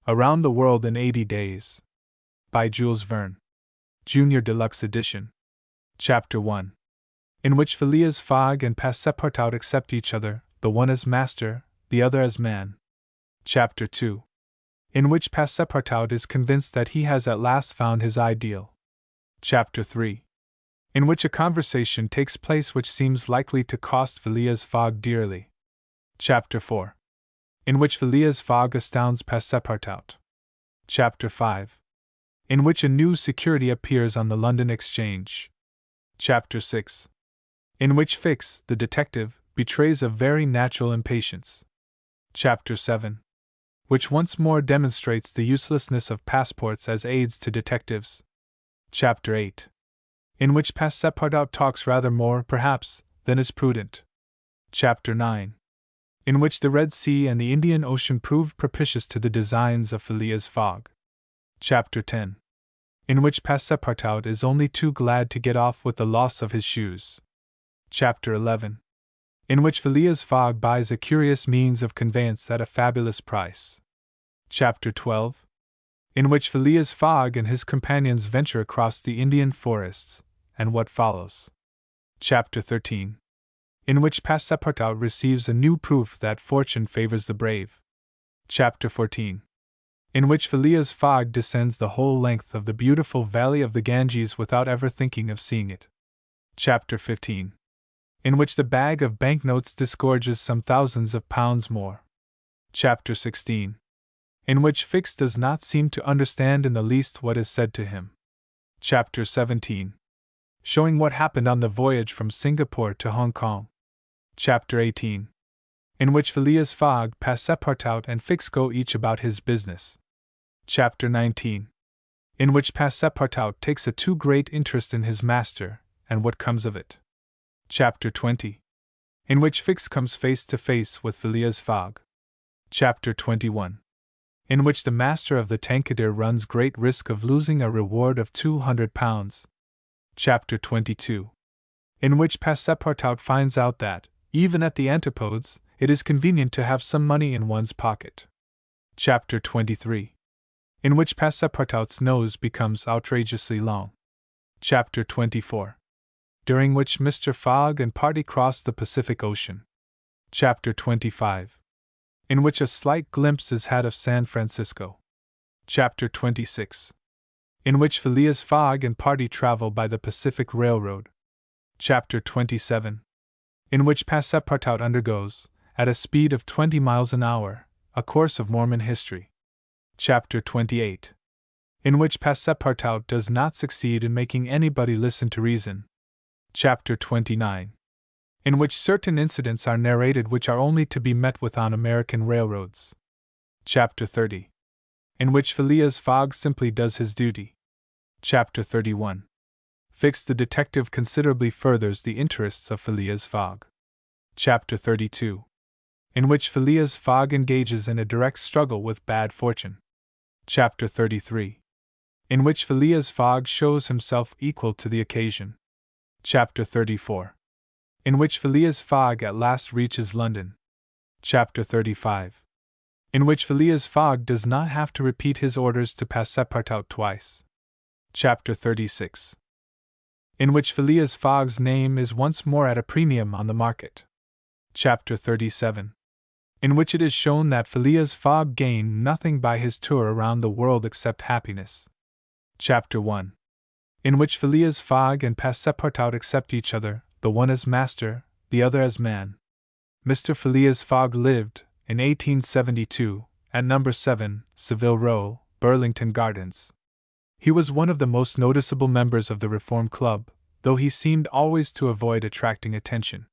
Around the World in 80 Days. By Jules Verne. Junior Deluxe Edition. Chapter 1. In which Phileas Fogg and Passepartout accept each other, the one as master, the other as man. Chapter 2. In which Passepartout is convinced that he has at last found his ideal. Chapter 3. In which a conversation takes place which seems likely to cost Phileas Fogg dearly. Chapter 4. In which Phileas Fogg astounds Passepartout. Chapter 5. In which a new security appears on the London Exchange. Chapter 6. In which Fix, the detective, betrays a very natural impatience. Chapter 7. Which once more demonstrates the uselessness of passports as aids to detectives. Chapter 8. In which Passepartout talks rather more, perhaps, than is prudent. Chapter 9. In which the Red Sea and the Indian Ocean prove propitious to the designs of Phileas Fogg. Chapter 10. In which Passepartout is only too glad to get off with the loss of his shoes. Chapter 11. In which Phileas Fogg buys a curious means of conveyance at a fabulous price. Chapter 12. In which Phileas Fogg and his companions venture across the Indian forests, and what follows. Chapter 13. In which Passepartout receives a new proof that fortune favors the brave. Chapter 14. In which Phileas Fogg descends the whole length of the beautiful valley of the Ganges without ever thinking of seeing it. Chapter 15. In which the bag of banknotes disgorges some thousands of pounds more. Chapter 16. In which Fix does not seem to understand in the least what is said to him. Chapter 17. Showing what happened on the voyage from Singapore to Hong Kong. Chapter 18. In which Phileas Fogg, Passepartout, and Fix go each about his business. Chapter 19. In which Passepartout takes a too great interest in his master, and what comes of it. Chapter 20. In which Fix comes face to face with Phileas Fogg. Chapter 21. In which the master of the Tankadeer runs great risk of losing a reward of £200. Chapter 22. In which Passepartout finds out that, even at the Antipodes, it is convenient to have some money in one's pocket. Chapter 23. In which Passepartout's nose becomes outrageously long. Chapter 24. During which Mr. Fogg and party cross the Pacific Ocean. Chapter 25. In which a slight glimpse is had of San Francisco. Chapter 26. In which Phileas Fogg and party travel by the Pacific Railroad. Chapter 27. In which Passepartout undergoes, at a speed of 20 miles an hour, a course of Mormon history. Chapter 28. In which Passepartout does not succeed in making anybody listen to reason. Chapter 29. In which certain incidents are narrated which are only to be met with on American railroads. Chapter 30. In which Phileas Fogg simply does his duty. Chapter 31. Fix the detective considerably furthers the interests of Phileas Fogg. Chapter 32. In which Phileas Fogg engages in a direct struggle with bad fortune. Chapter 33. In which Phileas Fogg shows himself equal to the occasion. Chapter 34. In which Phileas Fogg at last reaches London. Chapter 35. In which Phileas Fogg does not have to repeat his orders to Passepartout twice. Chapter 36. In which Phileas Fogg's name is once more at a premium on the market. Chapter 37. In which it is shown that Phileas Fogg gained nothing by his tour around the world except happiness. Chapter 1. In which Phileas Fogg and Passepartout accept each other, the one as master, the other as man. Mr. Phileas Fogg lived, in 1872, at No. 7, Savile Row, Burlington Gardens. He was one of the most noticeable members of the Reform Club, though he seemed always to avoid attracting attention.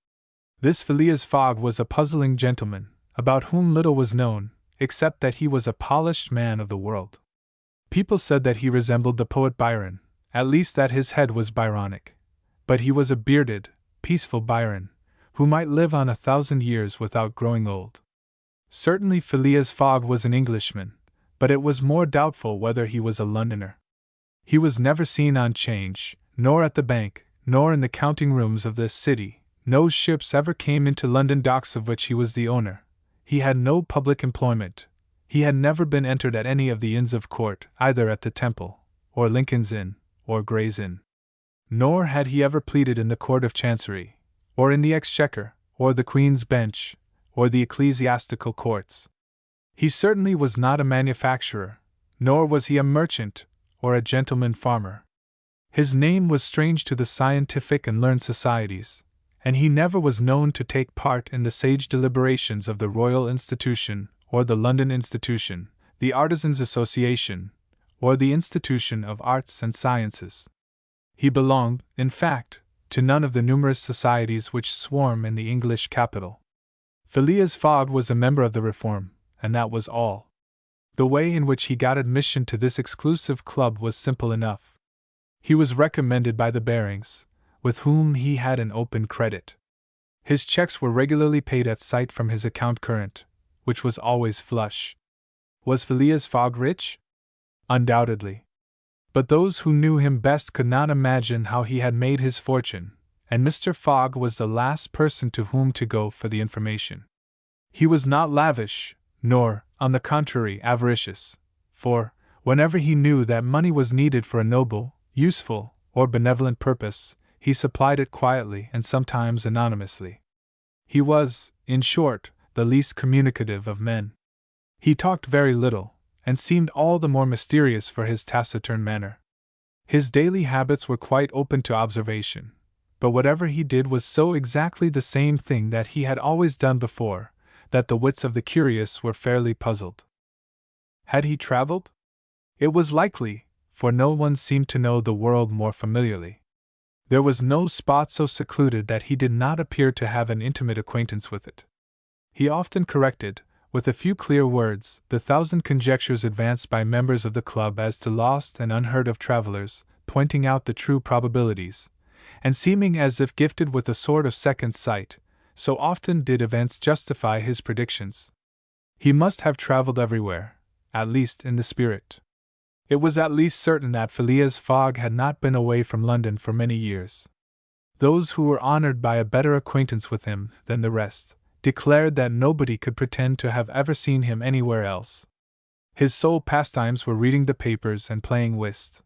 This Phileas Fogg was a puzzling gentleman, about whom little was known, except that he was a polished man of the world. People said that he resembled the poet Byron, at least that his head was Byronic. But he was a bearded, peaceful Byron, who might live on 1,000 years without growing old. Certainly Phileas Fogg was an Englishman, but it was more doubtful whether he was a Londoner. He was never seen on 'Change, nor at the bank, nor in the counting rooms of this city. No ships ever came into London docks of which he was the owner. He had no public employment. He had never been entered at any of the Inns of Court, either at the Temple, or Lincoln's Inn, or Gray's Inn. Nor had he ever pleaded in the Court of Chancery, or in the Exchequer, or the Queen's Bench, or the ecclesiastical courts. He certainly was not a manufacturer, nor was he a merchant, or a gentleman farmer. His name was strange to the scientific and learned societies, and he never was known to take part in the sage deliberations of the Royal Institution, or the London Institution, the Artisans' Association, or the Institution of Arts and Sciences. He belonged, in fact, to none of the numerous societies which swarm in the English capital. Phileas Fogg was a member of the Reform, and that was all. The way in which he got admission to this exclusive club was simple enough. He was recommended by the Barings, with whom he had an open credit. His checks were regularly paid at sight from his account current, which was always flush. Was Phileas Fogg rich? Undoubtedly. But those who knew him best could not imagine how he had made his fortune, and Mr. Fogg was the last person to whom to go for the information. He was not lavish, nor, on the contrary, avaricious, for, whenever he knew that money was needed for a noble, useful, or benevolent purpose, he supplied it quietly and sometimes anonymously. He was, in short, the least communicative of men. He talked very little, and seemed all the more mysterious for his taciturn manner. His daily habits were quite open to observation, but whatever he did was so exactly the same thing that he had always done before, that the wits of the curious were fairly puzzled. Had he traveled? It was likely, for no one seemed to know the world more familiarly. There was no spot so secluded that he did not appear to have an intimate acquaintance with it. He often corrected, with a few clear words, the thousand conjectures advanced by members of the club as to lost and unheard of travelers, pointing out the true probabilities, and seeming as if gifted with a sort of second sight, so often did events justify his predictions. He must have traveled everywhere, at least in the spirit. It was at least certain that Phileas Fogg had not been away from London for many years. Those who were honored by a better acquaintance with him than the rest declared that nobody could pretend to have ever seen him anywhere else. His sole pastimes were reading the papers and playing whist.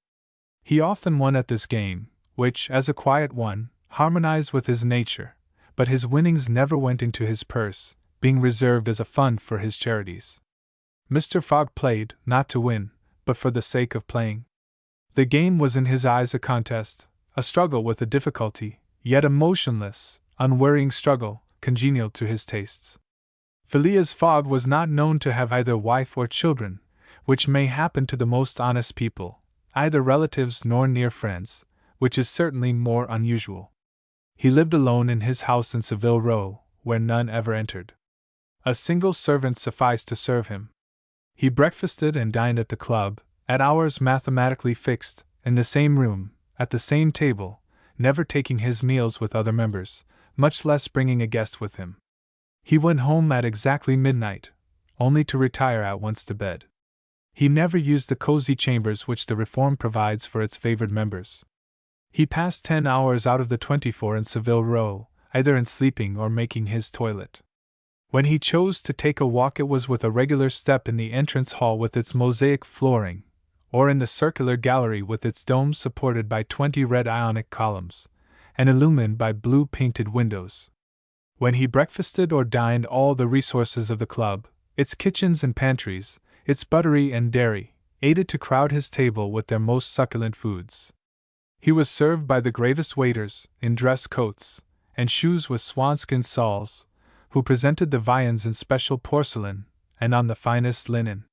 He often won at this game, which, as a quiet one, harmonized with his nature, but his winnings never went into his purse, being reserved as a fund for his charities. Mr. Fogg played, not to win, but for the sake of playing. The game was in his eyes a contest, a struggle with a difficulty, yet a motionless, unwearying struggle, congenial to his tastes. Phileas Fogg was not known to have either wife or children, which may happen to the most honest people, either relatives nor near friends, which is certainly more unusual. He lived alone in his house in Savile Row, where none ever entered. A single servant sufficed to serve him. He breakfasted and dined at the club, at hours mathematically fixed, in the same room, at the same table, never taking his meals with other members, much less bringing a guest with him. He went home at exactly midnight, only to retire at once to bed. He never used the cozy chambers which the Reform provides for its favored members. He passed 10 hours out of the 24 in Savile Row, either in sleeping or making his toilet. When he chose to take a walk, it was with a regular step in the entrance hall with its mosaic flooring, or in the circular gallery with its dome supported by 20 red Ionic columns, and illumined by blue painted windows. When he breakfasted or dined, all the resources of the club, its kitchens and pantries, its buttery and dairy, aided to crowd his table with their most succulent foods. He was served by the gravest waiters, in dress coats, and shoes with swanskin soles, who presented the viands in special porcelain, and on the finest linen.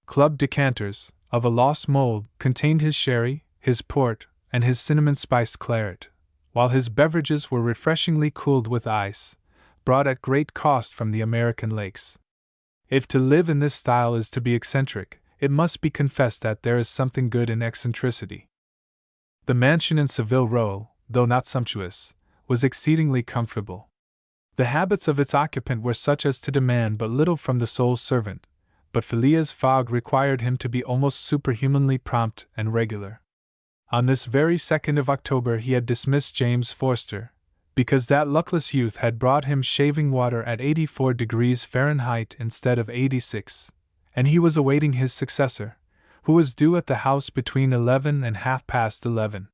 Club decanters, of a lost mold, contained his sherry, his port, and his cinnamon-spiced claret, while his beverages were refreshingly cooled with ice, brought at great cost from the American lakes. If to live in this style is to be eccentric, it must be confessed that there is something good in eccentricity. The mansion in Savile Row, though not sumptuous, was exceedingly comfortable. The habits of its occupant were such as to demand but little from the sole servant, but Phileas Fogg required him to be almost superhumanly prompt and regular. On this very 2nd of October he had dismissed James Forster, because that luckless youth had brought him shaving water at 84 degrees Fahrenheit instead of 86, and he was awaiting his successor, who was due at the house between 11 and 11:30.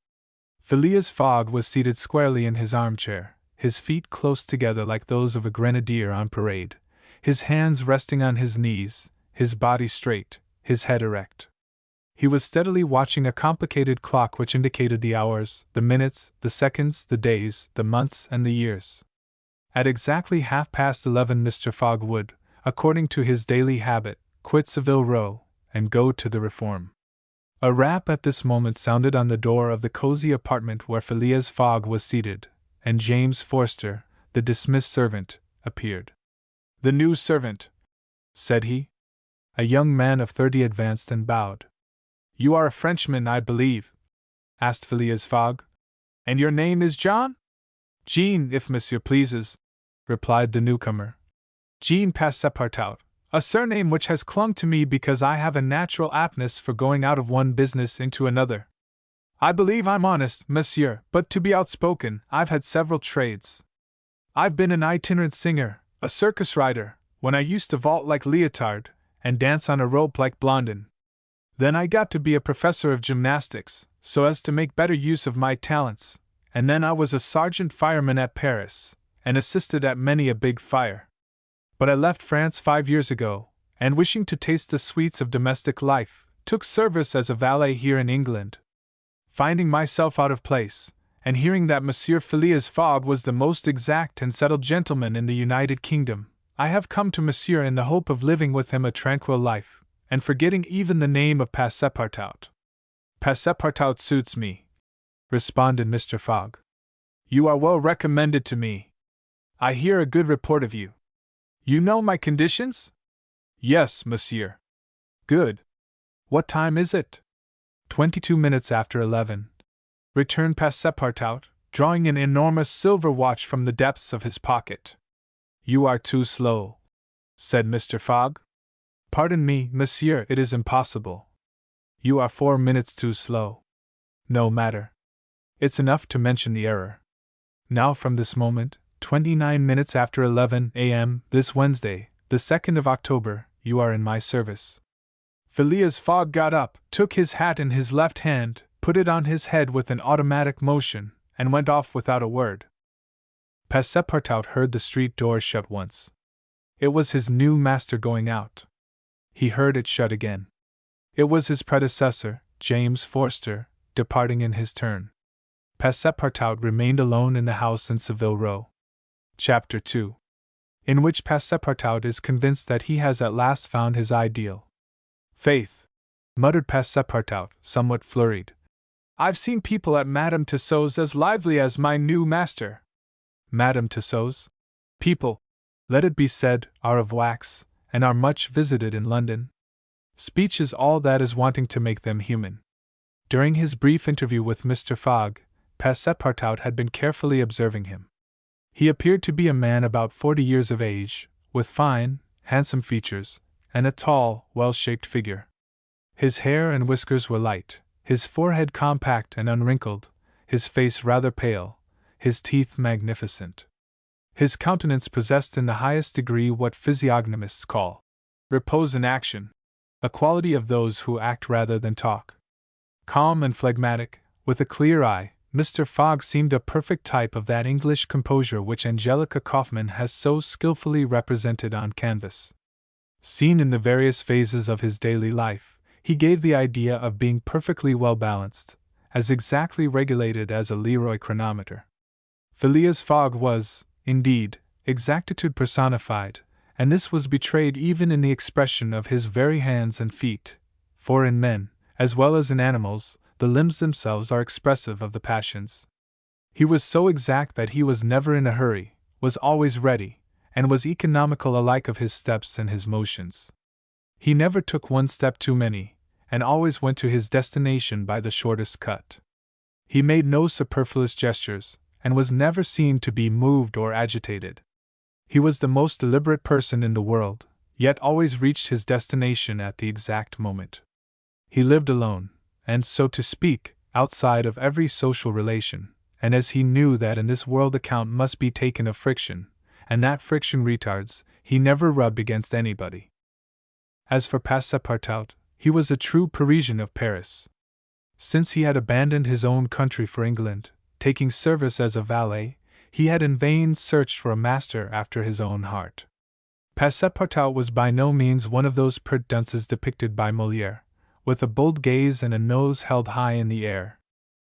Phileas Fogg was seated squarely in his armchair, his feet close together like those of a grenadier on parade, his hands resting on his knees, his body straight, his head erect. He was steadily watching a complicated clock which indicated the hours, the minutes, the seconds, the days, the months, and the years. At exactly 11:30 Mr. Fogg would, according to his daily habit, quit Savile Row and go to the Reform. A rap at this moment sounded on the door of the cozy apartment where Phileas Fogg was seated, and James Forster, the dismissed servant, appeared. "The new servant," said he. A young man of 30 advanced and bowed. "You are a Frenchman, I believe?" asked Phileas Fogg. "And your name is John?" "Jean, if monsieur pleases," replied the newcomer. "Jean Passepartout, a surname which has clung to me because I have a natural aptness for going out of one business into another. I believe I'm honest, monsieur, but to be outspoken, I've had several trades. I've been an itinerant singer, a circus rider, when I used to vault like Leotard, and dance on a rope like Blondin. Then I got to be a professor of gymnastics, so as to make better use of my talents, and then I was a sergeant fireman at Paris, and assisted at many a big fire. But I left France 5 years ago, and wishing to taste the sweets of domestic life, took service as a valet here in England. Finding myself out of place, and hearing that Monsieur Phileas Fogg was the most exact and settled gentleman in the United Kingdom, I have come to Monsieur in the hope of living with him a tranquil life, and forgetting even the name of Passepartout." "Passepartout suits me," responded Mr. Fogg. "You are well recommended to me. I hear a good report of you. You know my conditions?" "Yes, monsieur." "Good. What time is it?" 22 minutes after 11. Returned Passepartout, drawing an enormous silver watch from the depths of his pocket. "You are too slow," said Mr. Fogg. "Pardon me, monsieur, it is impossible. You are 4 minutes too slow." "No matter. It's enough to mention the error. Now from this moment, 29 minutes after 11 a.m., this Wednesday, the 2nd of October, you are in my service." Phileas Fogg got up, took his hat in his left hand, put it on his head with an automatic motion, and went off without a word. Passepartout heard the street door shut once. It was his new master going out. He heard it shut again. It was his predecessor, James Forster, departing in his turn. Passepartout remained alone in the house in Savile Row. Chapter 2. In which Passepartout is convinced that he has at last found his ideal. "Faith," muttered Passepartout, somewhat flurried, "I've seen people at Madame Tussaud's as lively as my new master." Madame Tussaud's? People, let it be said, are of wax, and are much visited in London. Speech is all that is wanting to make them human. During his brief interview with Mr. Fogg, Passepartout had been carefully observing him. He appeared to be a man about 40 years of age, with fine, handsome features, and a tall, well-shaped figure. His hair and whiskers were light, his forehead compact and unwrinkled, his face rather pale, his teeth magnificent. His countenance possessed in the highest degree what physiognomists call repose in action, a quality of those who act rather than talk. Calm and phlegmatic, with a clear eye, Mr. Fogg seemed a perfect type of that English composure which Angelica Kauffmann has so skillfully represented on canvas. Seen in the various phases of his daily life, he gave the idea of being perfectly well balanced, as exactly regulated as a Leroy chronometer. Phileas Fogg was, indeed, exactitude personified, and this was betrayed even in the expression of his very hands and feet, for in men, as well as in animals, the limbs themselves are expressive of the passions. He was so exact that he was never in a hurry, was always ready, and was economical alike of his steps and his motions. He never took one step too many, and always went to his destination by the shortest cut. He made no superfluous gestures, and was never seen to be moved or agitated. He was the most deliberate person in the world, yet always reached his destination at the exact moment. He lived alone, and, so to speak, outside of every social relation, and as he knew that in this world account must be taken of friction, and that friction retards, he never rubbed against anybody. As for Passepartout, he was a true Parisian of Paris. Since he had abandoned his own country for England, taking service as a valet, he had in vain searched for a master after his own heart. Passepartout was by no means one of those pert dunces depicted by Molière, with a bold gaze and a nose held high in the air.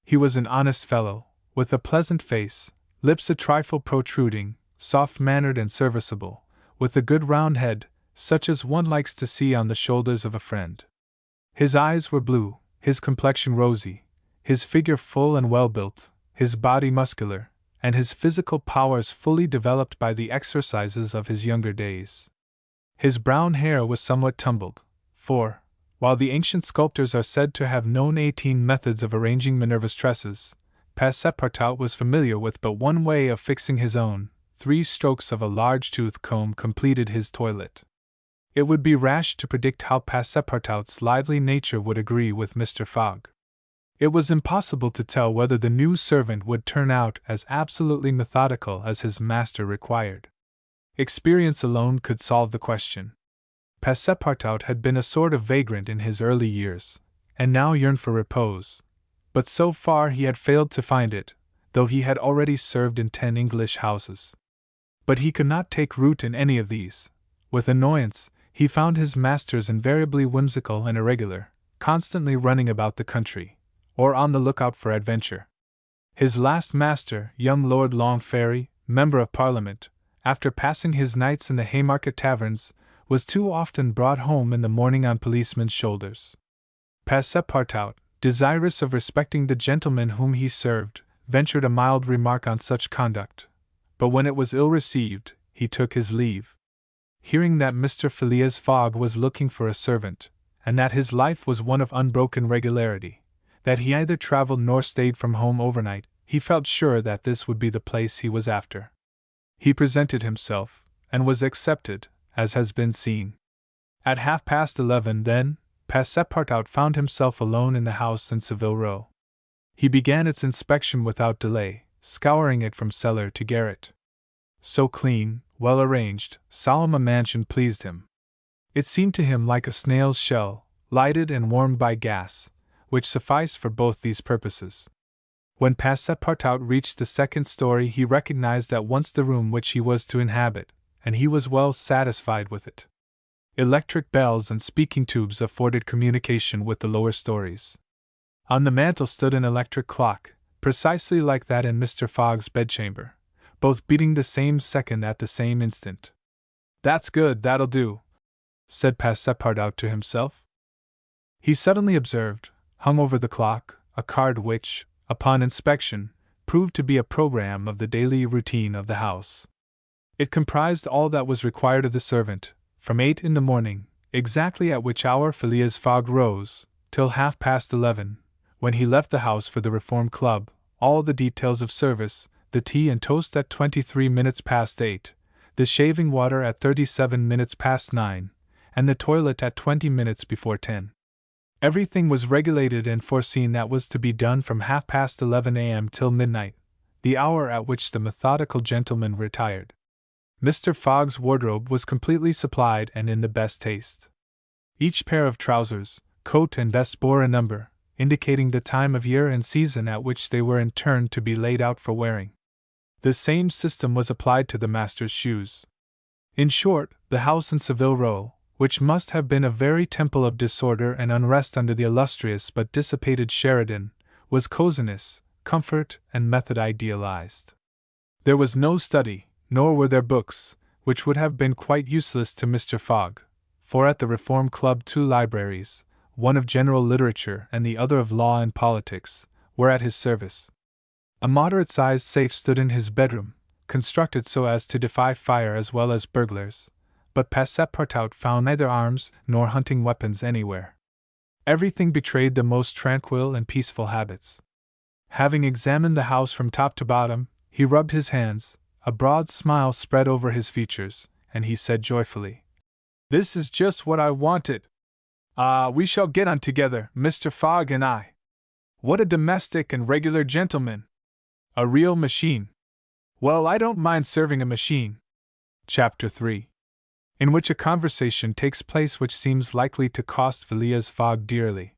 He was an honest fellow, with a pleasant face, lips a trifle protruding, soft-mannered and serviceable, with a good round head, such as one likes to see on the shoulders of a friend. His eyes were blue, his complexion rosy, his figure full and well-built, his body muscular, and his physical powers fully developed by the exercises of his younger days. His brown hair was somewhat tumbled, for, while the ancient sculptors are said to have known 18 methods of arranging Minerva's tresses, Passepartout was familiar with but one way of fixing his own. 3 strokes of a large tooth comb completed his toilet. It would be rash to predict how Passepartout's lively nature would agree with Mr. Fogg. It was impossible to tell whether the new servant would turn out as absolutely methodical as his master required. Experience alone could solve the question. Passepartout had been a sort of vagrant in his early years, and now yearned for repose, but so far he had failed to find it, though he had already served in 10 English houses. But he could not take root in any of these. With annoyance, he found his masters invariably whimsical and irregular, constantly running about the country, or on the lookout for adventure. His last master, young Lord Longferry, Member of Parliament, after passing his nights in the Haymarket taverns, was too often brought home in the morning on policemen's shoulders. Passepartout, desirous of respecting the gentleman whom he served, ventured a mild remark on such conduct, but when it was ill received, he took his leave. Hearing that Mr. Phileas Fogg was looking for a servant, and that his life was one of unbroken regularity, that he neither traveled nor stayed from home overnight, he felt sure that this would be the place he was after. He presented himself, and was accepted, as has been seen. At 11:30, then, Passepartout found himself alone in the house in Savile Row. He began its inspection without delay, scouring it from cellar to garret. So clean, well-arranged, solemn a mansion pleased him. It seemed to him like a snail's shell, lighted and warmed by gas, which sufficed for both these purposes. When Passepartout reached the 2nd story, he recognized at once the room which he was to inhabit, and he was well satisfied with it. Electric bells and speaking tubes afforded communication with the lower stories. On the mantel stood an electric clock, precisely like that in Mr. Fogg's bedchamber, both beating the same second at the same instant. "That's good, that'll do," said Passepartout to himself. He suddenly observed, hung over the clock, a card which, upon inspection, proved to be a program of the daily routine of the house. It comprised all that was required of the servant, from 8 in the morning, exactly at which hour Phileas Fogg rose, till 11:30, when he left the house for the Reform Club, all the details of service, the tea and toast at 23 minutes past 8, the shaving water at 37 minutes past 9, and the toilet at 20 minutes before 10. Everything was regulated and foreseen that was to be done from 11:30 a.m. till midnight, the hour at which the methodical gentleman retired. Mr. Fogg's wardrobe was completely supplied and in the best taste. Each pair of trousers, coat and vest bore a number, indicating the time of year and season at which they were in turn to be laid out for wearing. The same system was applied to the master's shoes. In short, the house in Savile Row, which must have been a very temple of disorder and unrest under the illustrious but dissipated Sheridan, was coziness, comfort, and method idealized. There was no study, nor were there books, which would have been quite useless to Mr. Fogg, for at the Reform Club 2 libraries, one of general literature and the other of law and politics, were at his service. A moderate-sized safe stood in his bedroom, constructed so as to defy fire as well as burglars, but Passepartout found neither arms nor hunting weapons anywhere. Everything betrayed the most tranquil and peaceful habits. Having examined the house from top to bottom, he rubbed his hands, a broad smile spread over his features, and he said joyfully, "This is just what I wanted. Ah, we shall get on together, Mr. Fogg and I. What a domestic and regular gentleman! A real machine. Well, I don't mind serving a machine." Chapter 3. in which a conversation takes place which seems likely to cost Phileas Fogg dearly.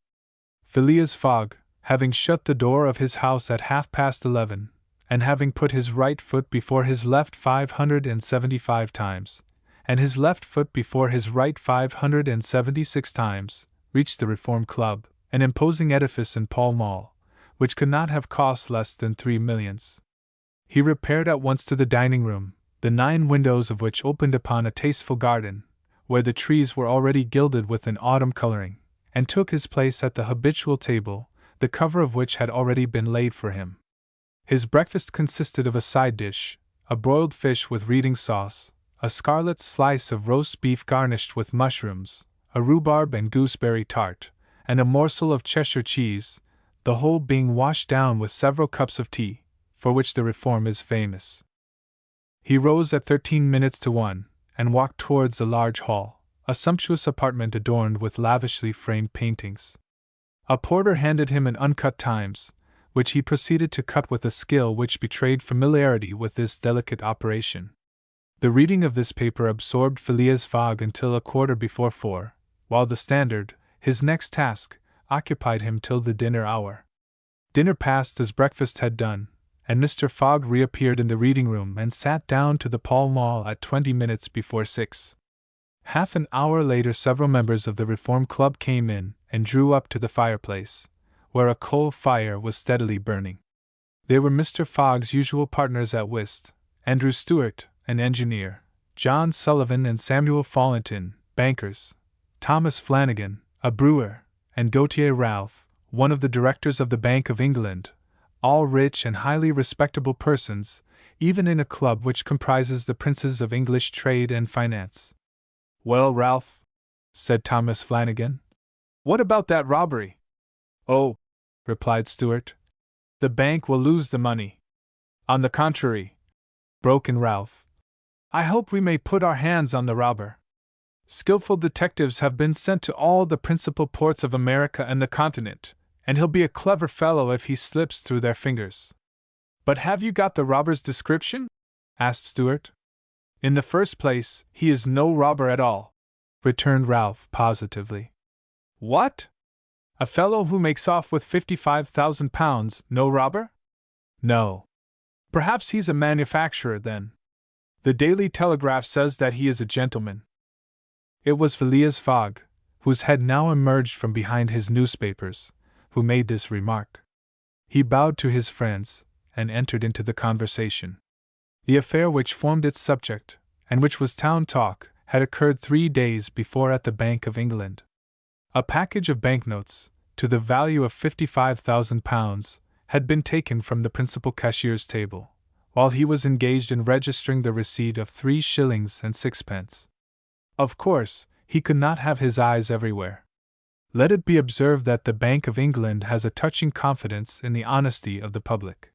Phileas Fogg, having shut the door of his house at 11:30, and having put his right foot before his left 575 times, and his left foot before his right 576 times, reached the Reform Club, an imposing edifice in Pall Mall, which could not have cost less than 3 millions. He repaired at once to the dining room, the 9 windows of which opened upon a tasteful garden, where the trees were already gilded with an autumn coloring, and took his place at the habitual table, the cover of which had already been laid for him. His breakfast consisted of a side dish, a broiled fish with reading sauce, a scarlet slice of roast beef garnished with mushrooms, a rhubarb and gooseberry tart, and a morsel of Cheshire cheese, the whole being washed down with several cups of tea, for which the Reform is famous. He rose at 1:13, and walked towards the large hall, a sumptuous apartment adorned with lavishly framed paintings. A porter handed him an uncut Times, which he proceeded to cut with a skill which betrayed familiarity with this delicate operation. The reading of this paper absorbed Phileas Fogg until 4:15, while the Standard, his next task, occupied him till the dinner hour. Dinner passed as breakfast had done, and Mr. Fogg reappeared in the reading room and sat down to the Pall Mall at 6:20. Half an hour later several members of the Reform Club came in and drew up to the fireplace, where a coal fire was steadily burning. They were Mr. Fogg's usual partners at whist, Andrew Stewart, an engineer, John Sullivan and Samuel Fallentin, bankers, Thomas Flanagan, a brewer, and Gautier Ralph, one of the directors of the Bank of England, all rich and highly respectable persons, even in a club which comprises the princes of English trade and finance. "Well, Ralph," said Thomas Flanagan, "what about that robbery?" "Oh," replied Stewart, "the bank will lose the money." "On the contrary," broke in Ralph, "I hope we may put our hands on the robber. Skillful detectives have been sent to all the principal ports of America and the Continent, and he'll be a clever fellow if he slips through their fingers." "But have you got the robber's description?" asked Stewart. "In the first place, he is no robber at all," returned Ralph positively. "What? A fellow who makes off with £55,000 no robber?" "No." "Perhaps he's a manufacturer, then. The Daily Telegraph says that he is a gentleman." It was Phileas Fogg, whose head now emerged from behind his newspapers, who made this remark. He bowed to his friends, and entered into the conversation. The affair which formed its subject, and which was town talk, had occurred 3 days before at the Bank of England. A package of banknotes, to the value of £55,000, had been taken from the principal cashier's table, while he was engaged in registering the receipt of 3 shillings and 6pence. Of course, he could not have his eyes everywhere. Let it be observed that the Bank of England has a touching confidence in the honesty of the public.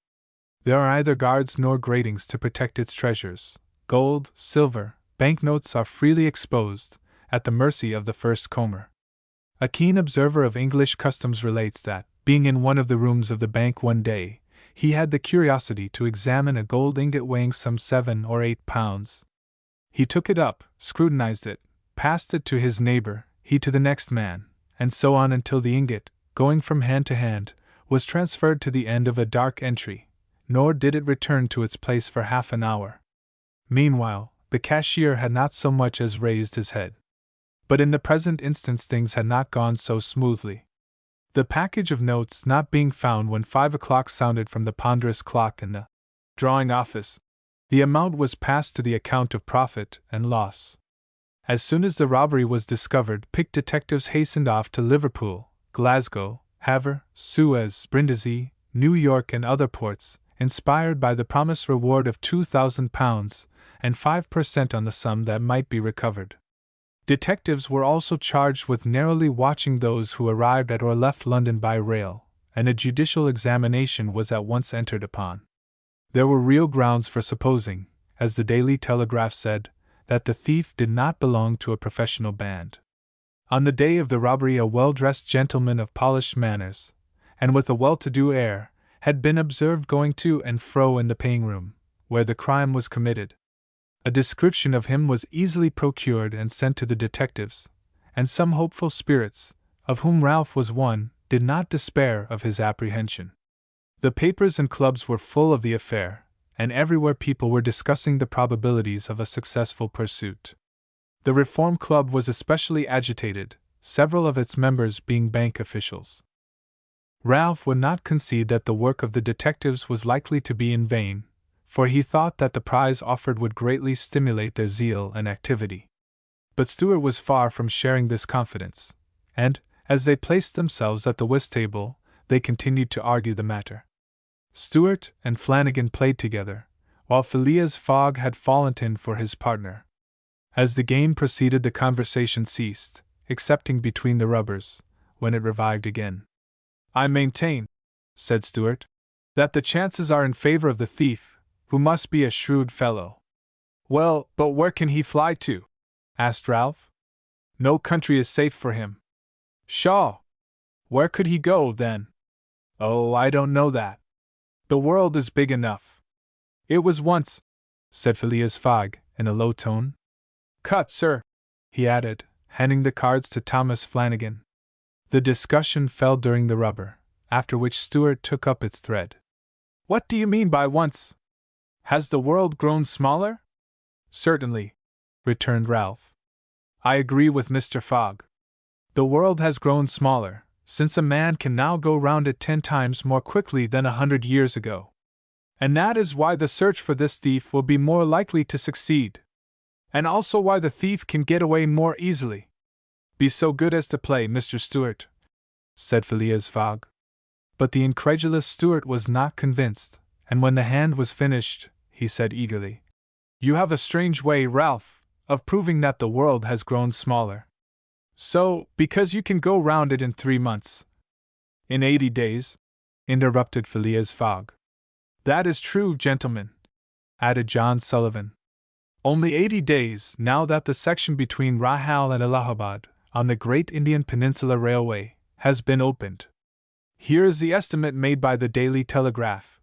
There are neither guards nor gratings to protect its treasures. Gold, silver, banknotes are freely exposed, at the mercy of the first comber. A keen observer of English customs relates that, being in one of the rooms of the bank one day, he had the curiosity to examine a gold ingot weighing some 7 or 8 pounds. He took it up, scrutinized it, passed it to his neighbor, he to the next man, and so on until the ingot, going from hand to hand, was transferred to the end of a dark entry, nor did it return to its place for half an hour. Meanwhile, the cashier had not so much as raised his head. But in the present instance things had not gone so smoothly. The package of notes not being found when 5 o'clock sounded from the ponderous clock in the drawing office, the amount was passed to the account of profit and loss. As soon as the robbery was discovered, picked detectives hastened off to Liverpool, Glasgow, Havre, Suez, Brindisi, New York, and other ports, inspired by the promised reward of £2,000 and 5% on the sum that might be recovered. Detectives were also charged with narrowly watching those who arrived at or left London by rail, and a judicial examination was at once entered upon. There were real grounds for supposing, as the Daily Telegraph said, that the thief did not belong to a professional band. On the day of the robbery a well-dressed gentleman of polished manners, and with a well-to-do air, had been observed going to and fro in the paying room, where the crime was committed. A description of him was easily procured and sent to the detectives, and some hopeful spirits, of whom Ralph was one, did not despair of his apprehension. The papers and clubs were full of the affair, and everywhere people were discussing the probabilities of a successful pursuit. The Reform Club was especially agitated, several of its members being bank officials. Ralph would not concede that the work of the detectives was likely to be in vain, for he thought that the prize offered would greatly stimulate their zeal and activity. But Stuart was far from sharing this confidence, and, as they placed themselves at the whist table, they continued to argue the matter. Stuart and Flanagan played together, while Phileas Fogg had fallen in for his partner. As the game proceeded, the conversation ceased, excepting between the rubbers, when it revived again. "I maintain," said Stuart, "that the chances are in favor of the thief, who must be a shrewd fellow." "Well, but where can he fly to?" asked Ralph. "No country is safe for him." "Pshaw! Where could he go, then?" "Oh, I don't know that. The world is big enough." "It was once," said Phileas Fogg, in a low tone. "Cut, sir," he added, handing the cards to Thomas Flanagan. The discussion fell during the rubber, after which Stuart took up its thread. "What do you mean by once? Has the world grown smaller?" "Certainly," returned Ralph. "I agree with Mr. Fogg. The world has grown smaller, since a man can now go round it 10 times more quickly than 100 years ago. And that is why the search for this thief will be more likely to succeed. And also why the thief can get away more easily." "Be so good as to play, Mr. Stuart," said Phileas Fogg. But the incredulous Stuart was not convinced, and when the hand was finished, he said eagerly, "You have a strange way, Ralph, of proving that the world has grown smaller." "So, because you can go round it in 3 months." "In 80 days," interrupted Phileas Fogg. "That is true, gentlemen," added John Sullivan. "Only 80 days now that the section between Rahal and Allahabad, on the Great Indian Peninsula Railway, has been opened. Here is the estimate made by the Daily Telegraph.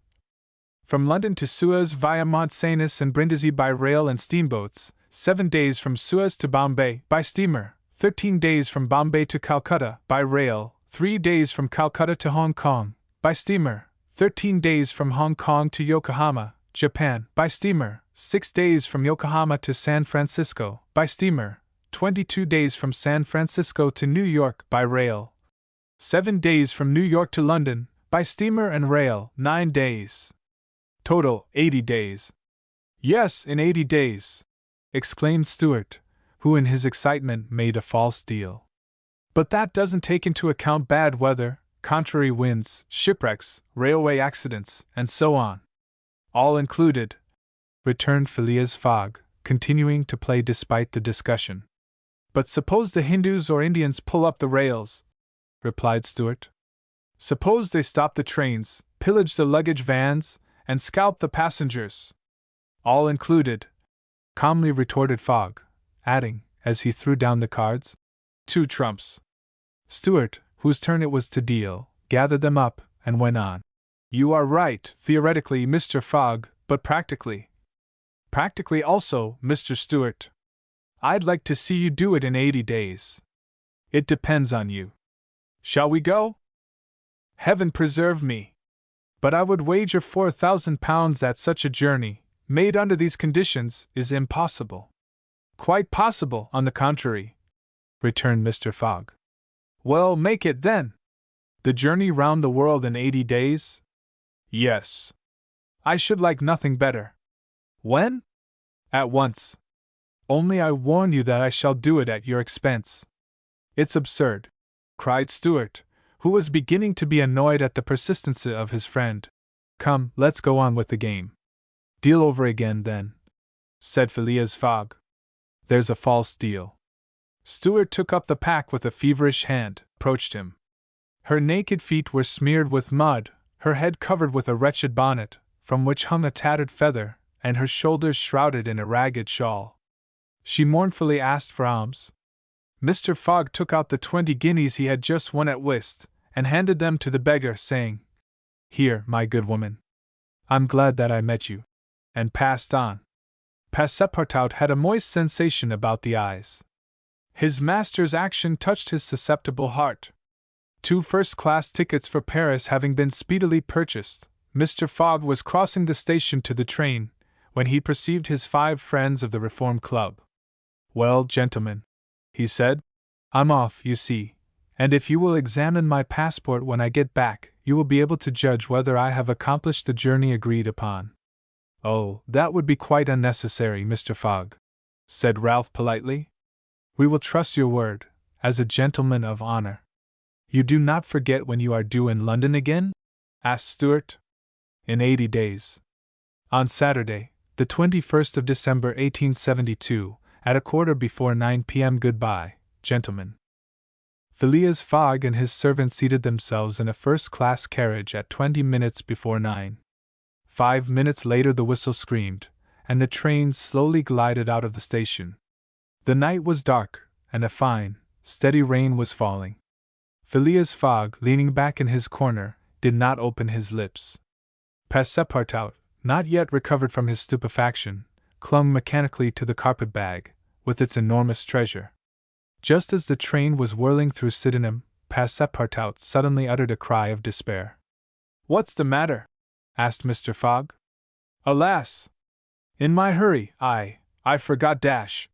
From London to Suez via Mont Cenis and Brindisi by rail and steamboats, 7 days from Suez to Bombay by steamer, 13 days from Bombay to Calcutta by rail, 3 days from Calcutta to Hong Kong by steamer, 13 days from Hong Kong to Yokohama, Japan by steamer, 6 days from Yokohama to San Francisco by steamer, 22 days from San Francisco to New York by rail, 7 days from New York to London by steamer and rail, 9 days. Total, 80 days. "Yes, in 80 days," exclaimed Stuart, who in his excitement made a false deal. "But that doesn't take into account bad weather, contrary winds, shipwrecks, railway accidents, and so on." "All included," returned Phileas Fogg, continuing to play despite the discussion. "But suppose the Hindus or Indians pull up the rails," replied Stuart. "Suppose they stop the trains, pillage the luggage vans, and scalp the passengers." "All included," calmly retorted Fogg, adding, as he threw down the cards, "2 trumps." Stuart, whose turn it was to deal, gathered them up, and went on. "You are right, theoretically, Mr. Fogg, but practically. Practically also, Mr. Stuart. I'd like to see you do it in 80 days. It depends on you. Shall we go?" "Heaven preserve me! But I would wager £4,000 that such a journey, made under these conditions, is impossible." "Quite possible, on the contrary," returned Mr. Fogg. "Well, make it, then. The journey round the world in 80 days? Yes. I should like nothing better." "When?" "At once. Only I warn you that I shall do it at your expense." "It's absurd," cried Stuart, who was beginning to be annoyed at the persistency of his friend. "Come, let's go on with the game." "Deal over again, then," said Phileas Fogg. "There's a false deal." Stuart took up the pack with a feverish hand, approached him. Her naked feet were smeared with mud, her head covered with a wretched bonnet, from which hung a tattered feather, and her shoulders shrouded in a ragged shawl. She mournfully asked for alms. Mr. Fogg took out the 20 guineas he had just won at whist, and handed them to the beggar, saying, "Here, my good woman. I'm glad that I met you," and passed on. Passepartout had a moist sensation about the eyes. His master's action touched his susceptible heart. 2 first-class tickets for Paris having been speedily purchased, Mr. Fogg was crossing the station to the train, when he perceived his 5 friends of the Reform Club. "Well, gentlemen," he said, "I'm off, you see, and if you will examine my passport when I get back, you will be able to judge whether I have accomplished the journey agreed upon." "Oh, that would be quite unnecessary, Mr. Fogg," said Ralph politely. "We will trust your word, as a gentleman of honor." "You do not forget when you are due in London again?" asked Stuart. "In 80 days. On Saturday, the 21st of December 1872, at 9:15 p.m. Goodbye, gentlemen." Phileas Fogg and his servant seated themselves in a first-class carriage at 20 minutes before 9. 5 minutes later the whistle screamed, and the train slowly glided out of the station. The night was dark, and a fine, steady rain was falling. Phileas Fogg, leaning back in his corner, did not open his lips. Passepartout, not yet recovered from his stupefaction, clung mechanically to the carpet-bag, with its enormous treasure. Just as the train was whirling through Sydenham, Passepartout suddenly uttered a cry of despair. "What's the matter?" asked Mr. Fogg. "Alas! In my hurry, I forgot dash."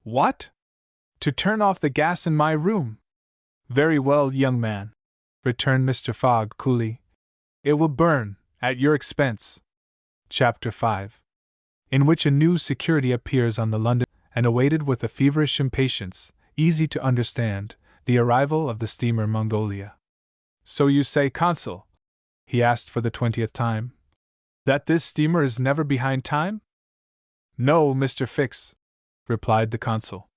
"What?" "To turn off the gas in my room." "Very well, young man," returned Mr. Fogg coolly. "It will burn, at your expense." Chapter 5. In which a new security appears on the London, and awaited with a feverish impatience, easy to understand, the arrival of the steamer Mongolia. "So you say, Consul," he asked for the 20th time, "that this steamer is never behind time?" "No, Mr. Fix," replied the Consul.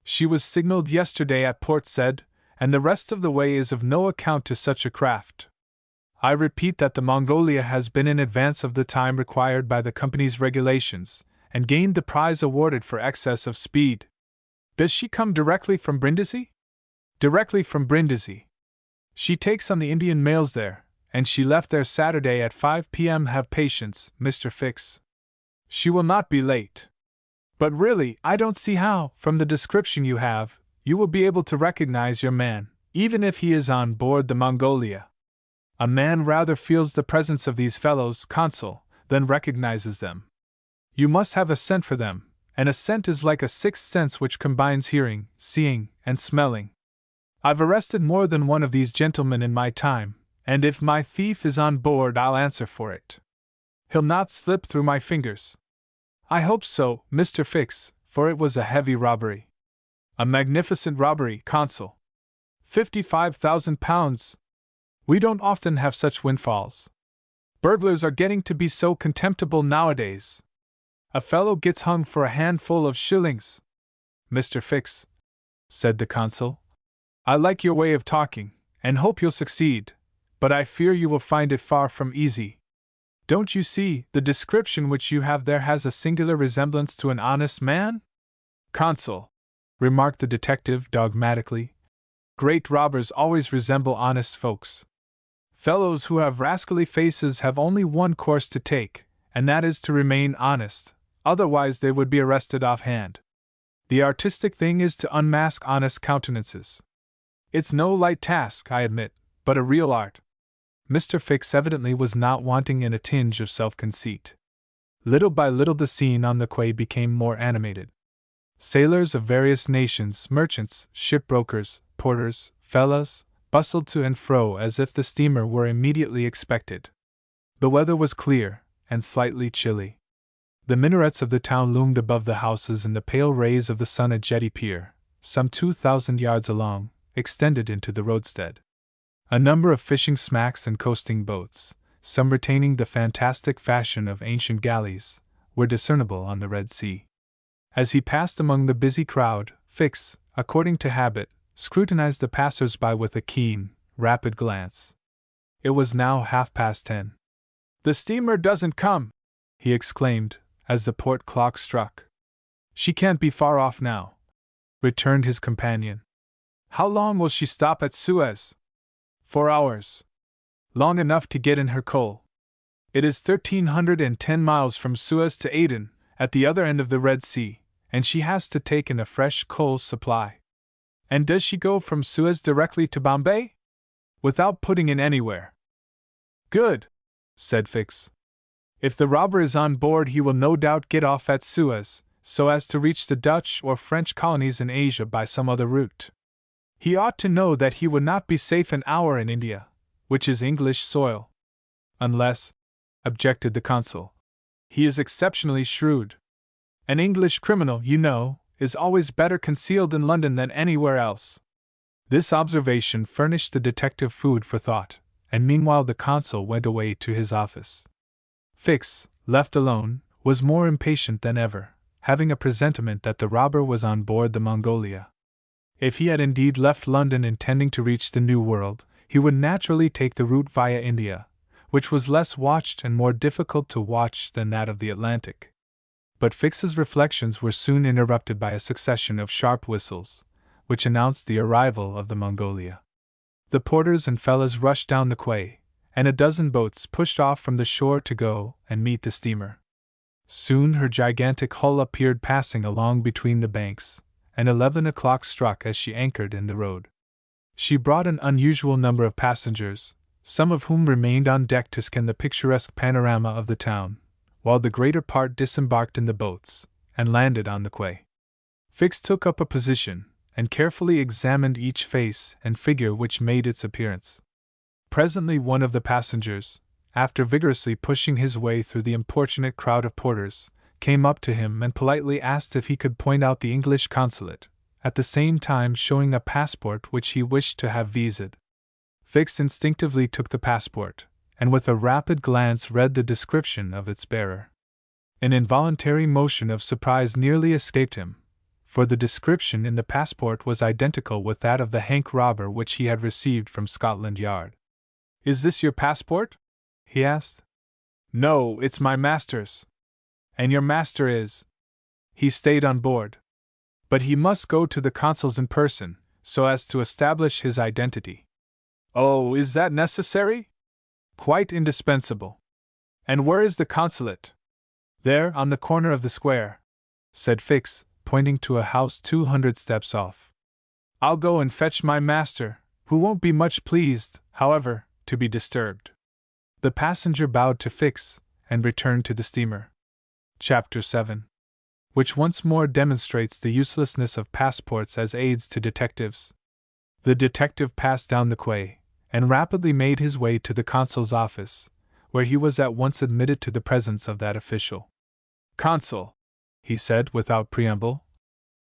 "She was signaled yesterday at Port Said, and the rest of the way is of no account to such a craft. I repeat that the Mongolia has been in advance of the time required by the company's regulations, and gained the prize awarded for excess of speed." "Does she come directly from Brindisi?" "Directly from Brindisi. She takes on the Indian mails there, and she left there Saturday at 5 p.m. Have patience, Mr. Fix. She will not be late. But really, I don't see how, from the description you have, you will be able to recognize your man, even if he is on board the Mongolia. A man rather feels the presence of these fellows, Consul, than recognizes them. You must have a scent for them, and a scent is like a sixth sense which combines hearing, seeing, and smelling. I've arrested more than one of these gentlemen in my time, and if my thief is on board I'll answer for it. He'll not slip through my fingers." "I hope so, Mr. Fix, for it was a heavy robbery." "A magnificent robbery, Consul. £55,000. We don't often have such windfalls. Burglars are getting to be so contemptible nowadays. A fellow gets hung for a handful of shillings." "Mr. Fix," said the Consul, "I like your way of talking, and hope you'll succeed, but I fear you will find it far from easy. Don't you see, the description which you have there has a singular resemblance to an honest man?" "Consul," remarked the detective dogmatically, "great robbers always resemble honest folks. Fellows who have rascally faces have only one course to take, and that is to remain honest, otherwise they would be arrested offhand. The artistic thing is to unmask honest countenances. It's no light task, I admit, but a real art." Mr. Fix evidently was not wanting in a tinge of self-conceit. Little by little the scene on the quay became more animated. Sailors of various nations, merchants, shipbrokers, porters, fellahs, bustled to and fro as if the steamer were immediately expected. The weather was clear, and slightly chilly. The minarets of the town loomed above the houses in the pale rays of the sun. A jetty pier, some 2,000 yards along, extended into the roadstead. A number of fishing smacks and coasting boats, some retaining the fantastic fashion of ancient galleys, were discernible on the Red Sea. As he passed among the busy crowd, Fix, according to habit, scrutinized the passers-by with a keen, rapid glance. It was now 10:30. "The steamer doesn't come!" he exclaimed, as the port clock struck. "She can't be far off now," returned his companion. "How long will she stop at Suez?" 4 hours. Long enough to get in her coal. It is 1,310 miles from Suez to Aden, at the other end of the Red Sea, and she has to take in a fresh coal supply. And does she go from Suez directly to Bombay? Without putting in anywhere. Good, said Fix. If the robber is on board, he will no doubt get off at Suez, so as to reach the Dutch or French colonies in Asia by some other route. He ought to know that he would not be safe an hour in India, which is English soil. Unless, objected the consul, he is exceptionally shrewd. An English criminal, you know, is always better concealed in London than anywhere else. This observation furnished the detective food for thought, and meanwhile the consul went away to his office. Fix, left alone, was more impatient than ever, having a presentiment that the robber was on board the Mongolia. If he had indeed left London intending to reach the New World, he would naturally take the route via India, which was less watched and more difficult to watch than that of the Atlantic. But Fix's reflections were soon interrupted by a succession of sharp whistles, which announced the arrival of the Mongolia. The porters and fellows rushed down the quay, and a dozen boats pushed off from the shore to go and meet the steamer. Soon her gigantic hull appeared passing along between the banks, and 11 o'clock struck as she anchored in the road. She brought an unusual number of passengers, some of whom remained on deck to scan the picturesque panorama of the town, while the greater part disembarked in the boats and landed on the quay. Fix took up a position and carefully examined each face and figure which made its appearance. Presently one of the passengers, after vigorously pushing his way through the importunate crowd of porters, came up to him and politely asked if he could point out the English consulate, at the same time showing a passport which he wished to have visaed. Fix instinctively took the passport, and with a rapid glance read the description of its bearer. An involuntary motion of surprise nearly escaped him, for the description in the passport was identical with that of the Hank robber which he had received from Scotland Yard. "Is this your passport?" he asked. "No, it's my master's." "And your master is?" "He stayed on board. But he must go to the consul's in person, so as to establish his identity." "Oh, is that necessary?" "Quite indispensable." "And where is the consulate?" "There, on the corner of the square," said Fix, pointing to a house 200 steps off. "I'll go and fetch my master, who won't be much pleased, however, to be disturbed." The passenger bowed to Fix, and returned to the steamer. Chapter 7. Which once more demonstrates the uselessness of passports as aids to detectives. The detective passed down the quay, and rapidly made his way to the consul's office, where he was at once admitted to the presence of that official. "Consul," he said without preamble,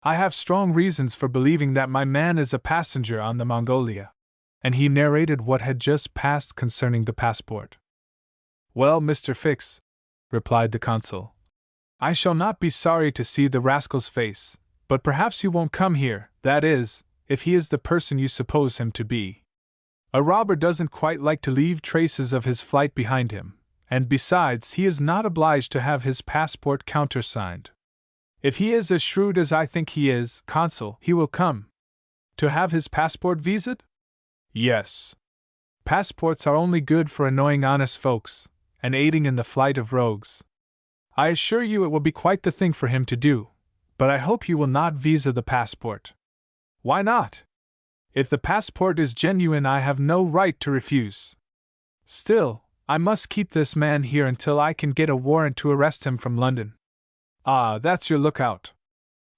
"I have strong reasons for believing that my man is a passenger on the Mongolia." And he narrated what had just passed concerning the passport. "Well, Mr. Fix," replied the consul, "I shall not be sorry to see the rascal's face, but perhaps he won't come here, that is, if he is the person you suppose him to be. A robber doesn't quite like to leave traces of his flight behind him, and besides, he is not obliged to have his passport countersigned. If he is as shrewd as I think he is, consul, he will come. To have his passport visaed? Yes. Passports are only good for annoying honest folks, and aiding in the flight of rogues. I assure you it will be quite the thing for him to do, but I hope you will not visa the passport." "Why not? If the passport is genuine, I have no right to refuse. Still, I must keep this man here until I can get a warrant to arrest him from London." "Ah, that's your lookout."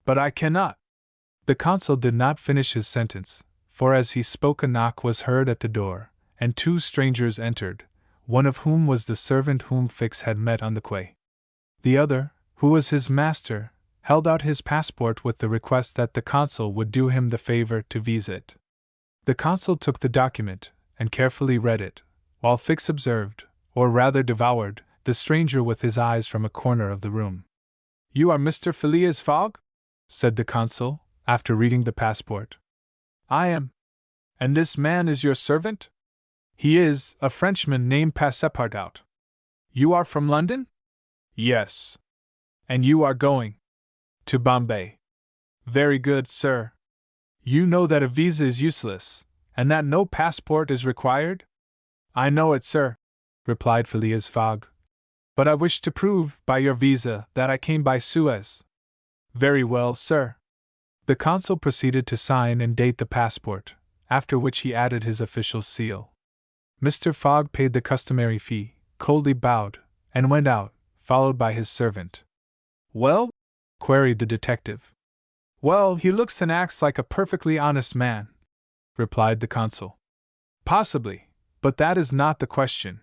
"But I cannot." The consul did not finish his sentence, for as he spoke a knock was heard at the door, and 2 strangers entered, one of whom was the servant whom Fix had met on the quay. The other, who was his master, held out his passport with the request that the consul would do him the favor to visa it. The consul took the document, and carefully read it, while Fix observed, or rather devoured, the stranger with his eyes from a corner of the room. "You are Mr. Phileas Fogg?" said the consul, after reading the passport. "I am." "And this man is your servant?" "He is, a Frenchman named Passepartout." "You are from London?" "Yes." "And you are going?" "To Bombay." "Very good, sir. You know that a visa is useless, and that no passport is required?" "I know it, sir," replied Phileas Fogg. But I wish to prove, by your visa, that I came by Suez. Very well, sir. The consul proceeded to sign and date the passport, after which he added his official seal. Mr. Fogg paid the customary fee, coldly bowed, and went out, followed by his servant. Well? Queried the detective. Well, he looks and acts like a perfectly honest man, replied the consul. Possibly, but that is not the question.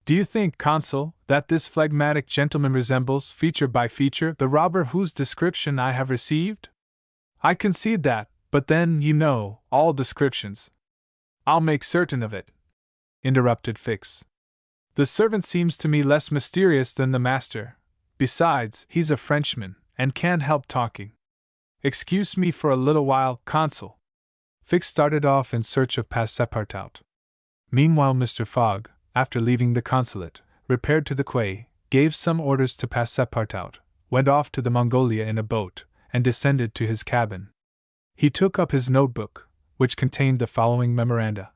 Do you think, consul, that this phlegmatic gentleman resembles, feature by feature, the robber whose description I have received? I concede that, but then, you know, all descriptions. I'll make certain of it, interrupted Fix. The servant seems to me less mysterious than the master. Besides, he's a Frenchman, and can't help talking. Excuse me for a little while, consul. Fix started off in search of Passepartout. Meanwhile, Mr. Fogg, after leaving the consulate, repaired to the quay, gave some orders to Passepartout, went off to the Mongolia in a boat, and descended to his cabin. He took up his notebook, which contained the following memoranda.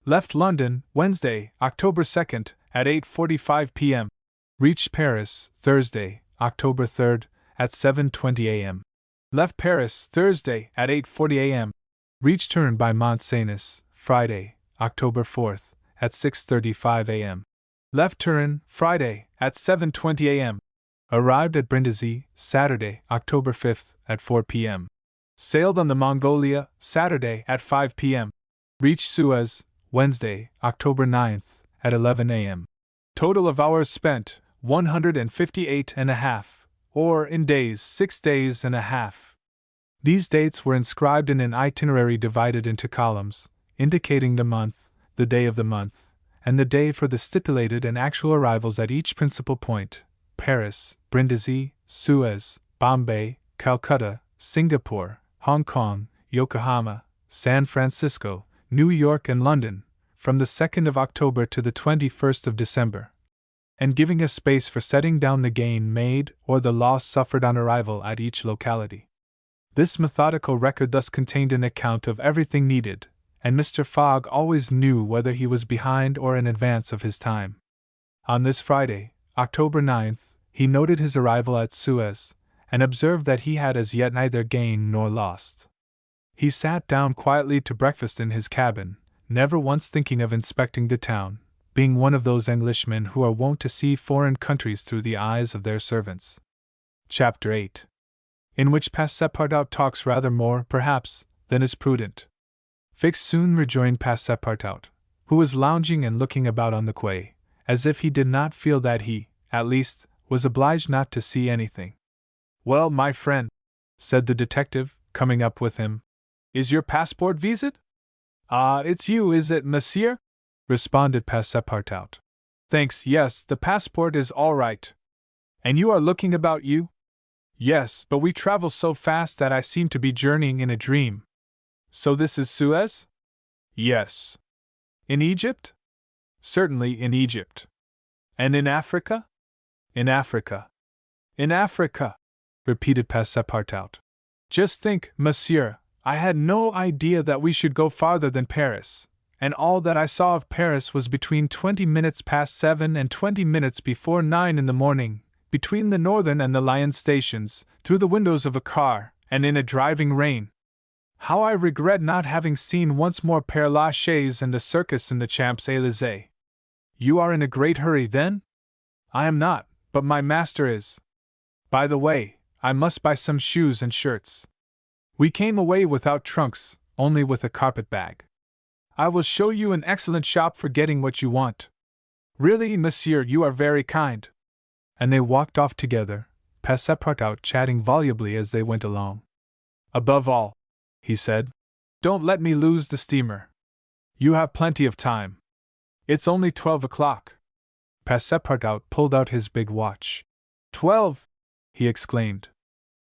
Left London, Wednesday, October 2nd, at 8:45 p.m. Reached Paris, Thursday, October 3rd, at 7:20 a.m. Left Paris, Thursday, at 8:40 a.m. Reached Turin by Mont Cenis, Friday, October 4th, at 6:35 a.m. Left Turin, Friday, at 7:20 a.m. Arrived at Brindisi, Saturday, October 5th, at 4 p.m. Sailed on the Mongolia, Saturday, at 5 p.m. Reached Suez, Wednesday, October 9th, at 11 a.m. Total of hours spent, 158.5, or in days, 6 days and a half. These dates were inscribed in an itinerary divided into columns, indicating the month, the day of the month, and the day for the stipulated and actual arrivals at each principal point: Paris, Brindisi, Suez, Bombay, Calcutta, Singapore, Hong Kong, Yokohama, San Francisco, New York and London, from the 2nd of October to the 21st of December, and giving a space for setting down the gain made or the loss suffered on arrival at each locality. This methodical record thus contained an account of everything needed, and Mr. Fogg always knew whether he was behind or in advance of his time. On this Friday, October 9th, he noted his arrival at Suez, and observed that he had as yet neither gained nor lost. He sat down quietly to breakfast in his cabin, never once thinking of inspecting the town, being one of those Englishmen who are wont to see foreign countries through the eyes of their servants. Chapter 8. In which Passepartout talks rather more, perhaps, than is prudent. Fix soon rejoined Passepartout, who was lounging and looking about on the quay, as if he did not feel that he, at least, was obliged not to see anything. Well, my friend, said the detective, coming up with him, is your passport viséd? Ah, it's you, is it, monsieur? Responded Passepartout. Thanks, yes, the passport is all right. And you are looking about you? Yes, but we travel so fast that I seem to be journeying in a dream. So this is Suez? Yes. In Egypt? Certainly in Egypt. And in Africa? In Africa. In Africa, repeated Passepartout. Just think, monsieur, I had no idea that we should go farther than Paris, and all that I saw of Paris was between 20 minutes past 7 and 20 minutes before 9 in the morning, between the Northern and the Lyons stations, through the windows of a car, and in a driving rain. How I regret not having seen once more Père Lachaise and the circus in the Champs-Élysées. You are in a great hurry, then? I am not, but my master is. By the way, I must buy some shoes and shirts. We came away without trunks, only with a carpet-bag. I will show you an excellent shop for getting what you want. Really, monsieur, you are very kind. And they walked off together, Passepartout chatting volubly as they went along. Above all, he said, don't let me lose the steamer. You have plenty of time. It's only 12 o'clock. Passepartout pulled out his big watch. 12! He exclaimed.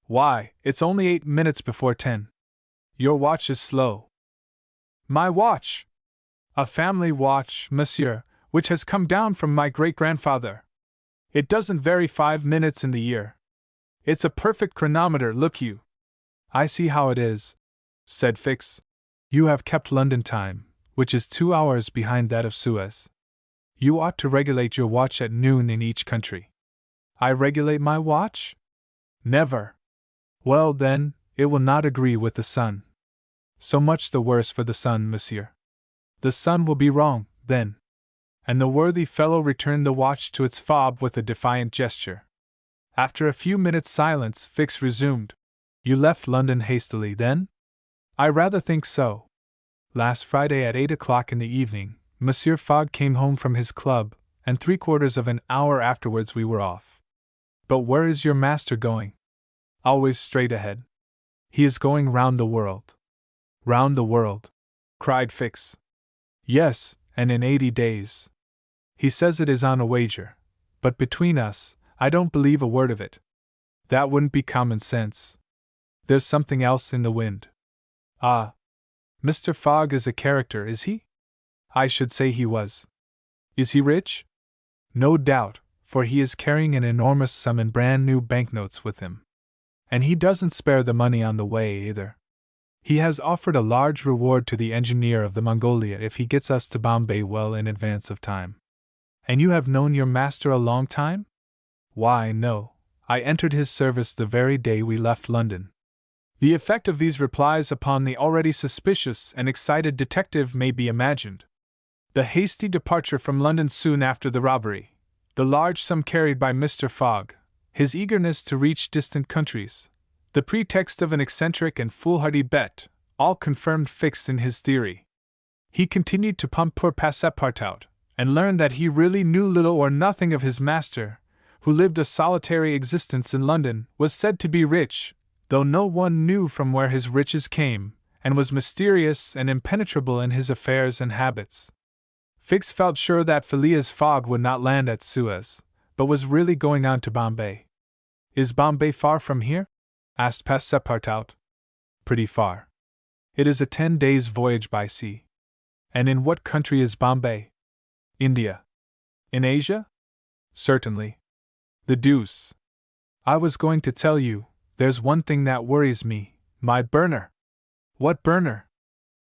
Why, it's only 8 minutes before 10. Your watch is slow. My watch! A family watch, monsieur, which has come down from my great-grandfather. It doesn't vary 5 minutes in the year. It's a perfect chronometer, look you. I see how it is, said Fix. You have kept London time, which is 2 hours behind that of Suez. You ought to regulate your watch at noon in each country. I regulate my watch? Never. Well, then, it will not agree with the sun. So much the worse for the sun, monsieur. The sun will be wrong, then. And the worthy fellow returned the watch to its fob with a defiant gesture. After a few minutes' silence, Fix resumed. You left London hastily, then? I rather think so. Last Friday at 8 o'clock in the evening, Monsieur Fogg came home from his club, and 3/4 of an hour afterwards we were off. But where is your master going? Always straight ahead. He is going round the world. Round the world? Cried Fix. Yes, and in 80 days. He says it is on a wager, but between us, I don't believe a word of it. That wouldn't be common sense. There's something else in the wind. Ah! Mr. Fogg is a character, is he? I should say he was. Is he rich? No doubt, for he is carrying an enormous sum in brand new banknotes with him. And he doesn't spare the money on the way, either. He has offered a large reward to the engineer of the Mongolia if he gets us to Bombay well in advance of time. And you have known your master a long time? Why, no, I entered his service the very day we left London. The effect of these replies upon the already suspicious and excited detective may be imagined. The hasty departure from London soon after the robbery, the large sum carried by Mr. Fogg, his eagerness to reach distant countries, the pretext of an eccentric and foolhardy bet, all confirmed Fix in his theory. He continued to pump poor Passepartout, and learned that he really knew little or nothing of his master, who lived a solitary existence in London, was said to be rich, though no one knew from where his riches came, and was mysterious and impenetrable in his affairs and habits. Fix felt sure that Phileas Fogg would not land at Suez, but was really going on to Bombay. Is Bombay far from here? Asked Passepartout. Pretty far. It is a 10 days' voyage by sea. And in what country is Bombay? India. In Asia? Certainly. The deuce. I was going to tell you, there's one thing that worries me, my burner. What burner?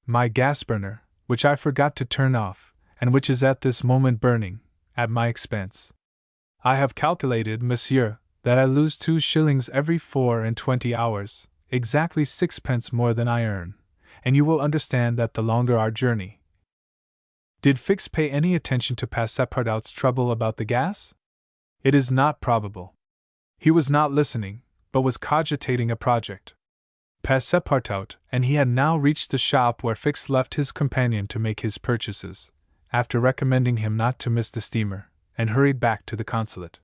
My gas burner, which I forgot to turn off, and which is at this moment burning, at my expense. I have calculated, monsieur, that I lose 2 shillings every 24 hours, exactly 6 pence more than I earn, and you will understand that the longer our journey. Did Fix pay any attention to Passepartout's trouble about the gas? It is not probable. He was not listening, but was cogitating a project. Passepartout and he had now reached the shop where Fix left his companion to make his purchases, after recommending him not to miss the steamer, and hurried back to the consulate.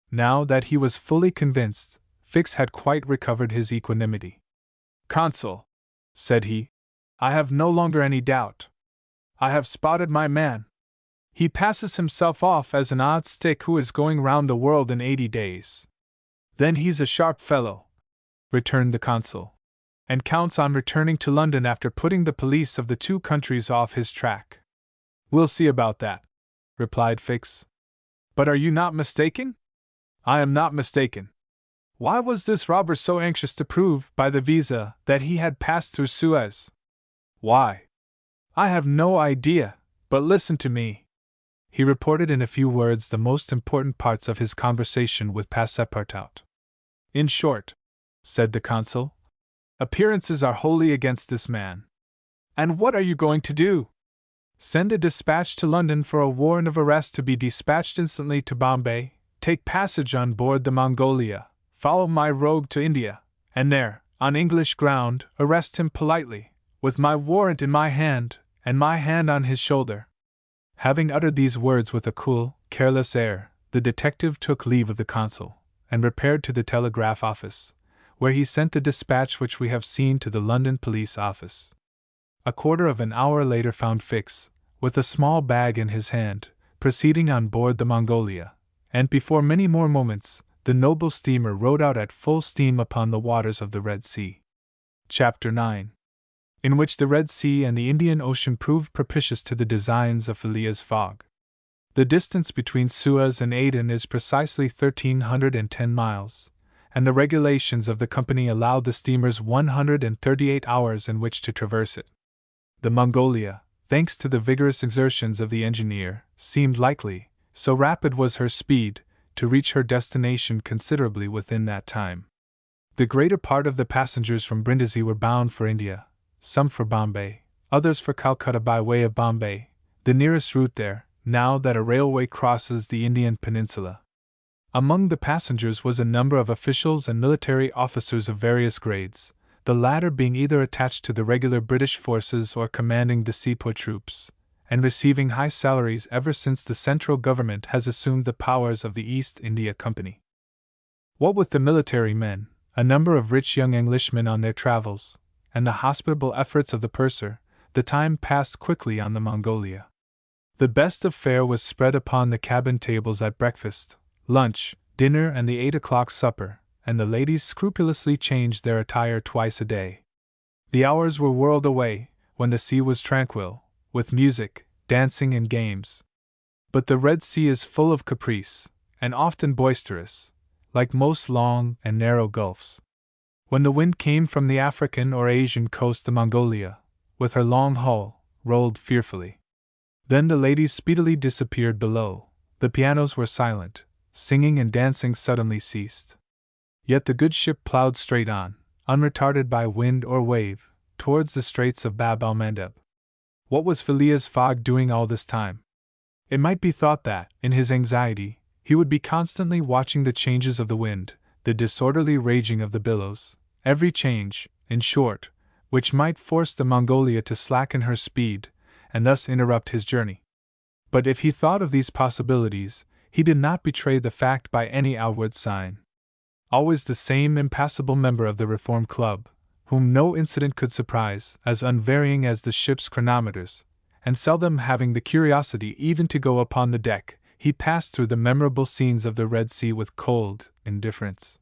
Now that he was fully convinced, Fix had quite recovered his equanimity. "Consul," said he, "I have no longer any doubt. I have spotted my man. He passes himself off as an odd stick who is going round the world in 80 days. Then he's a sharp fellow," returned the consul, "and counts on returning to London after putting the police of the 2 countries off his track." "We'll see about that," replied Fix. "But are you not mistaken?" "I am not mistaken. Why was this robber so anxious to prove, by the visa, that he had passed through Suez? Why? I have no idea, but listen to me." He reported in a few words the most important parts of his conversation with Passepartout. "In short," said the consul, "appearances are wholly against this man. And what are you going to do? Send a dispatch to London for a warrant of arrest to be dispatched instantly to Bombay, take passage on board the Mongolia, follow my rogue to India, and there, on English ground, arrest him politely, with my warrant in my hand, and my hand on his shoulder." Having uttered these words with a cool, careless air, the detective took leave of the consul, and repaired to the telegraph office, where he sent the dispatch which we have seen to the London police office. A quarter of an hour later found Fix, with a small bag in his hand, proceeding on board the Mongolia, and before many more moments, the noble steamer rode out at full steam upon the waters of the Red Sea. Chapter 9. In which the Red Sea and the Indian Ocean proved propitious to the designs of Phileas Fogg. The distance between Suez and Aden is precisely 1,310 miles, and the regulations of the company allowed the steamers 138 hours in which to traverse it. The Mongolia, thanks to the vigorous exertions of the engineer, seemed likely, so rapid was her speed, to reach her destination considerably within that time. The greater part of the passengers from Brindisi were bound for India, some for Bombay, others for Calcutta by way of Bombay, the nearest route there, now that a railway crosses the Indian peninsula. Among the passengers was a number of officials and military officers of various grades, the latter being either attached to the regular British forces or commanding the sepoy troops, and receiving high salaries ever since the central government has assumed the powers of the East India Company. What with the military men, a number of rich young Englishmen on their travels, and the hospitable efforts of the purser, the time passed quickly on the Mongolia. The best of fare was spread upon the cabin tables at breakfast, lunch, dinner, and the 8 o'clock supper, and the ladies scrupulously changed their attire twice a day. The hours were whirled away, when the sea was tranquil, with music, dancing, and games. But the Red Sea is full of caprice, and often boisterous, like most long and narrow gulfs. When the wind came from the African or Asian coast, the Mongolia, with her long hull, rolled fearfully. Then the ladies speedily disappeared below, the pianos were silent, singing and dancing suddenly ceased. Yet the good ship ploughed straight on, unretarded by wind or wave, towards the straits of Bab el-Mandeb. What was Phileas Fogg doing all this time? It might be thought that, in his anxiety, he would be constantly watching the changes of the wind, the disorderly raging of the billows, every change, in short, which might force the Mongolia to slacken her speed, and thus interrupt his journey. But if he thought of these possibilities, he did not betray the fact by any outward sign. Always the same impassible member of the Reform Club, whom no incident could surprise, as unvarying as the ship's chronometers, and seldom having the curiosity even to go upon the deck, he passed through the memorable scenes of the Red Sea with cold indifference.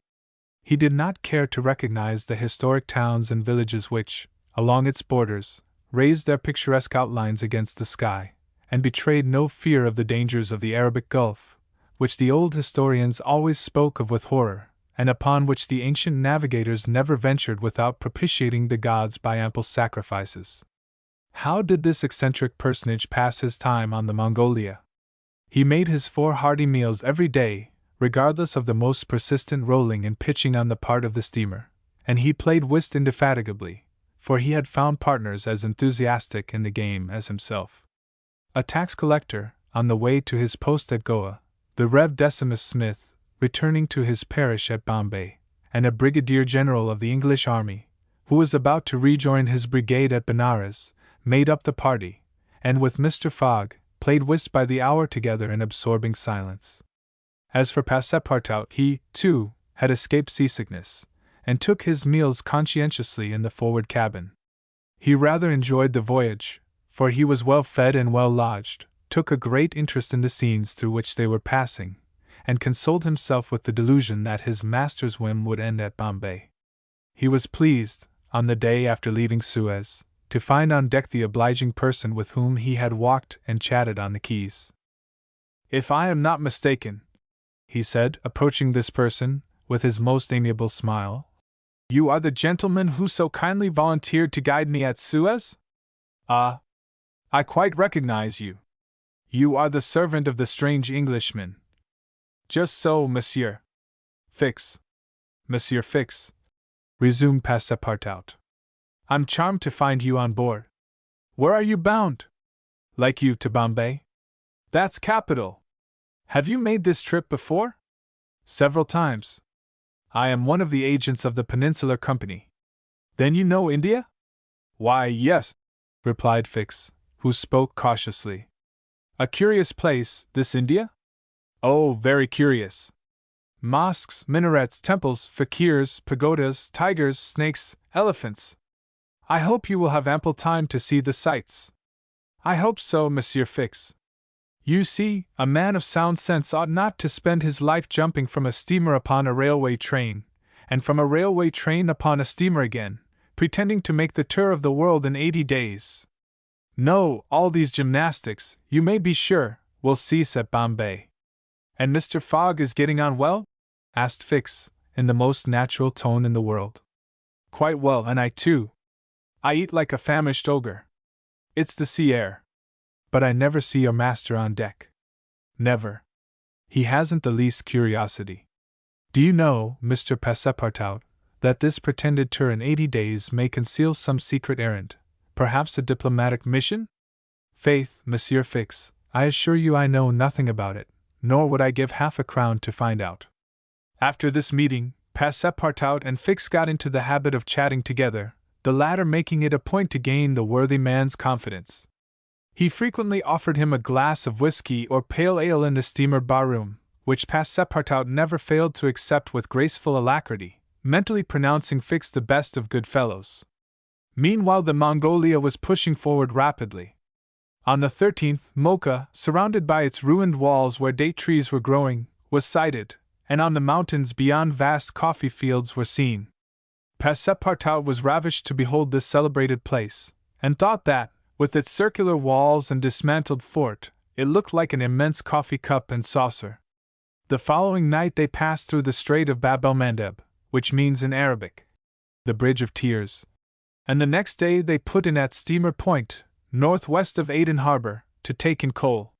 He did not care to recognize the historic towns and villages which, along its borders, raised their picturesque outlines against the sky, and betrayed no fear of the dangers of the Arabic Gulf, which the old historians always spoke of with horror, and upon which the ancient navigators never ventured without propitiating the gods by ample sacrifices. How did this eccentric personage pass his time on the Mongolia? He made his 4 hearty meals every day, regardless of the most persistent rolling and pitching on the part of the steamer, and he played whist indefatigably, for he had found partners as enthusiastic in the game as himself. A tax collector, on the way to his post at Goa, the Rev. Decimus Smith, returning to his parish at Bombay, and a brigadier general of the English army, who was about to rejoin his brigade at Benares, made up the party, and with Mr. Fogg, played whist by the hour together in absorbing silence. As for Passepartout, he, too, had escaped seasickness, and took his meals conscientiously in the forward cabin. He rather enjoyed the voyage, for he was well fed and well lodged, took a great interest in the scenes through which they were passing, and consoled himself with the delusion that his master's whim would end at Bombay. He was pleased, on the day after leaving Suez, to find on deck the obliging person with whom he had walked and chatted on the quays. "If I am not mistaken," he said, approaching this person, with his most amiable smile, "you are the gentleman who so kindly volunteered to guide me at Suez? Ah, I quite recognize you. You are the servant of the strange Englishman." "Just so, Monsieur Fix." "Monsieur Fix," resumed Passepartout. "I'm charmed to find you on board. Where are you bound?" "Like you, to Bombay." "That's capital. Have you made this trip before?" "Several times. I am one of the agents of the Peninsular Company." "Then you know India?" "Why, yes," replied Fix, who spoke cautiously. "A curious place, this India?" "Oh, very curious. Mosques, minarets, temples, fakirs, pagodas, tigers, snakes, elephants. I hope you will have ample time to see the sights." "I hope so, Monsieur Fix. You see, a man of sound sense ought not to spend his life jumping from a steamer upon a railway train, and from a railway train upon a steamer again, pretending to make the tour of the world in 80 days. No, all these gymnastics, you may be sure, will cease at Bombay." "And Mr. Fogg is getting on well?" asked Fix, in the most natural tone in the world. "Quite well, and I too. I eat like a famished ogre. It's the sea air. But I never see your master on deck." Never. He hasn't the least curiosity. Do you know, Mr. Passepartout, that this pretended tour in 80 days may conceal some secret errand, perhaps a diplomatic mission? Faith, Monsieur Fix, I assure you I know nothing about it, nor would I give half a crown to find out. After this meeting, Passepartout and Fix got into the habit of chatting together, the latter making it a point to gain the worthy man's confidence. He frequently offered him a glass of whiskey or pale ale in the steamer barroom, which Passepartout never failed to accept with graceful alacrity, mentally pronouncing Fix the best of good fellows. Meanwhile the Mongolia was pushing forward rapidly. On the 13th, Mocha, surrounded by its ruined walls where date trees were growing, was sighted, and on the mountains beyond vast coffee fields were seen. Passepartout was ravished to behold this celebrated place, and thought that, with its circular walls and dismantled fort, it looked like an immense coffee cup and saucer. The following night they passed through the Strait of Bab el Mandeb, which means in Arabic, the Bridge of Tears, and the next day they put in at Steamer Point, northwest of Aden Harbor, to take in coal.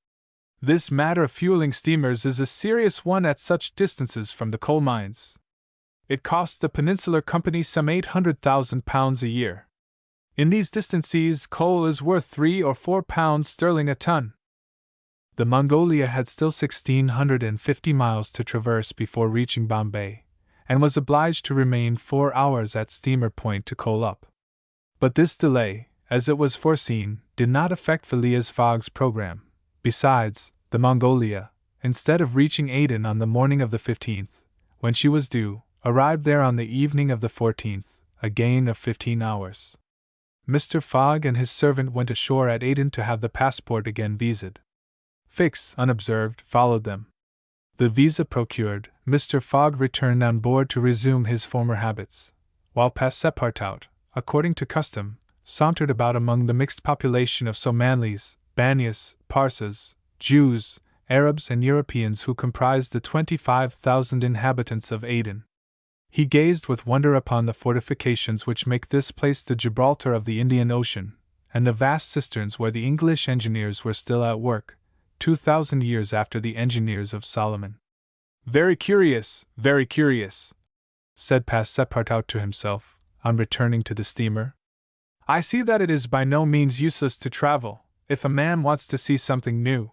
This matter of fueling steamers is a serious one at such distances from the coal mines. It costs the Peninsular Company some £800,000 a year. In these distant seas, coal is worth £3 or £4 sterling a ton. The Mongolia had still 1,650 miles to traverse before reaching Bombay, and was obliged to remain 4 hours at Steamer Point to coal up. But this delay, as it was foreseen, did not affect Phileas Fogg's program. Besides, the Mongolia, instead of reaching Aden on the morning of the 15th, when she was due, arrived there on the evening of the 14th, a gain of 15 hours. Mr. Fogg and his servant went ashore at Aden to have the passport again visaed. Fix, unobserved, followed them. The visa procured, Mr. Fogg returned on board to resume his former habits, while Passepartout, according to custom, sauntered about among the mixed population of Somalis, Banyas, Parsas, Jews, Arabs and Europeans who comprised the 25,000 inhabitants of Aden. He gazed with wonder upon the fortifications which make this place the Gibraltar of the Indian Ocean, and the vast cisterns where the English engineers were still at work, 2,000 years after the engineers of Solomon. Very curious, said Passepartout to himself, on returning to the steamer. I see that it is by no means useless to travel, if a man wants to see something new.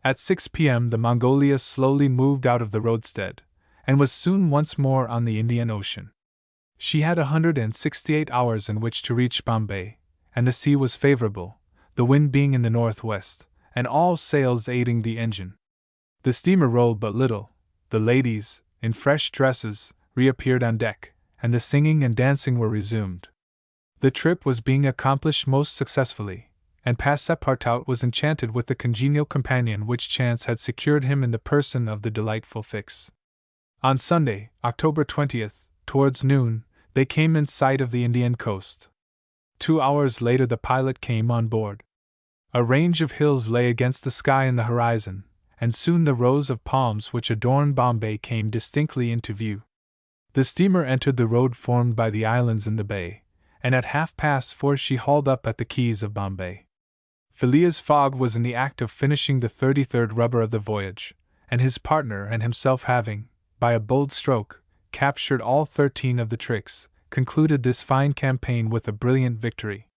At 6 p.m. the Mongolia slowly moved out of the roadstead, and was soon once more on the Indian Ocean. She had 168 hours in which to reach Bombay, and the sea was favorable, the wind being in the northwest, and all sails aiding the engine. The steamer rolled but little, the ladies, in fresh dresses, reappeared on deck, and the singing and dancing were resumed. The trip was being accomplished most successfully, and Passepartout was enchanted with the congenial companion which chance had secured him in the person of the delightful Fix. On Sunday, October 20th, towards noon, they came in sight of the Indian coast. 2 hours later the pilot came on board. A range of hills lay against the sky in the horizon, and soon the rows of palms which adorn Bombay came distinctly into view. The steamer entered the road formed by the islands in the bay, and at 4:30 she hauled up at the quays of Bombay. Phileas Fogg was in the act of finishing the 33rd rubber of the voyage, and his partner and himself having, by a bold stroke, captured all 13 of the tricks, concluded this fine campaign with a brilliant victory.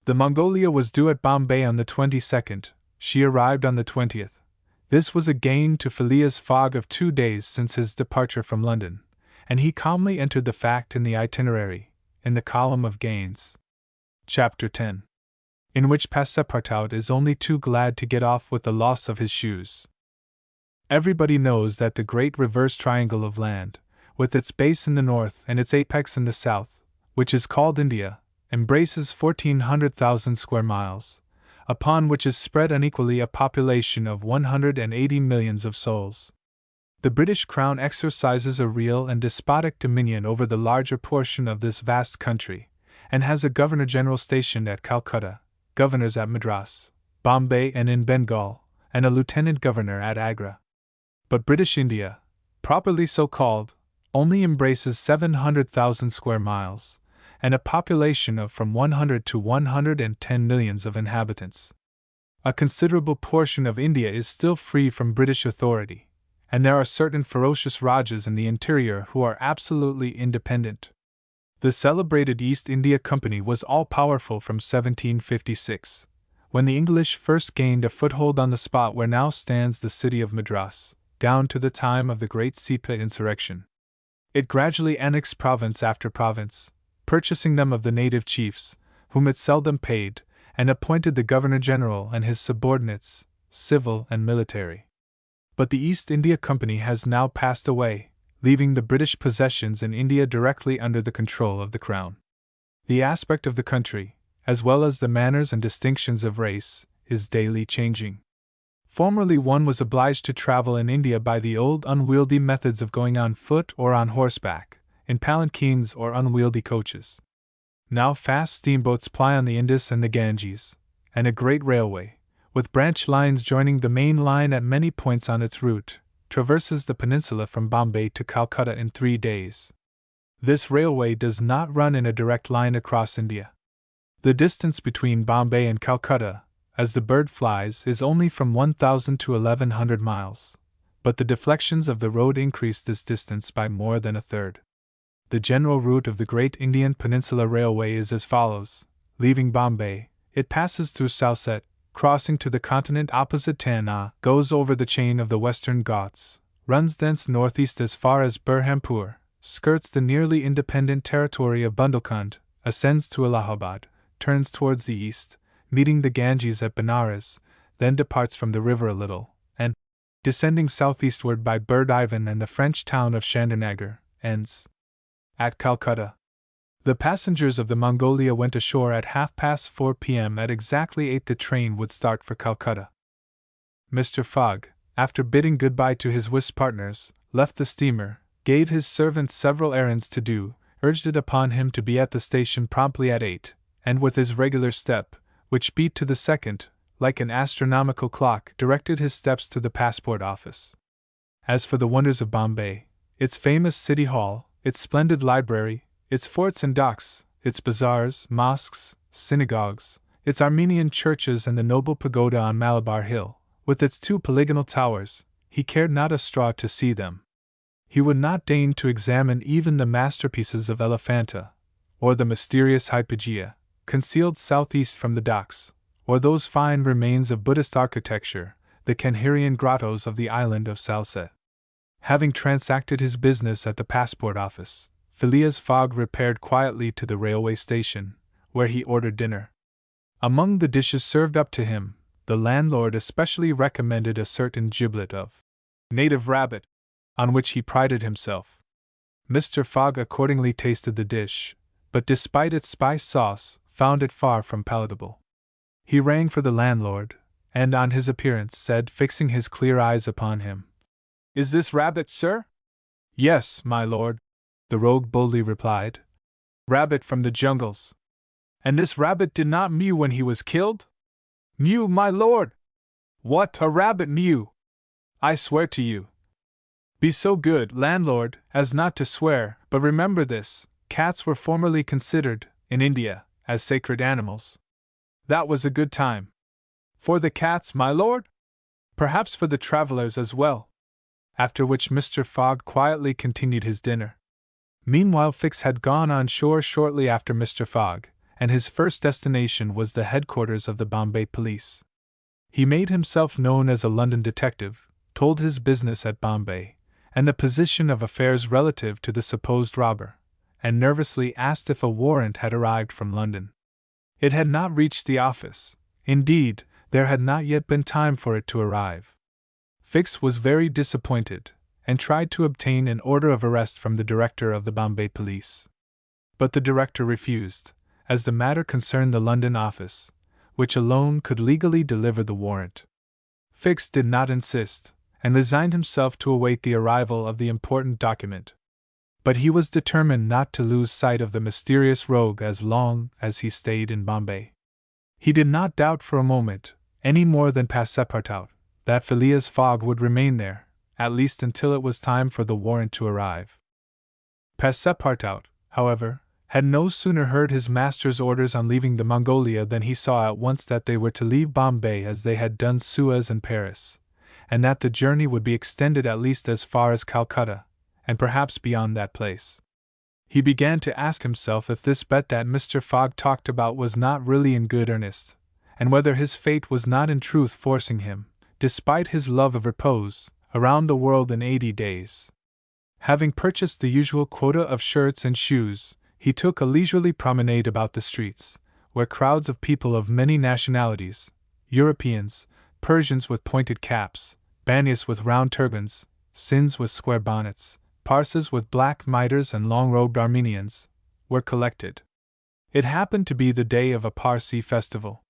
The Mongolia was due at Bombay on the 22nd, she arrived on the 20th. This was a gain to Phileas Fogg of 2 days since his departure from London, and he calmly entered the fact in the itinerary, in the column of gains. Chapter 10. In which Passepartout is only too glad to get off with the loss of his shoes. Everybody knows that the great reverse triangle of land, with its base in the north and its apex in the south, which is called India, embraces 1,400,000 square miles, upon which is spread unequally a population of 180 millions of souls. The British Crown exercises a real and despotic dominion over the larger portion of this vast country, and has a Governor-General stationed at Calcutta, governors at Madras, Bombay and in Bengal, and a Lieutenant Governor at Agra. But British India, properly so called, only embraces 700,000 square miles, and a population of from 100 to 110 millions of inhabitants. A considerable portion of India is still free from British authority, and there are certain ferocious Rajas in the interior who are absolutely independent. The celebrated East India Company was all-powerful from 1756, when the English first gained a foothold on the spot where now stands the city of Madras, down to the time of the Great Sepoy insurrection. It gradually annexed province after province, purchasing them of the native chiefs, whom it seldom paid, and appointed the Governor-General and his subordinates, civil and military. But the East India Company has now passed away, leaving the British possessions in India directly under the control of the Crown. The aspect of the country, as well as the manners and distinctions of race, is daily changing. Formerly one was obliged to travel in India by the old unwieldy methods of going on foot or on horseback, in palanquins or unwieldy coaches. Now fast steamboats ply on the Indus and the Ganges, and a great railway, with branch lines joining the main line at many points on its route, traverses the peninsula from Bombay to Calcutta in 3 days. This railway does not run in a direct line across India. The distance between Bombay and Calcutta, as the bird flies, is only from 1,000 to 1,100 miles, but the deflections of the road increase this distance by more than a third. The general route of the Great Indian Peninsula Railway is as follows: leaving Bombay, it passes through Salsette, crossing to the continent opposite Tanna, goes over the chain of the Western Ghats, runs thence northeast as far as Burhampur, skirts the nearly independent territory of Bundelkhand, ascends to Allahabad, turns towards the east, meeting the Ganges at Benares, then departs from the river a little, and, descending southeastward by Burdivan and the French town of Chandanagar, ends at Calcutta. The passengers of the Mongolia went ashore at 4:30 p.m. At exactly 8 the train would start for Calcutta. Mr. Fogg, after bidding goodbye to his whist partners, left the steamer, gave his servant several errands to do, urged it upon him to be at the station promptly at 8, and with his regular step, which beat to the second, like an astronomical clock, directed his steps to the passport office. As for the wonders of Bombay, its famous city hall, its splendid library, its forts and docks, its bazaars, mosques, synagogues, its Armenian churches and the noble pagoda on Malabar Hill, with its 2 polygonal towers, he cared not a straw to see them. He would not deign to examine even the masterpieces of Elephanta, or the mysterious Hypagia, concealed southeast from the docks, or those fine remains of Buddhist architecture, the Kanherian grottos of the island of Salsette. Having transacted his business at the passport office, Phileas Fogg repaired quietly to the railway station, where he ordered dinner. Among the dishes served up to him, the landlord especially recommended a certain giblet of native rabbit, on which he prided himself. Mr. Fogg accordingly tasted the dish, but despite its spice sauce, found it far from palatable. He rang for the landlord, and on his appearance said, fixing his clear eyes upon him, "Is this rabbit, sir?" "Yes, my lord," the rogue boldly replied. "Rabbit from the jungles." "And this rabbit did not mew when he was killed?" "Mew, my lord!" "What, a rabbit mew?" "I swear to you." "Be so good, landlord, as not to swear, but remember this: cats were formerly considered, in India, as sacred animals." "That was a good time." "For the cats, my lord?" "Perhaps for the travelers as well." After which Mr. Fogg quietly continued his dinner. Meanwhile Fix had gone on shore shortly after Mr. Fogg, and his first destination was the headquarters of the Bombay police. He made himself known as a London detective, told his business at Bombay, and the position of affairs relative to the supposed robber, and nervously asked if a warrant had arrived from London. It had not reached the office; indeed, there had not yet been time for it to arrive. Fix was very disappointed, and tried to obtain an order of arrest from the director of the Bombay police. But the director refused, as the matter concerned the London office, which alone could legally deliver the warrant. Fix did not insist, and resigned himself to await the arrival of the important document. But he was determined not to lose sight of the mysterious rogue as long as he stayed in Bombay. He did not doubt for a moment, any more than Passepartout, that Phileas Fogg would remain there, at least until it was time for the warrant to arrive. Passepartout, however, had no sooner heard his master's orders on leaving the Mongolia than he saw at once that they were to leave Bombay as they had done Suez and Paris, and that the journey would be extended at least as far as Calcutta, and perhaps beyond that place. He began to ask himself if this bet that Mr. Fogg talked about was not really in good earnest, and whether his fate was not in truth forcing him, despite his love of repose, around the world in 80 days. Having purchased the usual quota of shirts and shoes, he took a leisurely promenade about the streets, where crowds of people of many nationalities, Europeans, Persians with pointed caps, Banyas with round turbans, Sinds with square bonnets, Parsis with black mitres and long-robed Armenians, were collected. It happened to be the day of a Parsi festival.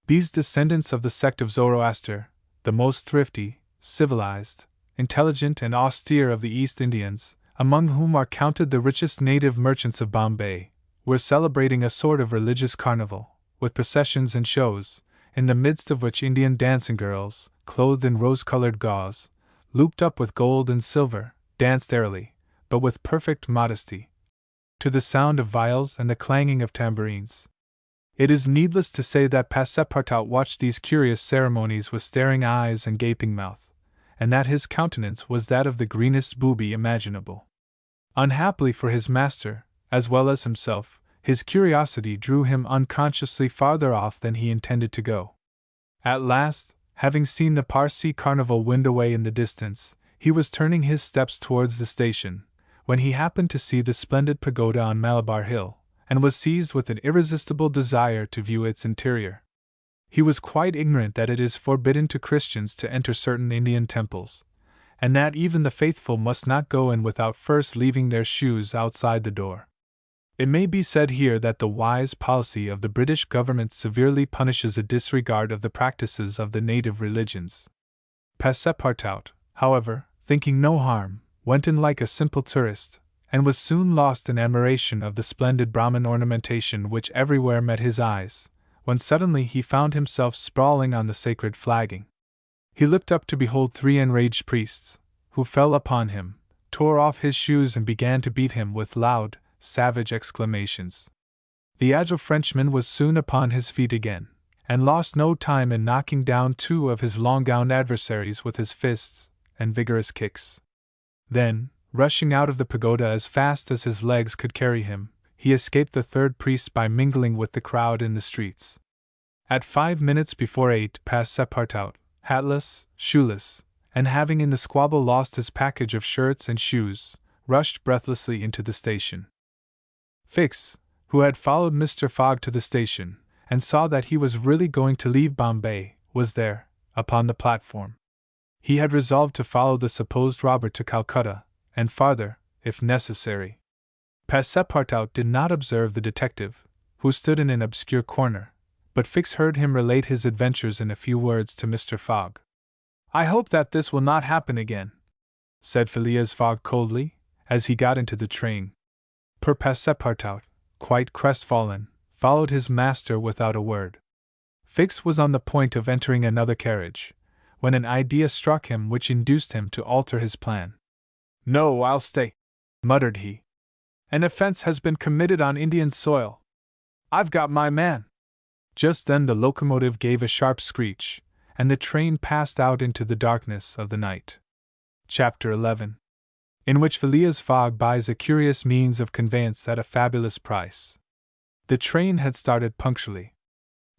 These descendants of the sect of Zoroaster, the most thrifty, civilized, intelligent and austere of the East Indians, among whom are counted the richest native merchants of Bombay, were celebrating a sort of religious carnival, with processions and shows, in the midst of which Indian dancing girls, clothed in rose-colored gauze, looped up with gold and silver, danced airily, but with perfect modesty, to the sound of viols and the clanging of tambourines. It is needless to say that Passepartout watched these curious ceremonies with staring eyes and gaping mouth, and that his countenance was that of the greenest booby imaginable. Unhappily for his master, as well as himself, his curiosity drew him unconsciously farther off than he intended to go. At last, having seen the Parsi carnival wind away in the distance, he was turning his steps towards the station, when he happened to see the splendid pagoda on Malabar Hill, and was seized with an irresistible desire to view its interior. He was quite ignorant that it is forbidden to Christians to enter certain Indian temples, and that even the faithful must not go in without first leaving their shoes outside the door. It may be said here that the wise policy of the British government severely punishes a disregard of the practices of the native religions. Passepartout, however, thinking no harm, went in like a simple tourist, and was soon lost in admiration of the splendid Brahmin ornamentation which everywhere met his eyes, when suddenly he found himself sprawling on the sacred flagging. He looked up to behold 3 enraged priests, who fell upon him, tore off his shoes and began to beat him with loud, savage exclamations. The agile Frenchman was soon upon his feet again, and lost no time in knocking down 2 of his long-gowned adversaries with his fists and vigorous kicks. Then, rushing out of the pagoda as fast as his legs could carry him, he escaped the 3rd priest by mingling with the crowd in the streets. At 5 minutes before 8, Passepartout, hatless, shoeless, and having in the squabble lost his package of shirts and shoes, rushed breathlessly into the station. Fix, who had followed Mr. Fogg to the station, and saw that he was really going to leave Bombay, was there, upon the platform. He had resolved to follow the supposed robber to Calcutta, and farther, if necessary. Passepartout did not observe the detective, who stood in an obscure corner, but Fix heard him relate his adventures in a few words to Mr. Fogg. "I hope that this will not happen again," said Phileas Fogg coldly, as he got into the train. Poor Passepartout, quite crestfallen, followed his master without a word. Fix was on the point of entering another carriage, when an idea struck him which induced him to alter his plan. "No, I'll stay," muttered he. "An offense has been committed on Indian soil. I've got my man." Just then the locomotive gave a sharp screech, and the train passed out into the darkness of the night. Chapter 11. In which Phileas Fogg buys a curious means of conveyance at a fabulous price. The train had started punctually.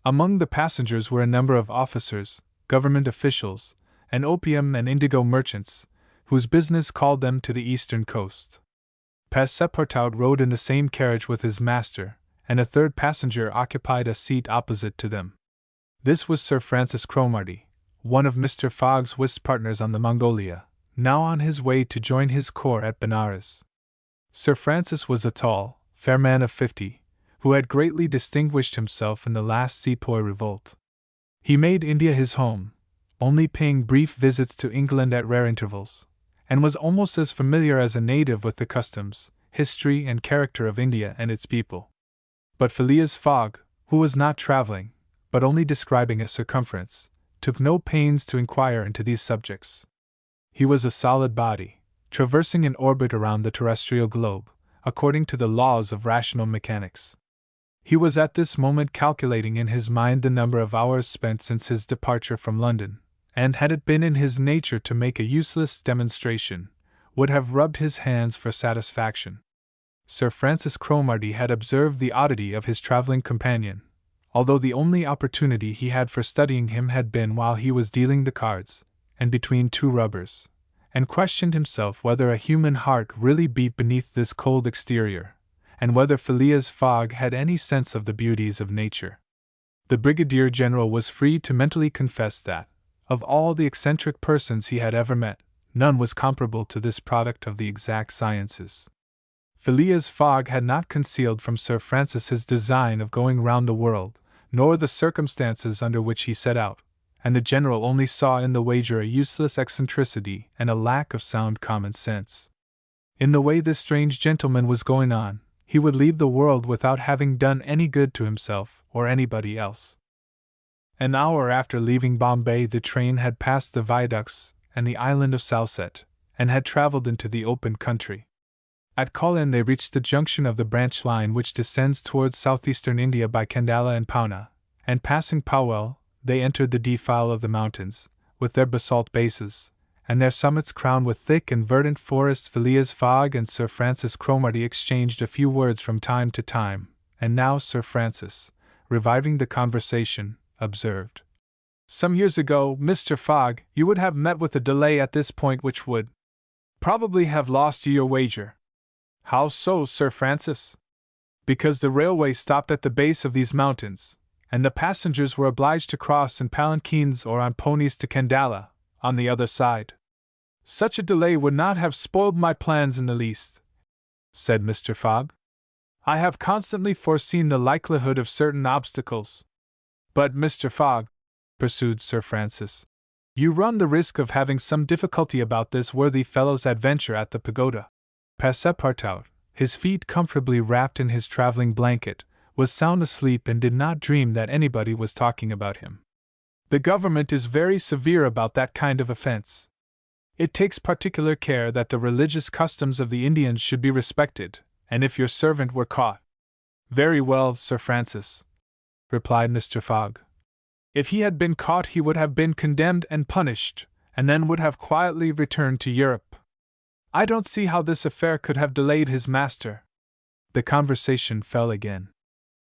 Among the passengers were a number of officers, government officials, and opium and indigo merchants, whose business called them to the eastern coast. Passepartout rode in the same carriage with his master, and a 3rd passenger occupied a seat opposite to them. This was Sir Francis Cromarty, one of Mr. Fogg's whist partners on the Mongolia, now on his way to join his corps at Benares. Sir Francis was a tall, fair man of 50, who had greatly distinguished himself in the last sepoy revolt. He made India his home, only paying brief visits to England at rare intervals, and was almost as familiar as a native with the customs, history and character of India and its people. But Phileas Fogg, who was not traveling, but only describing a circumference, took no pains to inquire into these subjects. He was a solid body, traversing an orbit around the terrestrial globe, according to the laws of rational mechanics. He was at this moment calculating in his mind the number of hours spent since his departure from London, and had it been in his nature to make a useless demonstration, would have rubbed his hands for satisfaction. Sir Francis Cromarty had observed the oddity of his travelling companion, although the only opportunity he had for studying him had been while he was dealing the cards, and between two rubbers, and questioned himself whether a human heart really beat beneath this cold exterior, and whether Phileas Fogg had any sense of the beauties of nature. The Brigadier General was free to mentally confess that, of all the eccentric persons he had ever met, none was comparable to this product of the exact sciences. Phileas Fogg had not concealed from Sir Francis his design of going round the world, nor the circumstances under which he set out, and the General only saw in the wager a useless eccentricity and a lack of sound common sense. In the way this strange gentleman was going on, he would leave the world without having done any good to himself or anybody else. An hour after leaving Bombay, the train had passed the viaducts and the island of Salsette, and had travelled into the open country. At Colin they reached the junction of the branch line which descends towards southeastern India by Kandala and Poona, and passing Powell, they entered the defile of the mountains, with their basalt bases, and their summits crowned with thick and verdant forests. Phileas Fogg and Sir Francis Cromarty exchanged a few words from time to time, and now Sir Francis, reviving the conversation, observed, "Some years ago, Mr. Fogg, you would have met with a delay at this point which would probably have lost you your wager." "How so, Sir Francis?" "Because the railway stopped at the base of these mountains, and the passengers were obliged to cross in palanquins or on ponies to Kandala, on the other side." "Such a delay would not have spoiled my plans in the least," said Mr. Fogg. "I have constantly foreseen the likelihood of certain obstacles." "But, Mr. Fogg," pursued Sir Francis, "you run the risk of having some difficulty about this worthy fellow's adventure at the pagoda." Passepartout, his feet comfortably wrapped in his travelling blanket, was sound asleep and did not dream that anybody was talking about him. "The government is very severe about that kind of offense. It takes particular care that the religious customs of the Indians should be respected, and if your servant were caught—" "Very well, Sir Francis," replied Mr. Fogg. "If he had been caught he would have been condemned and punished, and then would have quietly returned to Europe. I don't see how this affair could have delayed his master." The conversation fell again.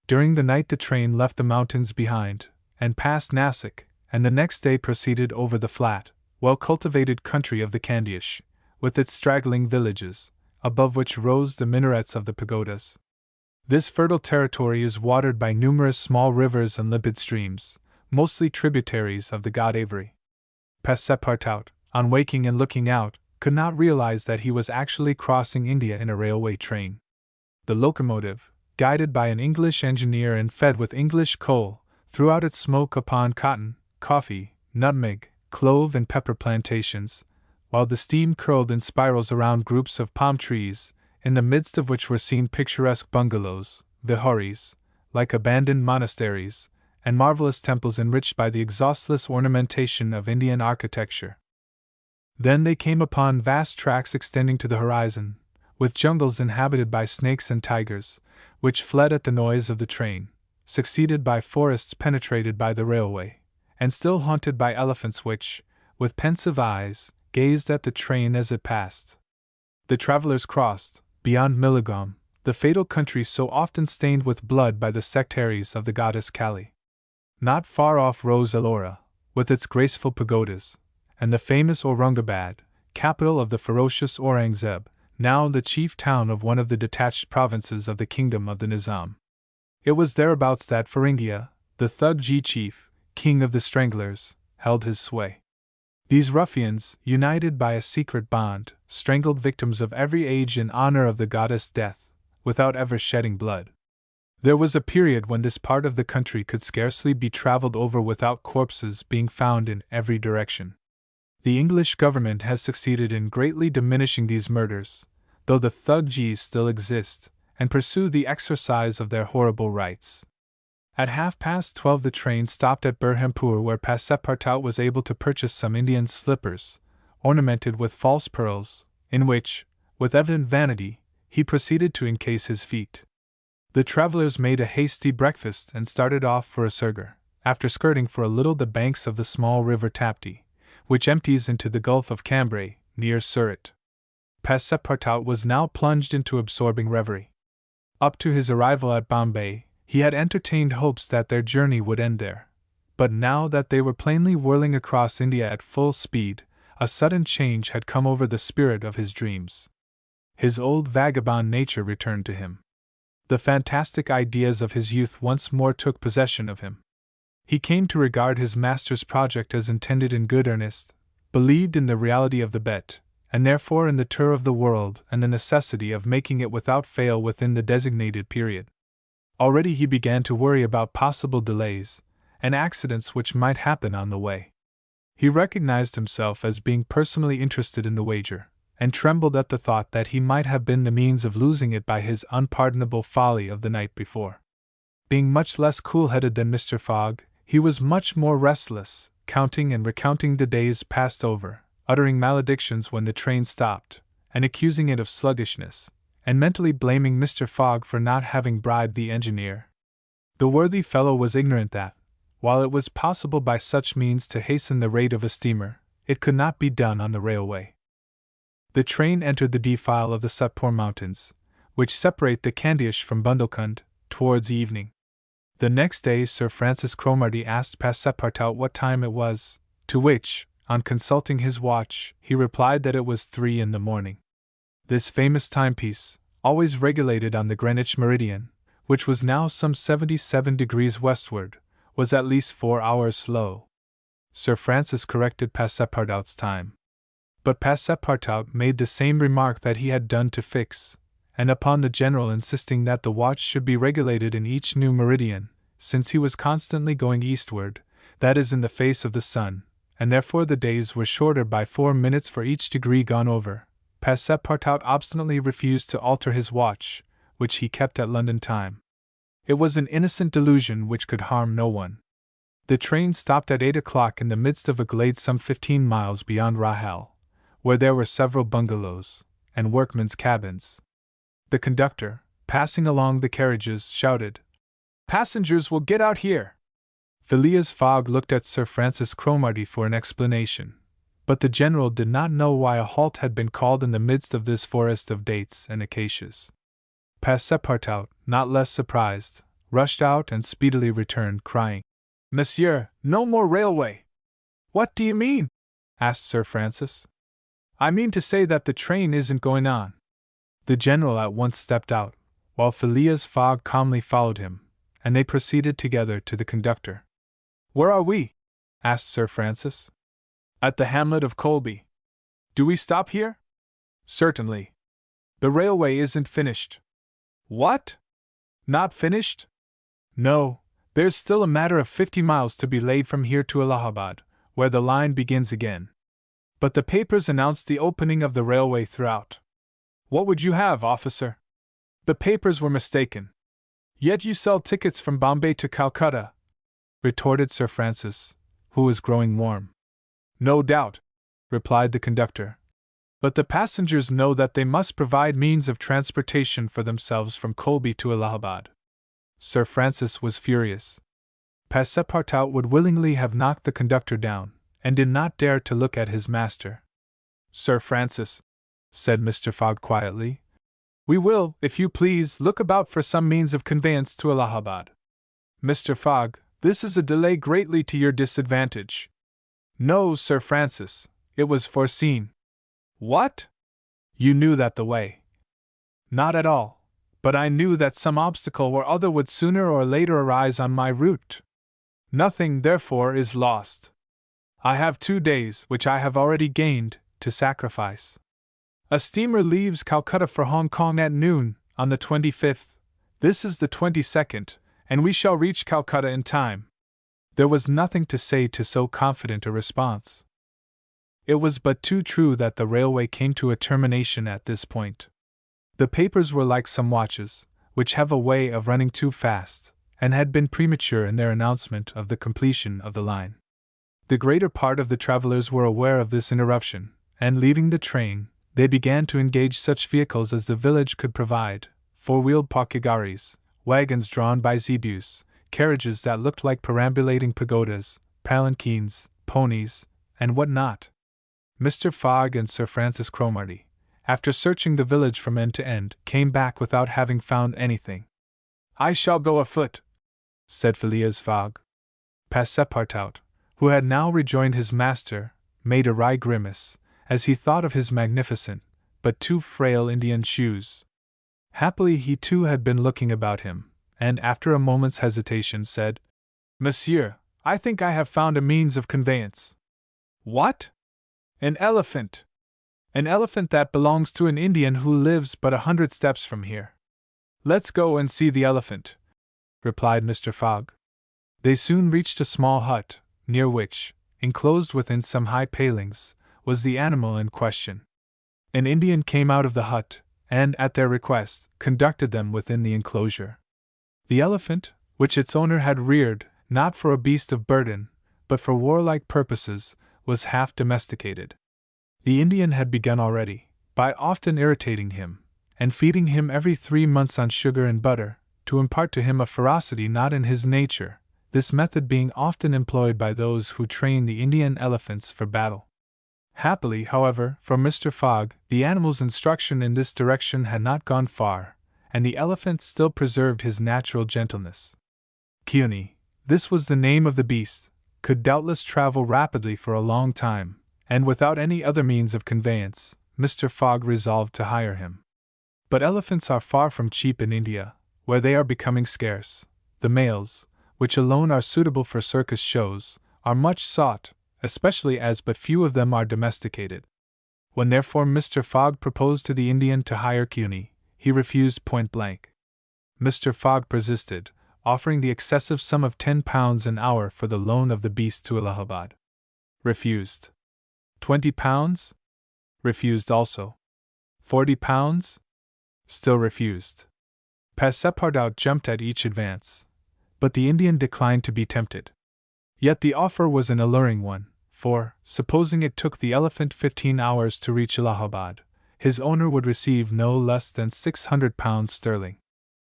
During the night the train left the mountains behind, and passed Nasik, and the next day proceeded over the flat, well-cultivated country of the Khandish, with its straggling villages, above which rose the minarets of the pagodas. This fertile territory is watered by numerous small rivers and limpid streams, mostly tributaries of the god Avery. Passepartout, on waking and looking out, could not realize that he was actually crossing India in a railway train. The locomotive, guided by an English engineer and fed with English coal, threw out its smoke upon cotton, coffee, nutmeg, clove and pepper plantations, while the steam curled in spirals around groups of palm trees, in the midst of which were seen picturesque bungalows, viharis, like abandoned monasteries, and marvelous temples enriched by the exhaustless ornamentation of Indian architecture. Then they came upon vast tracts extending to the horizon, with jungles inhabited by snakes and tigers, which fled at the noise of the train, succeeded by forests penetrated by the railway, and still haunted by elephants which, with pensive eyes, gazed at the train as it passed. The travelers crossed, beyond Milligam, the fatal country so often stained with blood by the sectaries of the goddess Kali. Not far off rose Ellora, with its graceful pagodas, and the famous Aurungabad, capital of the ferocious Aurangzeb, now the chief town of one of the detached provinces of the kingdom of the Nizam. It was thereabouts that Feringhia, the Thugji chief, king of the Stranglers, held his sway. These ruffians, united by a secret bond, strangled victims of every age in honor of the goddess Death, without ever shedding blood. There was a period when this part of the country could scarcely be traveled over without corpses being found in every direction. The English government has succeeded in greatly diminishing these murders, though the Thugjis still exist, and pursue the exercise of their horrible rites. At 12:30 the train stopped at Burhampur, where Passepartout was able to purchase some Indian slippers, ornamented with false pearls, in which, with evident vanity, he proceeded to encase his feet. The travelers made a hasty breakfast and started off for Asurgar, after skirting for a little the banks of the small river Tapti, which empties into the Gulf of Cambrai, near Surat. Passepartout was now plunged into absorbing reverie. Up to his arrival at Bombay, he had entertained hopes that their journey would end there. But now that they were plainly whirling across India at full speed, a sudden change had come over the spirit of his dreams. His old vagabond nature returned to him. The fantastic ideas of his youth once more took possession of him. He came to regard his master's project as intended in good earnest, believed in the reality of the bet, and therefore in the tour of the world and the necessity of making it without fail within the designated period. Already he began to worry about possible delays and accidents which might happen on the way. He recognized himself as being personally interested in the wager, and trembled at the thought that he might have been the means of losing it by his unpardonable folly of the night before. Being much less cool-headed than Mr. Fogg, he was much more restless, counting and recounting the days passed over, uttering maledictions when the train stopped, and accusing it of sluggishness, and mentally blaming Mr. Fogg for not having bribed the engineer. The worthy fellow was ignorant that, while it was possible by such means to hasten the rate of a steamer, it could not be done on the railway. The train entered the defile of the Satpur Mountains, which separate the Khandesh from Bundelkund, towards evening. The next day Sir Francis Cromarty asked Passepartout what time it was, to which, on consulting his watch, he replied that it was 3 in the morning. This famous timepiece, always regulated on the Greenwich meridian, which was now some 77 degrees westward, was at least 4 hours slow. Sir Francis corrected Passepartout's time. But Passepartout made the same remark that he had done to Fix, and upon the general insisting that the watch should be regulated in each new meridian, since he was constantly going eastward, that is in the face of the sun, and therefore the days were shorter by 4 minutes for each degree gone over, Passepartout obstinately refused to alter his watch, which he kept at London time. It was an innocent delusion which could harm no one. The train stopped at 8 o'clock in the midst of a glade some 15 miles beyond Rahel, where there were several bungalows and workmen's cabins. The conductor, passing along the carriages, shouted, "Passengers will get out here!" Phileas Fogg looked at Sir Francis Cromarty for an explanation, but the general did not know why a halt had been called in the midst of this forest of dates and acacias. Passepartout, not less surprised, rushed out and speedily returned, crying, "Monsieur, no more railway!" "What do you mean?" asked Sir Francis. "I mean to say that the train isn't going on." The general at once stepped out, while Phileas Fogg calmly followed him, and they proceeded together to the conductor. "Where are we?" asked Sir Francis. "At the hamlet of Colby." "Do we stop here?" "Certainly." "The railway isn't finished." "What? Not finished?" "No, there's still a matter of 50 miles to be laid from here to Allahabad, where the line begins again. But the papers announced the opening of the railway throughout." "What would you have, officer?" "The papers were mistaken." "Yet you sell tickets from Bombay to Calcutta," retorted Sir Francis, who was growing warm. "No doubt," replied the conductor. "But the passengers know that they must provide means of transportation for themselves from Colby to Allahabad." Sir Francis was furious. Passepartout would willingly have knocked the conductor down, and did not dare to look at his master. "Sir Francis," said Mr. Fogg quietly, "we will, if you please, look about for some means of conveyance to Allahabad. Mr. Fogg, this is a delay greatly to your disadvantage." "No, Sir Francis, it was foreseen." "What? You knew that the way?" "Not at all, but I knew that some obstacle or other would sooner or later arise on my route. Nothing, therefore, is lost. I have 2 days, which I have already gained, to sacrifice. A steamer leaves Calcutta for Hong Kong at noon, on the 25th. This is the 22nd, and we shall reach Calcutta in time." There was nothing to say to so confident a response. It was but too true that the railway came to a termination at this point. The papers were like some watches, which have a way of running too fast, and had been premature in their announcement of the completion of the line. The greater part of the travelers were aware of this interruption, and leaving the train, They began to engage such vehicles as the village could provide: four-wheeled pakigaris, wagons drawn by zebus, carriages that looked like perambulating pagodas, palanquins, ponies, and what not. Mr. Fogg and Sir Francis Cromarty, after searching the village from end to end, came back without having found anything. "I shall go afoot," said Phileas Fogg. Passepartout, who had now rejoined his master, made a wry grimace, as he thought of his magnificent, but too frail Indian shoes. Happily he too had been looking about him, and after a moment's hesitation said, "Monsieur, I think I have found a means of conveyance." "What?" "An elephant. An elephant that belongs to an Indian who lives but 100 steps from here." "Let's go and see the elephant," replied Mr. Fogg. They soon reached a small hut, near which, enclosed within some high palings, was the animal in question. An Indian came out of the hut, and, at their request, conducted them within the enclosure. The elephant, which its owner had reared, not for a beast of burden, but for warlike purposes, was half domesticated. The Indian had begun already, by often irritating him, and feeding him every 3 months on sugar and butter, to impart to him a ferocity not in his nature, this method being often employed by those who train the Indian elephants for battle. Happily, however, for Mr. Fogg, the animal's instruction in this direction had not gone far, and the elephant still preserved his natural gentleness. Cuny, this was the name of the beast, could doubtless travel rapidly for a long time, and without any other means of conveyance, Mr. Fogg resolved to hire him. But elephants are far from cheap in India, where they are becoming scarce. The males, which alone are suitable for circus shows, are much sought, especially as but few of them are domesticated. When therefore Mr. Fogg proposed to the Indian to hire Cuny, he refused point blank. Mr. Fogg persisted, offering the excessive sum of £10 an hour for the loan of the beast to Allahabad. Refused. £20? Refused also. £40? Still refused. Passepartout jumped at each advance, but the Indian declined to be tempted. Yet the offer was an alluring one, for, supposing it took the elephant 15 hours to reach Allahabad, his owner would receive no less than £600 sterling.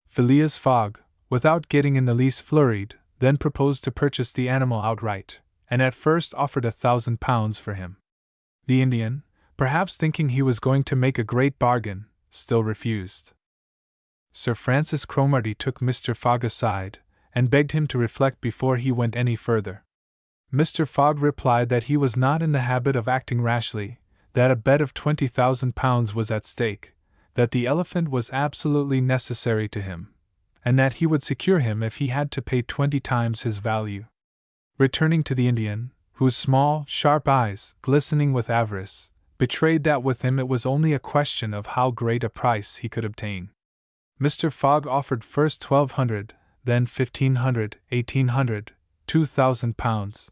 Phileas Fogg, without getting in the least flurried, then proposed to purchase the animal outright, and at first offered £1,000 for him. The Indian, perhaps thinking he was going to make a great bargain, still refused. Sir Francis Cromarty took Mr. Fogg aside, and begged him to reflect before he went any further. Mr. Fogg replied that he was not in the habit of acting rashly, that a bet of £20,000 was at stake, that the elephant was absolutely necessary to him, and that he would secure him if he had to pay 20 times his value. Returning to the Indian, whose small, sharp eyes, glistening with avarice, betrayed that with him it was only a question of how great a price he could obtain, Mr. Fogg offered first £1,200, then £1,500, £1,800, £2,000.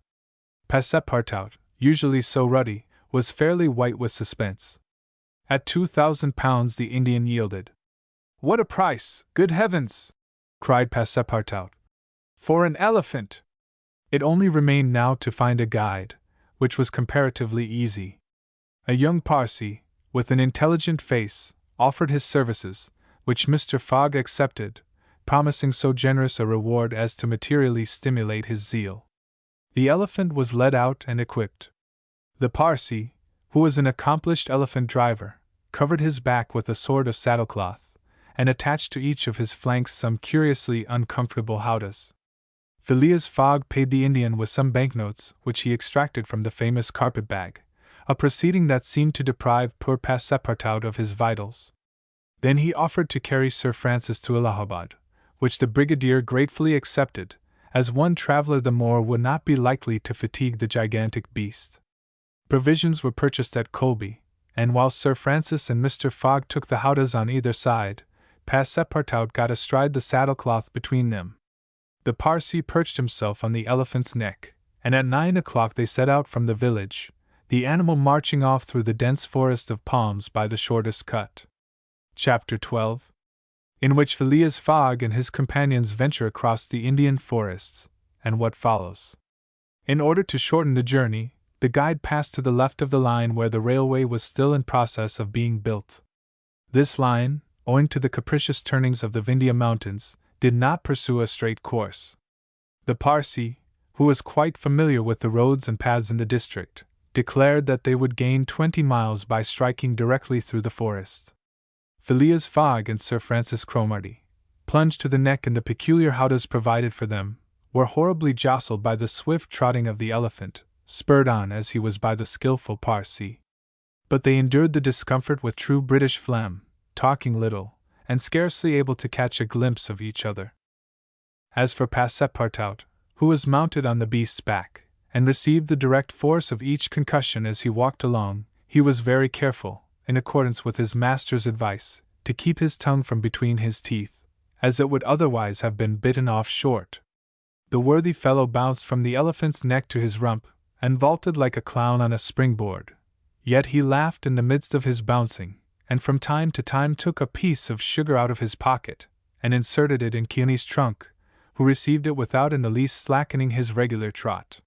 Passepartout, usually so ruddy, was fairly white with suspense. At £2,000 the Indian yielded. "What a price, good heavens!" cried Passepartout. "For an elephant!" It only remained now to find a guide, which was comparatively easy. A young Parsee, with an intelligent face, offered his services, which Mr. Fogg accepted, promising so generous a reward as to materially stimulate his zeal. The elephant was led out and equipped. The Parsee, who was an accomplished elephant driver, covered his back with a sort of saddlecloth, and attached to each of his flanks some curiously uncomfortable howdahs. Phileas Fogg paid the Indian with some banknotes which he extracted from the famous carpet-bag, a proceeding that seemed to deprive poor Passepartout of his vitals. Then he offered to carry Sir Francis to Allahabad, which the brigadier gratefully accepted, as one traveller the more would not be likely to fatigue the gigantic beast. Provisions were purchased at Colby, and while Sir Francis and Mr. Fogg took the howdahs on either side, Passepartout got astride the saddlecloth between them. The Parsee perched himself on the elephant's neck, and at 9 o'clock they set out from the village, the animal marching off through the dense forest of palms by the shortest cut. Chapter 12, in which Phileas Fogg and his companions venture across the Indian forests, and what follows. In order to shorten the journey, the guide passed to the left of the line where the railway was still in process of being built. This line, owing to the capricious turnings of the Vindhya mountains, did not pursue a straight course. The Parsee, who was quite familiar with the roads and paths in the district, declared that they would gain 20 miles by striking directly through the forest. Phileas Fogg and Sir Francis Cromarty, plunged to the neck in the peculiar howdahs provided for them, were horribly jostled by the swift trotting of the elephant, spurred on as he was by the skilful Parsee. But they endured the discomfort with true British phlegm, talking little, and scarcely able to catch a glimpse of each other. As for Passepartout, who was mounted on the beast's back, and received the direct force of each concussion as he walked along, he was very careful, in accordance with his master's advice, to keep his tongue from between his teeth, as it would otherwise have been bitten off short. The worthy fellow bounced from the elephant's neck to his rump, and vaulted like a clown on a springboard. Yet he laughed in the midst of his bouncing, and from time to time took a piece of sugar out of his pocket, and inserted it in Kearney's trunk, who received it without in the least slackening his regular trot.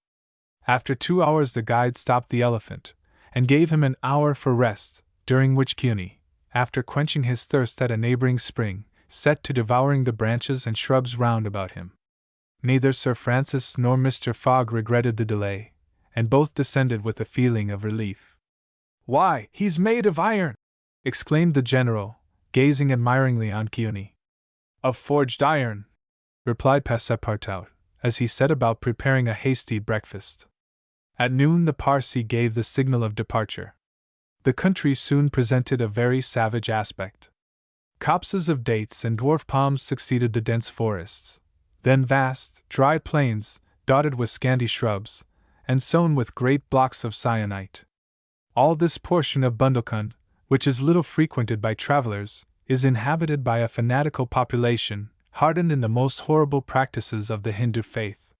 After 2 hours the guide stopped the elephant, and gave him an hour for rest, during which Kearney, after quenching his thirst at a neighboring spring, set to devouring the branches and shrubs round about him. Neither Sir Francis nor Mr. Fogg regretted the delay, and both descended with a feeling of relief. "Why, he's made of iron!" exclaimed the general, gazing admiringly on Kearney. "Of forged iron," replied Passepartout, as he set about preparing a hasty breakfast. At noon the Parsee gave the signal of departure. The country soon presented a very savage aspect. Copses of dates and dwarf palms succeeded the dense forests, then vast, dry plains, dotted with scanty shrubs, and sown with great blocks of syenite. All this portion of Bundelkund, which is little frequented by travelers, is inhabited by a fanatical population, hardened in the most horrible practices of the Hindu faith.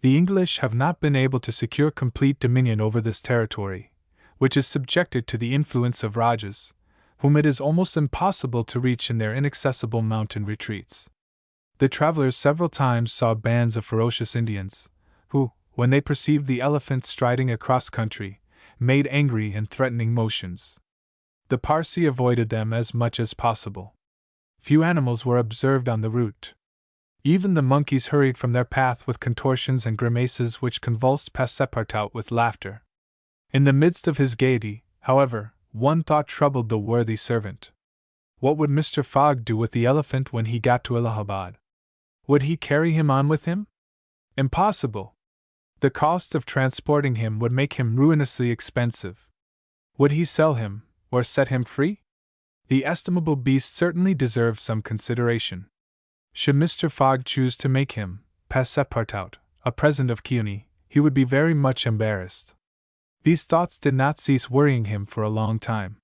The English have not been able to secure complete dominion over this territory, which is subjected to the influence of Rajas, whom it is almost impossible to reach in their inaccessible mountain retreats. The travelers several times saw bands of ferocious Indians, who, when they perceived the elephant striding across country, made angry and threatening motions. The Parsee avoided them as much as possible. Few animals were observed on the route. Even the monkeys hurried from their path with contortions and grimaces which convulsed Passepartout with laughter. In the midst of his gaiety, however, one thought troubled the worthy servant. What would Mr. Fogg do with the elephant when he got to Allahabad? Would he carry him on with him? Impossible. The cost of transporting him would make him ruinously expensive. Would he sell him, or set him free? The estimable beast certainly deserved some consideration. Should Mr. Fogg choose to make him, Passepartout, a present of Kearney, he would be very much embarrassed. These thoughts did not cease worrying him for a long time.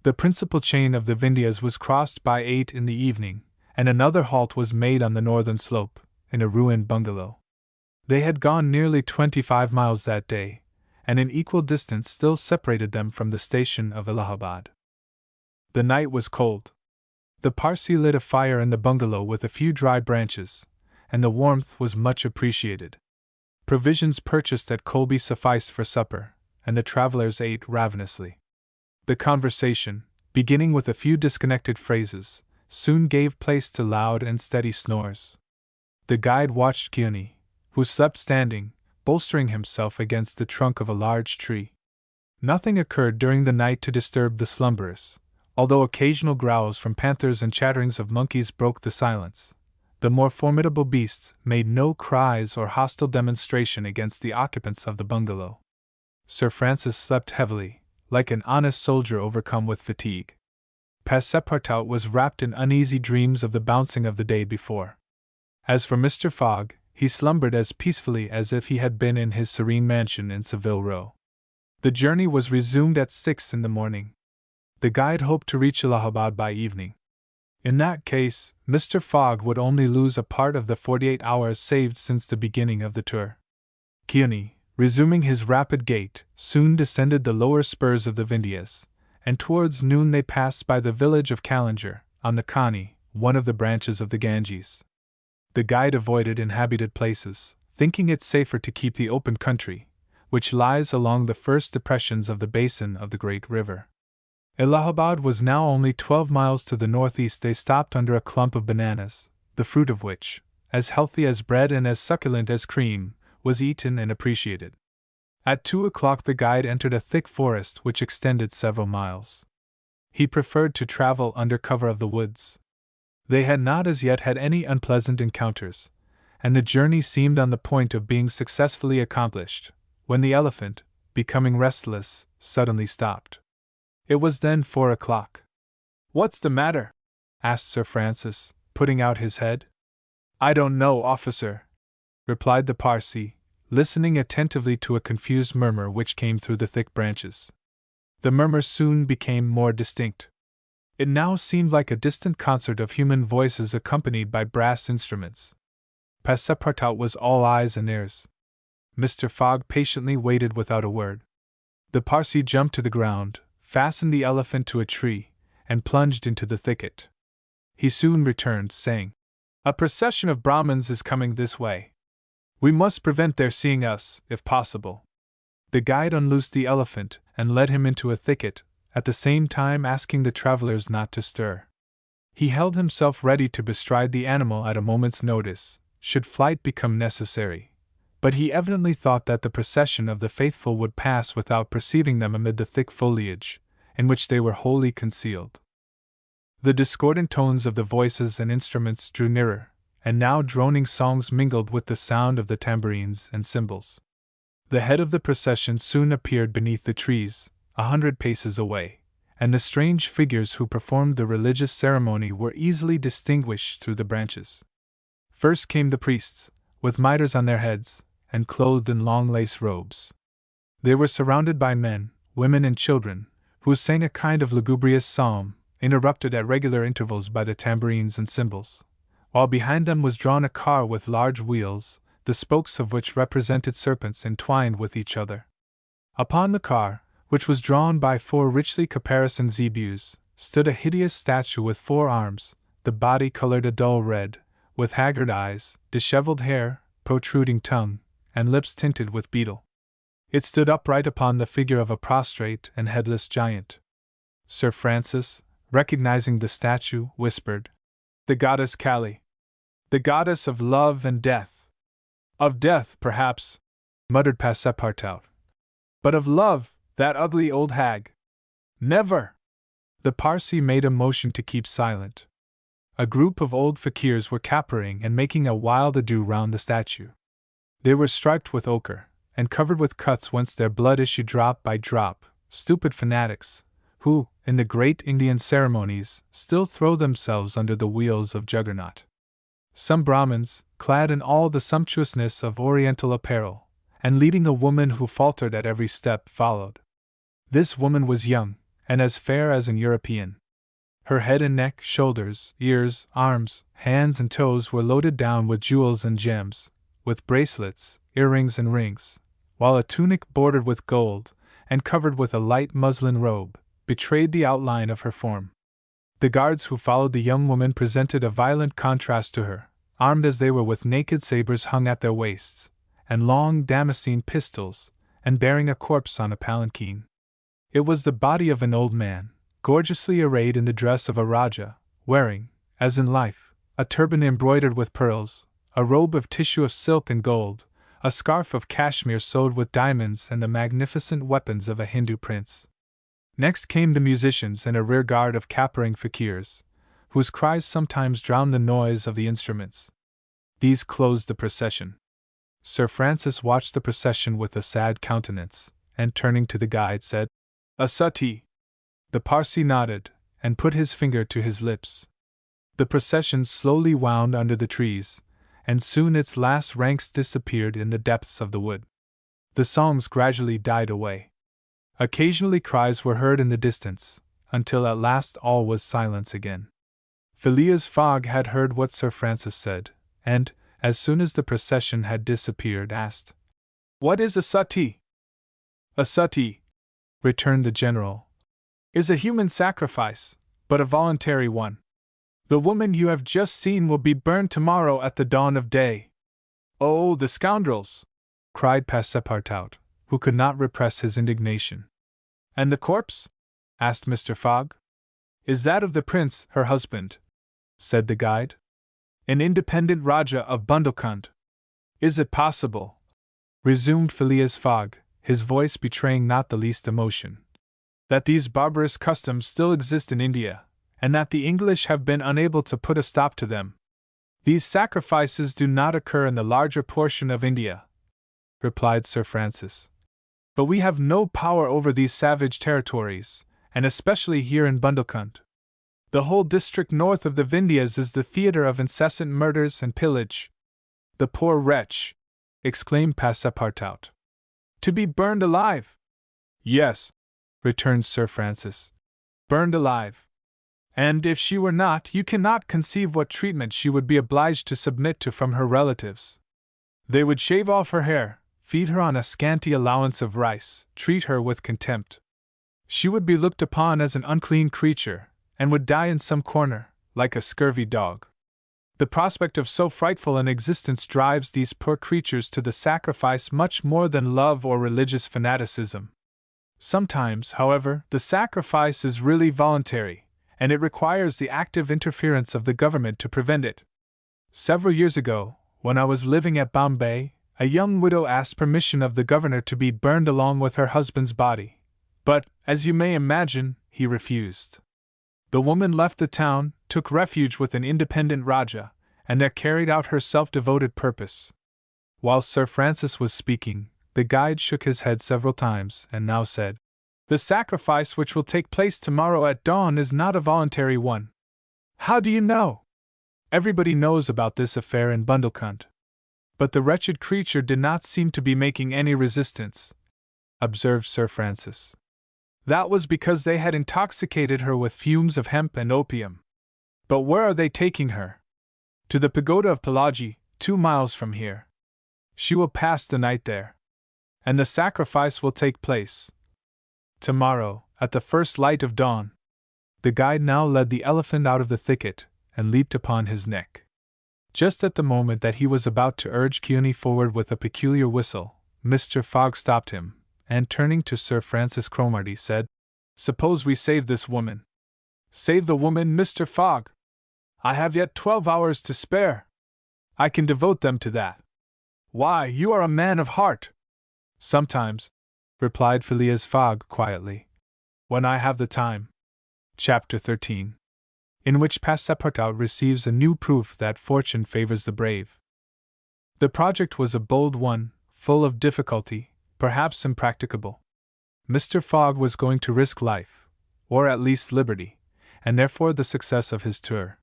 The principal chain of the Vindhyas was crossed by 8 in the evening, and another halt was made on the northern slope, in a ruined bungalow. They had gone nearly 25 miles that day, and an equal distance still separated them from the station of Allahabad. The night was cold. The Parsee lit a fire in the bungalow with a few dry branches, and the warmth was much appreciated. Provisions purchased at Colby sufficed for supper, and the travelers ate ravenously. The conversation, beginning with a few disconnected phrases, soon gave place to loud and steady snores. The guide watched Kearney, who slept standing, bolstering himself against the trunk of a large tree. Nothing occurred during the night to disturb the slumberers, although occasional growls from panthers and chatterings of monkeys broke the silence. The more formidable beasts made no cries or hostile demonstration against the occupants of the bungalow. Sir Francis slept heavily, like an honest soldier overcome with fatigue. Passepartout was wrapped in uneasy dreams of the bouncing of the day before. As for Mr. Fogg, he slumbered as peacefully as if he had been in his serene mansion in Savile Row. The journey was resumed at 6 in the morning. The guide hoped to reach Allahabad by evening. In that case, Mr. Fogg would only lose a part of the 48 hours saved since the beginning of the tour. Kearney, resuming his rapid gait, soon descended the lower spurs of the Vindhyas, and towards noon they passed by the village of Callinger, on the Kani, one of the branches of the Ganges. The guide avoided inhabited places, thinking it safer to keep the open country, which lies along the first depressions of the basin of the great river. Allahabad was now only 12 miles to the northeast. They stopped under a clump of bananas, the fruit of which, as healthy as bread and as succulent as cream, was eaten and appreciated. At 2 o'clock the guide entered a thick forest which extended several miles. He preferred to travel under cover of the woods. They had not as yet had any unpleasant encounters, and the journey seemed on the point of being successfully accomplished, when the elephant, becoming restless, suddenly stopped. It was then 4 o'clock. "What's the matter?" asked Sir Francis, putting out his head. "I don't know, officer," replied the Parsee, listening attentively to a confused murmur which came through the thick branches. The murmur soon became more distinct. It now seemed like a distant concert of human voices accompanied by brass instruments. Passepartout was all eyes and ears. Mr. Fogg patiently waited without a word. The Parsee jumped to the ground, fastened the elephant to a tree, and plunged into the thicket. He soon returned, saying, "A procession of Brahmins is coming this way. We must prevent their seeing us, if possible." The guide unloosed the elephant and led him into a thicket, at the same time asking the travelers not to stir. He held himself ready to bestride the animal at a moment's notice, should flight become necessary, but he evidently thought that the procession of the faithful would pass without perceiving them amid the thick foliage, in which they were wholly concealed. The discordant tones of the voices and instruments drew nearer, and now droning songs mingled with the sound of the tambourines and cymbals. The head of the procession soon appeared beneath the trees, 100 paces away, and the strange figures who performed the religious ceremony were easily distinguished through the branches. First came the priests, with mitres on their heads, and clothed in long lace robes. They were surrounded by men, women, and children, who sang a kind of lugubrious psalm, interrupted at regular intervals by the tambourines and cymbals, while behind them was drawn a car with large wheels, the spokes of which represented serpents entwined with each other. Upon the car, which was drawn by 4 richly caparisoned zebus, stood a hideous statue with 4 arms, the body colored a dull red, with haggard eyes, disheveled hair, protruding tongue, and lips tinted with beetle. It stood upright upon the figure of a prostrate and headless giant. Sir Francis, recognizing the statue, whispered, "The goddess Kali. The goddess of love and death." "Of death, perhaps," muttered Passepartout. "But of love, that ugly old hag. Never!" The Parsee made a motion to keep silent. A group of old fakirs were capering and making a wild ado round the statue. They were striped with ochre, and covered with cuts whence their blood issued drop by drop, stupid fanatics, who, in the great Indian ceremonies, still throw themselves under the wheels of Juggernaut. Some Brahmins, clad in all the sumptuousness of Oriental apparel, and leading a woman who faltered at every step, followed. This woman was young, and as fair as an European. Her head and neck, shoulders, ears, arms, hands, and toes were loaded down with jewels and gems, with bracelets, earrings, and rings, while a tunic bordered with gold, and covered with a light muslin robe, betrayed the outline of her form. The guards who followed the young woman presented a violent contrast to her, armed as they were with naked sabers hung at their waists, and long Damascene pistols, and bearing a corpse on a palanquin. It was the body of an old man, gorgeously arrayed in the dress of a Rajah, wearing, as in life, a turban embroidered with pearls, a robe of tissue of silk and gold, a scarf of cashmere sewed with diamonds, and the magnificent weapons of a Hindu prince. Next came the musicians and a rear guard of capering fakirs, whose cries sometimes drowned the noise of the instruments. These closed the procession. Sir Francis watched the procession with a sad countenance, and turning to the guide said, "A suttee." The Parsee nodded, and put his finger to his lips. The procession slowly wound under the trees, and soon its last ranks disappeared in the depths of the wood. The songs gradually died away. Occasionally cries were heard in the distance, until at last all was silence again. Phileas Fogg had heard what Sir Francis said, and, as soon as the procession had disappeared, asked, "What is a suttee?" "A suttee," returned the general, "is a human sacrifice, but a voluntary one. The woman you have just seen will be burned tomorrow at the dawn of day." "Oh, the scoundrels!" cried Passepartout, who could not repress his indignation. "And the corpse?" asked Mr. Fogg. "Is that of the prince, her husband?" said the guide. "An independent Rajah of Bundelkund." "Is it possible?" resumed Phileas Fogg, his voice betraying not the least emotion. "That these barbarous customs still exist in India, and that the English have been unable to put a stop to them? These sacrifices do not occur in the larger portion of India," replied Sir Francis. "But we have no power over these savage territories, and especially here in Bundelkund. The whole district north of the Vindhyas is the theatre of incessant murders and pillage." "The poor wretch!" exclaimed Passepartout. "To be burned alive!" "Yes," returned Sir Francis, "burned alive. And if she were not, you cannot conceive what treatment she would be obliged to submit to from her relatives. They would shave off her hair, feed her on a scanty allowance of rice, treat her with contempt. She would be looked upon as an unclean creature, and would die in some corner, like a scurvy dog. The prospect of so frightful an existence drives these poor creatures to the sacrifice much more than love or religious fanaticism. Sometimes, however, the sacrifice is really voluntary, and it requires the active interference of the government to prevent it. Several years ago, when I was living at Bombay, a young widow asked permission of the governor to be burned along with her husband's body, but, as you may imagine, he refused. The woman left the town, took refuge with an independent Rajah, and there carried out her self-devoted purpose." While Sir Francis was speaking, the guide shook his head several times, and now said, "The sacrifice which will take place tomorrow at dawn is not a voluntary one." "How do you know?" "Everybody knows about this affair in Bundelkund." "But the wretched creature did not seem to be making any resistance," observed Sir Francis. "That was because they had intoxicated her with fumes of hemp and opium." "But where are they taking her?" "To the pagoda of Pelagie, 2 miles from here. She will pass the night there." "And the sacrifice will take place?" "Tomorrow, at the first light of dawn." The guide now led the elephant out of the thicket, and leaped upon his neck. Just at the moment that he was about to urge Kearney forward with a peculiar whistle, Mr. Fogg stopped him, and turning to Sir Francis Cromarty said, "Suppose we save this woman." "Save the woman, Mr. Fogg? I have yet 12 hours to spare. I can devote them to that." "Why, you are a man of heart." "Sometimes," replied Phileas Fogg quietly, "when I have the time." Chapter 13, in which Passepartout receives a new proof that fortune favors the brave. The project was a bold one, full of difficulty, perhaps impracticable. Mr. Fogg was going to risk life, or at least liberty, and therefore the success of his tour.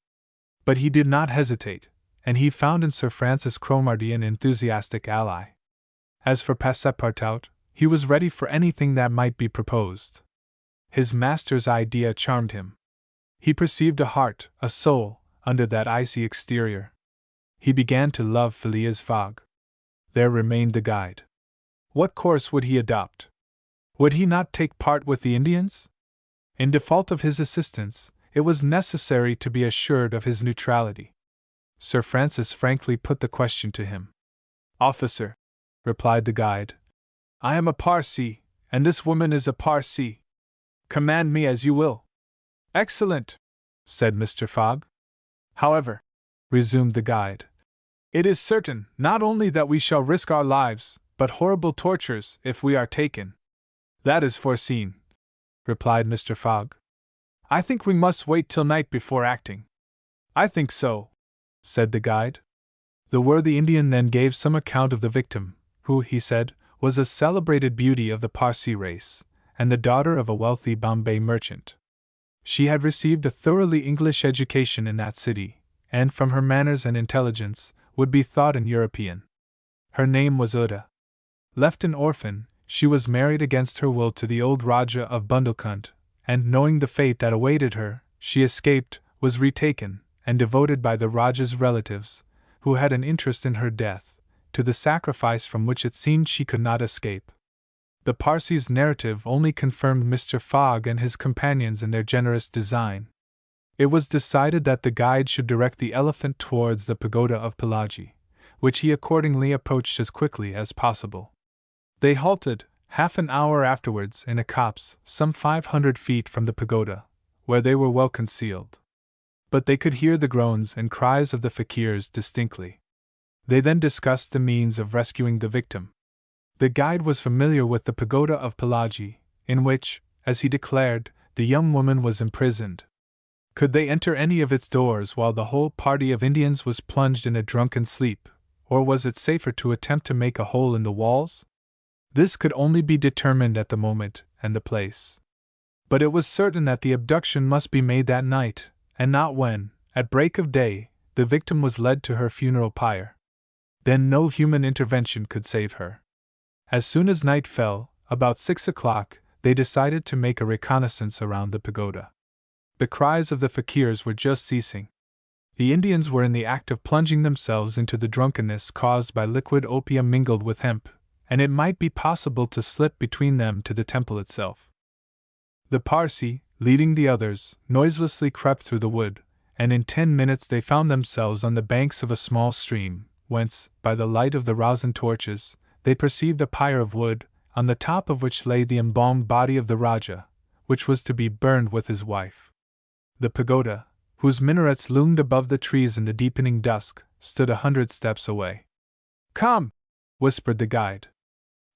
But he did not hesitate, and he found in Sir Francis Cromarty an enthusiastic ally. As for Passepartout, he was ready for anything that might be proposed. His master's idea charmed him. He perceived a heart, a soul, under that icy exterior. He began to love Phileas Fogg. There remained the guide. What course would he adopt? Would he not take part with the Indians? In default of his assistance, it was necessary to be assured of his neutrality. Sir Francis frankly put the question to him. "Officer," replied the guide, "I am a Parsee, and this woman is a Parsee. Command me as you will." "Excellent," said Mr. Fogg. "However," resumed the guide, "it is certain not only that we shall risk our lives, but horrible tortures if we are taken." "That is foreseen," replied Mr. Fogg. "I think we must wait till night before acting." "I think so," said the guide. The worthy Indian then gave some account of the victim, who, he said, was a celebrated beauty of the Parsee race, and the daughter of a wealthy Bombay merchant. She had received a thoroughly English education in that city, and from her manners and intelligence, would be thought an European. Her name was Uda. Left an orphan, she was married against her will to the old Rajah of Bundelkund, and knowing the fate that awaited her, she escaped, was retaken, and devoted by the Rajah's relatives, who had an interest in her death, to the sacrifice from which it seemed she could not escape. The Parsee's narrative only confirmed Mr. Fogg and his companions in their generous design. It was decided that the guide should direct the elephant towards the pagoda of Pelagie, which he accordingly approached as quickly as possible. They halted, half an hour afterwards in a copse some 500 feet from the pagoda, where they were well concealed. But they could hear the groans and cries of the fakirs distinctly. They then discussed the means of rescuing the victim. The guide was familiar with the pagoda of Pelagi, in which, as he declared, the young woman was imprisoned. Could they enter any of its doors while the whole party of Indians was plunged in a drunken sleep, or was it safer to attempt to make a hole in the walls? This could only be determined at the moment and the place. But it was certain that the abduction must be made that night, and not when, at break of day, the victim was led to her funeral pyre. Then no human intervention could save her. As soon as night fell, about 6 o'clock, they decided to make a reconnaissance around the pagoda. The cries of the fakirs were just ceasing. The Indians were in the act of plunging themselves into the drunkenness caused by liquid opium mingled with hemp, and it might be possible to slip between them to the temple itself. The Parsee, leading the others, noiselessly crept through the wood, and in 10 minutes they found themselves on the banks of a small stream, whence, by the light of the rosin torches, they perceived a pyre of wood, on the top of which lay the embalmed body of the Rajah, which was to be burned with his wife. The pagoda, whose minarets loomed above the trees in the deepening dusk, stood 100 steps away. "Come!" whispered the guide.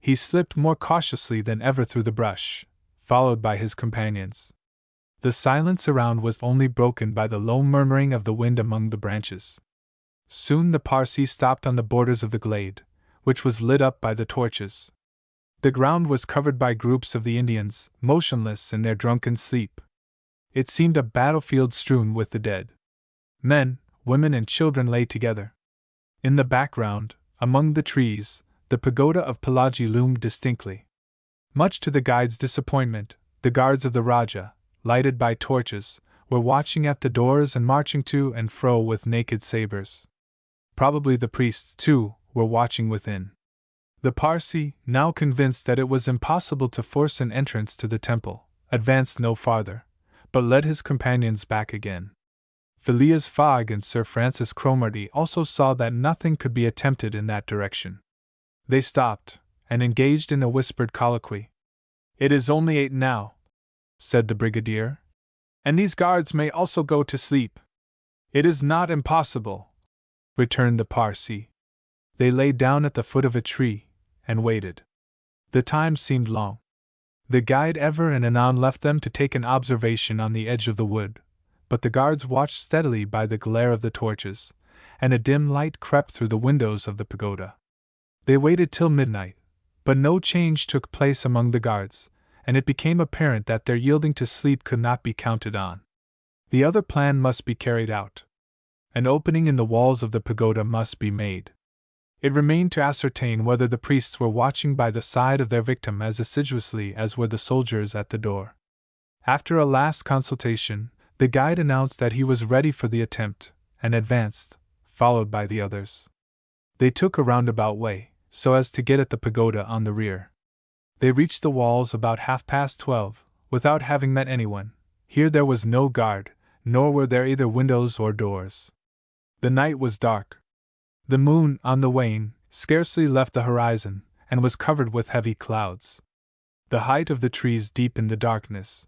He slipped more cautiously than ever through the brush, followed by his companions. The silence around was only broken by the low murmuring of the wind among the branches. Soon the Parsee stopped on the borders of the glade, which was lit up by the torches. The ground was covered by groups of the Indians, motionless in their drunken sleep. It seemed a battlefield strewn with the dead. Men, women, and children lay together. In the background, among the trees, the pagoda of Pelagi loomed distinctly. Much to the guide's disappointment, the guards of the Rajah, lighted by torches, were watching at the doors and marching to and fro with naked sabers. Probably the priests, too, were watching within. The Parsee, now convinced that it was impossible to force an entrance to the temple, advanced no farther, but led his companions back again. Phileas Fogg and Sir Francis Cromarty also saw that nothing could be attempted in that direction. They stopped, and engaged in a whispered colloquy. "It is only 8 now," said the brigadier, "and these guards may also go to sleep." "It is not impossible," returned the Parsee. They lay down at the foot of a tree, and waited. The time seemed long. The guide ever and anon left them to take an observation on the edge of the wood, but the guards watched steadily by the glare of the torches, and a dim light crept through the windows of the pagoda. They waited till midnight, but no change took place among the guards, and it became apparent that their yielding to sleep could not be counted on. The other plan must be carried out. An opening in the walls of the pagoda must be made. It remained to ascertain whether the priests were watching by the side of their victim as assiduously as were the soldiers at the door. After a last consultation, the guide announced that he was ready for the attempt, and advanced, followed by the others. They took a roundabout way, so as to get at the pagoda on the rear. They reached the walls about 12:30, without having met anyone. Here there was no guard, nor were there either windows or doors. The night was dark. The moon, on the wane, scarcely left the horizon, and was covered with heavy clouds. The height of the trees deepened the darkness.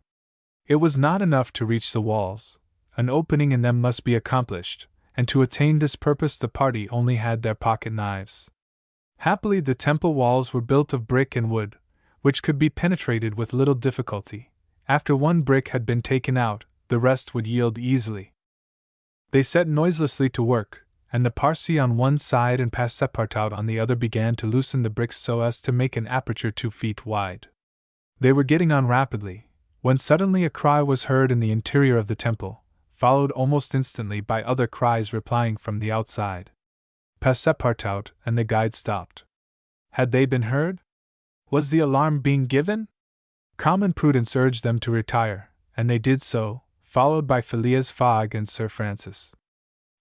It was not enough to reach the walls. An opening in them must be accomplished, and to attain this purpose the party only had their pocket knives. Happily the temple walls were built of brick and wood, which could be penetrated with little difficulty. After one brick had been taken out, the rest would yield easily. They set noiselessly to work, and the Parsee on one side and Passepartout on the other began to loosen the bricks so as to make an aperture 2 feet wide. They were getting on rapidly, when suddenly a cry was heard in the interior of the temple, followed almost instantly by other cries replying from the outside. Passepartout and the guide stopped. Had they been heard? Was the alarm being given? Common prudence urged them to retire, and they did so, followed by Phileas Fogg and Sir Francis.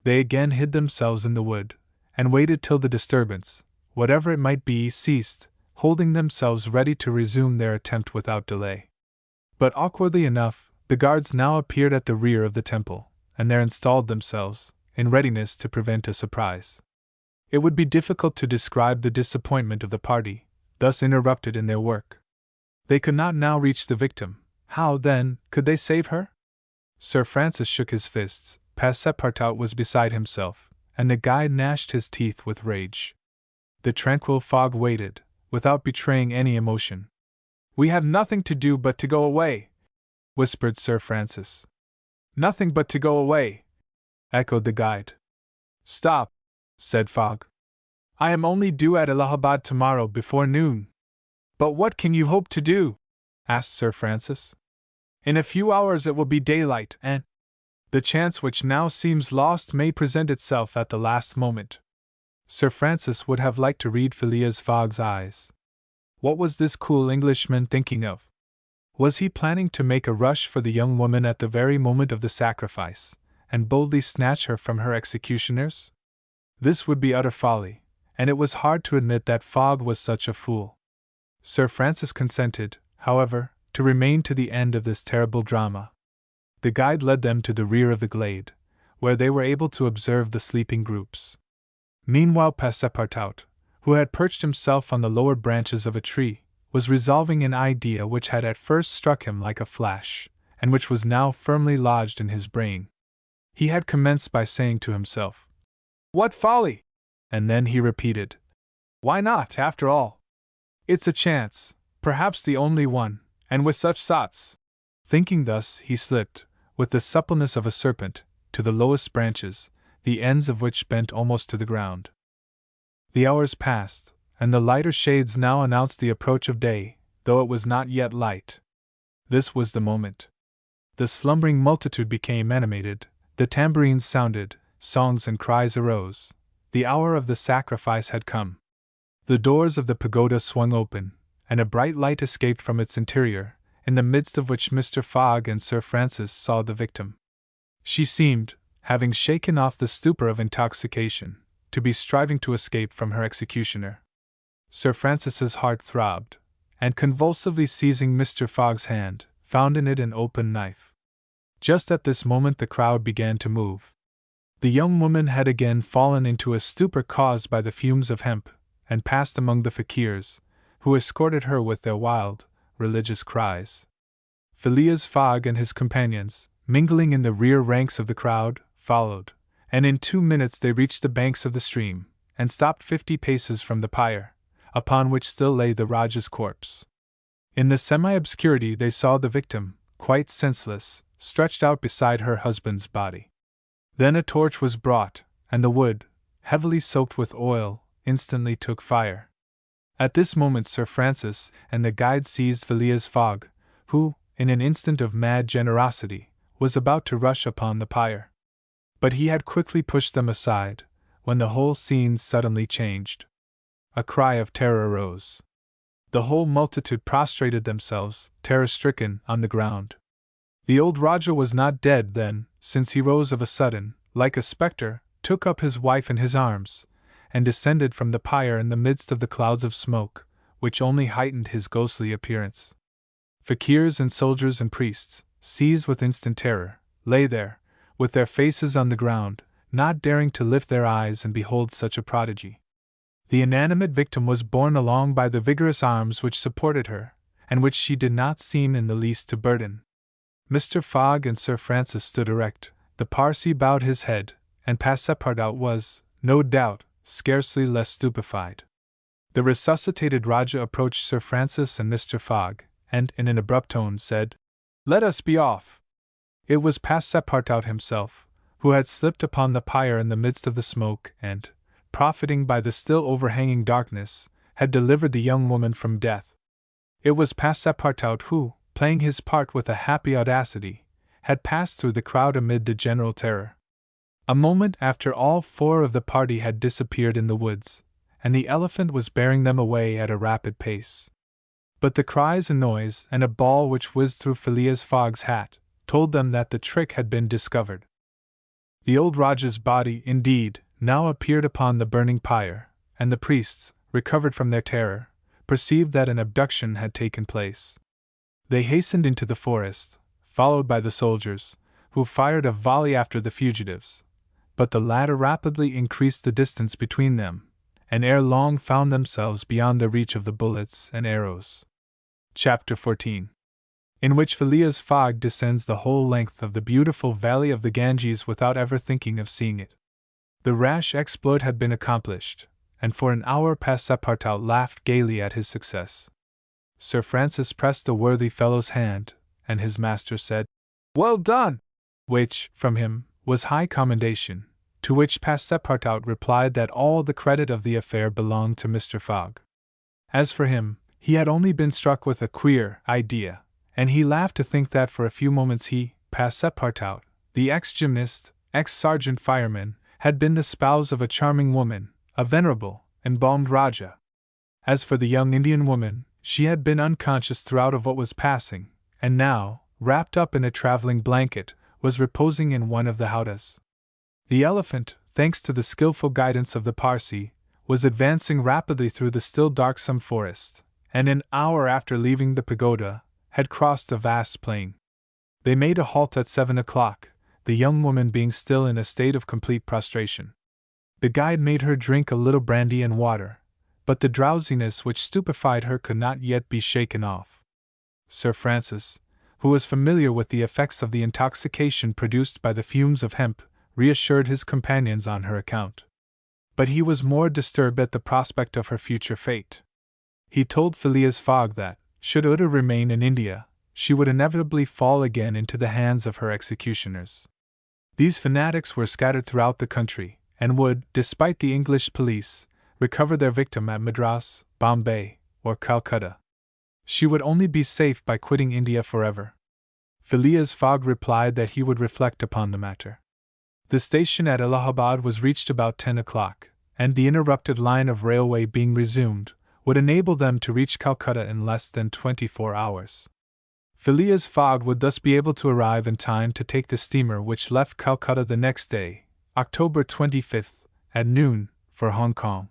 They again hid themselves in the wood, and waited till the disturbance, whatever it might be, ceased, holding themselves ready to resume their attempt without delay. But awkwardly enough, the guards now appeared at the rear of the temple, and there installed themselves, in readiness to prevent a surprise. It would be difficult to describe the disappointment of the party, thus interrupted in their work. They could not now reach the victim. How, then, could they save her? Sir Francis shook his fists, Passepartout was beside himself, and the guide gnashed his teeth with rage. The tranquil fog waited, without betraying any emotion. "We have nothing to do but to go away," whispered Sir Francis. "Nothing but to go away," echoed the guide. "Stop," said Fogg. "I am only due at Allahabad tomorrow before noon." "But what can you hope to do?" asked Sir Francis. "In a few hours it will be daylight, and the chance which now seems lost may present itself at the last moment." Sir Francis would have liked to read Phileas Fogg's eyes. What was this cool Englishman thinking of? Was he planning to make a rush for the young woman at the very moment of the sacrifice, and boldly snatch her from her executioners? This would be utter folly, and it was hard to admit that Fogg was such a fool. Sir Francis consented, however, to remain to the end of this terrible drama. The guide led them to the rear of the glade, where they were able to observe the sleeping groups. Meanwhile Passepartout, who had perched himself on the lower branches of a tree, was resolving an idea which had at first struck him like a flash, and which was now firmly lodged in his brain. He had commenced by saying to himself, "What folly!" and then he repeated, "Why not, after all? It's a chance, perhaps the only one, and with such sots." Thinking thus, he slipped, with the suppleness of a serpent, to the lowest branches, the ends of which bent almost to the ground. The hours passed, and the lighter shades now announced the approach of day, though it was not yet light. This was the moment. The slumbering multitude became animated, the tambourines sounded, songs and cries arose. The hour of the sacrifice had come. The doors of the pagoda swung open, and a bright light escaped from its interior, in the midst of which Mr. Fogg and Sir Francis saw the victim. She seemed, having shaken off the stupor of intoxication, to be striving to escape from her executioner. Sir Francis's heart throbbed, and convulsively seizing Mr. Fogg's hand, found in it an open knife. Just at this moment the crowd began to move. The young woman had again fallen into a stupor caused by the fumes of hemp, and passed among the fakirs, who escorted her with their wild, religious cries. Phileas Fogg and his companions, mingling in the rear ranks of the crowd, followed, and in 2 minutes they reached the banks of the stream, and stopped 50 paces from the pyre, upon which still lay the Rajah's corpse. In the semi-obscurity they saw the victim, quite senseless, stretched out beside her husband's body. Then a torch was brought, and the wood, heavily soaked with oil, instantly took fire. At this moment Sir Francis and the guide seized Phileas Fogg, who, in an instant of mad generosity, was about to rush upon the pyre. But he had quickly pushed them aside, when the whole scene suddenly changed. A cry of terror arose. The whole multitude prostrated themselves, terror-stricken, on the ground. The old Rajah was not dead then, since he rose of a sudden, like a spectre, took up his wife in his arms, and descended from the pyre in the midst of the clouds of smoke, which only heightened his ghostly appearance. Fakirs and soldiers and priests, seized with instant terror, lay there, with their faces on the ground, not daring to lift their eyes and behold such a prodigy. The inanimate victim was borne along by the vigorous arms which supported her, and which she did not seem in the least to burden. Mr. Fogg and Sir Francis stood erect, the Parsee bowed his head, and Passepartout was, no doubt, scarcely less stupefied. The resuscitated Rajah approached Sir Francis and Mr. Fogg, and, in an abrupt tone, said, "Let us be off." It was Passepartout himself, who had slipped upon the pyre in the midst of the smoke, and, profiting by the still overhanging darkness, had delivered the young woman from death. It was Passepartout who, playing his part with a happy audacity, had passed through the crowd amid the general terror. A moment after all 4 of the party had disappeared in the woods, and the elephant was bearing them away at a rapid pace. But the cries and noise, and a ball which whizzed through Phileas Fogg's hat, told them that the trick had been discovered. The old Rajah's body, indeed, now appeared upon the burning pyre, and the priests, recovered from their terror, perceived that an abduction had taken place. They hastened into the forest, followed by the soldiers, who fired a volley after the fugitives, but the latter rapidly increased the distance between them, and ere long found themselves beyond the reach of the bullets and arrows. Chapter 14, in which Phileas Fogg descends the whole length of the beautiful valley of the Ganges without ever thinking of seeing it. The rash exploit had been accomplished, and for an hour Passepartout laughed gaily at his success. Sir Francis pressed the worthy fellow's hand, and his master said, "Well done!" which, from him, was high commendation, to which Passepartout replied that all the credit of the affair belonged to Mr. Fogg. As for him, he had only been struck with a queer idea, and he laughed to think that for a few moments he, Passepartout, the ex-gymnast, ex-sergeant fireman, had been the spouse of a charming woman, a venerable, embalmed Rajah. As for the young Indian woman, she had been unconscious throughout of what was passing, and now, wrapped up in a traveling blanket, was reposing in one of the howdahs. The elephant, thanks to the skillful guidance of the Parsee, was advancing rapidly through the still darksome forest, and an hour after leaving the pagoda, had crossed a vast plain. They made a halt at 7 o'clock, the young woman being still in a state of complete prostration. The guide made her drink a little brandy and water, but the drowsiness which stupefied her could not yet be shaken off. Sir Francis, who was familiar with the effects of the intoxication produced by the fumes of hemp, reassured his companions on her account. But he was more disturbed at the prospect of her future fate. He told Phileas Fogg that, should Uda remain in India, she would inevitably fall again into the hands of her executioners. These fanatics were scattered throughout the country, and would, despite the English police, recover their victim at Madras, Bombay, or Calcutta. She would only be safe by quitting India forever. Phileas Fogg replied that he would reflect upon the matter. The station at Allahabad was reached about 10 o'clock, and the interrupted line of railway being resumed, would enable them to reach Calcutta in less than 24 hours. Phileas Fogg would thus be able to arrive in time to take the steamer which left Calcutta the next day, October 25th, at noon, for Hong Kong.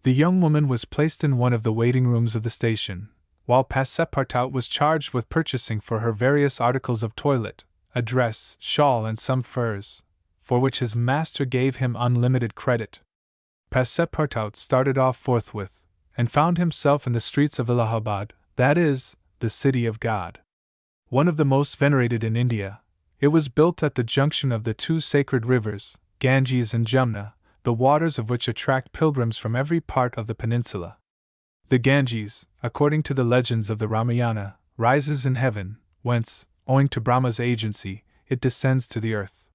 The young woman was placed in one of the waiting rooms of the station, while Passepartout was charged with purchasing for her various articles of toilet, a dress, shawl, and some furs, for which his master gave him unlimited credit. Passepartout started off forthwith, and found himself in the streets of Allahabad, that is, the City of God. One of the most venerated in India, it was built at the junction of the two sacred rivers, Ganges and Jumna, the waters of which attract pilgrims from every part of the peninsula. The Ganges, according to the legends of the Ramayana, rises in heaven, whence, owing to Brahma's agency, it descends to the earth.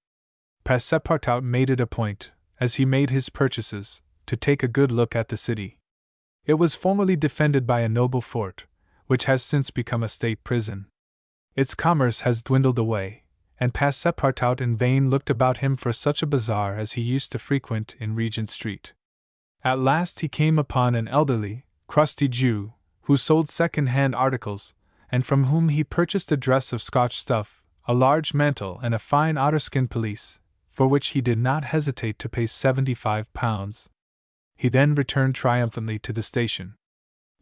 Passepartout made it a point, as he made his purchases, to take a good look at the city. It was formerly defended by a noble fort, which has since become a state prison. Its commerce has dwindled away, and Passepartout in vain looked about him for such a bazaar as he used to frequent in Regent Street. At last he came upon an elderly, crusty Jew, who sold second-hand articles, and from whom he purchased a dress of Scotch stuff, a large mantle, and a fine otterskin pelisse, for which he did not hesitate to pay £75. He then returned triumphantly to the station.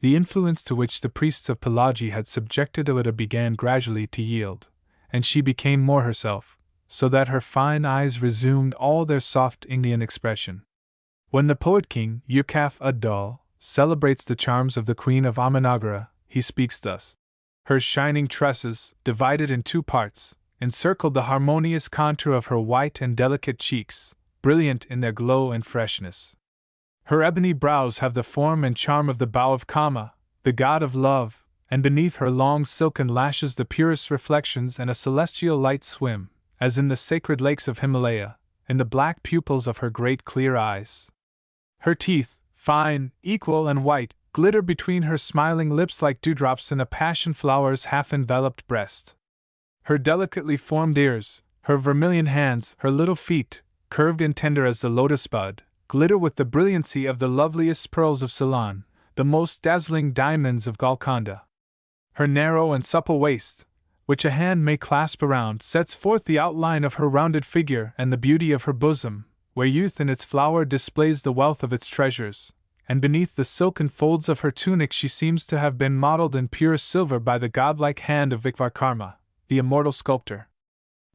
The influence to which the priests of Pelagie had subjected Uda began gradually to yield, and she became more herself, so that her fine eyes resumed all their soft Indian expression. When the poet-king, Yukaf Ad-Dal, celebrates the charms of the Queen of Amanagara, he speaks thus: her shining tresses, divided in two parts, encircled the harmonious contour of her white and delicate cheeks, brilliant in their glow and freshness. Her ebony brows have the form and charm of the bow of Kama, the god of love, and beneath her long silken lashes the purest reflections and a celestial light swim, as in the sacred lakes of Himalaya, in the black pupils of her great clear eyes. Her teeth, fine, equal, and white, glitter between her smiling lips like dewdrops in a passion flower's half-enveloped breast. Her delicately formed ears, her vermilion hands, her little feet, curved and tender as the lotus bud, glitter with the brilliancy of the loveliest pearls of Ceylon, the most dazzling diamonds of Golconda. Her narrow and supple waist, which a hand may clasp around, sets forth the outline of her rounded figure and the beauty of her bosom, where youth in its flower displays the wealth of its treasures, and beneath the silken folds of her tunic she seems to have been modeled in pure silver by the godlike hand of Vikvarkarma, the immortal sculptor.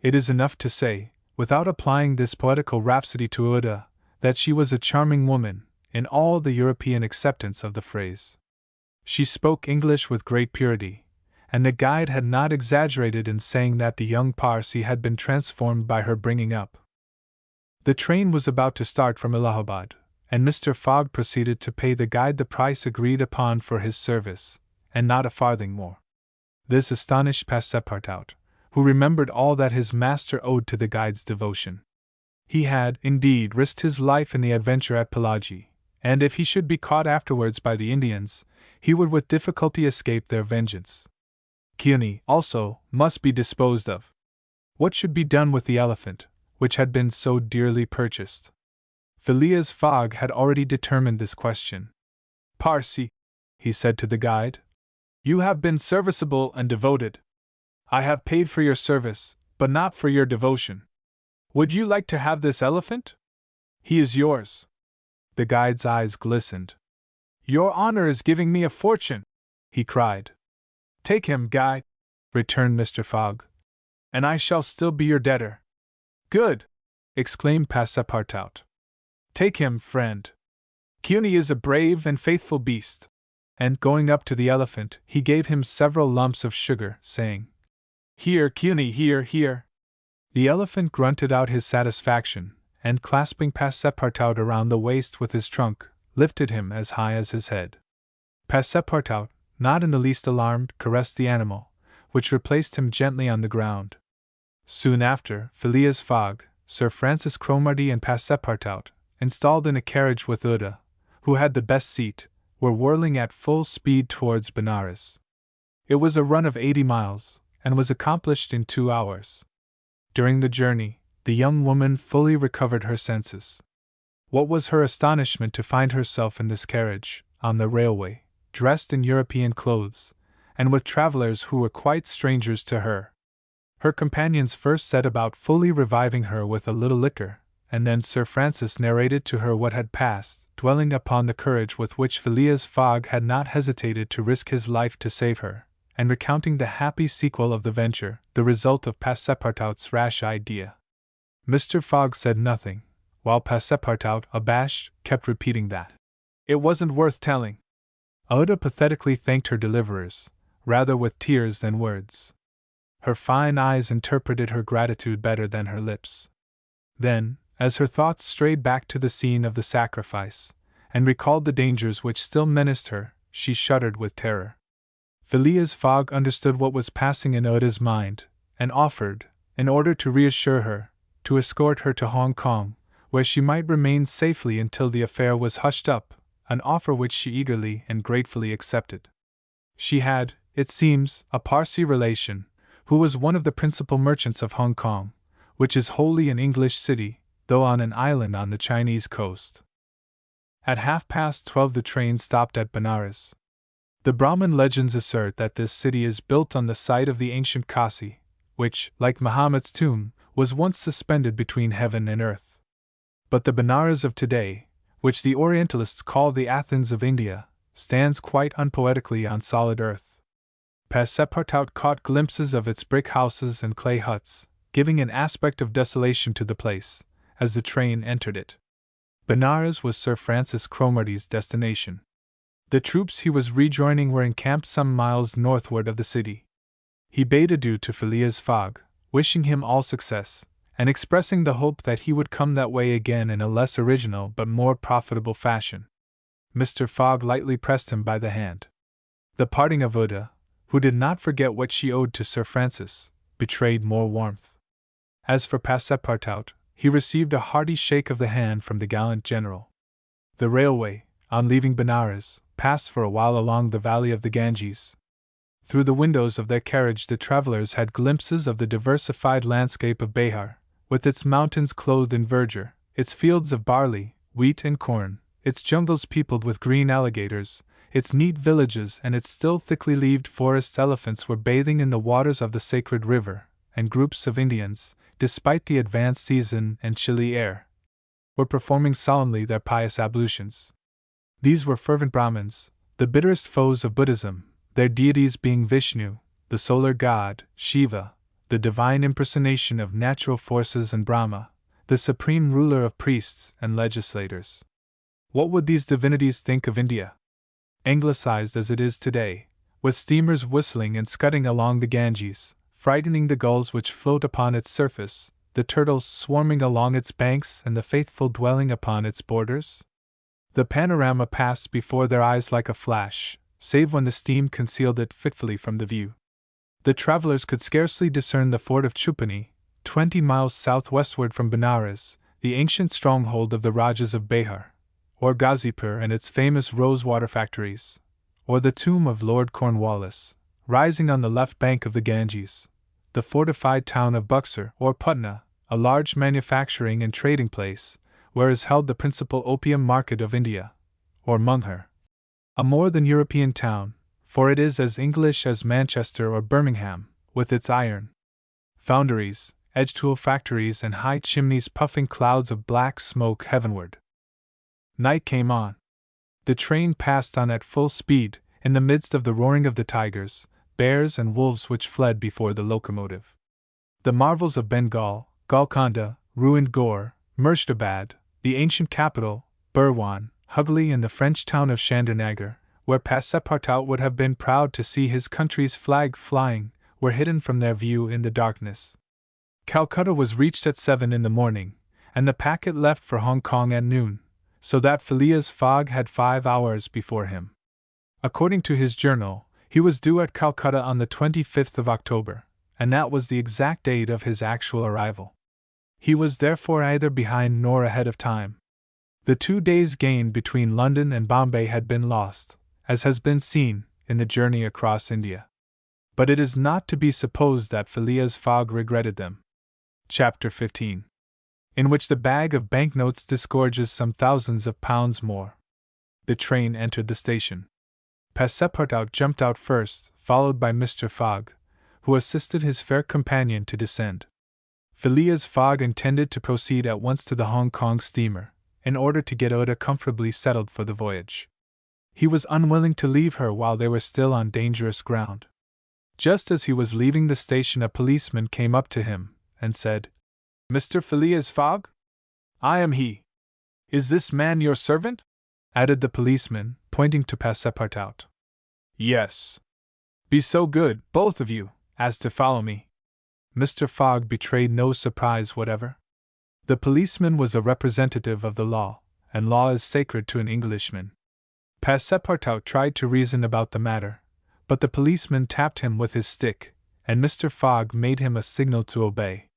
It is enough to say, without applying this poetical rhapsody to Uda, that she was a charming woman, in all the European acceptance of the phrase. She spoke English with great purity, and the guide had not exaggerated in saying that the young Parsi had been transformed by her bringing up. The train was about to start from Allahabad, and Mr. Fogg proceeded to pay the guide the price agreed upon for his service, and not a farthing more. This astonished Passepartout, who remembered all that his master owed to the guide's devotion. He had, indeed, risked his life in the adventure at Pelagi, and if he should be caught afterwards by the Indians, he would with difficulty escape their vengeance. Kearney, also, must be disposed of. What should be done with the elephant, which had been so dearly purchased? Phileas Fogg had already determined this question. Parsi, he said to the guide, you have been serviceable and devoted. I have paid for your service, but not for your devotion. Would you like to have this elephant? He is yours. The guide's eyes glistened. Your honor is giving me a fortune, he cried. Take him, guide, returned Mr. Fogg, and I shall still be your debtor. Good, exclaimed Passepartout. Take him, friend. Kearney is a brave and faithful beast. And going up to the elephant, he gave him several lumps of sugar, saying, Here, Kearney, here, here. The elephant grunted out his satisfaction, and clasping Passepartout around the waist with his trunk, lifted him as high as his head. Passepartout, not in the least alarmed, caressed the animal, which replaced him gently on the ground. Soon after, Phileas Fogg, Sir Francis Cromarty and Passepartout, installed in a carriage with Uda, who had the best seat, were whirling at full speed towards Benares. It was a run of 80 miles, and was accomplished in 2 hours. During the journey, the young woman fully recovered her senses. What was her astonishment to find herself in this carriage, on the railway, dressed in European clothes, and with travelers who were quite strangers to her. Her companions first set about fully reviving her with a little liquor, and then Sir Francis narrated to her what had passed, dwelling upon the courage with which Phileas Fogg had not hesitated to risk his life to save her, and recounting the happy sequel of the venture, the result of Passepartout's rash idea. Mr. Fogg said nothing, while Passepartout, abashed, kept repeating that it wasn't worth telling. Oda pathetically thanked her deliverers, rather with tears than words. Her fine eyes interpreted her gratitude better than her lips. Then, as her thoughts strayed back to the scene of the sacrifice, and recalled the dangers which still menaced her, she shuddered with terror. Phileas Fogg understood what was passing in Oda's mind, and offered, in order to reassure her, to escort her to Hong Kong, where she might remain safely until the affair was hushed up, an offer which she eagerly and gratefully accepted. She had, it seems, a Parsi relation, who was one of the principal merchants of Hong Kong, which is wholly an English city, though on an island on the Chinese coast. At 12:30 the train stopped at Benares. The Brahmin legends assert that this city is built on the site of the ancient Kasi, which, like Muhammad's tomb, was once suspended between heaven and earth. But the Benares of today, which the Orientalists call the Athens of India, stands quite unpoetically on solid earth. Passepartout caught glimpses of its brick houses and clay huts, giving an aspect of desolation to the place, as the train entered it. Benares was Sir Francis Cromarty's destination. The troops he was rejoining were encamped some miles northward of the city. He bade adieu to Phileas Fogg, wishing him all success, and expressing the hope that he would come that way again in a less original but more profitable fashion. Mr. Fogg lightly pressed him by the hand. The parting of Uda, who did not forget what she owed to Sir Francis, betrayed more warmth. As for Passepartout, he received a hearty shake of the hand from the gallant general. The railway, on leaving Benares, passed for a while along the valley of the Ganges. Through the windows of their carriage the travelers had glimpses of the diversified landscape of Behar, with its mountains clothed in verdure, its fields of barley, wheat and corn, its jungles peopled with green alligators, its neat villages and its still thickly leaved forests. Elephants were bathing in the waters of the sacred river, and groups of Indians, despite the advanced season and chilly air, were performing solemnly their pious ablutions. These were fervent Brahmins, the bitterest foes of Buddhism, their deities being Vishnu, the solar god, Shiva, the divine impersonation of natural forces, and Brahma, the supreme ruler of priests and legislators. What would these divinities think of India? Anglicized as it is today, with steamers whistling and scudding along the Ganges, frightening the gulls which float upon its surface, the turtles swarming along its banks, and the faithful dwelling upon its borders? The panorama passed before their eyes like a flash, save when the steam concealed it fitfully from the view. The travelers could scarcely discern the fort of Chupani, 20 miles southwestward from Benares, the ancient stronghold of the Rajas of Behar, or Ghazipur and its famous rose-water factories, or the tomb of Lord Cornwallis, rising on the left bank of the Ganges, the fortified town of Buxar or Putna, a large manufacturing and trading place, where is held the principal opium market of India, or Mungher, a more than European town, for it is as English as Manchester or Birmingham, with its iron foundries, edge-tool factories, and high chimneys puffing clouds of black smoke heavenward. Night came on. The train passed on at full speed, in the midst of the roaring of the tigers, bears, and wolves which fled before the locomotive. The marvels of Bengal, Golconda, ruined Gore, Murshidabad, the ancient capital, Burwan, Hugli, and the French town of Chandernagor, where Passepartout would have been proud to see his country's flag flying, were hidden from their view in the darkness. Calcutta was reached at 7 in the morning, and the packet left for Hong Kong at noon, so that Phileas Fogg had 5 hours before him. According to his journal, he was due at Calcutta on the 25th of October, and that was the exact date of his actual arrival. He was therefore either behind nor ahead of time. The 2 days gained between London and Bombay had been lost, as has been seen, in the journey across India. But it is not to be supposed that Phileas Fogg regretted them. Chapter 15. In which the bag of banknotes disgorges some thousands of pounds more. The train entered the station. Passepartout jumped out first, followed by Mr. Fogg, who assisted his fair companion to descend. Phileas Fogg intended to proceed at once to the Hong Kong steamer, in order to get Oda comfortably settled for the voyage. He was unwilling to leave her while they were still on dangerous ground. Just as he was leaving the station, a policeman came up to him and said, "Mr. Phileas Fogg? I am he. Is this man your servant?" added the policeman, pointing to Passepartout. "Yes." "Be so good, both of you, as to follow me." Mr. Fogg betrayed no surprise whatever. The policeman was a representative of the law, and law is sacred to an Englishman. Passepartout tried to reason about the matter, but the policeman tapped him with his stick, and Mr. Fogg made him a signal to obey.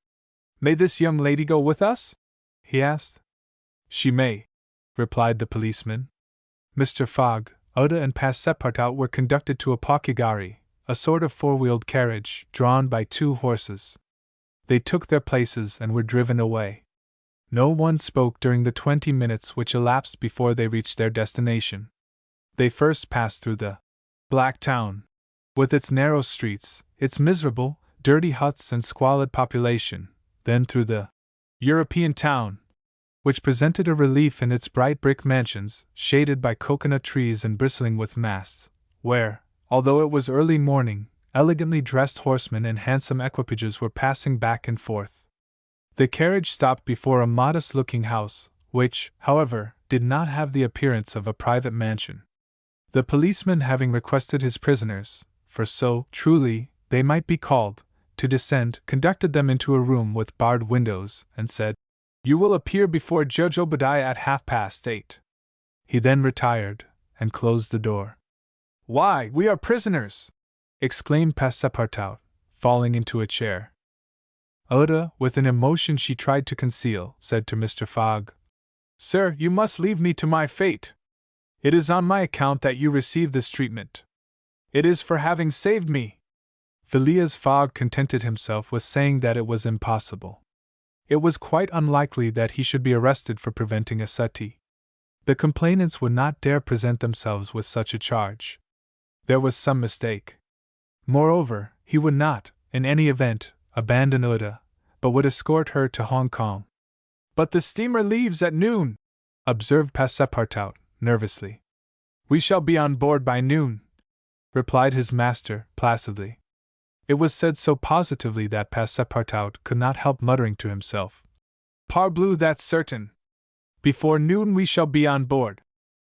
"May this young lady go with us?" he asked. "She may," replied the policeman. Mr. Fogg, Oda, and Passepartout were conducted to a pockygari, a sort of four-wheeled carriage, drawn by 2 horses. They took their places and were driven away. No one spoke during the 20 minutes which elapsed before they reached their destination. They first passed through the Black Town, with its narrow streets, its miserable, dirty huts and squalid population, then through the European Town, which presented a relief in its bright brick mansions, shaded by coconut trees and bristling with masts, where, although it was early morning, elegantly dressed horsemen and handsome equipages were passing back and forth. The carriage stopped before a modest-looking house, which, however, did not have the appearance of a private mansion. The policeman, having requested his prisoners, for so, truly, they might be called, to descend, conducted them into a room with barred windows, and said, "You will appear before Judge Obadiah at 8:30. He then retired, and closed the door. "Why, we are prisoners!" exclaimed Passepartout, falling into a chair. Oda, with an emotion she tried to conceal, said to Mr. Fogg, "Sir, you must leave me to my fate. It is on my account that you receive this treatment. It is for having saved me." Phileas Fogg contented himself with saying that it was impossible. It was quite unlikely that he should be arrested for preventing a suttee. The complainants would not dare present themselves with such a charge. There was some mistake. Moreover, he would not, in any event, abandon Oda, but would escort her to Hong Kong. "But the steamer leaves at noon," observed Passepartout, nervously. "We shall be on board by noon," replied his master, placidly. It was said so positively that Passepartout could not help muttering to himself, "Parbleu, that's certain. Before noon we shall be on board."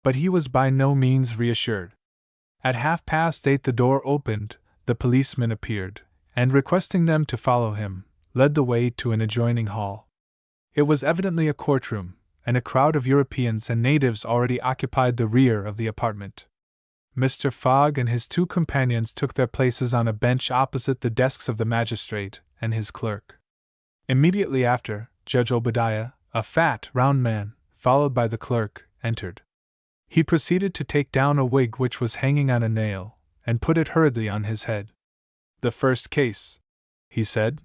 but he was by no means reassured. At 8:30 the door opened, the policeman appeared, and requesting them to follow him, led the way to an adjoining hall. It was evidently a courtroom, and a crowd of Europeans and natives already occupied the rear of the apartment. Mr. Fogg and his two companions took their places on a bench opposite the desks of the magistrate and his clerk. Immediately after, Judge Obadiah, a fat, round man, followed by the clerk, entered. He proceeded to take down a wig which was hanging on a nail, and put it hurriedly on his head. "The first case," he said.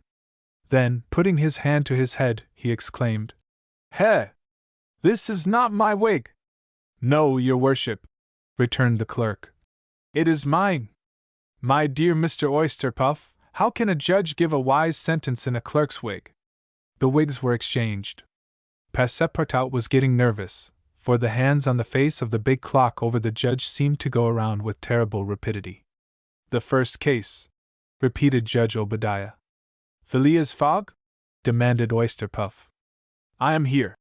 Then, putting his hand to his head, he exclaimed, "Heh! This is not my wig!" "No, your worship," returned the clerk. "It is mine." "My dear Mr. Oysterpuff, how can a judge give a wise sentence in a clerk's wig?" The wigs were exchanged. Passepartout was getting nervous, for the hands on the face of the big clock over the judge seemed to go around with terrible rapidity. "The first case," repeated Judge Obadiah. "Phileas Fogg?" demanded Oysterpuff. "I am here,"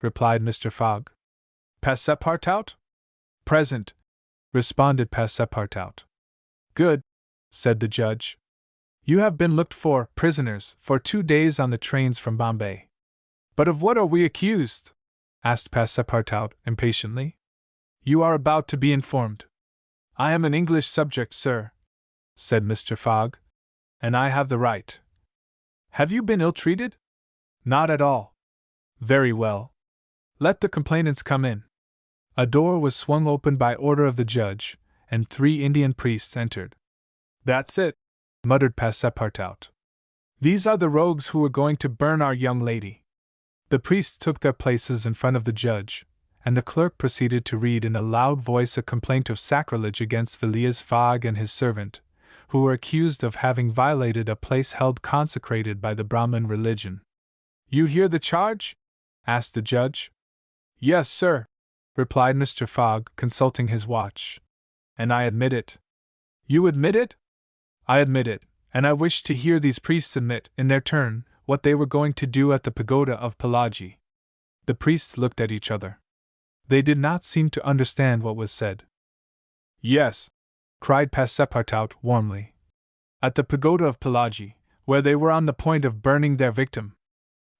replied Mr. Fogg. "Passepartout?" "Present," responded Passepartout. "Good," said the judge. "You have been looked for, prisoners, for 2 days on the trains from Bombay." "But of what are we accused?" asked Passepartout impatiently. "You are about to be informed." "I am an English subject, sir," said Mr. Fogg, "and I have the right." "Have you been ill-treated?" "Not at all." "Very well. Let the complainants come in." A door was swung open by order of the judge, and 3 Indian priests entered. "That's it," muttered Passepartout. "These are the rogues who were going to burn our young lady." The priests took their places in front of the judge, and the clerk proceeded to read in a loud voice a complaint of sacrilege against Phileas Fogg and his servant, who were accused of having violated a place held consecrated by the Brahmin religion. "You hear the charge?" asked the judge. "Yes, sir," replied Mr. Fogg, consulting his watch. "And I admit it." "You admit it?" "I admit it, and I wish to hear these priests admit, in their turn, what they were going to do at the pagoda of Pelagie." The priests looked at each other. They did not seem to understand what was said. "Yes," cried Passepartout warmly. "At the pagoda of Pelagie, where they were on the point of burning their victim."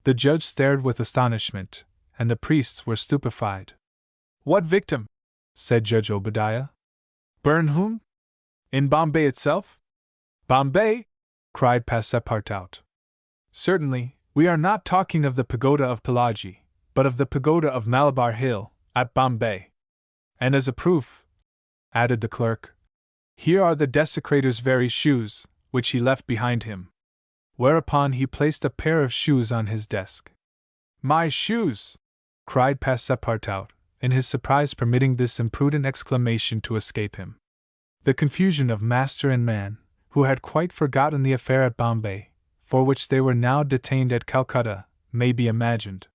The judge stared with astonishment, and the priests were stupefied. "What victim?" said Judge Obadiah. "Burn whom? In Bombay itself?" "Bombay?" cried Passepartout. "Certainly, we are not talking of the pagoda of Pelagie, but of the pagoda of Malabar Hill, at Bombay. And as a proof," added the clerk, "here are the desecrator's very shoes, which he left behind him." Whereupon he placed a pair of shoes on his desk. "My shoes!" cried Passepartout, in his surprise permitting this imprudent exclamation to escape him. The confusion of master and man, who had quite forgotten the affair at Bombay, for which they were now detained at Calcutta, may be imagined.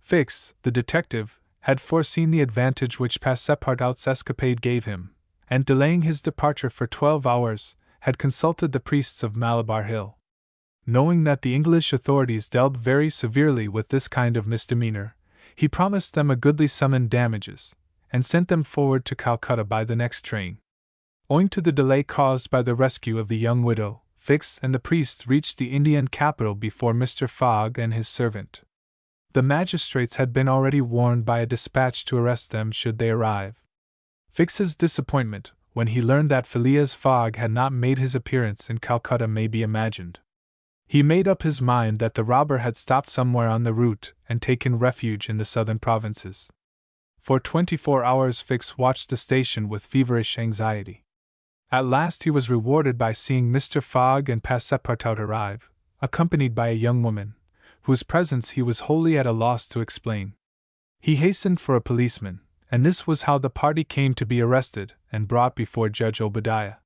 Fix, the detective, had foreseen the advantage which Passepartout's escapade gave him, and delaying his departure for 12 hours, had consulted the priests of Malabar Hill. Knowing that the English authorities dealt very severely with this kind of misdemeanor, he promised them a goodly sum in damages, and sent them forward to Calcutta by the next train. Owing to the delay caused by the rescue of the young widow, Fix and the priests reached the Indian capital before Mr. Fogg and his servant. The magistrates had been already warned by a dispatch to arrest them should they arrive. Fix's disappointment, when he learned that Phileas Fogg had not made his appearance in Calcutta, may be imagined. He made up his mind that the robber had stopped somewhere on the route and taken refuge in the southern provinces. For 24 hours Fix watched the station with feverish anxiety. At last he was rewarded by seeing Mr. Fogg and Passepartout arrive, accompanied by a young woman, whose presence he was wholly at a loss to explain. He hastened for a policeman, and this was how the party came to be arrested and brought before Judge Obadiah.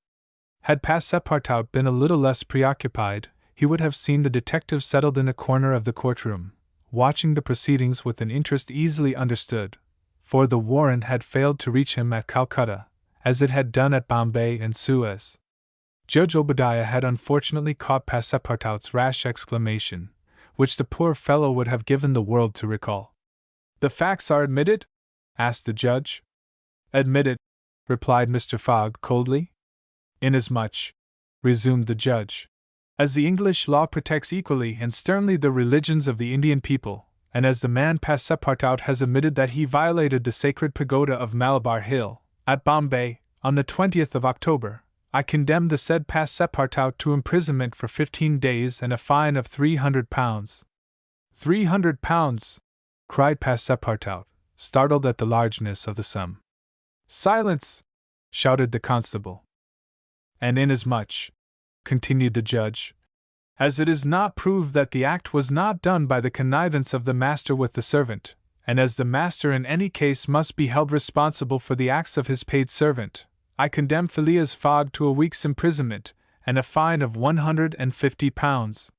Had Passepartout been a little less preoccupied, he would have seen the detective settled in a corner of the courtroom, watching the proceedings with an interest easily understood, for the warrant had failed to reach him at Calcutta, as it had done at Bombay and Suez. Judge Obadiah had unfortunately caught Passepartout's rash exclamation, which the poor fellow would have given the world to recall. "The facts are admitted?" asked the judge. Admitted, replied Mr. Fogg coldly. Inasmuch, resumed the judge, as the English law protects equally and sternly the religions of the Indian people, and as the man Passepartout has admitted that he violated the sacred pagoda of Malabar Hill, at Bombay, on the 20th of October, I condemn the said Passepartout to imprisonment for 15 days and a fine of £300. 300! Cried Passepartout, startled at the largeness of the sum. Silence! Shouted the constable. And inasmuch, continued the judge, as it is not proved that the act was not done by the connivance of the master with the servant, and as the master in any case must be held responsible for the acts of his paid servant, I condemn Phileas Fogg to a week's imprisonment and a fine of £150.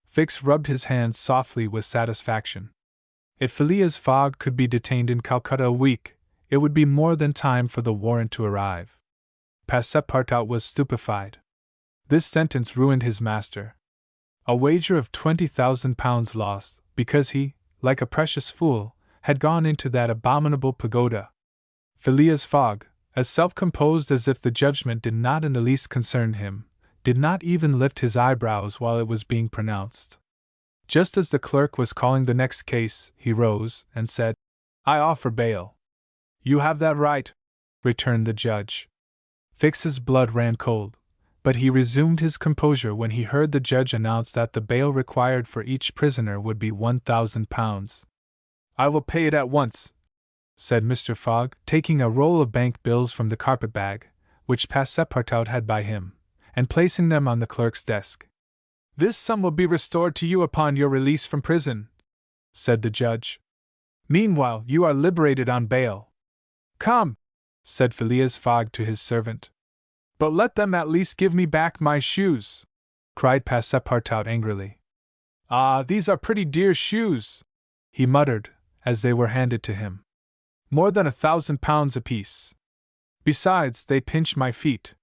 Fix rubbed his hands softly with satisfaction. If Phileas Fogg could be detained in Calcutta a week, it would be more than time for the warrant to arrive. Passepartout was stupefied. This sentence ruined his master. A wager of £20,000 lost, because he, like a precious fool, had gone into that abominable pagoda. Phileas Fogg, as self-composed as if the judgment did not in the least concern him, did not even lift his eyebrows while it was being pronounced. Just as the clerk was calling the next case, he rose and said, I offer bail. You have that right, returned the judge. Fix's blood ran cold, but he resumed his composure when he heard the judge announce that the bail required for each prisoner would be £1,000. I will pay it at once, said Mr. Fogg, taking a roll of bank bills from the carpet-bag, which Passepartout had by him, and placing them on the clerk's desk. This sum will be restored to you upon your release from prison, said the judge. Meanwhile, you are liberated on bail. Come, said Phileas Fogg to his servant. But let them at least give me back my shoes, cried Passepartout angrily. Ah, these are pretty dear shoes, he muttered, as they were handed to him. More than £1,000 apiece. Besides, they pinch my feet.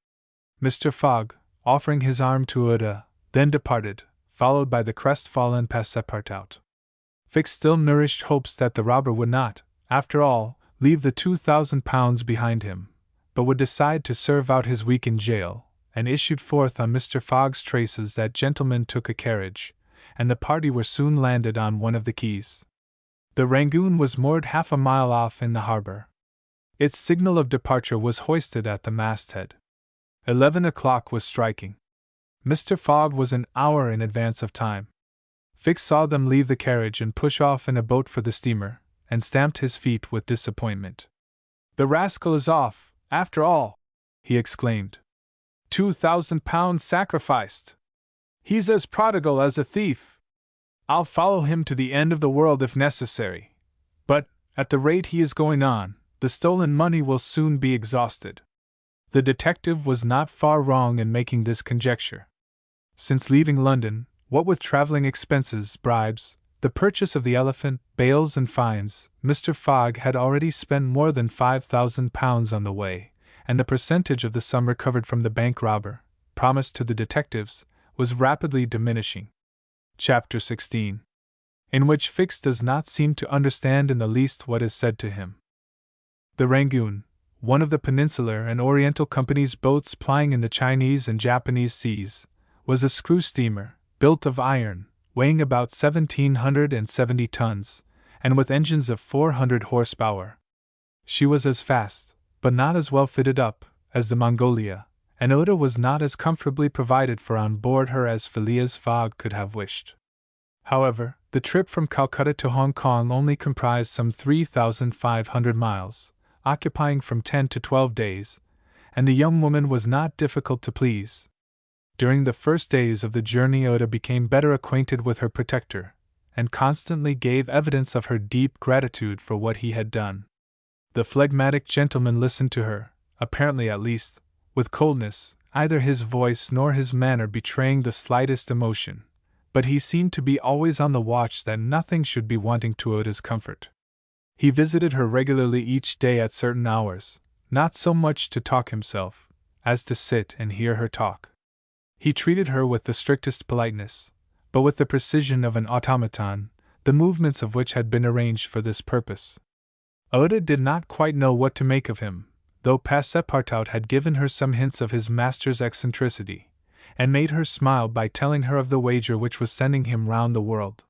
Mr. Fogg, offering his arm to Uda, then departed, followed by the crestfallen Passepartout. Fix still nourished hopes that the robber would not, after all, leave the £2,000 behind him, but would decide to serve out his week in jail, and issued forth on Mr. Fogg's traces. That gentleman took a carriage, and the party were soon landed on one of the quays. The Rangoon was moored half a mile off in the harbor. Its signal of departure was hoisted at the masthead. 11 o'clock was striking. Mr. Fogg was an hour in advance of time. Fix saw them leave the carriage and push off in a boat for the steamer, and stamped his feet with disappointment. The rascal is off, after all, he exclaimed. £2,000 sacrificed. He's as prodigal as a thief. I'll follow him to the end of the world if necessary. But, at the rate he is going on, the stolen money will soon be exhausted. The detective was not far wrong in making this conjecture. Since leaving London, what with traveling expenses, bribes, the purchase of the elephant, bails and fines, Mr. Fogg had already spent more than £5,000 on the way, and the percentage of the sum recovered from the bank robber, promised to the detectives, was rapidly diminishing. Chapter 16. In which Fix does not seem to understand in the least what is said to him. The Rangoon, one of the Peninsular and Oriental Company's boats plying in the Chinese and Japanese seas, was a screw steamer, built of iron, weighing about 1,770 tons, and with engines of 400 horsepower. She was as fast, but not as well fitted up, as the Mongolia, and Oda was not as comfortably provided for on board her as Phileas Fogg could have wished. However, the trip from Calcutta to Hong Kong only comprised some 3,500 miles, occupying from 10 to 12 days, and the young woman was not difficult to please. During the first days of the journey Oda became better acquainted with her protector, and constantly gave evidence of her deep gratitude for what he had done. The phlegmatic gentleman listened to her, apparently at least, with coldness, neither his voice nor his manner betraying the slightest emotion, but he seemed to be always on the watch that nothing should be wanting to Oda's comfort. He visited her regularly each day at certain hours, not so much to talk himself, as to sit and hear her talk. He treated her with the strictest politeness, but with the precision of an automaton, the movements of which had been arranged for this purpose. Oda did not quite know what to make of him, though Passepartout had given her some hints of his master's eccentricity, and made her smile by telling her of the wager which was sending him round the world.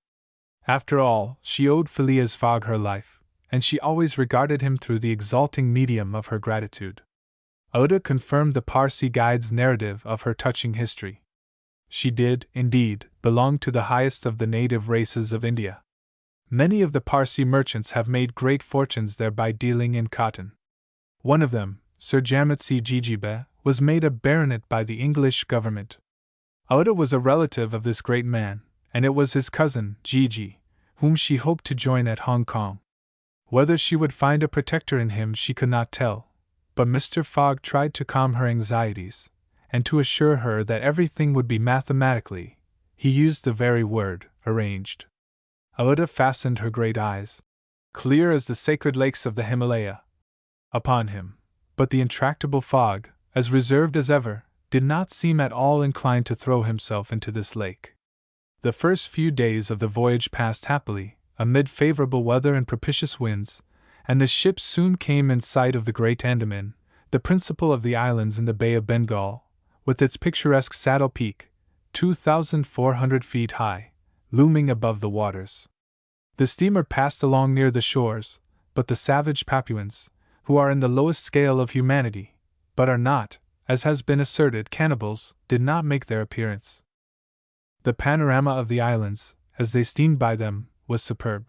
After all, she owed Phileas Fogg her life, and she always regarded him through the exalting medium of her gratitude. Oda confirmed the Parsi guide's narrative of her touching history. She did, indeed, belong to the highest of the native races of India. Many of the Parsi merchants have made great fortunes there by dealing in cotton. One of them, Sir Jametse Jijibe, was made a baronet by the English government. Oda was a relative of this great man, and it was his cousin, Jiji, whom she hoped to join at Hong Kong. Whether she would find a protector in him she could not tell, but Mr. Fogg tried to calm her anxieties, and to assure her that everything would be mathematically, he used the very word, arranged. Oda fastened her great eyes, clear as the sacred lakes of the Himalaya, upon him, but the intractable Fogg, as reserved as ever, did not seem at all inclined to throw himself into this lake. The first few days of the voyage passed happily, amid favorable weather and propitious winds, and the ship soon came in sight of the great Andaman, the principal of the islands in the Bay of Bengal, with its picturesque Saddle Peak, 2,400 feet high, looming above the waters. The steamer passed along near the shores, but the savage Papuans, who are in the lowest scale of humanity, but are not, as has been asserted, cannibals, did not make their appearance. The panorama of the islands, as they steamed by them, was superb.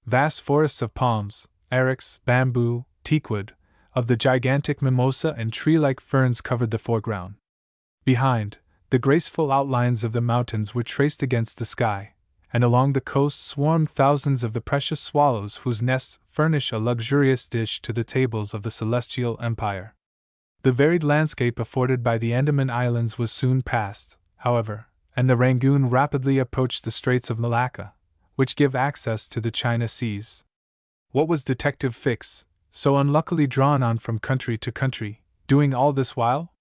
Vast forests of palms, arix, bamboo, teakwood, of the gigantic mimosa and tree-like ferns covered the foreground. Behind, the graceful outlines of the mountains were traced against the sky, and along the coast swarmed thousands of the precious swallows whose nests furnish a luxurious dish to the tables of the celestial empire. The varied landscape afforded by the Andaman Islands was soon passed, however, and the Rangoon rapidly approached the Straits of Malacca, which give access to the China Seas. What was Detective Fix, so unluckily drawn on from country to country, doing all this while?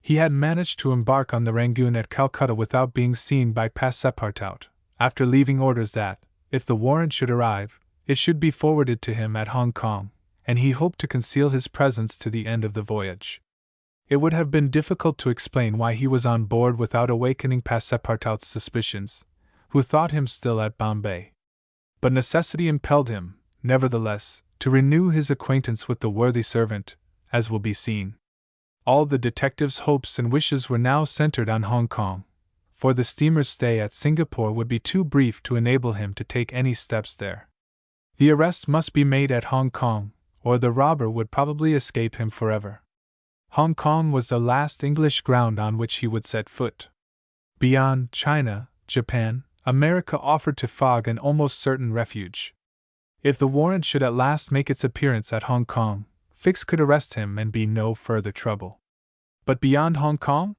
He had managed to embark on the Rangoon at Calcutta without being seen by Passepartout, after leaving orders that, if the warrant should arrive, it should be forwarded to him at Hong Kong, and he hoped to conceal his presence to the end of the voyage. It would have been difficult to explain why he was on board without awakening Passepartout's suspicions, who thought him still at Bombay. But necessity impelled him, nevertheless, to renew his acquaintance with the worthy servant, as will be seen. All the detective's hopes and wishes were now centered on Hong Kong, for the steamer's stay at Singapore would be too brief to enable him to take any steps there. The arrest must be made at Hong Kong, or the robber would probably escape him forever. Hong Kong was the last English ground on which he would set foot. Beyond China, Japan, America offered to Fogg an almost certain refuge. If the warrant should at last make its appearance at Hong Kong, Fix could arrest him and be no further trouble. But beyond Hong Kong?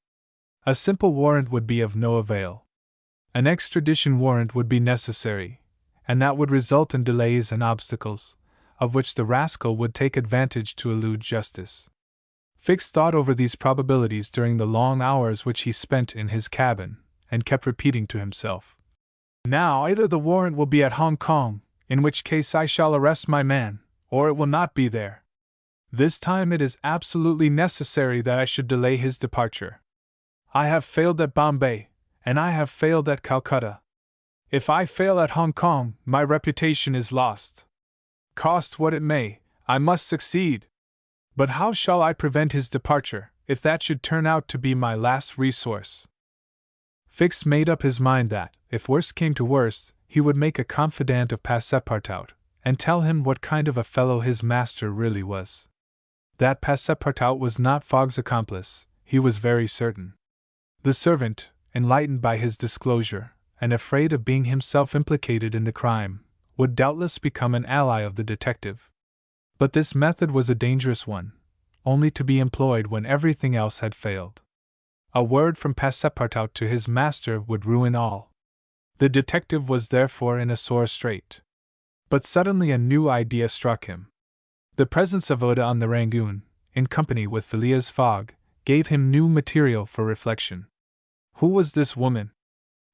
A simple warrant would be of no avail. An extradition warrant would be necessary, and that would result in delays and obstacles, of which the rascal would take advantage to elude justice. Fix thought over these probabilities during the long hours which he spent in his cabin, and kept repeating to himself, "Now either the warrant will be at Hong Kong, in which case I shall arrest my man, or it will not be there. This time it is absolutely necessary that I should delay his departure. I have failed at Bombay, and I have failed at Calcutta. If I fail at Hong Kong, my reputation is lost. Cost what it may, I must succeed. But how shall I prevent his departure, if that should turn out to be my last resource?" Fix made up his mind that, if worst came to worst, he would make a confidant of Passepartout, and tell him what kind of a fellow his master really was. That Passepartout was not Fogg's accomplice, he was very certain. The servant, enlightened by his disclosure, and afraid of being himself implicated in the crime, would doubtless become an ally of the detective. But this method was a dangerous one, only to be employed when everything else had failed. A word from Passepartout to his master would ruin all. The detective was therefore in a sore strait. But suddenly a new idea struck him. The presence of Oda on the Rangoon, in company with Phileas Fogg, gave him new material for reflection. Who was this woman?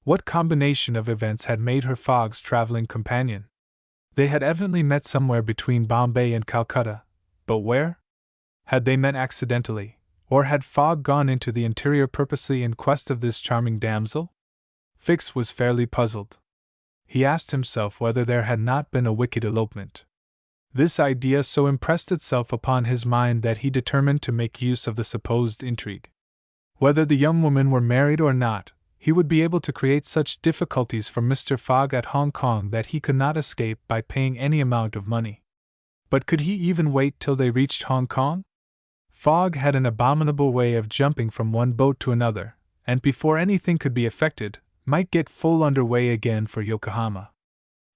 What combination of events had made her Fogg's traveling companion? They had evidently met somewhere between Bombay and Calcutta, but where? Had they met accidentally, or had Fogg gone into the interior purposely in quest of this charming damsel? Fix was fairly puzzled. He asked himself whether there had not been a wicked elopement. This idea so impressed itself upon his mind that he determined to make use of the supposed intrigue. Whether the young woman were married or not, he would be able to create such difficulties for Mr. Fogg at Hong Kong that he could not escape by paying any amount of money. But could he even wait till they reached Hong Kong? Fogg had an abominable way of jumping from one boat to another, and before anything could be effected, might get full under way again for Yokohama.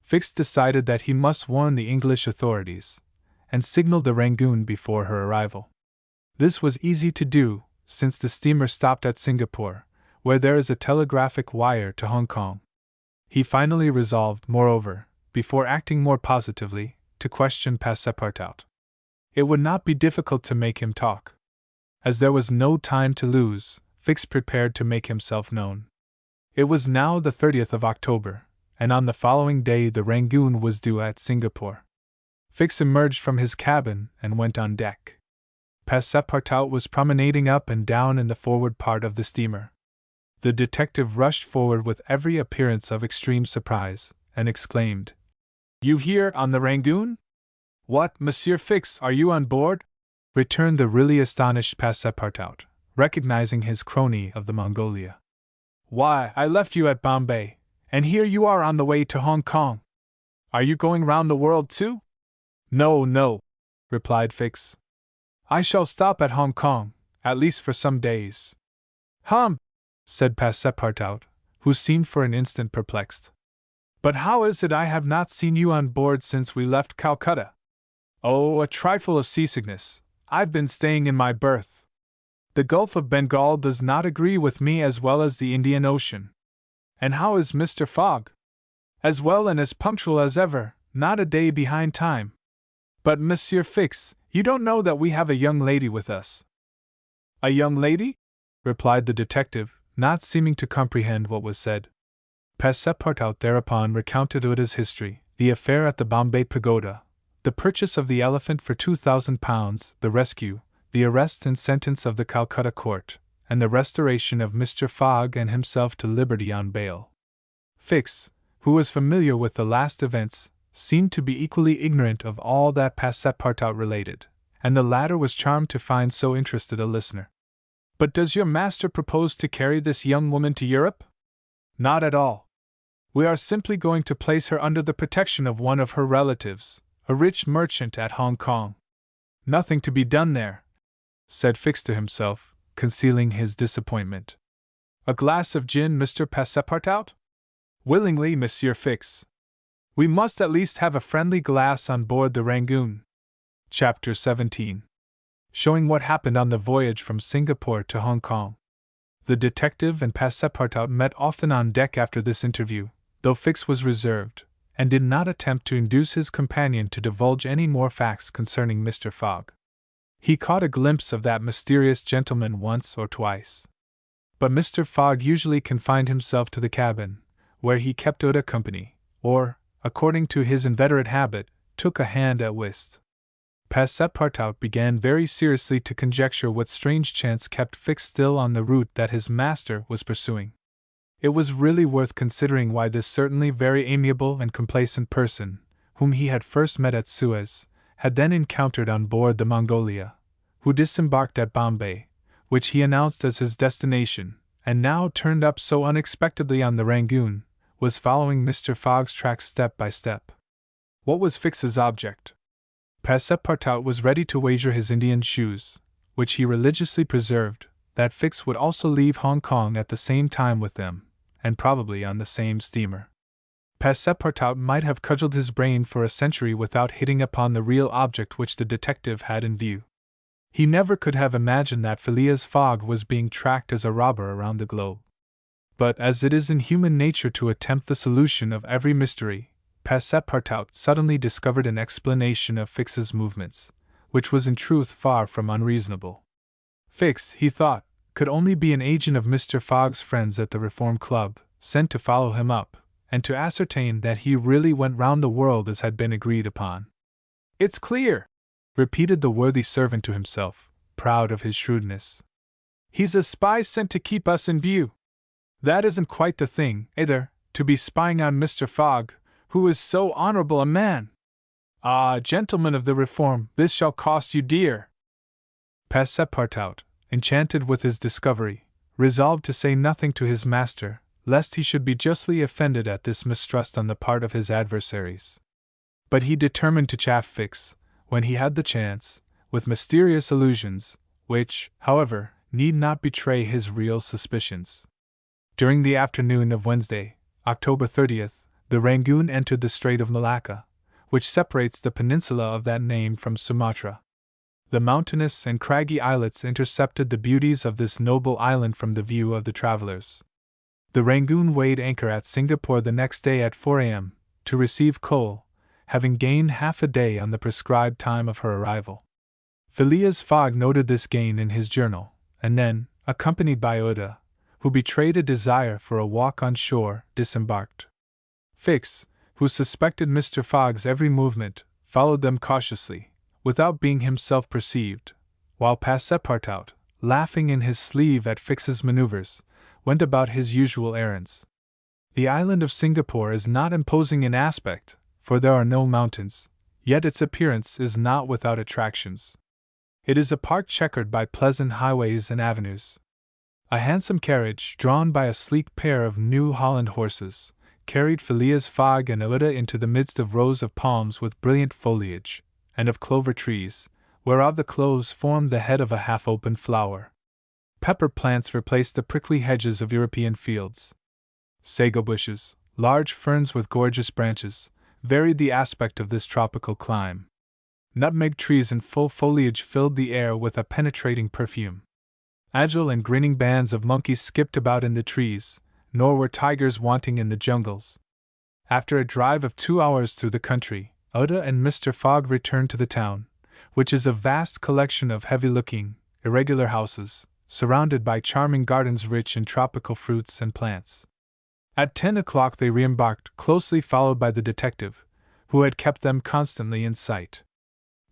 Fix decided that he must warn the English authorities, and signaled the Rangoon before her arrival. This was easy to do, since the steamer stopped at Singapore, where there is a telegraphic wire to Hong Kong. He finally resolved, moreover, before acting more positively, to question Passepartout. It would not be difficult to make him talk. As there was no time to lose, Fix prepared to make himself known. It was now the 30th of October, and on the following day the Rangoon was due at Singapore. Fix emerged from his cabin and went on deck. Passepartout was promenading up and down in the forward part of the steamer. The detective rushed forward with every appearance of extreme surprise, and exclaimed, "You here on the Rangoon?" "What, Monsieur Fix, are you on board?" returned the really astonished Passepartout, recognizing his crony of the Mongolia. "Why, I left you at Bombay, and here you are on the way to Hong Kong. Are you going round the world too?" No, replied Fix. "I shall stop at Hong Kong, at least for some days." "Hum," said Passepartout, who seemed for an instant perplexed. "But how is it I have not seen you on board since we left Calcutta?" "Oh, a trifle of seasickness. I've been staying in my berth. The Gulf of Bengal does not agree with me as well as the Indian Ocean." "And how is Mr. Fogg?" "As well and as punctual as ever, not a day behind time." "But, Monsieur Fix, you don't know that we have a young lady with us." "A young lady?" replied the detective, not seeming to comprehend what was said. Passepartout thereupon recounted Uda's history, the affair at the Bombay Pagoda, the purchase of the elephant for £2,000, the rescue, the arrest and sentence of the Calcutta court, and the restoration of Mr. Fogg and himself to liberty on bail. Fix, who was familiar with the last events, seemed to be equally ignorant of all that Passepartout related, and the latter was charmed to find so interested a listener. "But does your master propose to carry this young woman to Europe?" "Not at all. We are simply going to place her under the protection of one of her relatives, a rich merchant at Hong Kong." "Nothing to be done there," said Fix to himself, concealing his disappointment. "A glass of gin, Mr. Passepartout?" "Willingly, Monsieur Fix. We must at least have a friendly glass on board the Rangoon." Chapter 17. Showing what happened on the voyage from Singapore to Hong Kong. The detective and Passepartout met often on deck after this interview, though Fix was reserved, and did not attempt to induce his companion to divulge any more facts concerning Mr. Fogg. He caught a glimpse of that mysterious gentleman once or twice. But Mr. Fogg usually confined himself to the cabin, where he kept Uda company, or, according to his inveterate habit, took a hand at whist. Passepartout began very seriously to conjecture what strange chance kept Fix still on the route that his master was pursuing. It was really worth considering why this certainly very amiable and complacent person, whom he had first met at Suez, had then encountered on board the Mongolia, who disembarked at Bombay, which he announced as his destination, and now turned up so unexpectedly on the Rangoon, was following Mr. Fogg's tracks step by step. What was Fix's object? Passepartout was ready to wager his Indian shoes, which he religiously preserved, that Fix would also leave Hong Kong at the same time with them, and probably on the same steamer. Passepartout might have cudgelled his brain for a century without hitting upon the real object which the detective had in view. He never could have imagined that Phileas Fogg was being tracked as a robber around the globe. But as it is in human nature to attempt the solution of every mystery, Passepartout suddenly discovered an explanation of Fix's movements, which was in truth far from unreasonable. Fix, he thought, could only be an agent of Mr. Fogg's friends at the Reform Club, sent to follow him up, and to ascertain that he really went round the world as had been agreed upon. "It's clear," repeated the worthy servant to himself, proud of his shrewdness. "He's a spy sent to keep us in view. That isn't quite the thing, either, to be spying on Mr. Fogg, who is so honorable a man. Ah, gentlemen of the Reform, this shall cost you dear." Passepartout, enchanted with his discovery, resolved to say nothing to his master, lest he should be justly offended at this mistrust on the part of his adversaries. But he determined to chaff Fix, when he had the chance, with mysterious allusions, which, however, need not betray his real suspicions. During the afternoon of Wednesday, October 30th, the Rangoon entered the Strait of Malacca, which separates the peninsula of that name from Sumatra. The mountainous and craggy islets intercepted the beauties of this noble island from the view of the travelers. The Rangoon weighed anchor at Singapore the next day at 4 a.m., to receive coal, having gained half a day on the prescribed time of her arrival. Phileas Fogg noted this gain in his journal, and then, accompanied by Oda, who betrayed a desire for a walk on shore, disembarked. Fix, who suspected Mr. Fogg's every movement, followed them cautiously, without being himself perceived, while Passepartout, laughing in his sleeve at Fix's maneuvers, went about his usual errands. The island of Singapore is not imposing in aspect, for there are no mountains, yet its appearance is not without attractions. It is a park checkered by pleasant highways and avenues. A handsome carriage, drawn by a sleek pair of New Holland horses, carried Phileas Fogg and Oda into the midst of rows of palms with brilliant foliage, and of clover trees, whereof the cloves formed the head of a half-opened flower. Pepper plants replaced the prickly hedges of European fields. Sago bushes, large ferns with gorgeous branches, varied the aspect of this tropical clime. Nutmeg trees in full foliage filled the air with a penetrating perfume. Agile and grinning bands of monkeys skipped about in the trees, nor were tigers wanting in the jungles. After a drive of 2 hours through the country, Oda and Mr. Fogg returned to the town, which is a vast collection of heavy-looking, irregular houses, surrounded by charming gardens rich in tropical fruits and plants. At 10 o'clock they re-embarked, closely followed by the detective, who had kept them constantly in sight.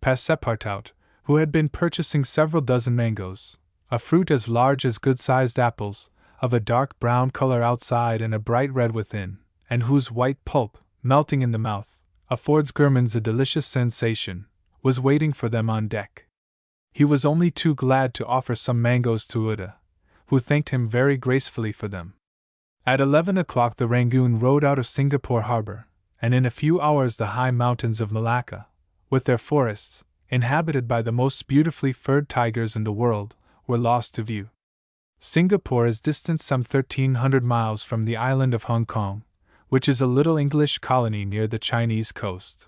Passepartout, who had been purchasing several dozen mangoes, a fruit as large as good-sized apples, of a dark brown color outside and a bright red within, and whose white pulp, melting in the mouth, affords gourmands a delicious sensation, was waiting for them on deck. He was only too glad to offer some mangoes to Oda, who thanked him very gracefully for them. At 11 o'clock the Rangoon rode out of Singapore harbor, and in a few hours the high mountains of Malacca, with their forests, inhabited by the most beautifully furred tigers in the world, were lost to view. Singapore is distant some 1,300 miles from the island of Hong Kong, which is a little English colony near the Chinese coast.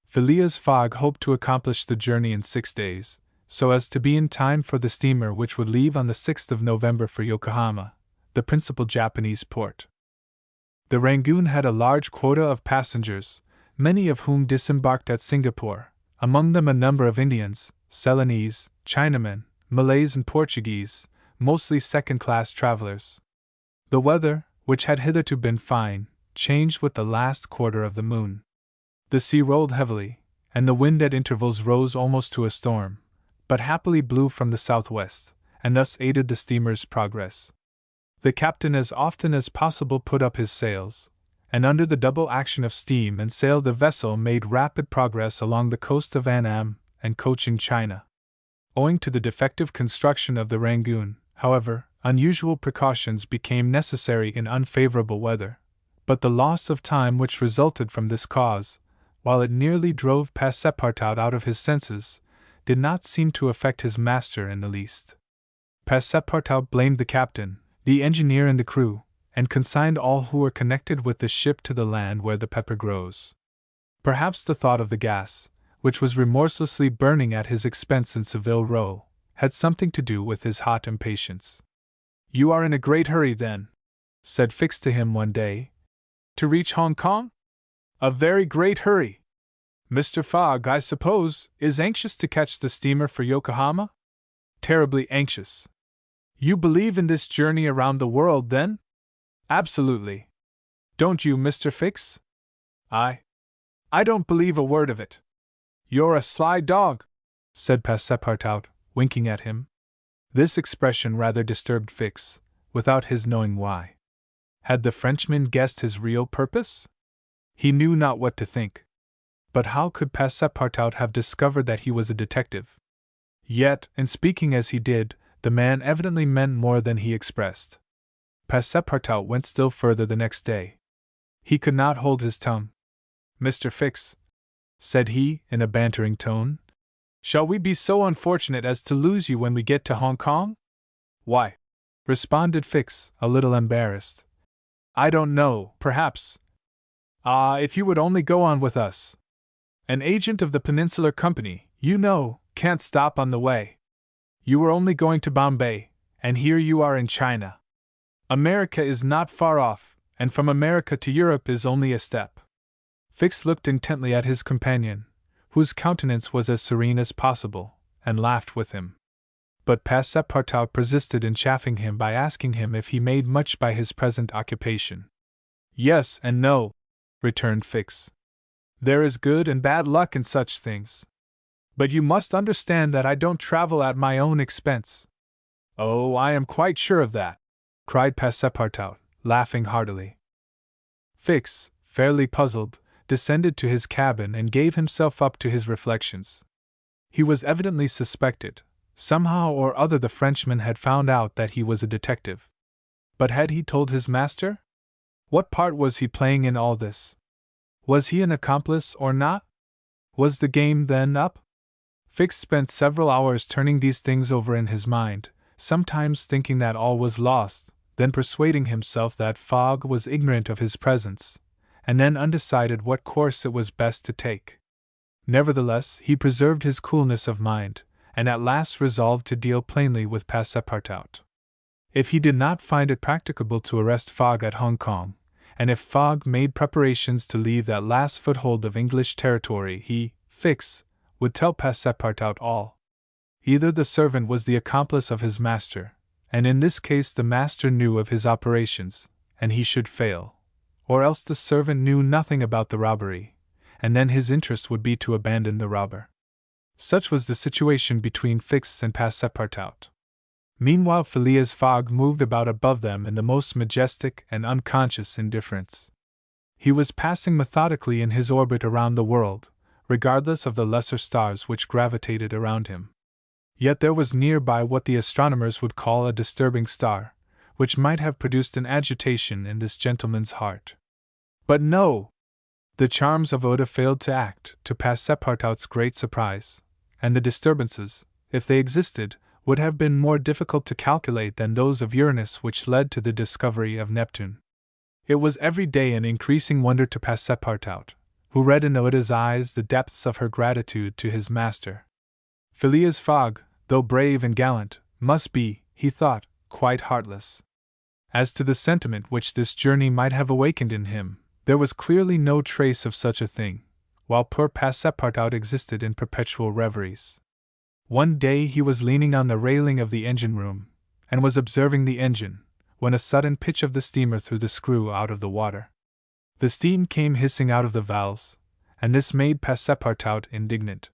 Phileas Fogg hoped to accomplish the journey in 6 days, so as to be in time for the steamer which would leave on the 6th of November for Yokohama, the principal Japanese port. The Rangoon had a large quota of passengers, many of whom disembarked at Singapore, among them a number of Indians, Ceylonese, Chinamen, Malays and Portuguese, mostly second-class travelers. The weather, which had hitherto been fine, changed with the last quarter of the moon. The sea rolled heavily, and the wind at intervals rose almost to a storm, but happily blew from the southwest, and thus aided the steamer's progress. The captain as often as possible put up his sails, and under the double action of steam and sail the vessel made rapid progress along the coast of Annam and Cochin China. Owing to the defective construction of the Rangoon, however, unusual precautions became necessary in unfavorable weather, but the loss of time which resulted from this cause, while it nearly drove Passepartout out of his senses, did not seem to affect his master in the least. Passepartout blamed the captain, the engineer and the crew, and consigned all who were connected with the ship to the land where the pepper grows. Perhaps the thought of the gas, which was remorselessly burning at his expense in Savile Row, had something to do with his hot impatience. "You are in a great hurry, then," said Fix to him one day, "to reach Hong Kong?" "A very great hurry. Mr. Fogg, I suppose, is anxious to catch the steamer for Yokohama?" "Terribly anxious." "You believe in this journey around the world, then?" "Absolutely." Don't you, Mr. Fix? I don't believe a word of it. You're a sly dog, said Passepartout, winking at him. This expression rather disturbed Fix, without his knowing why. Had the Frenchman guessed his real purpose? He knew not what to think. But how could Passepartout have discovered that he was a detective? Yet, in speaking as he did, the man evidently meant more than he expressed. Passepartout went still further the next day. He could not hold his tongue. Mr. Fix, said he, in a bantering tone, shall we be so unfortunate as to lose you when we get to Hong Kong? Why, responded Fix, a little embarrassed, I don't know, perhaps. If you would only go on with us. An agent of the Peninsular Company, you know, can't stop on the way. You were only going to Bombay, and here you are in China. America is not far off, and from America to Europe is only a step. Fix looked intently at his companion, whose countenance was as serene as possible, and laughed with him. But Passepartout persisted in chaffing him by asking him if he made much by his present occupation. Yes and no, returned Fix. There is good and bad luck in such things. But you must understand that I don't travel at my own expense. Oh, I am quite sure of that, cried Passepartout, laughing heartily. Fix, fairly puzzled, descended to his cabin and gave himself up to his reflections. He was evidently suspected. Somehow or other the Frenchman had found out that he was a detective. But had he told his master? What part was he playing in all this? Was he an accomplice or not? Was the game then up? Fix spent several hours turning these things over in his mind, sometimes thinking that all was lost, then persuading himself that Fogg was ignorant of his presence, and then undecided what course it was best to take. Nevertheless, he preserved his coolness of mind, and at last resolved to deal plainly with Passepartout. If he did not find it practicable to arrest Fogg at Hong Kong, and if Fogg made preparations to leave that last foothold of English territory, he, Fix, would tell Passepartout all. Either the servant was the accomplice of his master, and in this case the master knew of his operations, and he should fail, or else the servant knew nothing about the robbery, and then his interest would be to abandon the robber. Such was the situation between Fix and Passepartout. Meanwhile Phileas Fogg moved about above them in the most majestic and unconscious indifference. He was passing methodically in his orbit around the world, regardless of the lesser stars which gravitated around him. Yet there was nearby what the astronomers would call a disturbing star, which might have produced an agitation in this gentleman's heart. But no! The charms of Oda failed to act, to Passepartout's great surprise, and the disturbances, if they existed, would have been more difficult to calculate than those of Uranus which led to the discovery of Neptune. It was every day an increasing wonder to Passepartout, who read in Oda's eyes the depths of her gratitude to his master. Phileas Fogg, though brave and gallant, must be, he thought, quite heartless. As to the sentiment which this journey might have awakened in him, there was clearly no trace of such a thing, while poor Passepartout existed in perpetual reveries. One day he was leaning on the railing of the engine-room, and was observing the engine, when a sudden pitch of the steamer threw the screw out of the water. The steam came hissing out of the valves, and this made Passepartout indignant.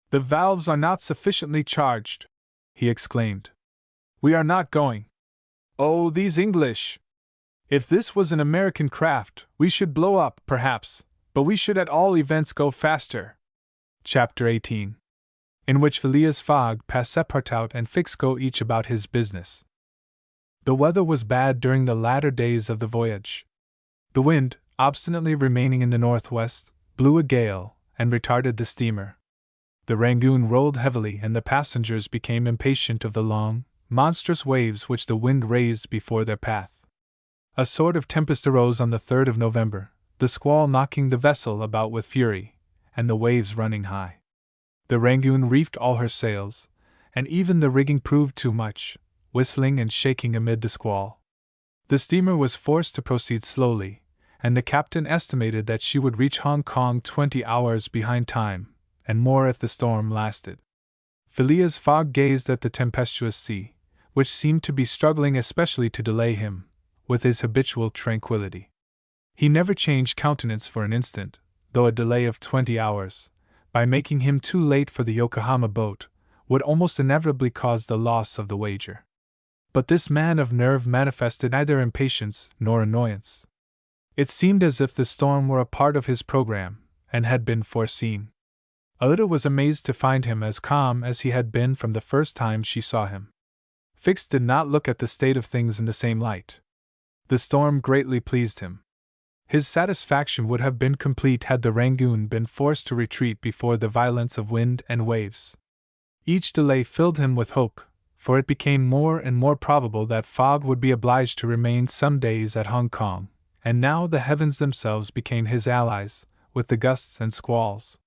"The valves are not sufficiently charged," he exclaimed. "We are not going. Oh, these English! If this was an American craft, we should blow up, perhaps, but we should at all events go faster." Chapter 18, in which Phileas Fogg, Passepartout, and Fix go each about his business. The weather was bad during the latter days of the voyage. The wind, obstinately remaining in the northwest, blew a gale, and retarded the steamer. The Rangoon rolled heavily, and the passengers became impatient of the long, monstrous waves which the wind raised before their path. A sort of tempest arose on the 3rd of November, the squall knocking the vessel about with fury, and the waves running high. The Rangoon reefed all her sails, and even the rigging proved too much, whistling and shaking amid the squall. The steamer was forced to proceed slowly, and the captain estimated that she would reach Hong Kong 20 hours behind time, and more if the storm lasted. Phileas Fogg gazed at the tempestuous sea, which seemed to be struggling especially to delay him, with his habitual tranquility. He never changed countenance for an instant, though a delay of 20 hours, by making him too late for the Yokohama boat, would almost inevitably cause the loss of the wager. But this man of nerve manifested neither impatience nor annoyance. It seemed as if the storm were a part of his program, and had been foreseen. Aouda was amazed to find him as calm as he had been from the first time she saw him. Fix did not look at the state of things in the same light. The storm greatly pleased him. His satisfaction would have been complete had the Rangoon been forced to retreat before the violence of wind and waves. Each delay filled him with hope, for it became more and more probable that Fogg would be obliged to remain some days at Hong Kong, and now the heavens themselves became his allies, with the gusts and squalls.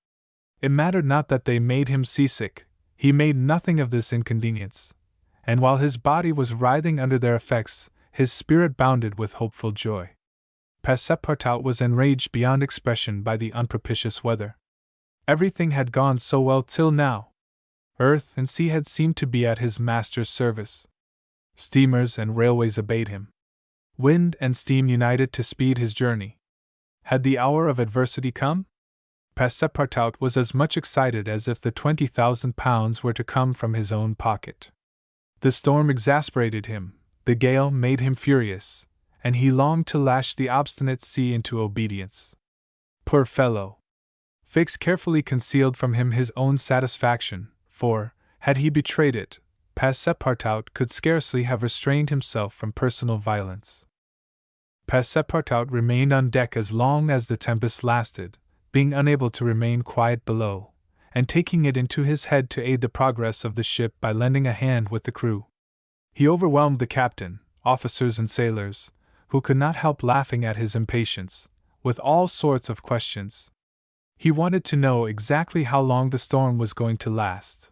It mattered not that they made him seasick, he made nothing of this inconvenience, and while his body was writhing under their effects, his spirit bounded with hopeful joy. Passepartout was enraged beyond expression by the unpropitious weather. Everything had gone so well till now. Earth and sea had seemed to be at his master's service. Steamers and railways obeyed him. Wind and steam united to speed his journey. Had the hour of adversity come? Passepartout was as much excited as if the £20,000 were to come from his own pocket. The storm exasperated him, the gale made him furious, and he longed to lash the obstinate sea into obedience. Poor fellow! Fix carefully concealed from him his own satisfaction, for, had he betrayed it, Passepartout could scarcely have restrained himself from personal violence. Passepartout remained on deck as long as the tempest lasted, being unable to remain quiet below, and taking it into his head to aid the progress of the ship by lending a hand with the crew. He overwhelmed the captain, officers and sailors, who could not help laughing at his impatience, with all sorts of questions. He wanted to know exactly how long the storm was going to last.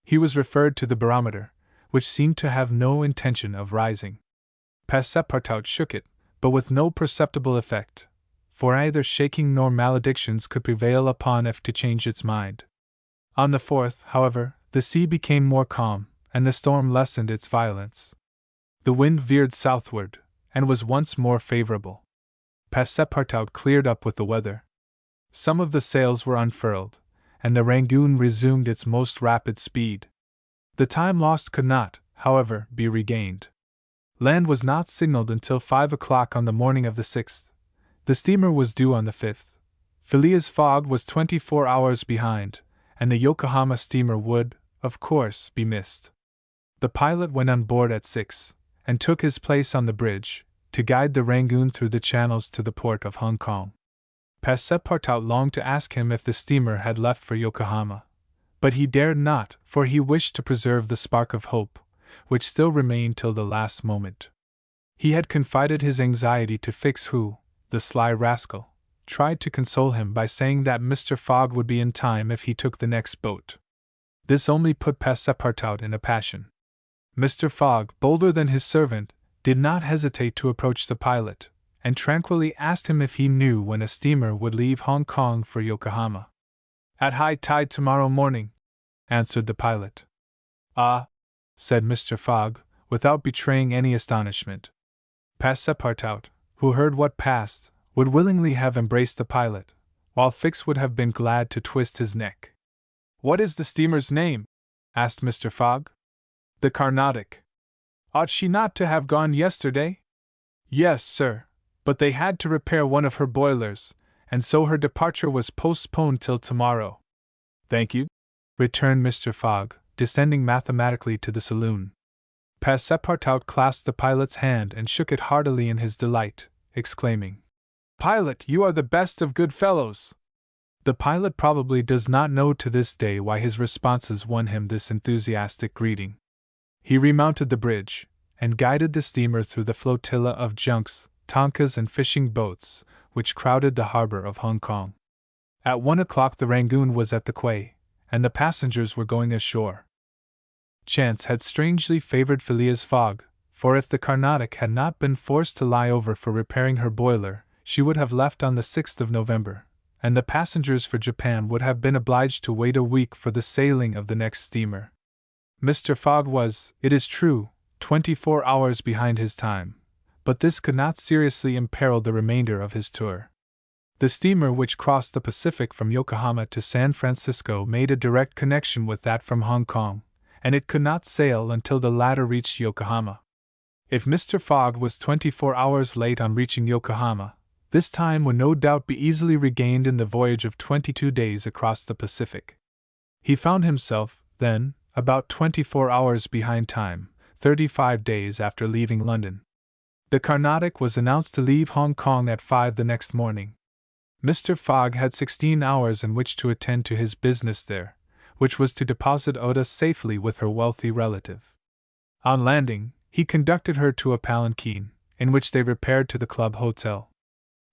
He was referred to the barometer, which seemed to have no intention of rising. Passepartout shook it, but with no perceptible effect, for neither shaking nor maledictions could prevail upon it to change its mind. On the 4th, however, the sea became more calm, and the storm lessened its violence. The wind veered southward, and was once more favorable. Passepartout cleared up with the weather. Some of the sails were unfurled, and the Rangoon resumed its most rapid speed. The time lost could not, however, be regained. Land was not signaled until 5 o'clock on the morning of the 6th. The steamer was due on the 5th. Phileas Fogg was 24 hours behind, and the Yokohama steamer would, of course, be missed. The pilot went on board at 6, and took his place on the bridge, to guide the Rangoon through the channels to the port of Hong Kong. Passepartout longed to ask him if the steamer had left for Yokohama, but he dared not, for he wished to preserve the spark of hope, which still remained till the last moment. He had confided his anxiety to Fix, who, the sly rascal, tried to console him by saying that Mr. Fogg would be in time if he took the next boat. This only put Passepartout in a passion. Mr. Fogg, bolder than his servant, did not hesitate to approach the pilot, and tranquilly asked him if he knew when a steamer would leave Hong Kong for Yokohama. "At high tide tomorrow morning," answered the pilot. "Ah," said Mr. Fogg, without betraying any astonishment. Passepartout, who heard what passed, would willingly have embraced the pilot, while Fix would have been glad to twist his neck. "What is the steamer's name?" asked Mr. Fogg. "The Carnatic." "Ought she not to have gone yesterday?" "Yes, sir, but they had to repair one of her boilers, and so her departure was postponed till tomorrow." "Thank you," returned Mr. Fogg, descending mathematically to the saloon. Passepartout clasped the pilot's hand and shook it heartily in his delight, exclaiming, "Pilot, you are the best of good fellows!" The pilot probably does not know to this day why his responses won him this enthusiastic greeting. He remounted the bridge, and guided the steamer through the flotilla of junks, tonkas, and fishing boats which crowded the harbor of Hong Kong. At 1 o'clock the Rangoon was at the quay, and the passengers were going ashore. Chance had strangely favored Phileas Fogg, for if the Carnatic had not been forced to lie over for repairing her boiler, she would have left on the 6th of November, and the passengers for Japan would have been obliged to wait a week for the sailing of the next steamer. Mr. Fogg was, it is true, 24 hours behind his time, but this could not seriously imperil the remainder of his tour. The steamer which crossed the Pacific from Yokohama to San Francisco made a direct connection with that from Hong Kong, and it could not sail until the latter reached Yokohama. If Mr. Fogg was 24 hours late on reaching Yokohama, this time would no doubt be easily regained in the voyage of 22 days across the Pacific. He found himself, then, about 24 hours behind time, 35 days after leaving London. The Carnatic was announced to leave Hong Kong at 5 the next morning. Mr. Fogg had 16 hours in which to attend to his business there, which was to deposit Oda safely with her wealthy relative. On landing, he conducted her to a palanquin, in which they repaired to the club hotel.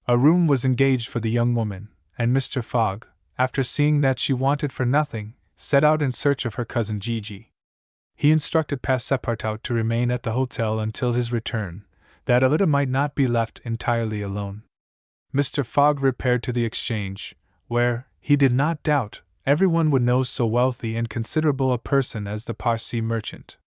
A room was engaged for the young woman, and Mr. Fogg, after seeing that she wanted for nothing, set out in search of her cousin Gigi. He instructed Passepartout to remain at the hotel until his return, that Oda might not be left entirely alone. Mr. Fogg repaired to the Exchange, where, he did not doubt, everyone would know so wealthy and considerable a person as the Parsi merchant.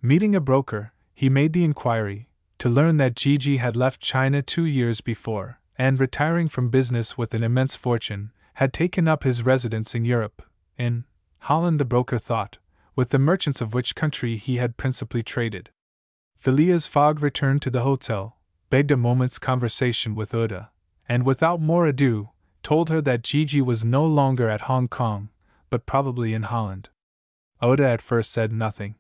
Meeting a broker, he made the inquiry, to learn that Gigi had left China 2 years before, and retiring from business with an immense fortune, had taken up his residence in Europe, in Holland. The broker thought, with the merchants of which country he had principally traded. Phileas Fogg returned to the hotel, begged a moment's conversation with Oda, and without more ado, told her that Gigi was no longer at Hong Kong, but probably in Holland. Oda at first said nothing.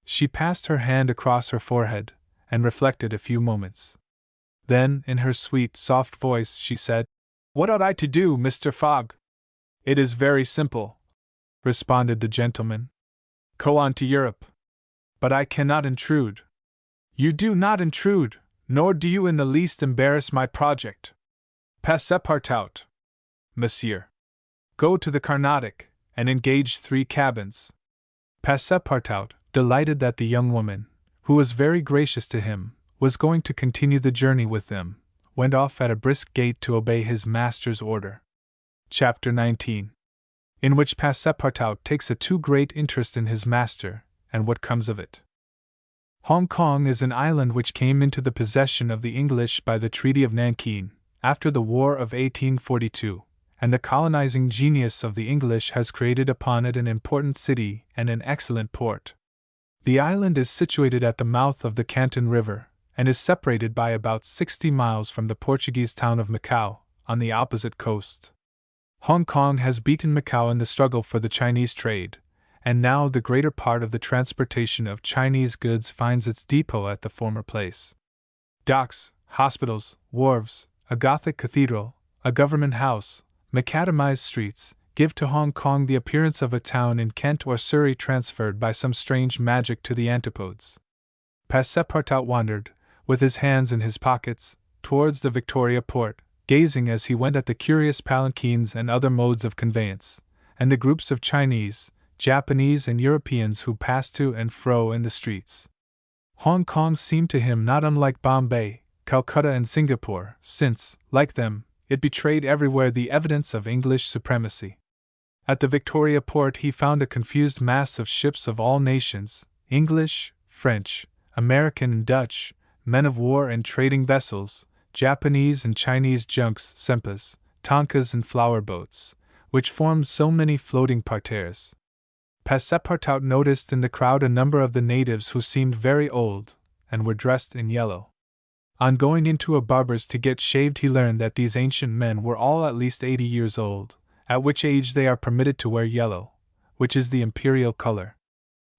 She passed her hand across her forehead, and reflected a few moments. Then, in her sweet, soft voice, she said, "What ought I to do, Mr. Fogg?" "It is very simple," responded the gentleman. "Go on to Europe." "But I cannot intrude." "You do not intrude, nor do you in the least embarrass my project. Passepartout, monsieur. Go to the Carnatic, and engage 3 cabins." Passepartout, delighted that the young woman, who was very gracious to him, was going to continue the journey with them, went off at a brisk gait to obey his master's order. Chapter 19. In which Passepartout takes a too great interest in his master, and what comes of it. Hong Kong is an island which came into the possession of the English by the Treaty of Nanking, after the War of 1842, and the colonizing genius of the English has created upon it an important city and an excellent port. The island is situated at the mouth of the Canton River, and is separated by about 60 miles from the Portuguese town of Macau, on the opposite coast. Hong Kong has beaten Macau in the struggle for the Chinese trade, and now the greater part of the transportation of Chinese goods finds its depot at the former place. Docks, hospitals, wharves, a Gothic cathedral, a government house, macadamized streets, give to Hong Kong the appearance of a town in Kent or Surrey transferred by some strange magic to the antipodes. Passepartout wandered, with his hands in his pockets, towards the Victoria Port, gazing as he went at the curious palanquins and other modes of conveyance, and the groups of Chinese, Japanese, and Europeans who passed to and fro in the streets. Hong Kong seemed to him not unlike Bombay, Calcutta, and Singapore, since, like them, it betrayed everywhere the evidence of English supremacy. At the Victoria Port he found a confused mass of ships of all nations, English, French, American, and Dutch, men of war and trading vessels, Japanese and Chinese junks, sempas, tonkas, and flower boats, which formed so many floating parterres. Passepartout noticed in the crowd a number of the natives who seemed very old, and were dressed in yellow. On going into a barber's to get shaved, he learned that these ancient men were all at least 80 years old, at which age they are permitted to wear yellow, which is the imperial color.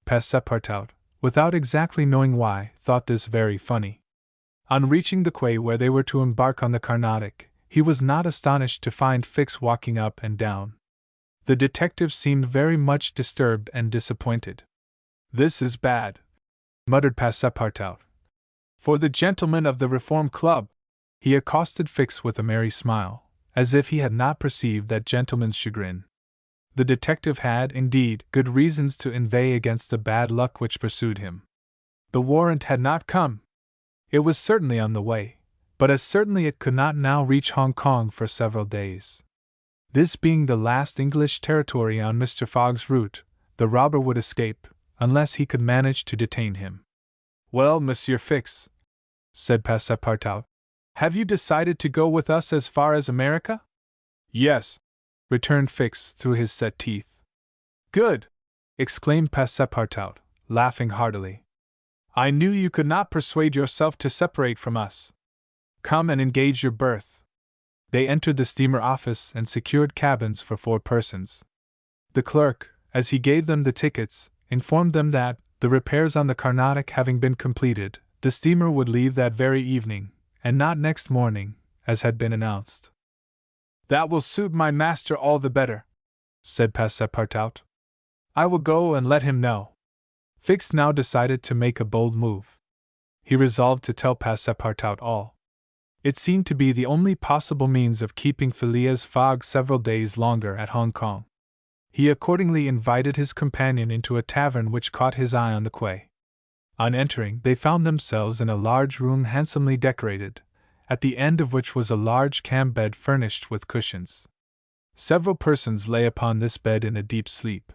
Passepartout, without exactly knowing why, thought this very funny. On reaching the quay where they were to embark on the Carnatic, he was not astonished to find Fix walking up and down. The detective seemed very much disturbed and disappointed. "This is bad," muttered Passepartout. "For the gentlemen of the Reform Club!" He accosted Fix with a merry smile, as if he had not perceived that gentleman's chagrin. The detective had, indeed, good reasons to inveigh against the bad luck which pursued him. The warrant had not come. It was certainly on the way, but as certainly it could not now reach Hong Kong for several days. This being the last English territory on Mr. Fogg's route, the robber would escape, unless he could manage to detain him. "Well, Monsieur Fix," said Passepartout. "Have you decided to go with us as far as America?" "Yes," returned Fix through his set teeth. "Good!" exclaimed Passepartout, laughing heartily. "I knew you could not persuade yourself to separate from us. Come and engage your berth." They entered the steamer office and secured cabins for 4 persons. The clerk, as he gave them the tickets, informed them that, the repairs on the Carnatic having been completed, the steamer would leave that very evening, and not next morning, as had been announced. "That will suit my master all the better," said Passepartout. "I will go and let him know." Fix now decided to make a bold move. He resolved to tell Passepartout all. It seemed to be the only possible means of keeping Phileas Fogg several days longer at Hong Kong. He accordingly invited his companion into a tavern which caught his eye on the quay. On entering, they found themselves in a large room handsomely decorated, at the end of which was a large camp bed furnished with cushions. Several persons lay upon this bed in a deep sleep.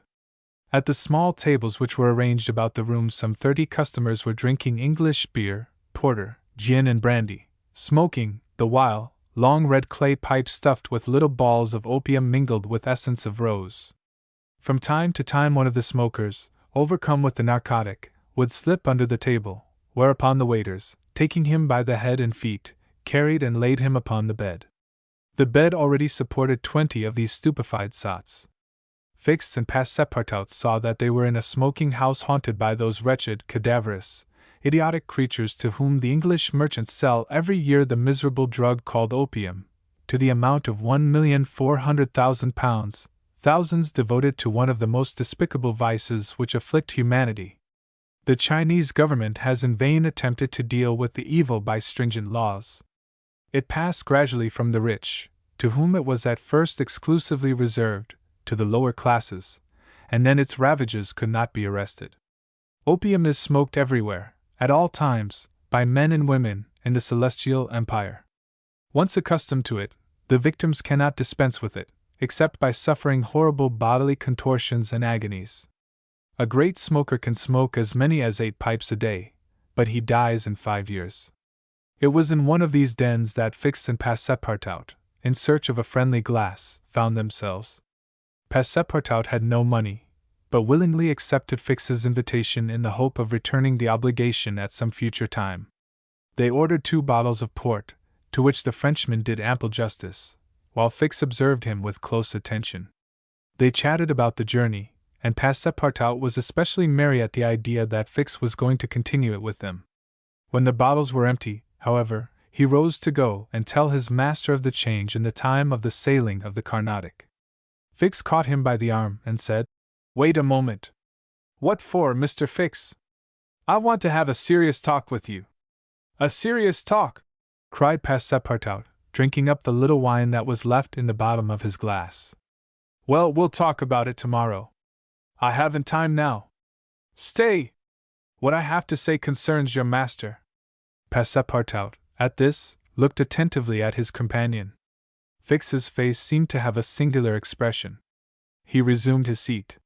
At the small tables which were arranged about the room, some 30 customers were drinking English beer, porter, gin, and brandy, smoking, the while, long red clay pipes stuffed with little balls of opium mingled with essence of rose. From time to time one of the smokers, overcome with the narcotic, would slip under the table, whereupon the waiters, taking him by the head and feet, carried and laid him upon the bed. The bed already supported 20 of these stupefied sots. Fix and Passepartout saw that they were in a smoking house haunted by those wretched, cadaverous, idiotic creatures to whom the English merchants sell every year the miserable drug called opium, to the amount of £1,400,000, thousands devoted to one of the most despicable vices which afflict humanity. The Chinese government has in vain attempted to deal with the evil by stringent laws. It passed gradually from the rich, to whom it was at first exclusively reserved, to the lower classes, and then its ravages could not be arrested. Opium is smoked everywhere, at all times, by men and women, in the Celestial Empire. Once accustomed to it, the victims cannot dispense with it, except by suffering horrible bodily contortions and agonies. A great smoker can smoke as many as 8 pipes a day, but he dies in 5 years. It was in one of these dens that Fix and Passepartout, in search of a friendly glass, found themselves. Passepartout had no money, but willingly accepted Fix's invitation in the hope of returning the obligation at some future time. They ordered 2 bottles of port, to which the Frenchman did ample justice, while Fix observed him with close attention. They chatted about the journey, and Passepartout was especially merry at the idea that Fix was going to continue it with them. When the bottles were empty, however, he rose to go and tell his master of the change in the time of the sailing of the Carnatic. Fix caught him by the arm and said, "Wait a moment." "What for, Mr. Fix?" "I want to have a serious talk with you." "A serious talk?" cried Passepartout, drinking up the little wine that was left in the bottom of his glass. "Well, we'll talk about it tomorrow. I haven't time now." "Stay! What I have to say concerns your master." Passepartout, at this, looked attentively at his companion. Fix's face seemed to have a singular expression. He resumed his seat.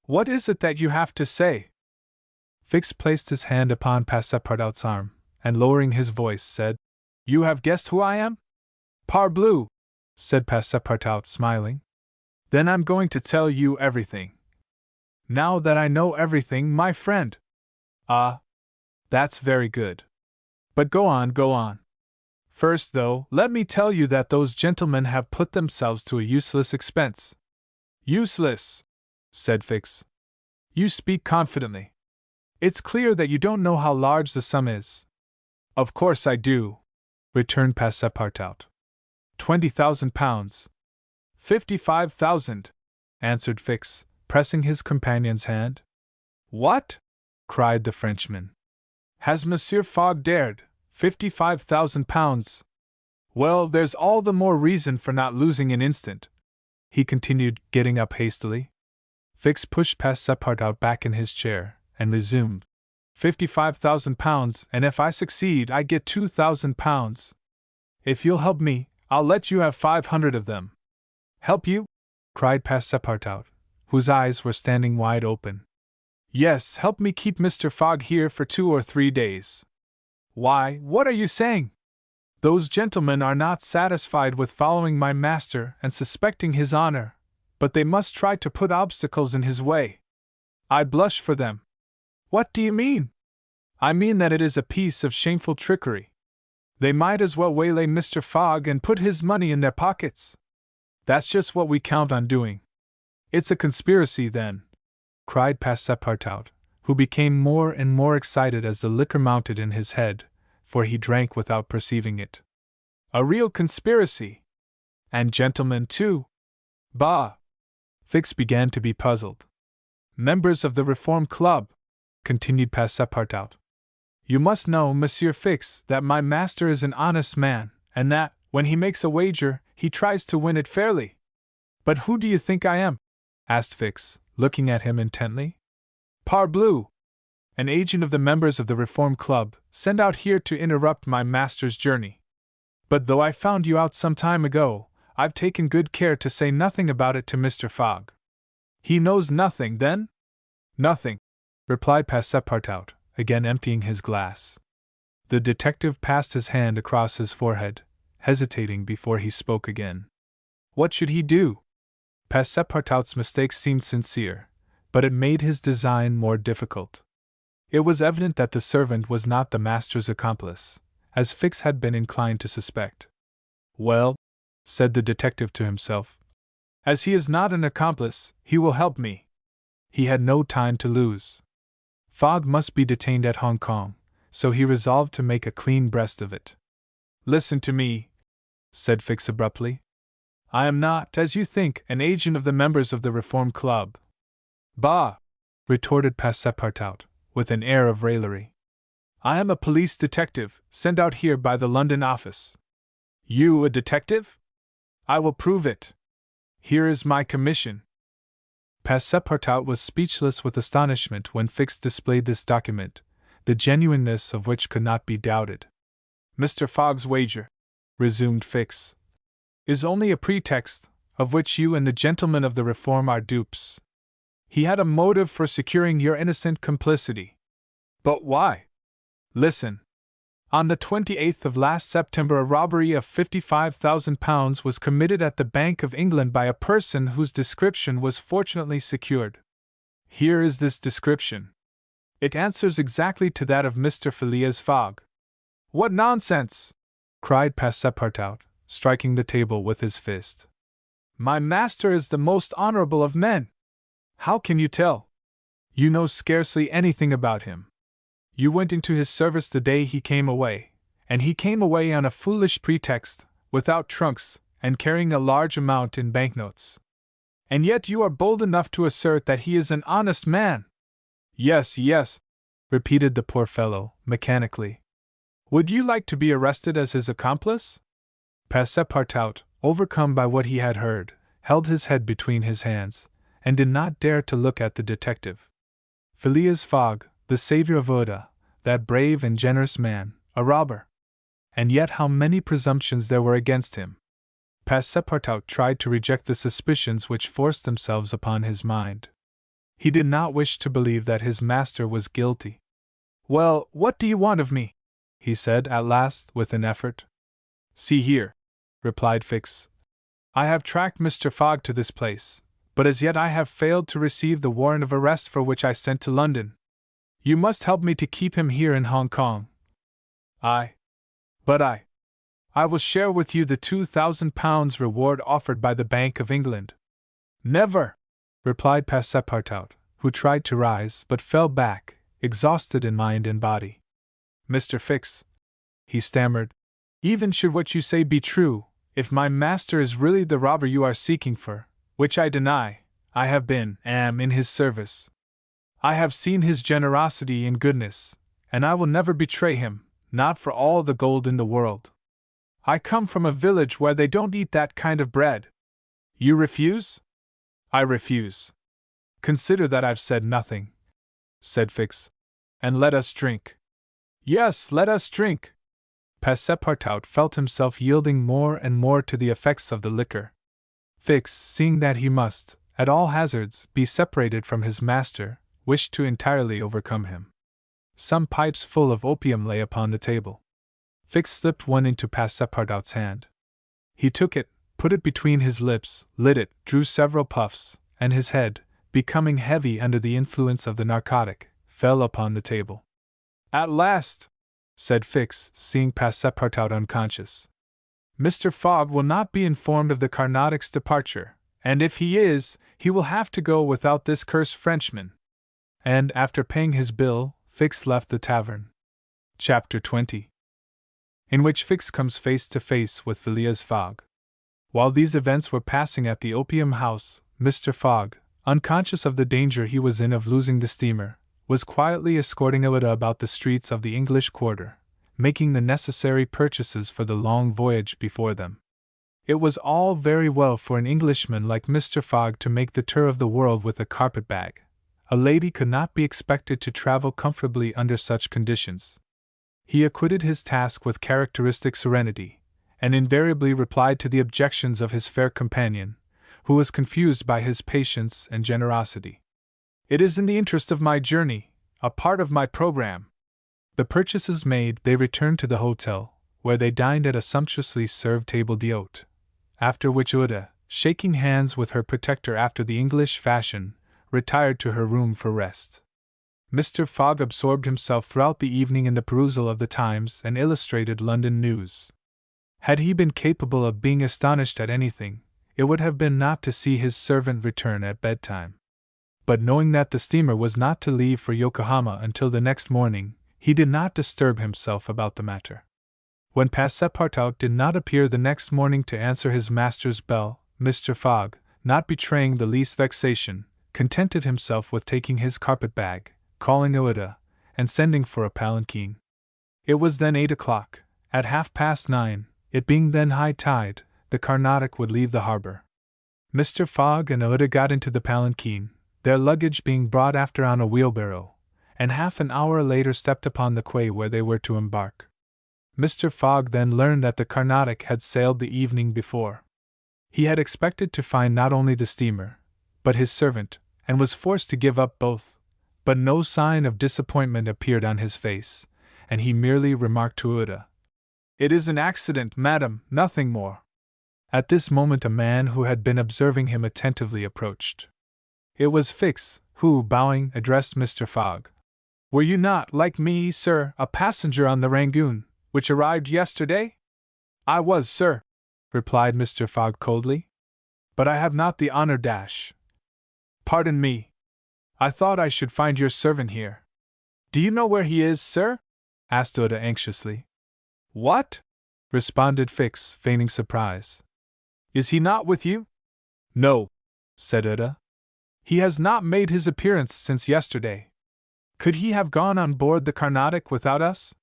"What is it that you have to say?" Fix placed his hand upon Passepartout's arm, and lowering his voice, said, "You have guessed who I am?" "Parbleu!" said Passepartout, smiling. "Then I'm going to tell you everything." "Now that I know everything, my friend." "Ah, that's very good. But go on, go on. First, though, let me tell you that those gentlemen have put themselves to a useless expense." "Useless," said Fix. "You speak confidently. It's clear that you don't know how large the sum is." "Of course I do," returned Passepartout. £20,000. "55,000," answered Fix, pressing his companion's hand. "What?" cried the Frenchman. "Has Monsieur Fogg dared £55,000? Well, there's all the more reason for not losing an instant," he continued, getting up hastily. Fix pushed Passepartout back in his chair, and resumed. £55,000, and if I succeed I get £2,000. If you'll help me, I'll let you have 500 of them. "Help you?" cried Passepartout, whose eyes were standing wide open. "Yes, help me keep Mr. Fogg here for 2 or 3 days." Why, what are you saying? Those gentlemen are not satisfied with following my master and suspecting his honor, but they must try to put obstacles in his way. I blush for them. What do you mean? I mean that it is a piece of shameful trickery. They might as well waylay Mr. Fogg and put his money in their pockets. That's just what we count on doing. It's a conspiracy, then, cried Passepartout, who became more and more excited as the liquor mounted in his head, for he drank without perceiving it. A real conspiracy! And gentlemen, too! Bah! Fix began to be puzzled. Members of the Reform Club, continued Passepartout. You must know, Monsieur Fix, that my master is an honest man, and that, when he makes a wager, he tries to win it fairly. But who do you think I am? Asked Fix, looking at him intently. Parbleu! An agent of the members of the Reform Club, sent out here to interrupt my master's journey. But though I found you out some time ago, I've taken good care to say nothing about it to Mr. Fogg. He knows nothing, then? Nothing, replied Passepartout, again emptying his glass. The detective passed his hand across his forehead, hesitating before he spoke again. What should he do? Passepartout's mistake seemed sincere, but it made his design more difficult. It was evident that the servant was not the master's accomplice, as Fix had been inclined to suspect. Well, said the detective to himself, as he is not an accomplice, he will help me. He had no time to lose. Fogg must be detained at Hong Kong, so he resolved to make a clean breast of it. Listen to me, said Fix abruptly. I am not, as you think, an agent of the members of the Reform Club. Bah! Retorted Passepartout, with an air of raillery. I am a police detective, sent out here by the London office. You a detective? I will prove it. Here is my commission. Passepartout was speechless with astonishment when Fix displayed this document, the genuineness of which could not be doubted. Mr. Fogg's wager, resumed Fix, is only a pretext, of which you and the gentlemen of the Reform are dupes. He had a motive for securing your innocent complicity. But why? Listen. On the 28th of last September, a robbery of £55,000 was committed at the Bank of England by a person whose description was fortunately secured. Here is this description. It answers exactly to that of Mr. Phileas Fogg. What nonsense! Cried Passepartout, striking the table with his fist. My master is the most honorable of men. How can you tell? You know scarcely anything about him. You went into his service the day he came away, and he came away on a foolish pretext, without trunks, and carrying a large amount in banknotes. And yet you are bold enough to assert that he is an honest man. Yes, yes, repeated the poor fellow, mechanically. Would you like to be arrested as his accomplice? Passepartout, overcome by what he had heard, held his head between his hands, and did not dare to look at the detective. Phileas Fogg, the savior of Oda, that brave and generous man, a robber. And yet how many presumptions there were against him. Passepartout tried to reject the suspicions which forced themselves upon his mind. He did not wish to believe that his master was guilty. Well, what do you want of me? He said at last with an effort. See here, replied Fix. I have tracked Mr. Fogg to this place, but as yet I have failed to receive the warrant of arrest for which I sent to London. You must help me to keep him here in Hong Kong. I will share with you the £2,000 reward offered by the Bank of England. Never, replied Passepartout, who tried to rise but fell back, exhausted in mind and body. Mr. Fix, he stammered, even should what you say be true, if my master is really the robber you are seeking for, which I deny, I am in his service. I have seen his generosity and goodness, and I will never betray him, not for all the gold in the world. I come from a village where they don't eat that kind of bread. You refuse? I refuse. Consider that I've said nothing, said Fix, and let us drink. Yes, let us drink. Passepartout felt himself yielding more and more to the effects of the liquor. Fix, seeing that he must, at all hazards, be separated from his master, wished to entirely overcome him. Some pipes full of opium lay upon the table. Fix slipped one into Passepartout's hand. He took it, put it between his lips, lit it, drew several puffs, and his head, becoming heavy under the influence of the narcotic, fell upon the table. "At last," said Fix, seeing Passepartout unconscious. "Mr. Fogg will not be informed of the Carnatic's departure, and if he is, he will have to go without this cursed Frenchman." And, after paying his bill, Fix left the tavern. Chapter 20. In which Fix comes face to face with Phileas Fogg. While these events were passing at the opium house, Mr. Fogg, unconscious of the danger he was in of losing the steamer, was quietly escorting Aouda about the streets of the English quarter, making the necessary purchases for the long voyage before them. It was all very well for an Englishman like Mr. Fogg to make the tour of the world with a carpet-bag. A lady could not be expected to travel comfortably under such conditions. He acquitted his task with characteristic serenity, and invariably replied to the objections of his fair companion, who was confused by his patience and generosity. "It is in the interest of my journey, a part of my program." The purchases made, they returned to the hotel, where they dined at a sumptuously served table d'hôte, after which Aouda, shaking hands with her protector after the English fashion, retired to her room for rest. Mr. Fogg absorbed himself throughout the evening in the perusal of the Times and Illustrated London News. Had he been capable of being astonished at anything, it would have been not to see his servant return at bedtime. But knowing that the steamer was not to leave for Yokohama until the next morning, he did not disturb himself about the matter. When Passepartout did not appear the next morning to answer his master's bell, Mr. Fogg, not betraying the least vexation, contented himself with taking his carpet-bag, calling Aouda, and sending for a palanquin. It was then 8 o'clock. At 9:30, it being then high tide, the Carnatic would leave the harbor. Mr. Fogg and Aouda got into the palanquin, their luggage being brought after on a wheelbarrow, and half an hour later stepped upon the quay where they were to embark. Mr. Fogg then learned that the Carnatic had sailed the evening before. He had expected to find not only the steamer, but his servant, and was forced to give up both, but no sign of disappointment appeared on his face, and he merely remarked to Aouda, "It is an accident, madam, nothing more." At this moment a man who had been observing him attentively approached. It was Fix, who, bowing, addressed Mr. Fogg. "Were you not, like me, sir, a passenger on the Rangoon, which arrived yesterday?" "I was, sir," replied Mr. Fogg coldly. "But I have not the honor dash." "Pardon me. I thought I should find your servant here." "Do you know where he is, sir?" asked Aouda anxiously. "What?" responded Fix, feigning surprise. "Is he not with you?" "No," said Aouda. "He has not made his appearance since yesterday." "Could he have gone on board the Carnatic without us?"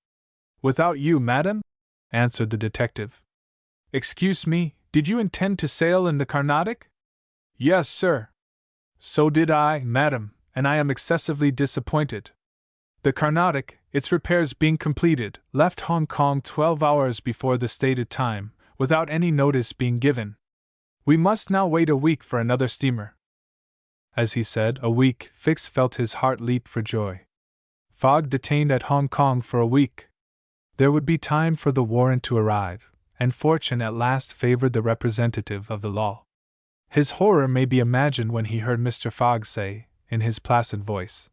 "Without you, madam?" answered the detective. "Excuse me, did you intend to sail in the Carnatic?" "Yes, sir." "So did I, madam, and I am excessively disappointed. The Carnatic, its repairs being completed, left Hong Kong 12 hours before the stated time, without any notice being given. We must now wait a week for another steamer." As he said a week, Fix felt his heart leap for joy. Fogg detained at Hong Kong for a week! There would be time for the warrant to arrive, and fortune at last favored the representative of the law. His horror may be imagined when he heard Mr. Fogg say, in his placid voice,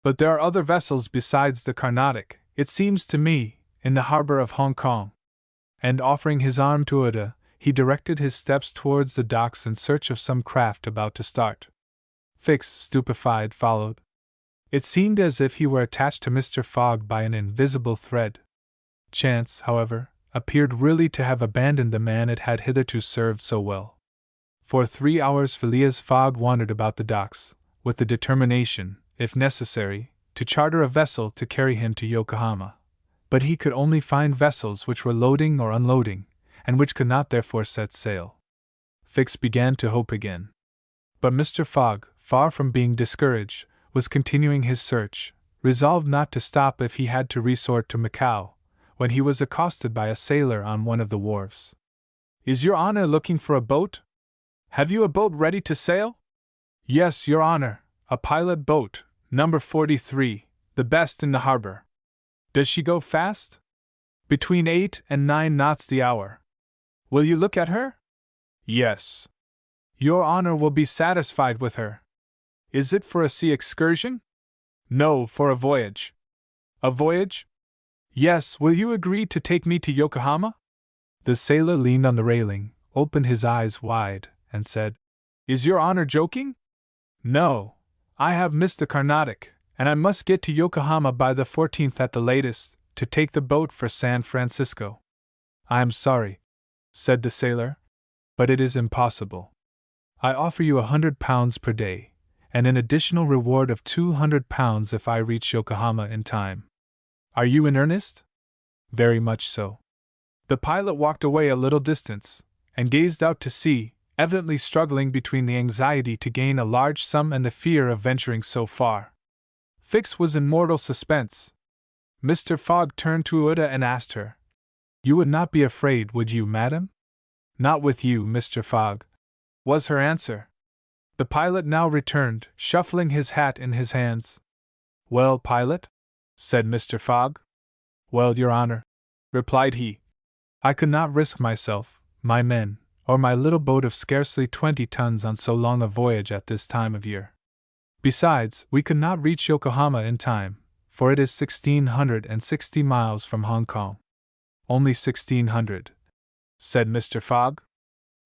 "But there are other vessels besides the Carnatic, it seems to me, in the harbor of Hong Kong." And offering his arm to Aouda, he directed his steps towards the docks in search of some craft about to start. Fix, stupefied, followed. It seemed as if he were attached to Mr. Fogg by an invisible thread. Chance, however, appeared really to have abandoned the man it had hitherto served so well. For 3 hours Phileas Fogg wandered about the docks, with the determination, if necessary, to charter a vessel to carry him to Yokohama. But he could only find vessels which were loading or unloading, and which could not therefore set sail. Fix began to hope again. But Mr. Fogg, far from being discouraged, was continuing his search, resolved not to stop if he had to resort to Macao, when he was accosted by a sailor on one of the wharves. "Is your honor looking for a boat? Have you a boat ready to sail?" "Yes, your honor, a pilot boat, number 43, the best in the harbor. Does she go fast? Between 8 and 9 knots the hour. Will you look at her? Yes. Your honor will be satisfied with her. Is it for a sea excursion? No, for a voyage. A voyage? Yes, will you agree to take me to Yokohama? The sailor leaned on the railing, opened his eyes wide, and said, Is your honor joking? No. I have missed the Carnatic, and I must get to Yokohama by the 14th at the latest, to take the boat for San Francisco. I am sorry, said the sailor, but it is impossible. I offer you £100 per day, and an additional reward of £200 if I reach Yokohama in time. Are you in earnest? Very much so. The pilot walked away a little distance, and gazed out to sea, evidently struggling between the anxiety to gain a large sum and the fear of venturing so far. Fix was in mortal suspense. Mr. Fogg turned to Uda and asked her, You would not be afraid, would you, madam? Not with you, Mr. Fogg, was her answer. The pilot now returned, shuffling his hat in his hands. Well, pilot? Said Mr. Fogg. Well, your honor, replied he. I could not risk myself, my men, or my little boat of scarcely 20 tons on so long a voyage at this time of year. Besides, we could not reach Yokohama in time, for it is 1,660 miles from Hong Kong. Only 1,600, said Mr. Fogg.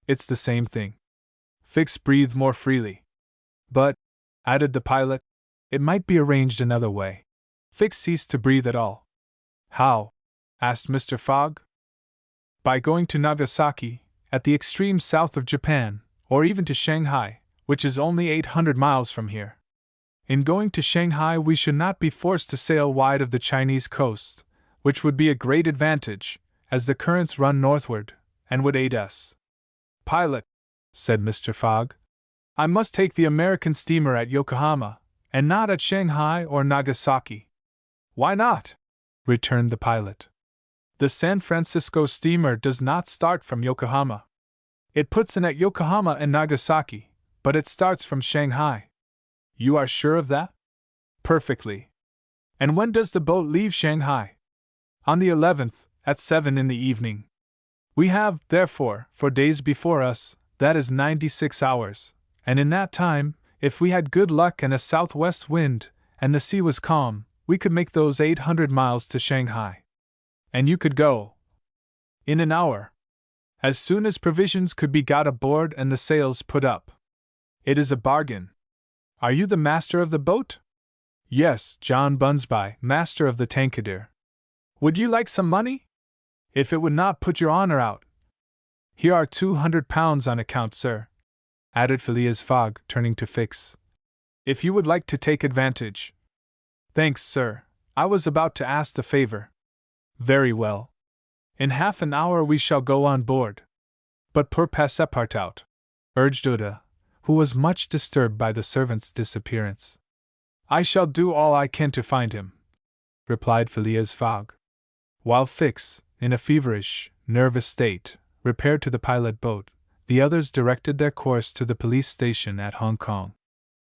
It's the same thing. Fix breathed more freely. But, added the pilot, it might be arranged another way. Fix ceased to breathe at all. How? Asked Mr. Fogg. By going to Nagasaki, at the extreme south of Japan, or even to Shanghai, which is only 800 miles from here. In going to Shanghai we should not be forced to sail wide of the Chinese coast, which would be a great advantage, as the currents run northward, and would aid us. Pilot, said Mr. Fogg, I must take the American steamer at Yokohama, and not at Shanghai or Nagasaki. Why not? Returned the pilot. The San Francisco steamer does not start from Yokohama. It puts in at Yokohama and Nagasaki, but it starts from Shanghai. You are sure of that? Perfectly. And when does the boat leave Shanghai? On the 11th, at 7 in the evening. We have, therefore, 4 days before us, that is 96 hours, and in that time, if we had good luck and a southwest wind, and the sea was calm, we could make those 800 miles to Shanghai. And you could go in an hour, as soon as provisions could be got aboard and the sails put up. It is a bargain. Are you the master of the boat? Yes, John Bunsby, master of the Tankadere. Would you like some money? If it would not put your honor out. Here are £200 on account, sir, added Phileas Fogg, turning to Fix. If you would like to take advantage. Thanks, sir. I was about to ask the favor. Very well. In half an hour we shall go on board. But pour Passepartout, urged Uda, who was much disturbed by the servant's disappearance. I shall do all I can to find him, replied Phileas Fogg. While Fix, in a feverish, nervous state, repaired to the pilot boat, the others directed their course to the police station at Hong Kong.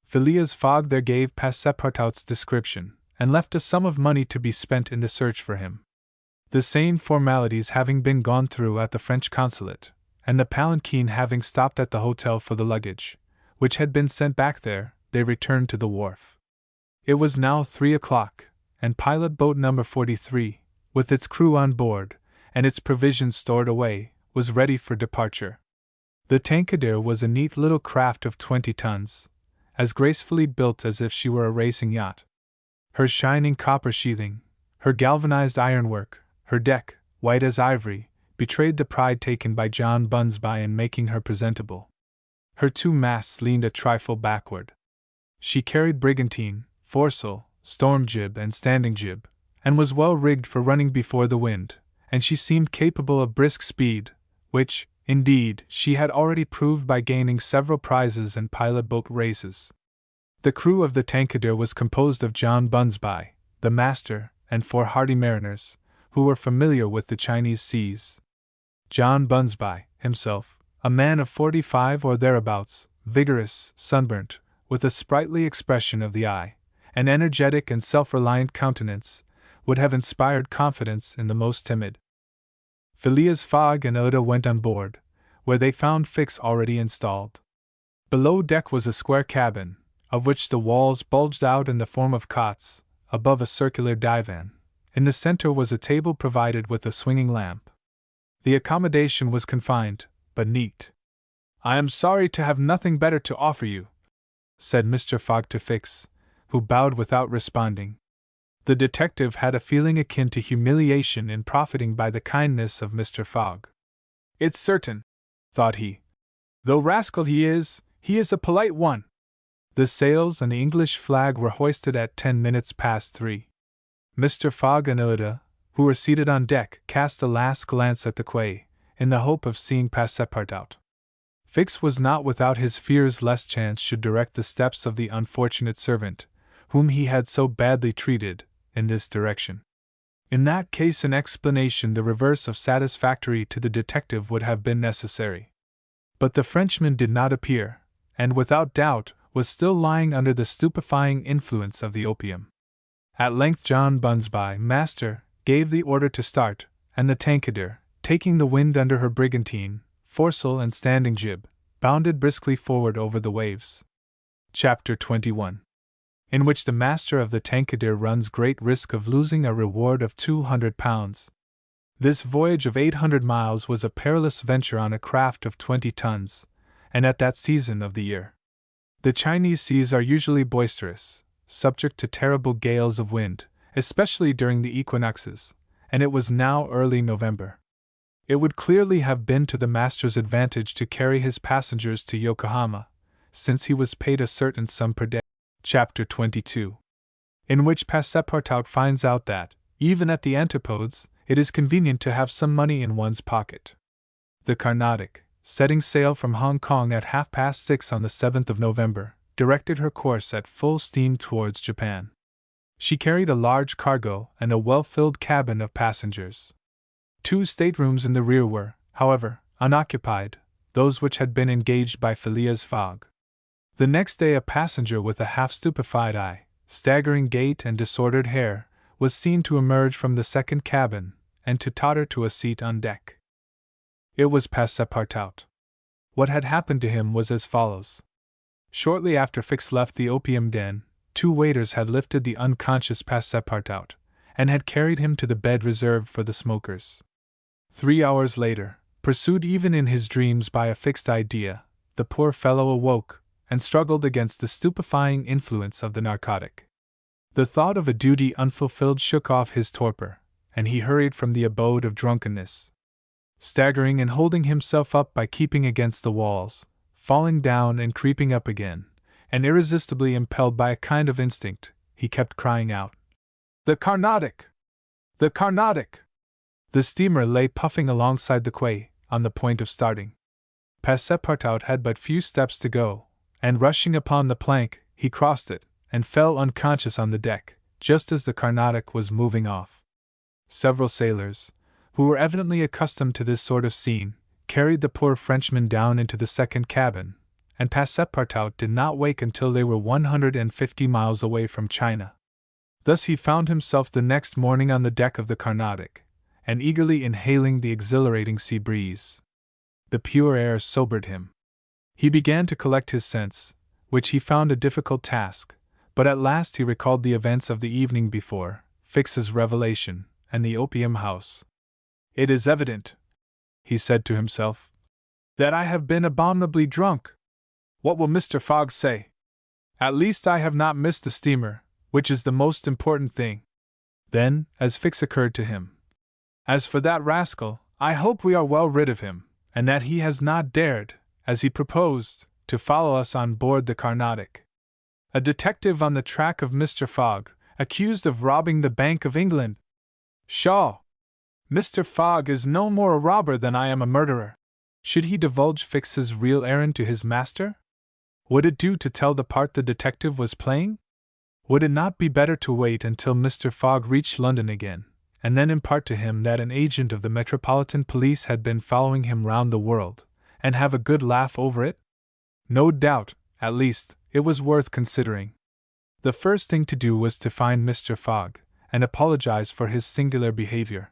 Phileas Fogg there gave Passepartout's description, and left a sum of money to be spent in the search for him. The same formalities having been gone through at the French consulate, and the palanquin having stopped at the hotel for the luggage, which had been sent back there, they returned to the wharf. It was now 3 o'clock, and pilot boat number 43, with its crew on board, and its provisions stored away, was ready for departure. The Tankadere was a neat little craft of 20 tons, as gracefully built as if she were a racing yacht. Her shining copper sheathing, her galvanized ironwork, her deck, white as ivory, betrayed the pride taken by John Bunsby in making her presentable. Her 2 masts leaned a trifle backward. She carried brigantine, foresail, storm jib and standing jib, and was well rigged for running before the wind, and she seemed capable of brisk speed, which, indeed, she had already proved by gaining several prizes in pilot boat races. The crew of the Tankadere was composed of John Bunsby, the master, and 4 hardy mariners, who were familiar with the Chinese seas. John Bunsby, himself, a man of 45 or thereabouts, vigorous, sunburnt, with a sprightly expression of the eye, an energetic and self-reliant countenance, would have inspired confidence in the most timid. Phileas Fogg and Oda went on board, where they found Fix already installed. Below deck was a square cabin, of which the walls bulged out in the form of cots, above a circular divan. In the center was a table provided with a swinging lamp. The accommodation was confined, but neat. "I am sorry to have nothing better to offer you," said Mr. Fogg to Fix, who bowed without responding. The detective had a feeling akin to humiliation in profiting by the kindness of Mr. Fogg. "It's certain," thought he. "Though rascal he is a polite one." The sails and the English flag were hoisted at 3:10. Mr. Fogg and Oda, who were seated on deck, cast a last glance at the quay, in the hope of seeing Passepartout. Fix was not without his fears lest chance should direct the steps of the unfortunate servant, whom he had so badly treated, in this direction. In that case an explanation the reverse of satisfactory to the detective would have been necessary. But the Frenchman did not appear, and without doubt was still lying under the stupefying influence of the opium. At length John Bunsby, master, gave the order to start, and the Tankadere, taking the wind under her brigantine, foresail and standing jib, bounded briskly forward over the waves. Chapter 21. In which the master of the Tankadere runs great risk of losing a reward of £200. This voyage of 800 miles was a perilous venture on a craft of 20 tons, and at that season of the year. The Chinese seas are usually boisterous, subject to terrible gales of wind, especially during the equinoxes, and it was now early November. It would clearly have been to the master's advantage to carry his passengers to Yokohama, since he was paid a certain sum per day. Chapter 22. In which Passepartout finds out that, even at the Antipodes, it is convenient to have some money in one's pocket. The Carnatic, setting sail from Hong Kong at 6:30 on the 7th of November, directed her course at full steam towards Japan. She carried a large cargo and a well-filled cabin of passengers. 2 staterooms in the rear were, however, unoccupied, those which had been engaged by Phileas Fogg. The next day a passenger with a half-stupefied eye, staggering gait and disordered hair, was seen to emerge from the second cabin, and to totter to a seat on deck. It was Passepartout. What had happened to him was as follows. Shortly after Fix left the opium den, 2 waiters had lifted the unconscious Passepartout, and had carried him to the bed reserved for the smokers. 3 hours later, pursued even in his dreams by a fixed idea, the poor fellow awoke, and struggled against the stupefying influence of the narcotic. The thought of a duty unfulfilled shook off his torpor, and he hurried from the abode of drunkenness. Staggering and holding himself up by keeping against the walls, falling down and creeping up again, and irresistibly impelled by a kind of instinct, he kept crying out, "The Carnatic! The Carnatic!" The steamer lay puffing alongside the quay, on the point of starting. Passepartout had but few steps to go, and rushing upon the plank, he crossed it, and fell unconscious on the deck, just as the Carnatic was moving off. Several sailors, who were evidently accustomed to this sort of scene, carried the poor Frenchman down into the second cabin, and Passepartout did not wake until they were 150 miles away from China. Thus he found himself the next morning on the deck of the Carnatic, and eagerly inhaling the exhilarating sea breeze. The pure air sobered him. He began to collect his sense, which he found a difficult task, but at last he recalled the events of the evening before, Fix's revelation, and the opium house. "It is evident," he said to himself, "that I have been abominably drunk. What will Mr. Fogg say? At least I have not missed the steamer, which is the most important thing." Then, as Fix occurred to him, "As for that rascal, I hope we are well rid of him, and that he has not dared, as he proposed, to follow us on board the Carnatic. A detective on the track of Mr. Fogg, accused of robbing the Bank of England. Pshaw! Mr. Fogg is no more a robber than I am a murderer. Should he divulge Fix's real errand to his master? Would it do to tell the part the detective was playing? Would it not be better to wait until Mr. Fogg reached London again, and then impart to him that an agent of the Metropolitan Police had been following him round the world, and have a good laugh over it? No doubt, at least, it was worth considering. The first thing to do was to find Mr. Fogg, and apologize for his singular behavior.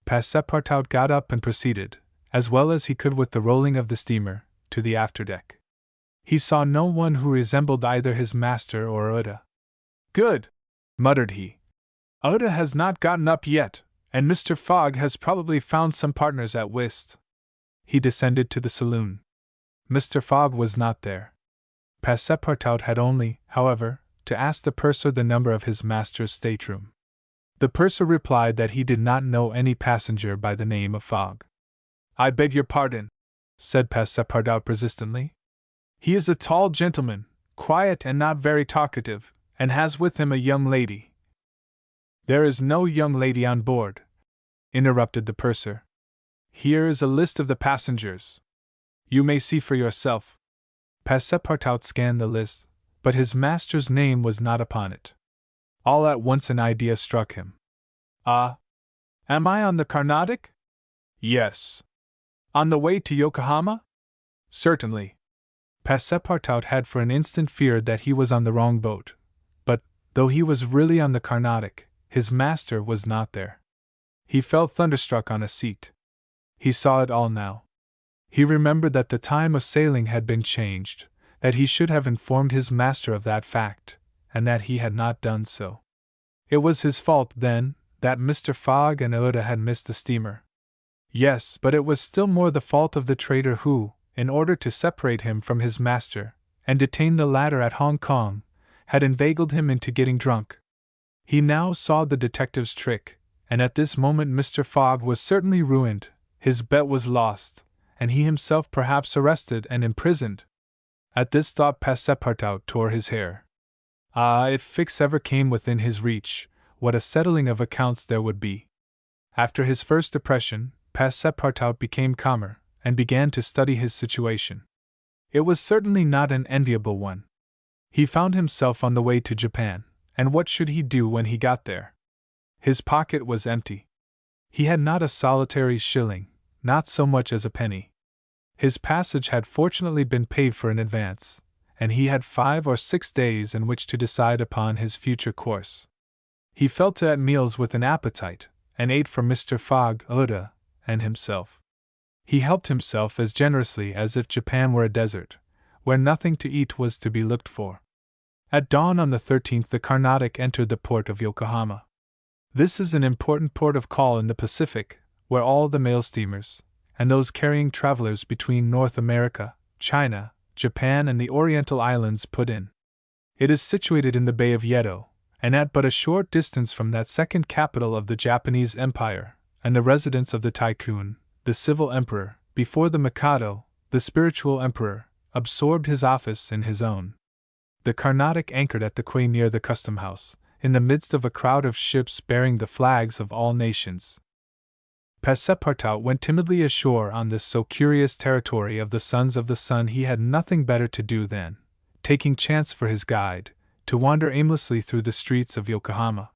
Passepartout got up and proceeded, as well as he could with the rolling of the steamer, to the afterdeck. He saw no one who resembled either his master or Uda. "Good!" muttered he. "Uda has not gotten up yet, and Mr. Fogg has probably found some partners at whist." He descended to the saloon. Mr. Fogg was not there. Passepartout had only, however, to ask the purser the number of his master's stateroom. The purser replied that he did not know any passenger by the name of Fogg. "I beg your pardon," said Passepartout persistently. "He is a tall gentleman, quiet and not very talkative, and has with him a young lady." "There is no young lady on board," interrupted the purser. "Here is a list of the passengers. You may see for yourself." Passepartout scanned the list, but his master's name was not upon it. All at once an idea struck him. "Ah! Am I on the Carnatic?" "Yes." "On the way to Yokohama?" "Certainly." Passepartout had for an instant feared that he was on the wrong boat, but, though he was really on the Carnatic, his master was not there. He felt thunderstruck on a seat. He saw it all now. He remembered that the time of sailing had been changed, that he should have informed his master of that fact, and that he had not done so. It was his fault, then, that Mr. Fogg and Uda had missed the steamer. Yes, but it was still more the fault of the traitor who, in order to separate him from his master, and detain the latter at Hong Kong, had inveigled him into getting drunk. He now saw the detective's trick, and at this moment Mr. Fogg was certainly ruined, his bet was lost, and he himself perhaps arrested and imprisoned. At this thought Passepartout tore his hair. Ah, if Fix ever came within his reach, what a settling of accounts there would be! After his first depression, Passepartout became calmer, and began to study his situation. It was certainly not an enviable one. He found himself on the way to Japan, and what should he do when he got there? His pocket was empty. He had not a solitary shilling, not so much as a penny. His passage had fortunately been paid for in advance, and he had 5 or 6 days in which to decide upon his future course. He fell to at meals with an appetite, and ate for Mr. Fogg, Uda, and himself. He helped himself as generously as if Japan were a desert, where nothing to eat was to be looked for. At dawn on the 13th the Carnatic entered the port of Yokohama. This is an important port of call in the Pacific, where all the mail steamers, and those carrying travelers between North America, China, Japan, and the Oriental Islands put in. It is situated in the Bay of Yedo, and at but a short distance from that second capital of the Japanese Empire, and the residence of the Tycoon, the civil emperor, before the Mikado, the spiritual emperor, absorbed his office in his own. The Carnatic anchored at the quay near the custom house, in the midst of a crowd of ships bearing the flags of all nations. Passepartout went timidly ashore on this so curious territory of the Sons of the Sun. He had nothing better to do than, taking chance for his guide, to wander aimlessly through the streets of Yokohama.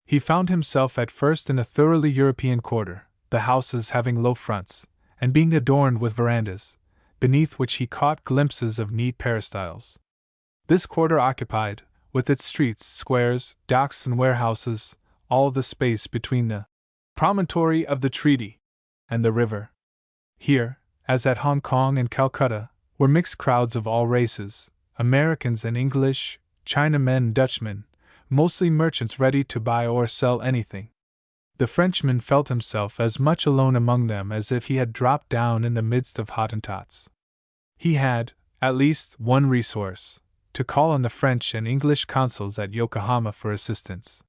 He found himself at first in a thoroughly European quarter, the houses having low fronts, and being adorned with verandas, beneath which he caught glimpses of neat peristyles. This quarter occupied, with its streets, squares, docks, and warehouses, all the space between the promontory of the treaty and the river. Here, as at Hong Kong and Calcutta, were mixed crowds of all races, Americans and English, Chinamen and Dutchmen, mostly merchants ready to buy or sell anything. The Frenchman felt himself as much alone among them as if he had dropped down in the midst of Hottentots. He had, at least, one resource, to call on the French and English consuls at Yokohama for assistance.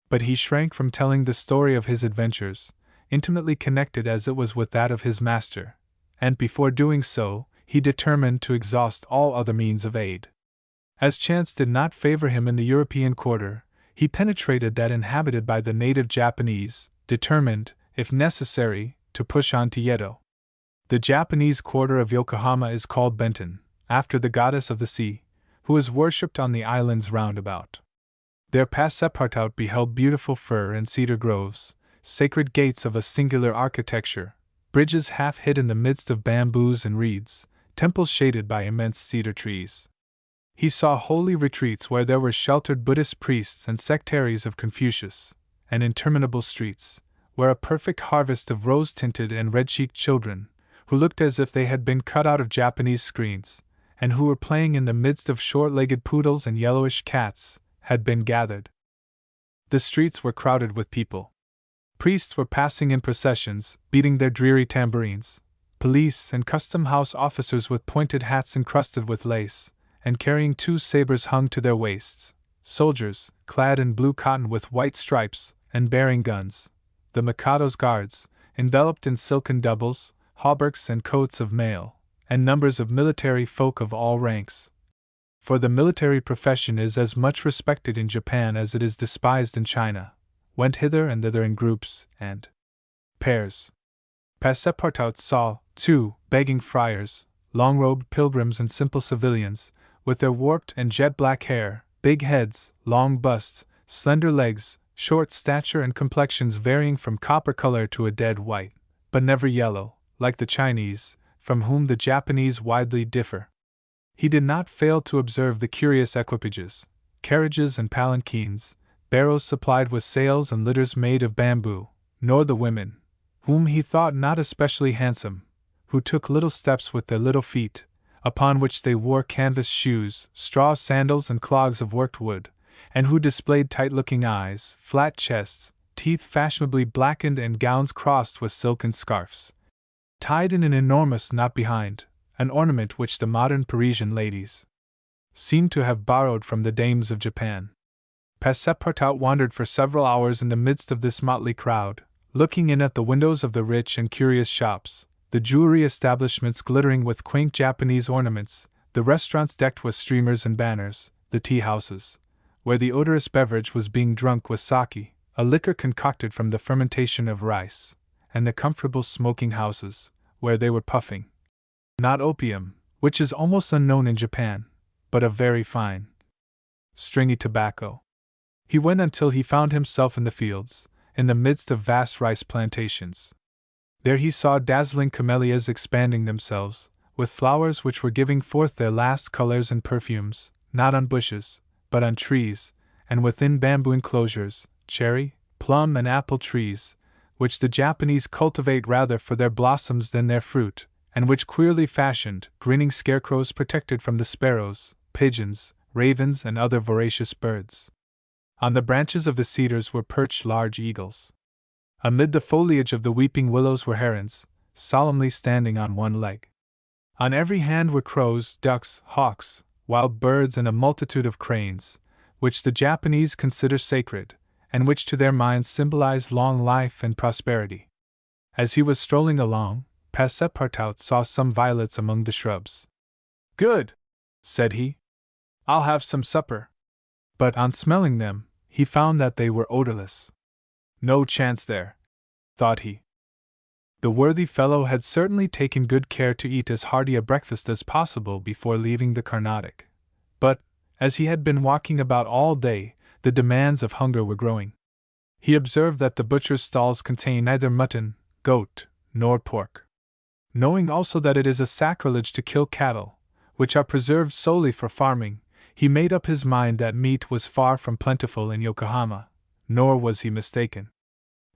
But he shrank from telling the story of his adventures, intimately connected as it was with that of his master, and before doing so, he determined to exhaust all other means of aid. As chance did not favor him in the European quarter, he penetrated that inhabited by the native Japanese, determined, if necessary, to push on to Yedo. The Japanese quarter of Yokohama is called Benten, after the goddess of the sea, who is worshipped on the islands round about. There Passepartout beheld beautiful fir and cedar groves, sacred gates of a singular architecture, bridges half hid in the midst of bamboos and reeds, temples shaded by immense cedar trees. He saw holy retreats where there were sheltered Buddhist priests and sectaries of Confucius, and interminable streets, where a perfect harvest of rose-tinted and red-cheeked children, who looked as if they had been cut out of Japanese screens, and who were playing in the midst of short-legged poodles and yellowish cats, had been gathered. The streets were crowded with people. Priests were passing in processions, beating their dreary tambourines. Police and custom-house officers with pointed hats encrusted with lace, and carrying 2 sabers hung to their waists. Soldiers, clad in blue cotton with white stripes, and bearing guns. The Mikado's guards, enveloped in silken doubles, hauberks and coats of mail, and numbers of military folk of all ranks. For the military profession is as much respected in Japan as it is despised in China, went hither and thither in groups and pairs. Passepartout saw, too, begging friars, long-robed pilgrims and simple civilians, with their warped and jet-black hair, big heads, long busts, slender legs, short stature and complexions varying from copper color to a dead white, but never yellow, like the Chinese, from whom the Japanese widely differ. He did not fail to observe the curious equipages, carriages and palanquins, barrows supplied with sails and litters made of bamboo, nor the women, whom he thought not especially handsome, who took little steps with their little feet, upon which they wore canvas shoes, straw sandals and clogs of worked wood, and who displayed tight-looking eyes, flat chests, teeth fashionably blackened and gowns crossed with silken scarfs, tied in an enormous knot behind, an ornament which the modern Parisian ladies seemed to have borrowed from the dames of Japan. Passepartout wandered for several hours in the midst of this motley crowd, looking in at the windows of the rich and curious shops, the jewelry establishments glittering with quaint Japanese ornaments, the restaurants decked with streamers and banners, the tea-houses, where the odorous beverage was being drunk with sake, a liquor concocted from the fermentation of rice, and the comfortable smoking-houses, where they were puffing, not opium, which is almost unknown in Japan, but a very fine, stringy tobacco. He went until he found himself in the fields, in the midst of vast rice plantations. There he saw dazzling camellias expanding themselves, with flowers which were giving forth their last colors and perfumes, not on bushes, but on trees, and within bamboo enclosures, cherry, plum, and apple trees, which the Japanese cultivate rather for their blossoms than their fruit, and which queerly fashioned, grinning scarecrows protected from the sparrows, pigeons, ravens, and other voracious birds. On the branches of the cedars were perched large eagles. Amid the foliage of the weeping willows were herons, solemnly standing on one leg. On every hand were crows, ducks, hawks, wild birds, and a multitude of cranes, which the Japanese consider sacred, and which to their minds symbolize long life and prosperity. As he was strolling along, Passepartout saw some violets among the shrubs. "Good," said he. "I'll have some supper." But on smelling them, he found that they were odorless. No chance there, thought he. The worthy fellow had certainly taken good care to eat as hearty a breakfast as possible before leaving the Carnatic. But, as he had been walking about all day, the demands of hunger were growing. He observed that the butcher's stalls contain neither mutton, goat, nor pork. Knowing also that it is a sacrilege to kill cattle, which are preserved solely for farming, he made up his mind that meat was far from plentiful in Yokohama, nor was he mistaken.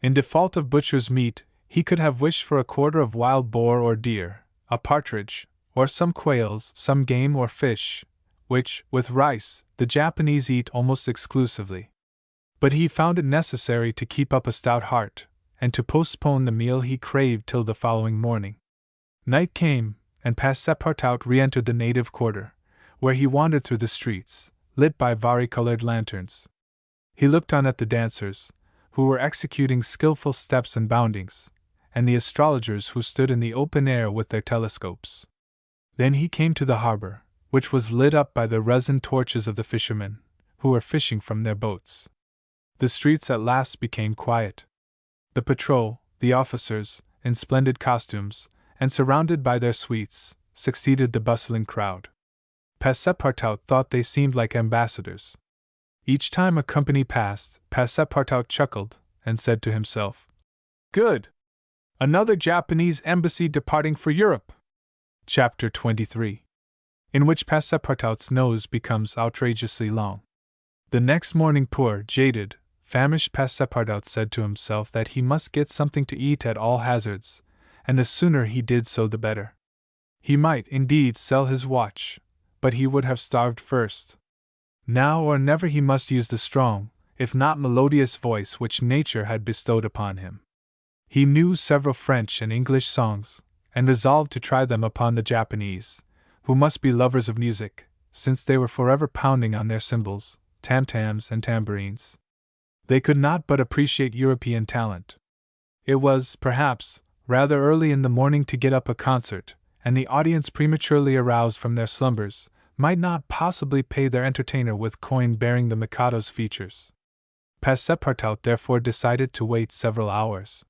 In default of butcher's meat, he could have wished for a quarter of wild boar or deer, a partridge, or some quails, some game or fish, which, with rice, the Japanese eat almost exclusively. But he found it necessary to keep up a stout heart, and to postpone the meal he craved till the following morning. Night came, and Passepartout re-entered the native quarter, where he wandered through the streets, lit by vari-colored lanterns. He looked on at the dancers, who were executing skillful steps and boundings, and the astrologers who stood in the open air with their telescopes. Then he came to the harbor, which was lit up by the resin torches of the fishermen, who were fishing from their boats. The streets at last became quiet. The patrol, the officers, in splendid costumes, and surrounded by their suites, succeeded the bustling crowd. Passepartout thought they seemed like ambassadors. Each time a company passed, Passepartout chuckled, and said to himself, "Good! Another Japanese embassy departing for Europe!" Chapter 23. in which Passepartout's nose becomes outrageously long. The next morning poor, jaded, famished Passepartout said to himself that he must get something to eat at all hazards, and the sooner he did so the better. He might, indeed, sell his watch, but he would have starved first. Now or never he must use the strong, if not melodious voice which nature had bestowed upon him. He knew several French and English songs, and resolved to try them upon the Japanese, who must be lovers of music, since they were forever pounding on their cymbals, tam-tams and tambourines. They could not but appreciate European talent. It was, perhaps, rather early in the morning to get up a concert, and the audience prematurely aroused from their slumbers might not possibly pay their entertainer with coin bearing the Mikado's features. Passepartout therefore decided to wait several hours.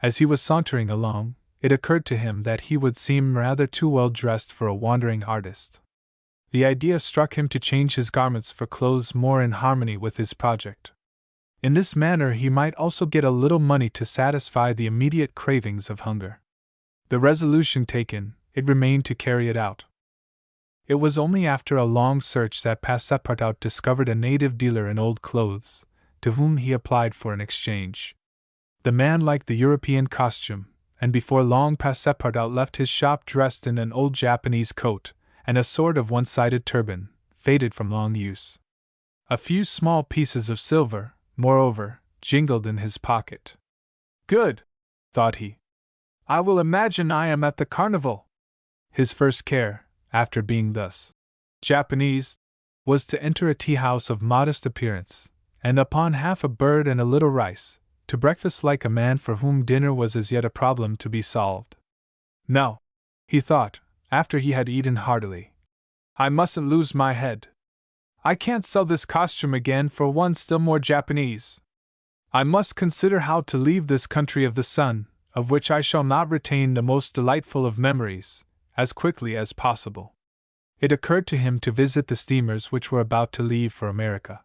As he was sauntering along, it occurred to him that he would seem rather too well dressed for a wandering artist. The idea struck him to change his garments for clothes more in harmony with his project. In this manner he might also get a little money to satisfy the immediate cravings of hunger. The resolution taken, it remained to carry it out. It was only after a long search that Passepartout discovered a native dealer in old clothes, to whom he applied for an exchange. The man liked the European costume, and before long Passepartout left his shop dressed in an old Japanese coat, and a sort of one-sided turban, faded from long use. A few small pieces of silver, moreover, jingled in his pocket. "Good," thought he. "I will imagine I am at the carnival." His first care, after being thus Japanese, was to enter a tea-house of modest appearance, and upon half a bird and a little rice, to breakfast like a man for whom dinner was as yet a problem to be solved. "No," he thought, after he had eaten heartily, "I mustn't lose my head. I can't sell this costume again for one still more Japanese. I must consider how to leave this country of the sun, of which I shall not retain the most delightful of memories, as quickly as possible." It occurred to him to visit the steamers which were about to leave for America.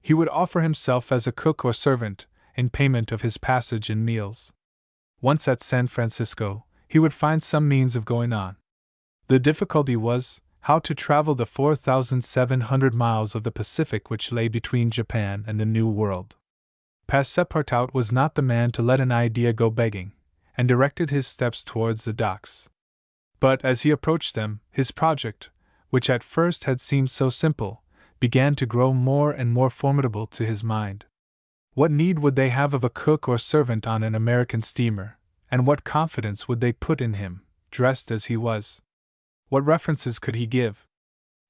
He would offer himself as a cook or servant, in payment of his passage and meals. Once at San Francisco, he would find some means of going on. The difficulty was, how to travel the 4,700 miles of the Pacific which lay between Japan and the New World. Passepartout was not the man to let an idea go begging, and directed his steps towards the docks. But as he approached them, his project, which at first had seemed so simple, began to grow more and more formidable to his mind. What need would they have of a cook or servant on an American steamer, and what confidence would they put in him, dressed as he was? What references could he give?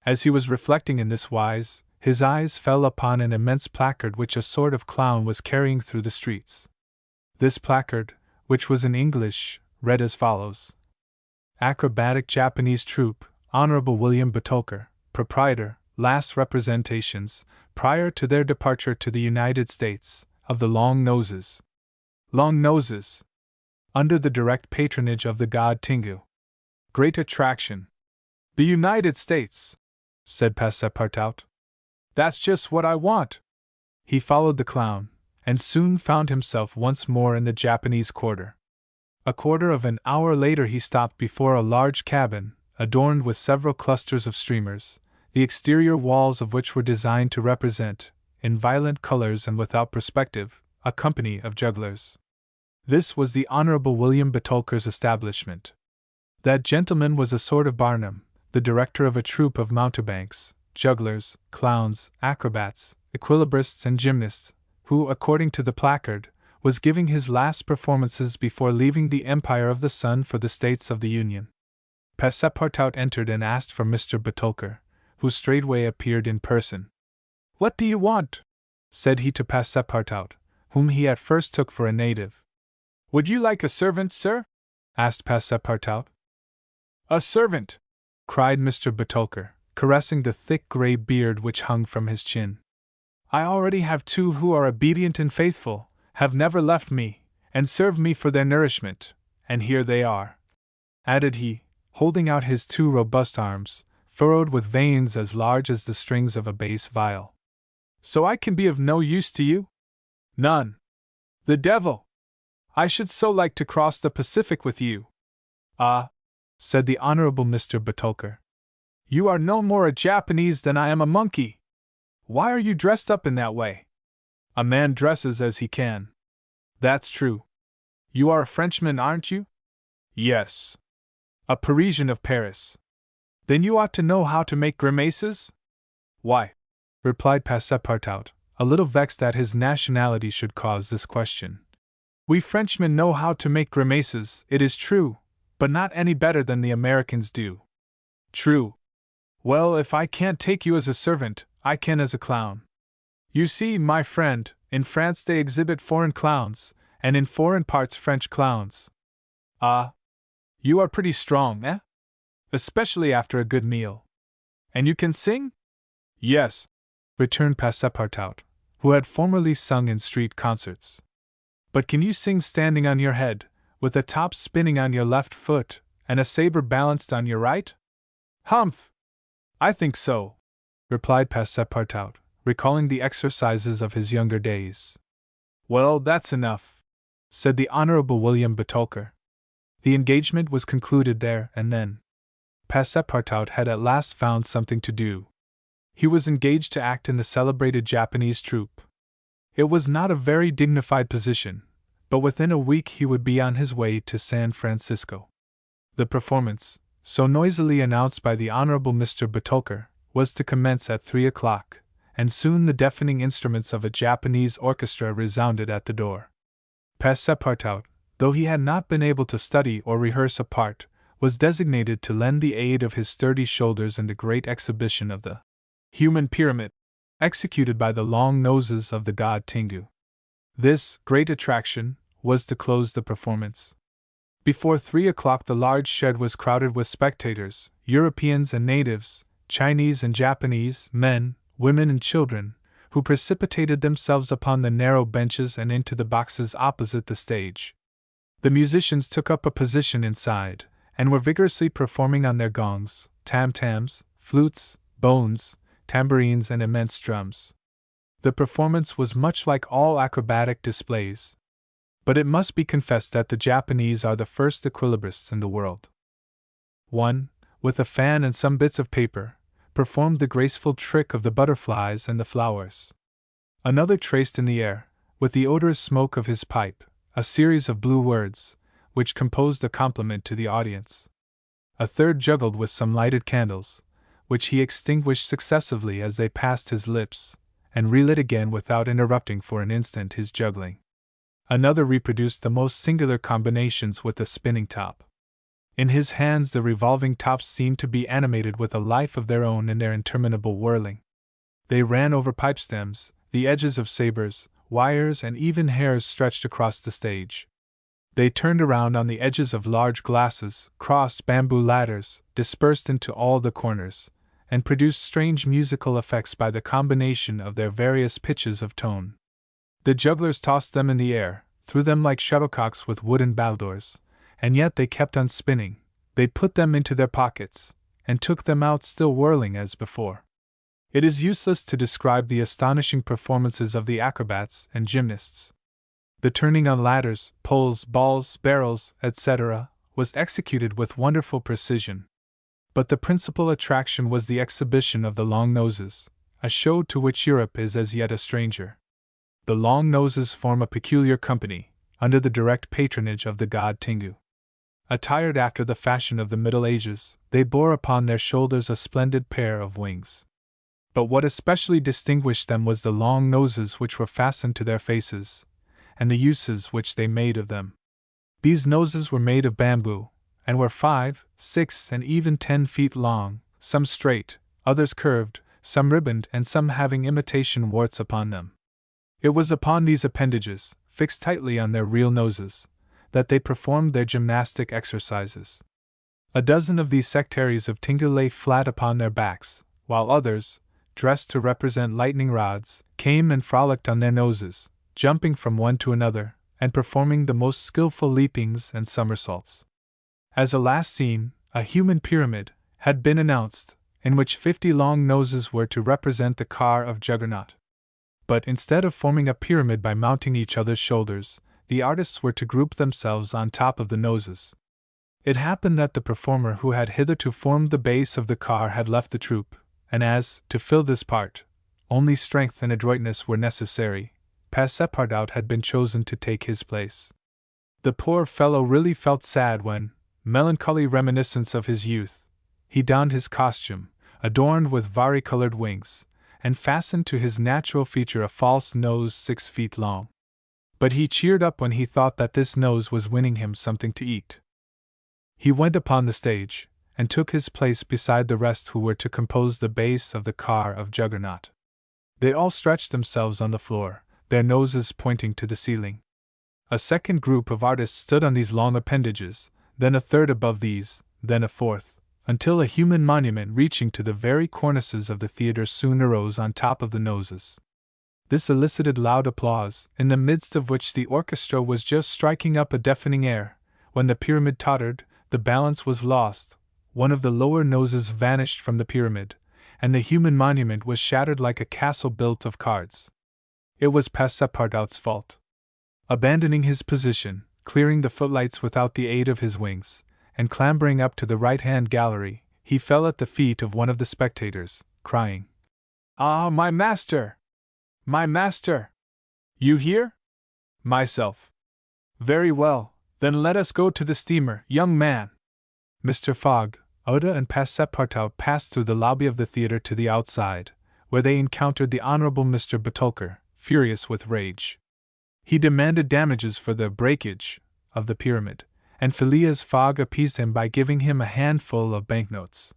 As he was reflecting in this wise, his eyes fell upon an immense placard which a sort of clown was carrying through the streets. This placard, which was in English, read as follows: "Acrobatic Japanese Troupe, Honorable William Betolker, Proprietor, last representations, prior to their departure to the United States, of the Long Noses. Long Noses. Under the direct patronage of the god Tingu. Great attraction." "The United States," said Passepartout. "That's just what I want." He followed the clown, and soon found himself once more in the Japanese quarter. A quarter of an hour later he stopped before a large cabin, adorned with several clusters of streamers, the exterior walls of which were designed to represent, in violent colors and without perspective, a company of jugglers. This was the Honorable William Betolker's establishment. That gentleman was a sort of Barnum, the director of a troupe of mountebanks, jugglers, clowns, acrobats, equilibrists and gymnasts, who, according to the placard, was giving his last performances before leaving the Empire of the Sun for the States of the Union. Passepartout entered and asked for Mr. Betolker, who straightway appeared in person. "What do you want?" said he to Passepartout, whom he at first took for a native. "Would you like a servant, sir?" asked Passepartout. "A servant!" cried Mr. Betolker, caressing the thick gray beard which hung from his chin. "I already have two who are obedient and faithful, have never left me, and serve me for their nourishment, and here they are," added he, holding out his two robust arms, furrowed with veins as large as the strings of a bass viol. "So I can be of no use to you?" "None." "The devil! I should so like to cross the Pacific with you." "Ah," said the Honorable Mr. Betolker. You are no more a Japanese than I am a monkey. Why are you dressed up in that way? A man dresses as he can. That's true. You are a Frenchman, aren't you? Yes. A Parisian of Paris. Then you ought to know how to make grimaces? Why? Replied Passepartout, a little vexed that his nationality should cause this question. We Frenchmen know how to make grimaces, it is true, but not any better than the Americans do. True. Well, if I can't take you as a servant, I can as a clown. You see, my friend, in France they exhibit foreign clowns, and in foreign parts French clowns. Ah, you are pretty strong, eh? Especially after a good meal. And you can sing? Yes, returned Passepartout, who had formerly sung in street concerts. But can you sing standing on your head, with a top spinning on your left foot, and a saber balanced on your right? Humph! I think so, replied Passepartout, recalling the exercises of his younger days. Well, that's enough, said the Honorable William Betulker. The engagement was concluded there and then. Passepartout had at last found something to do. He was engaged to act in the celebrated Japanese troupe. It was not a very dignified position, but within a week he would be on his way to San Francisco. The performance, so noisily announced by the Honorable Mr. Betulker, was to commence at 3 o'clock, and soon the deafening instruments of a Japanese orchestra resounded at the door. Passepartout, though he had not been able to study or rehearse a part, was designated to lend the aid of his sturdy shoulders in the great exhibition of the human pyramid, executed by the long noses of the god Tingu. This great attraction was to close the performance. Before 3 o'clock the large shed was crowded with spectators, Europeans and natives, Chinese and Japanese, men, women and children, who precipitated themselves upon the narrow benches and into the boxes opposite the stage. The musicians took up a position inside, and were vigorously performing on their gongs, tam-tams, flutes, bones, tambourines and immense drums. The performance was much like all acrobatic displays. But it must be confessed that the Japanese are the first equilibrists in the world. One, with a fan and some bits of paper, performed the graceful trick of the butterflies and the flowers. Another traced in the air, with the odorous smoke of his pipe, a series of blue words, which composed a compliment to the audience. A third juggled with some lighted candles, which he extinguished successively as they passed his lips, and relit again without interrupting for an instant his juggling. Another reproduced the most singular combinations with a spinning top. In his hands the revolving tops seemed to be animated with a life of their own in their interminable whirling. They ran over pipe stems, the edges of sabers, wires and even hairs stretched across the stage. They turned around on the edges of large glasses, crossed bamboo ladders, dispersed into all the corners, and produced strange musical effects by the combination of their various pitches of tone. The jugglers tossed them in the air, threw them like shuttlecocks with wooden battledores, and yet they kept on spinning. They put them into their pockets, and took them out still whirling as before. It is useless to describe the astonishing performances of the acrobats and gymnasts. The turning on ladders, poles, balls, barrels, etc., was executed with wonderful precision. But the principal attraction was the exhibition of the long noses, a show to which Europe is as yet a stranger. The long noses form a peculiar company, under the direct patronage of the god Tingu. Attired after the fashion of the Middle Ages, they bore upon their shoulders a splendid pair of wings. But what especially distinguished them was the long noses which were fastened to their faces, and the uses which they made of them. These noses were made of bamboo, and were 5, 6, and even 10 feet long, some straight, others curved, some ribboned, and some having imitation warts upon them. It was upon these appendages, fixed tightly on their real noses, that they performed their gymnastic exercises. A dozen of these sectaries of Tingu lay flat upon their backs, while others, dressed to represent lightning rods, came and frolicked on their noses, jumping from one to another, and performing the most skillful leapings and somersaults. As a last scene, a human pyramid had been announced, in which 50 long noses were to represent the car of Juggernaut. But instead of forming a pyramid by mounting each other's shoulders, the artists were to group themselves on top of the noses. It happened that the performer who had hitherto formed the base of the car had left the troupe, and as, to fill this part, only strength and adroitness were necessary, Passepartout had been chosen to take his place. The poor fellow really felt sad when, melancholy reminiscence of his youth, he donned his costume, adorned with vari-colored wings, and fastened to his natural feature a false nose 6 feet long. But he cheered up when he thought that this nose was winning him something to eat. He went upon the stage, and took his place beside the rest who were to compose the base of the car of Juggernaut. They all stretched themselves on the floor, their noses pointing to the ceiling. A second group of artists stood on these long appendages, then a third above these, then a fourth, until a human monument reaching to the very cornices of the theater soon arose on top of the noses. This elicited loud applause, in the midst of which the orchestra was just striking up a deafening air. When the pyramid tottered, the balance was lost, one of the lower noses vanished from the pyramid, and the human monument was shattered like a castle built of cards. It was Passepartout's fault. Abandoning his position, clearing the footlights without the aid of his wings, and clambering up to the right-hand gallery, he fell at the feet of one of the spectators, crying, "Ah, my master! My master! You here?" "Myself." "Very well, then let us go to the steamer, young man." Mr. Fogg, Oda, and Passepartout passed through the lobby of the theater to the outside, where they encountered the Honorable Mr. Betulker, furious with rage. He demanded damages for the breakage of the pyramid, and Phileas Fogg appeased him by giving him a handful of banknotes.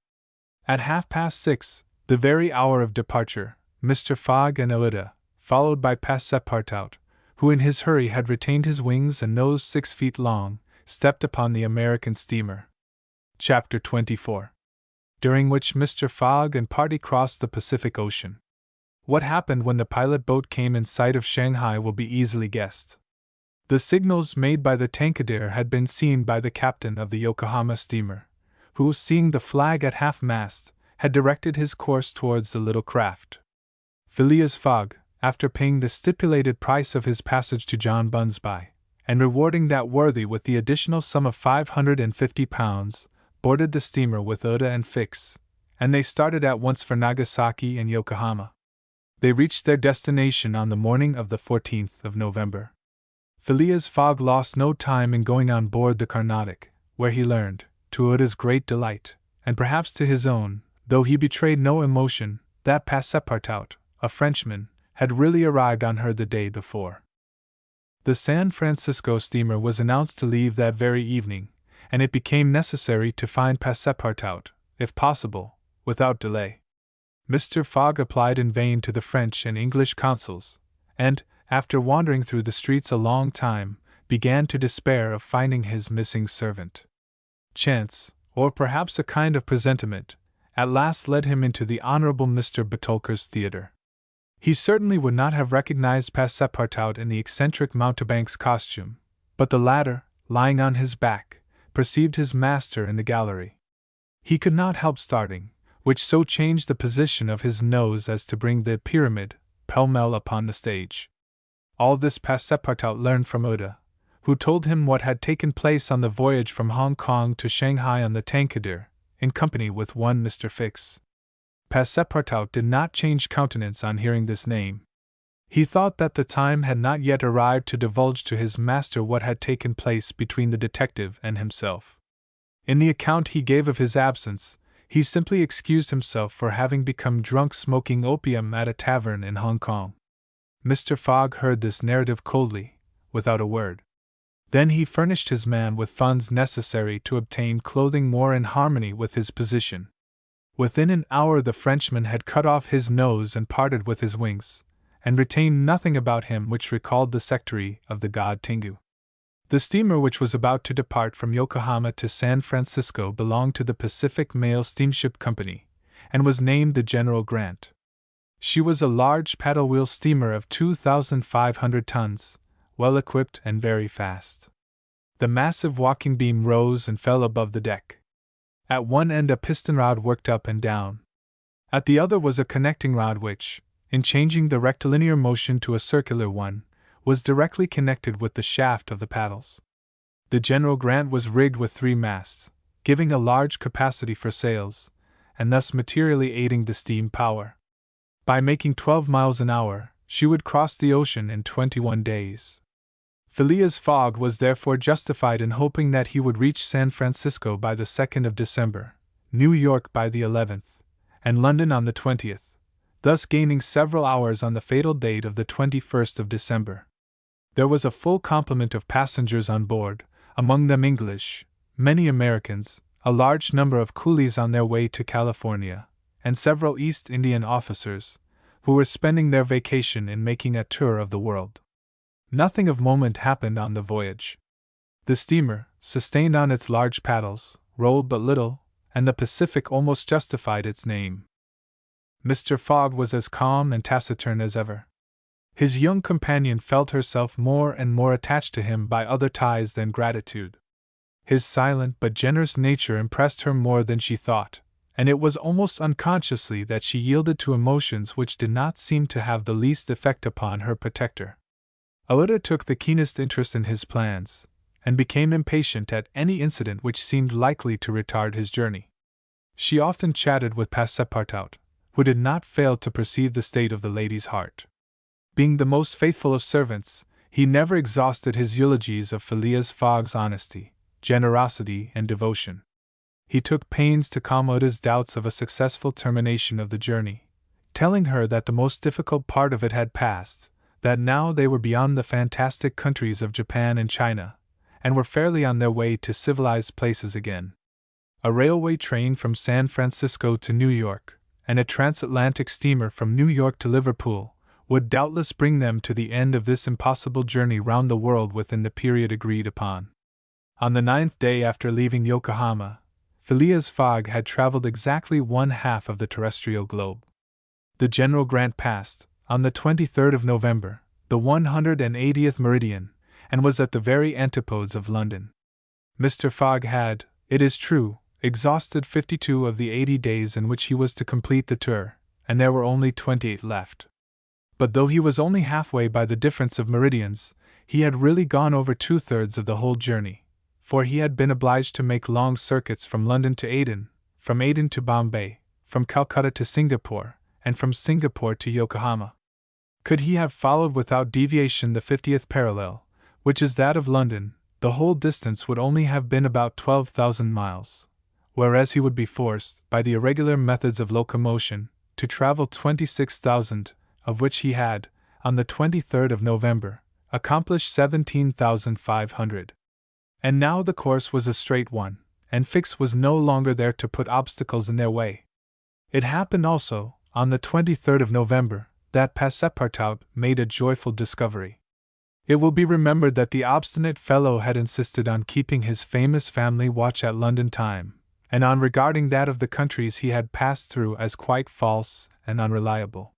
At 6:30, the very hour of departure, Mr. Fogg and Ellida, followed by Passepartout, who in his hurry had retained his wings and nose 6 feet long, stepped upon the American steamer. Chapter 24. During which Mr. Fogg and party crossed the Pacific Ocean. What happened when the pilot boat came in sight of Shanghai will be easily guessed. The signals made by the Tankadere had been seen by the captain of the Yokohama steamer, who, seeing the flag at half-mast, had directed his course towards the little craft. Phileas Fogg, after paying the stipulated price of his passage to John Bunsby, and rewarding that worthy with the additional sum of £550, boarded the steamer with Oda and Fix, and they started at once for Nagasaki and Yokohama. They reached their destination on the morning of the 14th of November. Phileas Fogg lost no time in going on board the Carnatic, where he learned, to Oda's great delight, and perhaps to his own, though he betrayed no emotion, that Passepartout, a Frenchman, had really arrived on her the day before. The San Francisco steamer was announced to leave that very evening, and it became necessary to find Passepartout, if possible, without delay. Mr. Fogg applied in vain to the French and English consuls, and, after wandering through the streets a long time, began to despair of finding his missing servant. Chance, or perhaps a kind of presentiment, at last led him into the Honorable Mr. Betulker's theater. He certainly would not have recognized Passepartout in the eccentric mountebank's costume, but the latter, lying on his back, perceived his master in the gallery. He could not help starting, which so changed the position of his nose as to bring the pyramid pell-mell upon the stage. All this Passepartout learned from Oda, who told him what had taken place on the voyage from Hong Kong to Shanghai on the Tankadere, in company with one Mr. Fix. Passepartout did not change countenance on hearing this name. He thought that the time had not yet arrived to divulge to his master what had taken place between the detective and himself. In the account he gave of his absence, he simply excused himself for having become drunk smoking opium at a tavern in Hong Kong. Mr. Fogg heard this narrative coldly, without a word. Then he furnished his man with funds necessary to obtain clothing more in harmony with his position. Within an hour the Frenchman had cut off his nose and parted with his wings, and retained nothing about him which recalled the secretary of the god Tengu. The steamer which was about to depart from Yokohama to San Francisco belonged to the Pacific Mail Steamship Company, and was named the General Grant. She was a large paddle-wheel steamer of 2,500 tons, well-equipped and very fast. The massive walking beam rose and fell above the deck. At one end a piston rod worked up and down. At the other was a connecting rod which, in changing the rectilinear motion to a circular one, was directly connected with the shaft of the paddles. The General Grant was rigged with 3 masts, giving a large capacity for sails, and thus materially aiding the steam power. By making 12 miles an hour, she would cross the ocean in 21 days. Phileas Fogg was therefore justified in hoping that he would reach San Francisco by the 2nd of December, New York by the 11th, and London on the 20th, thus gaining several hours on the fatal date of the 21st of December. There was a full complement of passengers on board, among them English, many Americans, a large number of coolies on their way to California, and several East Indian officers, who were spending their vacation in making a tour of the world. Nothing of moment happened on the voyage. The steamer, sustained on its large paddles, rolled but little, and the Pacific almost justified its name. Mr. Fogg was as calm and taciturn as ever. His young companion felt herself more and more attached to him by other ties than gratitude. His silent but generous nature impressed her more than she thought, and it was almost unconsciously that she yielded to emotions which did not seem to have the least effect upon her protector. Aouda took the keenest interest in his plans, and became impatient at any incident which seemed likely to retard his journey. She often chatted with Passepartout, who did not fail to perceive the state of the lady's heart. Being the most faithful of servants, he never exhausted his eulogies of Phileas Fogg's honesty, generosity, and devotion. He took pains to calm Aouda's doubts of a successful termination of the journey, telling her that the most difficult part of it had passed, that now they were beyond the fantastic countries of Japan and China, and were fairly on their way to civilized places again. A railway train from San Francisco to New York, and a transatlantic steamer from New York to Liverpool, would doubtless bring them to the end of this impossible journey round the world within the period agreed upon. On the 9th day after leaving Yokohama, Phileas Fogg had traveled exactly 1/2 of the terrestrial globe. The General Grant passed, on the 23rd of November, the 180th meridian, and was at the very antipodes of London. Mr. Fogg had, it is true, exhausted 52 of the 80 days in which he was to complete the tour, and there were only 28 left. But though he was only halfway by the difference of meridians, he had really gone over 2/3 of the whole journey, for he had been obliged to make long circuits from London to Aden, from Aden to Bombay, from Calcutta to Singapore, and from Singapore to Yokohama. Could he have followed without deviation the 50th parallel, which is that of London, the whole distance would only have been about 12,000 miles, whereas he would be forced, by the irregular methods of locomotion, to travel 26,000, of which he had, on the 23rd of November, accomplished 17,500. And now the course was a straight one, and Fix was no longer there to put obstacles in their way. It happened also, on the 23rd of November, that Passepartout made a joyful discovery. It will be remembered that the obstinate fellow had insisted on keeping his famous family watch at London time, and on regarding that of the countries he had passed through as quite false and unreliable.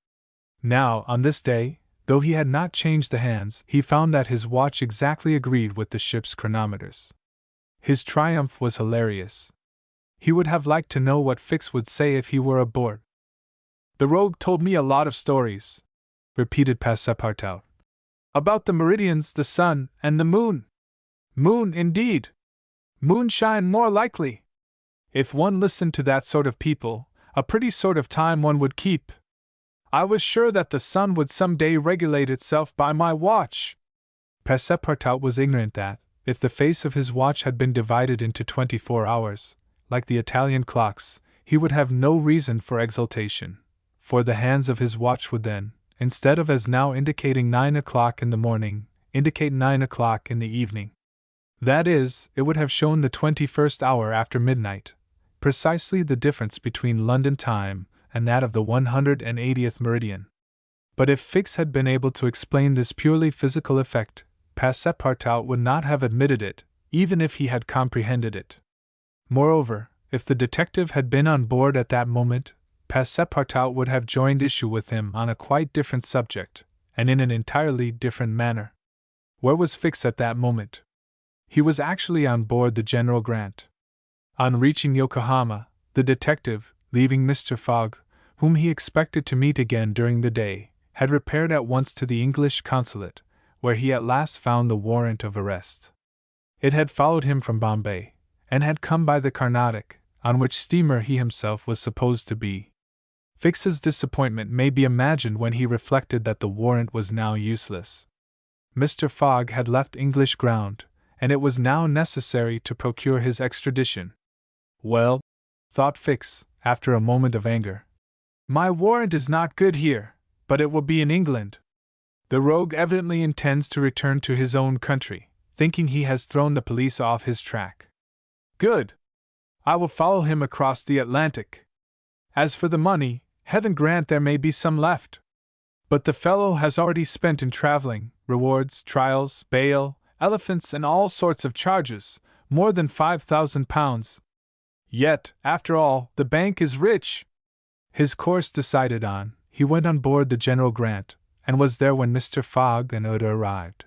Now, on this day, though he had not changed the hands, he found that his watch exactly agreed with the ship's chronometers. His triumph was hilarious. He would have liked to know what Fix would say if he were aboard. "The rogue told me a lot of stories," repeated Passepartout. "About the meridians, the sun, and the moon. Moon, indeed! Moonshine more likely! If one listened to that sort of people, a pretty sort of time one would keep. I was sure that the sun would some day regulate itself by my watch." Passepartout was ignorant that, if the face of his watch had been divided into 24 hours, like the Italian clocks, he would have no reason for exultation, for the hands of his watch would then, instead of as now indicating 9 o'clock in the morning, indicate 9 o'clock in the evening. That is, it would have shown the 21st hour after midnight, precisely the difference between London time and that of the 180th meridian. But if Fix had been able to explain this purely physical effect, Passepartout would not have admitted it, even if he had comprehended it. Moreover, if the detective had been on board at that moment, Passepartout would have joined issue with him on a quite different subject, and in an entirely different manner. Where was Fix at that moment? He was actually on board the General Grant. On reaching Yokohama, the detective, leaving Mr. Fogg, whom he expected to meet again during the day, had repaired at once to the English consulate, where he at last found the warrant of arrest. It had followed him from Bombay, and had come by the Carnatic, on which steamer he himself was supposed to be. Fix's disappointment may be imagined when he reflected that the warrant was now useless. Mr. Fogg had left English ground, and it was now necessary to procure his extradition. Well, thought Fix, after a moment of anger, my warrant is not good here, but it will be in England. The rogue evidently intends to return to his own country, thinking he has thrown the police off his track. Good! I will follow him across the Atlantic. As for the money, heaven grant there may be some left. But the fellow has already spent in traveling, rewards, trials, bail, elephants, and all sorts of charges, more than £5,000. Yet, after all, the bank is rich. His course decided on, he went on board the General Grant, and was there when Mr. Fogg and Oda arrived.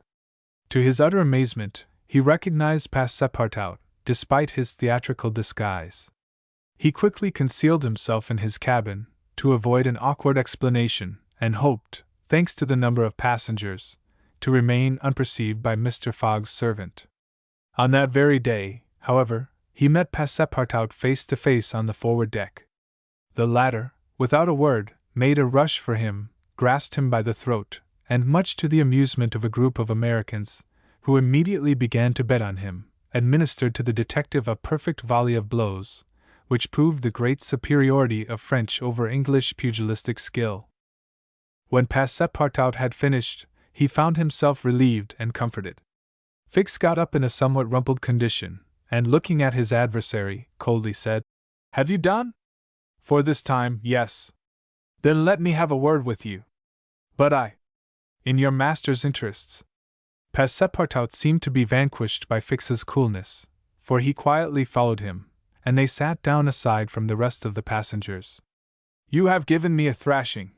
To his utter amazement, he recognized Passepartout, despite his theatrical disguise. He quickly concealed himself in his cabin, to avoid an awkward explanation, and hoped, thanks to the number of passengers, to remain unperceived by Mr. Fogg's servant. On that very day, however, he met Passepartout face to face on the forward deck. The latter, without a word, made a rush for him, grasped him by the throat, and much to the amusement of a group of Americans, who immediately began to bet on him, administered to the detective a perfect volley of blows, which proved the great superiority of French over English pugilistic skill. When Passepartout had finished, he found himself relieved and comforted. Fix got up in a somewhat rumpled condition, and looking at his adversary, coldly said, "Have you done?" "For this time, yes." "Then let me have a word with you." "But in your master's interests." Passepartout seemed to be vanquished by Fix's coolness, for he quietly followed him, and they sat down aside from the rest of the passengers. "You have given me a thrashing,"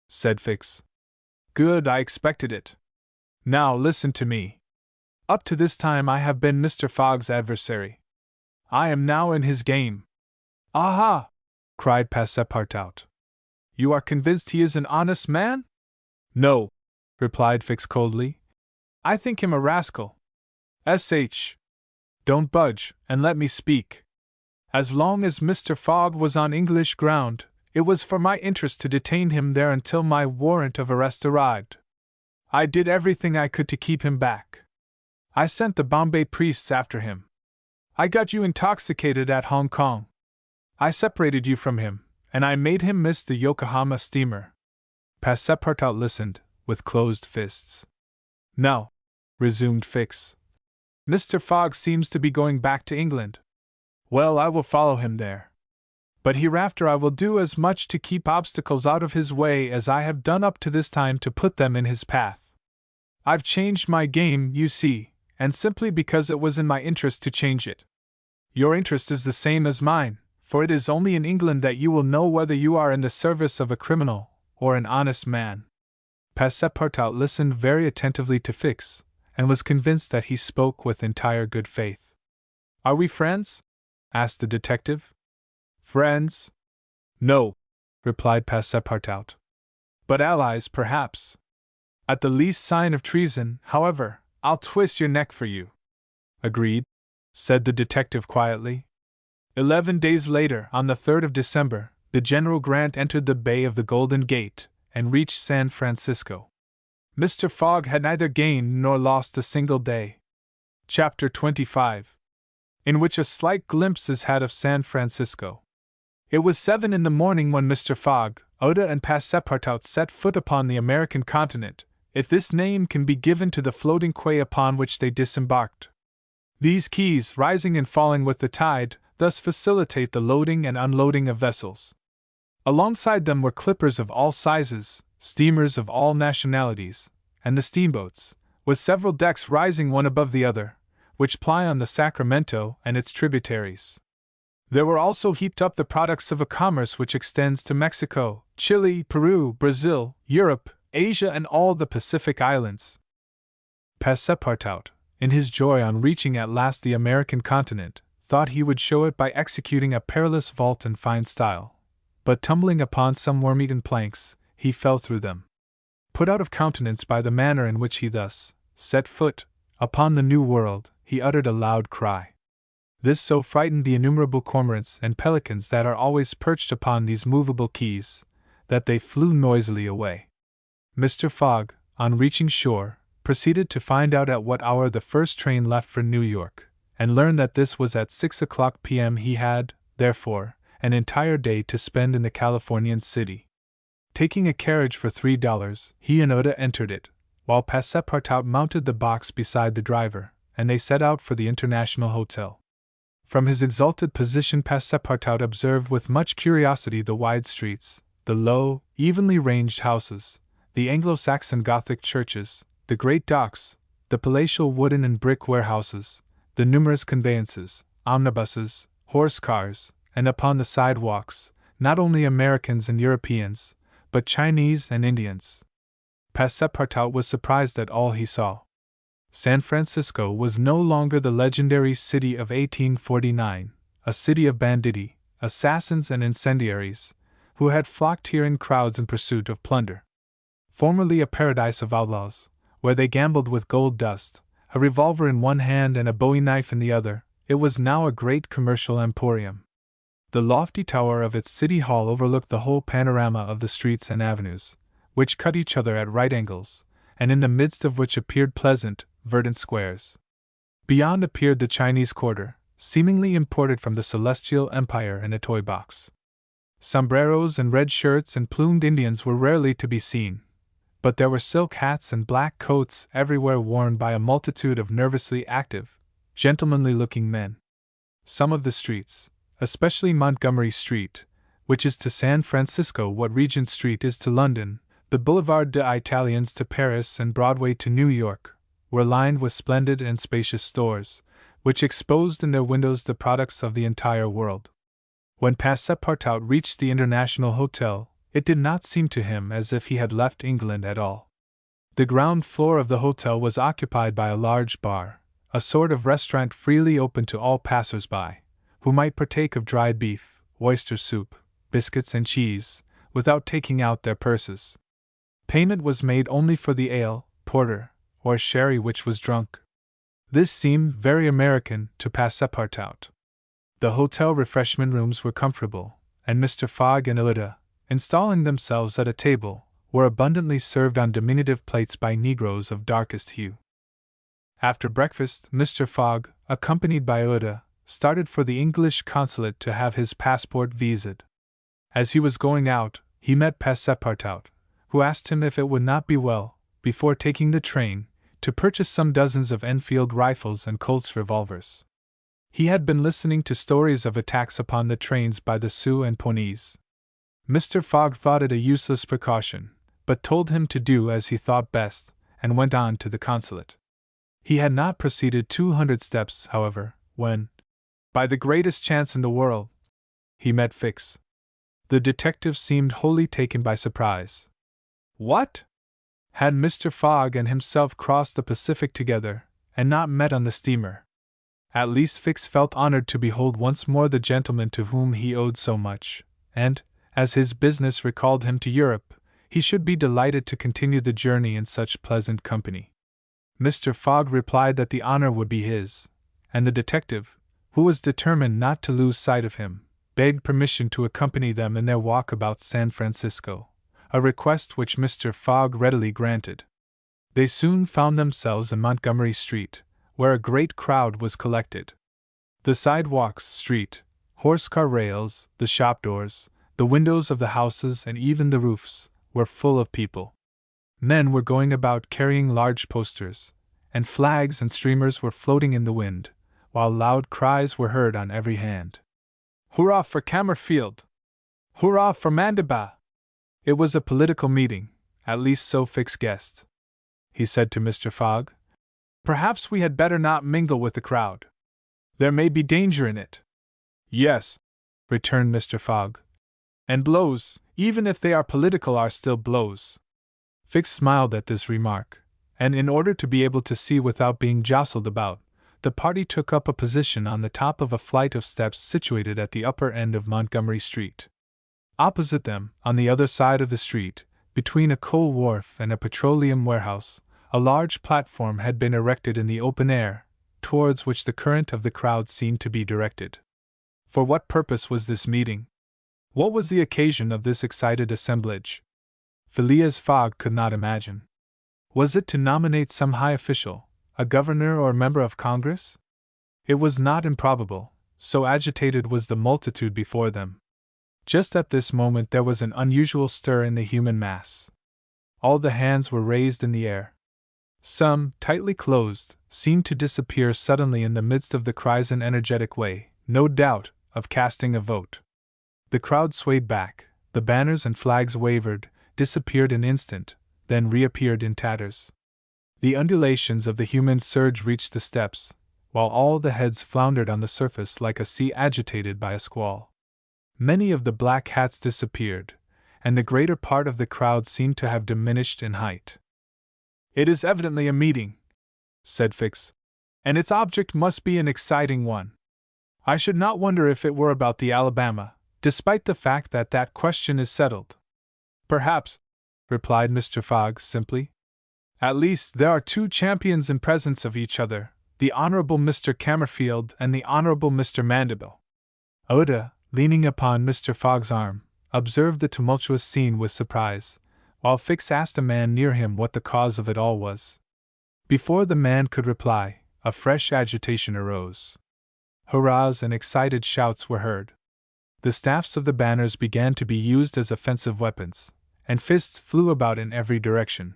said Fix. "Good, I expected it. Now listen to me. Up to this time I have been Mr. Fogg's adversary. I am now in his game." "Aha!" cried Passepartout. "You are convinced he is an honest man?" "No," replied Fix coldly. "I think him a rascal. Sh. Don't budge, and let me speak. As long as Mr. Fogg was on English ground, it was for my interest to detain him there until my warrant of arrest arrived. I did everything I could to keep him back. I sent the Bombay priests after him. I got you intoxicated at Hong Kong. I separated you from him, and I made him miss the Yokohama steamer." Passepartout listened, with closed fists. "Now," resumed Fix, "Mr. Fogg seems to be going back to England. Well, I will follow him there. But hereafter I will do as much to keep obstacles out of his way as I have done up to this time to put them in his path. I've changed my game, you see, and simply because it was in my interest to change it. Your interest is the same as mine, for it is only in England that you will know whether you are in the service of a criminal or an honest man." Passepartout listened very attentively to Fix, and was convinced that he spoke with entire good faith. "Are we friends?" asked the detective. "Friends? No," replied Passepartout. "But allies, perhaps. At the least sign of treason, however, I'll twist your neck for you." "Agreed," said the detective quietly. 11 days later, on the 3rd of December, the General Grant entered the Bay of the Golden Gate, and reached San Francisco. Mr. Fogg had neither gained nor lost a single day. Chapter 25, in which a slight glimpse is had of San Francisco. It was 7 in the morning when Mr. Fogg, Oda, and Passepartout set foot upon the American continent, if this name can be given to the floating quay upon which they disembarked. These quays, rising and falling with the tide, thus facilitate the loading and unloading of vessels. Alongside them were clippers of all sizes, steamers of all nationalities, and the steamboats, with several decks rising one above the other, which ply on the Sacramento and its tributaries. There were also heaped up the products of a commerce which extends to Mexico, Chile, Peru, Brazil, Europe, Asia, and all the Pacific Islands. Passepartout, in his joy on reaching at last the American continent, thought he would show it by executing a perilous vault in fine style, but tumbling upon some worm-eaten planks, he fell through them. Put out of countenance by the manner in which he thus set foot upon the New World, he uttered a loud cry. This so frightened the innumerable cormorants and pelicans that are always perched upon these movable quays, that they flew noisily away. Mr. Fogg, on reaching shore, proceeded to find out at what hour the first train left for New York, and learned that this was at 6 p.m. He had, therefore, an entire day to spend in the Californian city. Taking a carriage for $3, he and Oda entered it, while Passepartout mounted the box beside the driver, and they set out for the International Hotel. From his exalted position, Passepartout observed with much curiosity the wide streets, the low, evenly ranged houses, the Anglo-Saxon Gothic churches, the great docks, the palatial wooden and brick warehouses, the numerous conveyances, omnibuses, horse cars, and upon the sidewalks, not only Americans and Europeans, but Chinese and Indians. Passepartout was surprised at all he saw. San Francisco was no longer the legendary city of 1849, a city of banditti, assassins and incendiaries, who had flocked here in crowds in pursuit of plunder. Formerly a paradise of outlaws, where they gambled with gold dust, a revolver in one hand and a bowie knife in the other, it was now a great commercial emporium. The lofty tower of its city hall overlooked the whole panorama of the streets and avenues, which cut each other at right angles, and in the midst of which appeared pleasant, verdant squares. Beyond appeared the Chinese quarter, seemingly imported from the Celestial Empire in a toy box. Sombreros and red shirts and plumed Indians were rarely to be seen, but there were silk hats and black coats everywhere worn by a multitude of nervously active, gentlemanly-looking men. Some of the streets, especially Montgomery Street, which is to San Francisco what Regent Street is to London, the Boulevard des Italiens to Paris and Broadway to New York, were lined with splendid and spacious stores, which exposed in their windows the products of the entire world. When Passepartout reached the International Hotel, it did not seem to him as if he had left England at all. The ground floor of the hotel was occupied by a large bar, a sort of restaurant freely open to all passers-by, who might partake of dried beef, oyster soup, biscuits and cheese, without taking out their purses. Payment was made only for the ale, porter, or sherry which was drunk. This seemed very American to Passepartout. The hotel refreshment rooms were comfortable, and Mr. Fogg and Oda, installing themselves at a table, were abundantly served on diminutive plates by negroes of darkest hue. After breakfast, Mr. Fogg, accompanied by Oda, started for the English consulate to have his passport visaed. As he was going out, he met Passepartout, who asked him if it would not be well, before taking the train, to purchase some dozens of Enfield rifles and Colt's revolvers. He had been listening to stories of attacks upon the trains by the Sioux and Pawnees. Mr. Fogg thought it a useless precaution, but told him to do as he thought best, and went on to the consulate. He had not proceeded 200 steps, however, when, by the greatest chance in the world, he met Fix. The detective seemed wholly taken by surprise. What? Had Mr. Fogg and himself crossed the Pacific together, and not met on the steamer? At least Fix felt honored to behold once more the gentleman to whom he owed so much, and, as his business recalled him to Europe, he should be delighted to continue the journey in such pleasant company. Mr. Fogg replied that the honor would be his, and the detective, who was determined not to lose sight of him, begged permission to accompany them in their walk about San Francisco, a request which Mr. Fogg readily granted. They soon found themselves in Montgomery Street, where a great crowd was collected. The sidewalks, street, horse-car rails, the shop doors, the windows of the houses and even the roofs, were full of people. Men were going about carrying large posters, and flags and streamers were floating in the wind, while loud cries were heard on every hand. Hurrah for Cammerfield! Hurrah for Mandiba! It was a political meeting, at least so Fix guessed. He said to Mr. Fogg, "Perhaps we had better not mingle with the crowd. There may be danger in it." "Yes," returned Mr. Fogg. "And blows, even if they are political, are still blows." Fix smiled at this remark, and in order to be able to see without being jostled about, the party took up a position on the top of a flight of steps situated at the upper end of Montgomery Street. Opposite them, on the other side of the street, between a coal wharf and a petroleum warehouse, a large platform had been erected in the open air, towards which the current of the crowd seemed to be directed. For what purpose was this meeting? What was the occasion of this excited assemblage? Phileas Fogg could not imagine. Was it to nominate some high official, a governor or member of Congress? It was not improbable, so agitated was the multitude before them. Just at this moment there was an unusual stir in the human mass. All the hands were raised in the air. Some, tightly closed, seemed to disappear suddenly in the midst of the cries, an energetic way, no doubt, of casting a vote. The crowd swayed back, the banners and flags wavered, disappeared an instant, then reappeared in tatters. The undulations of the human surge reached the steps, while all the heads floundered on the surface like a sea agitated by a squall. Many of the black hats disappeared, and the greater part of the crowd seemed to have diminished in height. "It is evidently a meeting," said Fix, "and its object must be an exciting one. I should not wonder if it were about the Alabama, despite the fact that that question is settled." "Perhaps," replied Mr. Fogg simply. "At least there are two champions in presence of each other, the Honorable Mr. Cammerfield and the Honorable Mr. Mandeville." Oda, leaning upon Mr. Fogg's arm, observed the tumultuous scene with surprise, while Fix asked a man near him what the cause of it all was. Before the man could reply, a fresh agitation arose. Hurrahs and excited shouts were heard. The staffs of the banners began to be used as offensive weapons, and fists flew about in every direction.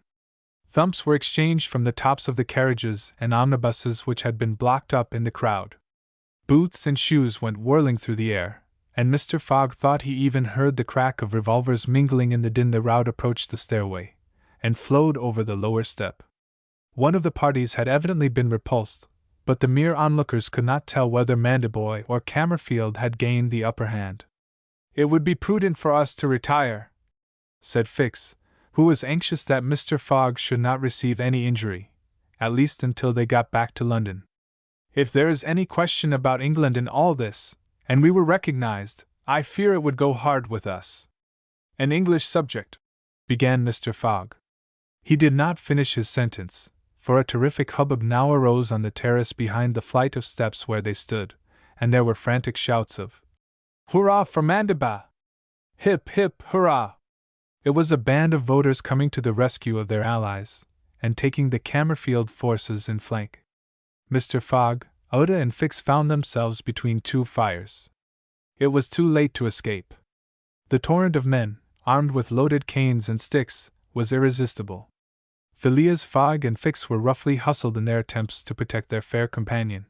Thumps were exchanged from the tops of the carriages and omnibuses which had been blocked up in the crowd. Boots and shoes went whirling through the air, and Mr. Fogg thought he even heard the crack of revolvers mingling in the din. The crowd approached the stairway, and flowed over the lower step. One of the parties had evidently been repulsed, but the mere onlookers could not tell whether Mandeville or Cammerfield had gained the upper hand. "It would be prudent for us to retire," said Fix, who was anxious that Mr. Fogg should not receive any injury, at least until they got back to London. "If there is any question about England in all this, and we were recognized, I fear it would go hard with us." "An English subject," began Mr. Fogg. He did not finish his sentence, for a terrific hubbub now arose on the terrace behind the flight of steps where they stood, and there were frantic shouts of "Hurrah for Mandeville! Hip, hip, hurrah!" It was a band of voters coming to the rescue of their allies, and taking the Cammerfield forces in flank. Mr. Fogg, Oda and Fix found themselves between two fires. It was too late to escape. The torrent of men, armed with loaded canes and sticks, was irresistible. Phileas Fogg and Fix were roughly hustled in their attempts to protect their fair companion.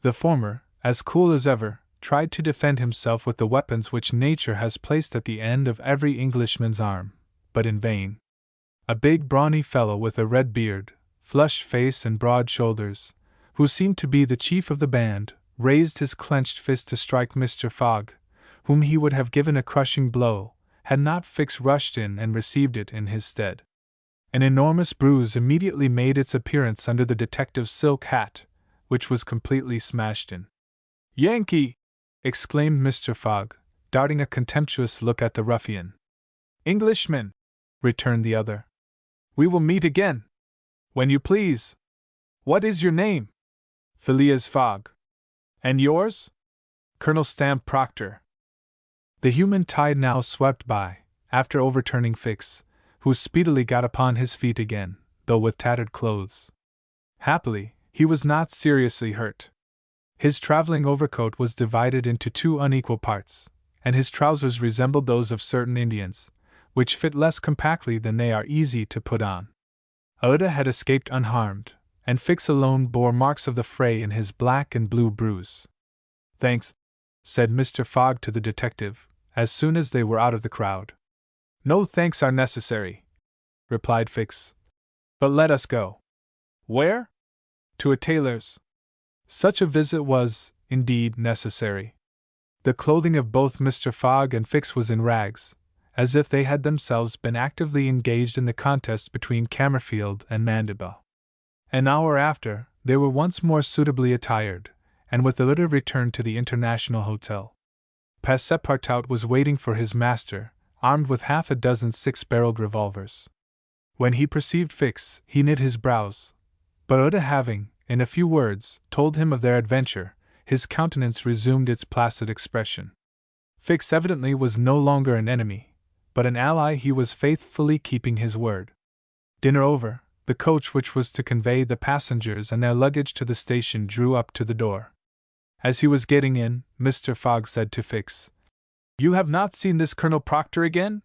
The former, as cool as ever, tried to defend himself with the weapons which nature has placed at the end of every Englishman's arm, but in vain. A big brawny fellow with a red beard, flushed face and broad shoulders, who seemed to be the chief of the band, raised his clenched fist to strike Mr. Fogg, whom he would have given a crushing blow, had not Fix rushed in and received it in his stead. An enormous bruise immediately made its appearance under the detective's silk hat, which was completely smashed in. "Yankee!" exclaimed Mr. Fogg, darting a contemptuous look at the ruffian. "Englishman!" returned the other. "We will meet again." "When you please." "What is your name?" "Phileas Fogg." "And yours?" "Colonel Stamp Proctor." The human tide now swept by, after overturning Fix, who speedily got upon his feet again, though with tattered clothes. Happily, he was not seriously hurt. His traveling overcoat was divided into two unequal parts, and his trousers resembled those of certain Indians, which fit less compactly than they are easy to put on. Oda had escaped unharmed, and Fix alone bore marks of the fray in his black and blue bruise. "Thanks," said Mr. Fogg to the detective, as soon as they were out of the crowd. "No thanks are necessary," replied Fix. "But let us go." "Where?" "To a tailor's." Such a visit was, indeed, necessary. The clothing of both Mr. Fogg and Fix was in rags, as if they had themselves been actively engaged in the contest between Cammerfield and Mandeville. An hour after, they were once more suitably attired, and with the litter returned to the International Hotel. Passepartout was waiting for his master, armed with half a dozen six-barreled revolvers. When he perceived Fix, he knit his brows, but Oda having, in a few words, told him of their adventure, his countenance resumed its placid expression. Fix evidently was no longer an enemy, but an ally. He was faithfully keeping his word. Dinner over, the coach which was to convey the passengers and their luggage to the station drew up to the door. As he was getting in, Mr. Fogg said to Fix, "You have not seen this Colonel Proctor again?"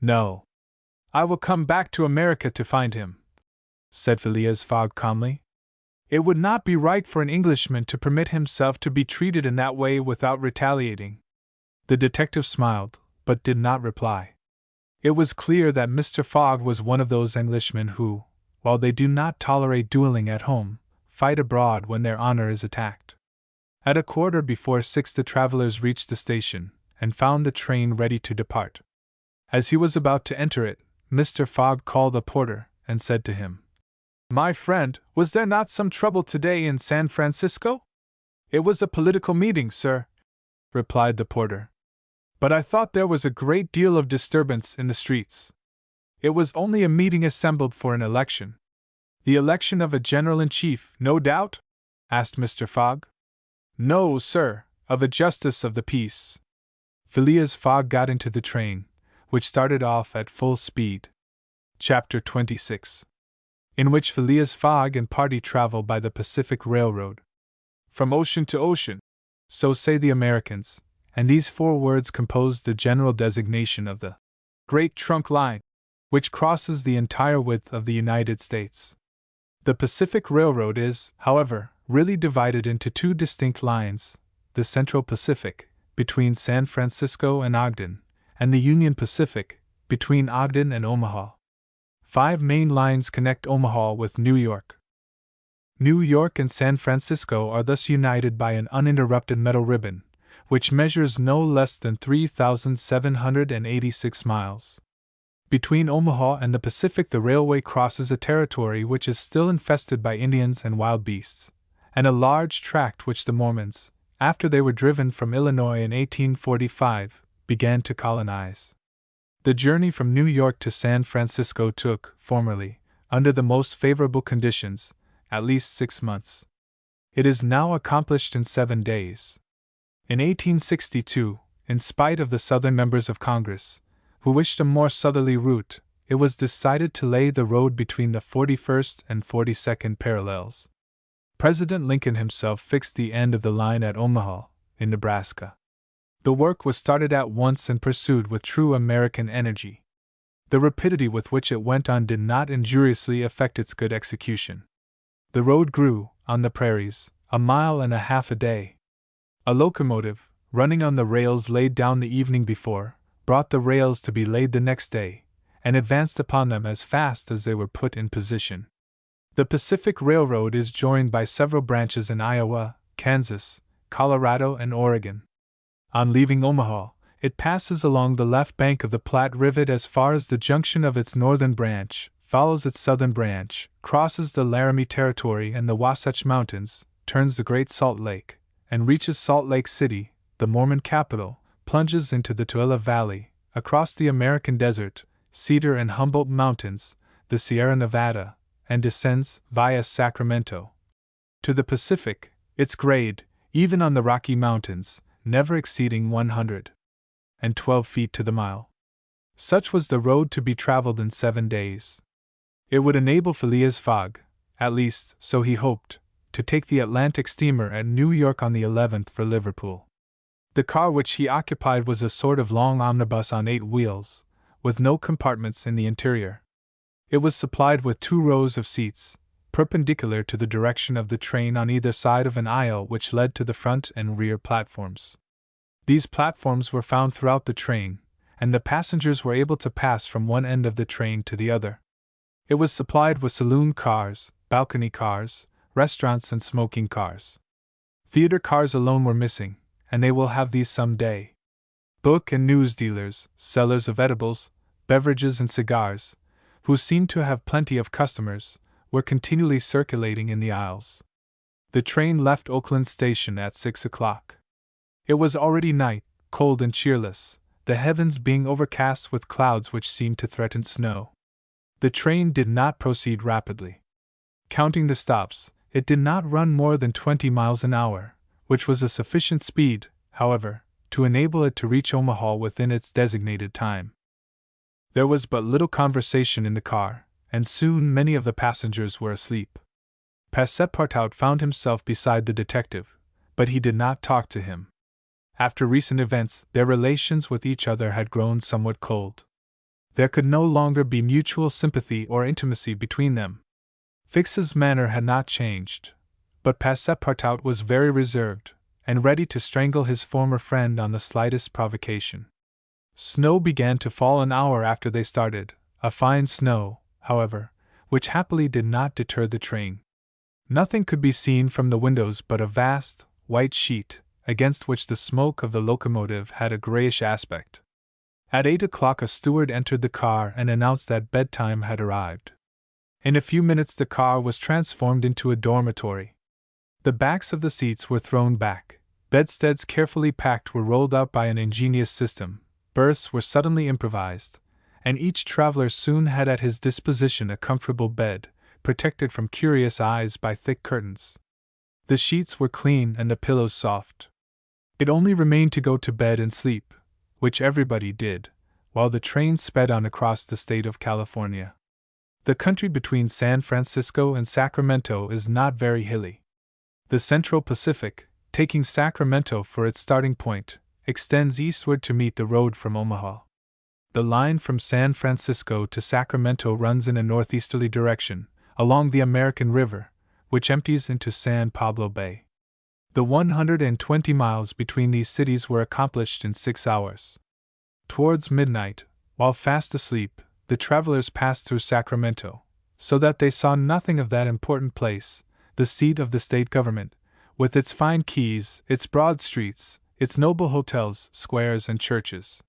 "No. I will come back to America to find him," said Phileas Fogg calmly. "It would not be right for an Englishman to permit himself to be treated in that way without retaliating." The detective smiled, but did not reply. It was clear that Mr. Fogg was one of those Englishmen who, while they do not tolerate dueling at home, fight abroad when their honor is attacked. At 6:15 the travelers reached the station, and found the train ready to depart. As he was about to enter it, Mr. Fogg called a porter, and said to him, "My friend, was there not some trouble today in San Francisco?" "It was a political meeting, sir," replied the porter. "But I thought there was a great deal of disturbance in the streets." "It was only a meeting assembled for an election." "The election of a general-in-chief, no doubt?" asked Mr. Fogg. "No, sir, of a justice of the peace." Phileas Fogg got into the train, which started off at full speed. Chapter 26, in which Phileas Fogg and party travel by the Pacific Railroad. From ocean to ocean, so say the Americans, and these 4 words compose the general designation of the Great Trunk Line, which crosses the entire width of the United States. The Pacific Railroad is, however, really divided into 2 distinct lines: the Central Pacific, between San Francisco and Ogden, and the Union Pacific, between Ogden and Omaha. 5 main lines connect Omaha with New York. New York and San Francisco are thus united by an uninterrupted metal ribbon, which measures no less than 3,786 miles. Between Omaha and the Pacific the railway crosses a territory which is still infested by Indians and wild beasts, and a large tract which the Mormons, after they were driven from Illinois in 1845, began to colonize. The journey from New York to San Francisco took, formerly, under the most favorable conditions, at least 6 months. It is now accomplished in 7 days. In 1862, in spite of the Southern members of Congress, who wished a more southerly route, it was decided to lay the road between the 41st and 42nd parallels. President Lincoln himself fixed the end of the line at Omaha, in Nebraska. The work was started at once and pursued with true American energy. The rapidity with which it went on did not injuriously affect its good execution. The road grew, on the prairies, 1.5 miles a day. A locomotive, running on the rails laid down the evening before, brought the rails to be laid the next day, and advanced upon them as fast as they were put in position. The Pacific Railroad is joined by several branches in Iowa, Kansas, Colorado, and Oregon. On leaving Omaha, it passes along the left bank of the Platte River as far as the junction of its northern branch, follows its southern branch, crosses the Laramie Territory and the Wasatch Mountains, turns the Great Salt Lake, and reaches Salt Lake City, the Mormon capital, plunges into the Tooele Valley, across the American Desert, Cedar and Humboldt Mountains, the Sierra Nevada, and descends, via Sacramento, to the Pacific, its grade, even on the Rocky Mountains, never exceeding 112 feet to the mile. Such was the road to be traveled in 7 days. It would enable Phileas Fogg, at least, so he hoped, to take the Atlantic steamer at New York on the 11th for Liverpool. The car which he occupied was a sort of long omnibus on 8 wheels, with no compartments in the interior. It was supplied with 2 rows of seats, perpendicular to the direction of the train on either side of an aisle which led to the front and rear platforms. These platforms were found throughout the train, and the passengers were able to pass from one end of the train to the other. It was supplied with saloon cars, balcony cars, restaurants, and smoking cars. Theater cars alone were missing, and they will have these some day. Book and news dealers, sellers of edibles, beverages, and cigars, who seemed to have plenty of customers, were continually circulating in the aisles. The train left Oakland Station at 6 o'clock. It was already night, cold and cheerless, the heavens being overcast with clouds which seemed to threaten snow. The train did not proceed rapidly. Counting the stops, It did not run more than 20 miles an hour, which was a sufficient speed, however, to enable it to reach Omaha within its designated time. There was but little conversation in the car, and soon many of the passengers were asleep. Passepartout found himself beside the detective, but he did not talk to him. After recent events, their relations with each other had grown somewhat cold. There could no longer be mutual sympathy or intimacy between them. Fix's manner had not changed, but Passepartout was very reserved, and ready to strangle his former friend on the slightest provocation. Snow began to fall an hour after they started, a fine snow, however, which happily did not deter the train. Nothing could be seen from the windows but a vast, white sheet, against which the smoke of the locomotive had a grayish aspect. At 8 o'clock a steward entered the car and announced that bedtime had arrived. In a few minutes the car was transformed into a dormitory. The backs of the seats were thrown back, bedsteads carefully packed were rolled out by an ingenious system, berths were suddenly improvised, and each traveler soon had at his disposition a comfortable bed, protected from curious eyes by thick curtains. The sheets were clean and the pillows soft. It only remained to go to bed and sleep, which everybody did, while the train sped on across the state of California. The country between San Francisco and Sacramento is not very hilly. The Central Pacific, taking Sacramento for its starting point, extends eastward to meet the road from Omaha. The line from San Francisco to Sacramento runs in a northeasterly direction, along the American River, which empties into San Pablo Bay. The 120 miles between these cities were accomplished in 6 hours. Towards midnight, while fast asleep, the travelers passed through Sacramento, so that they saw nothing of that important place, the seat of the state government, with its fine quays, its broad streets, its noble hotels, squares, and churches.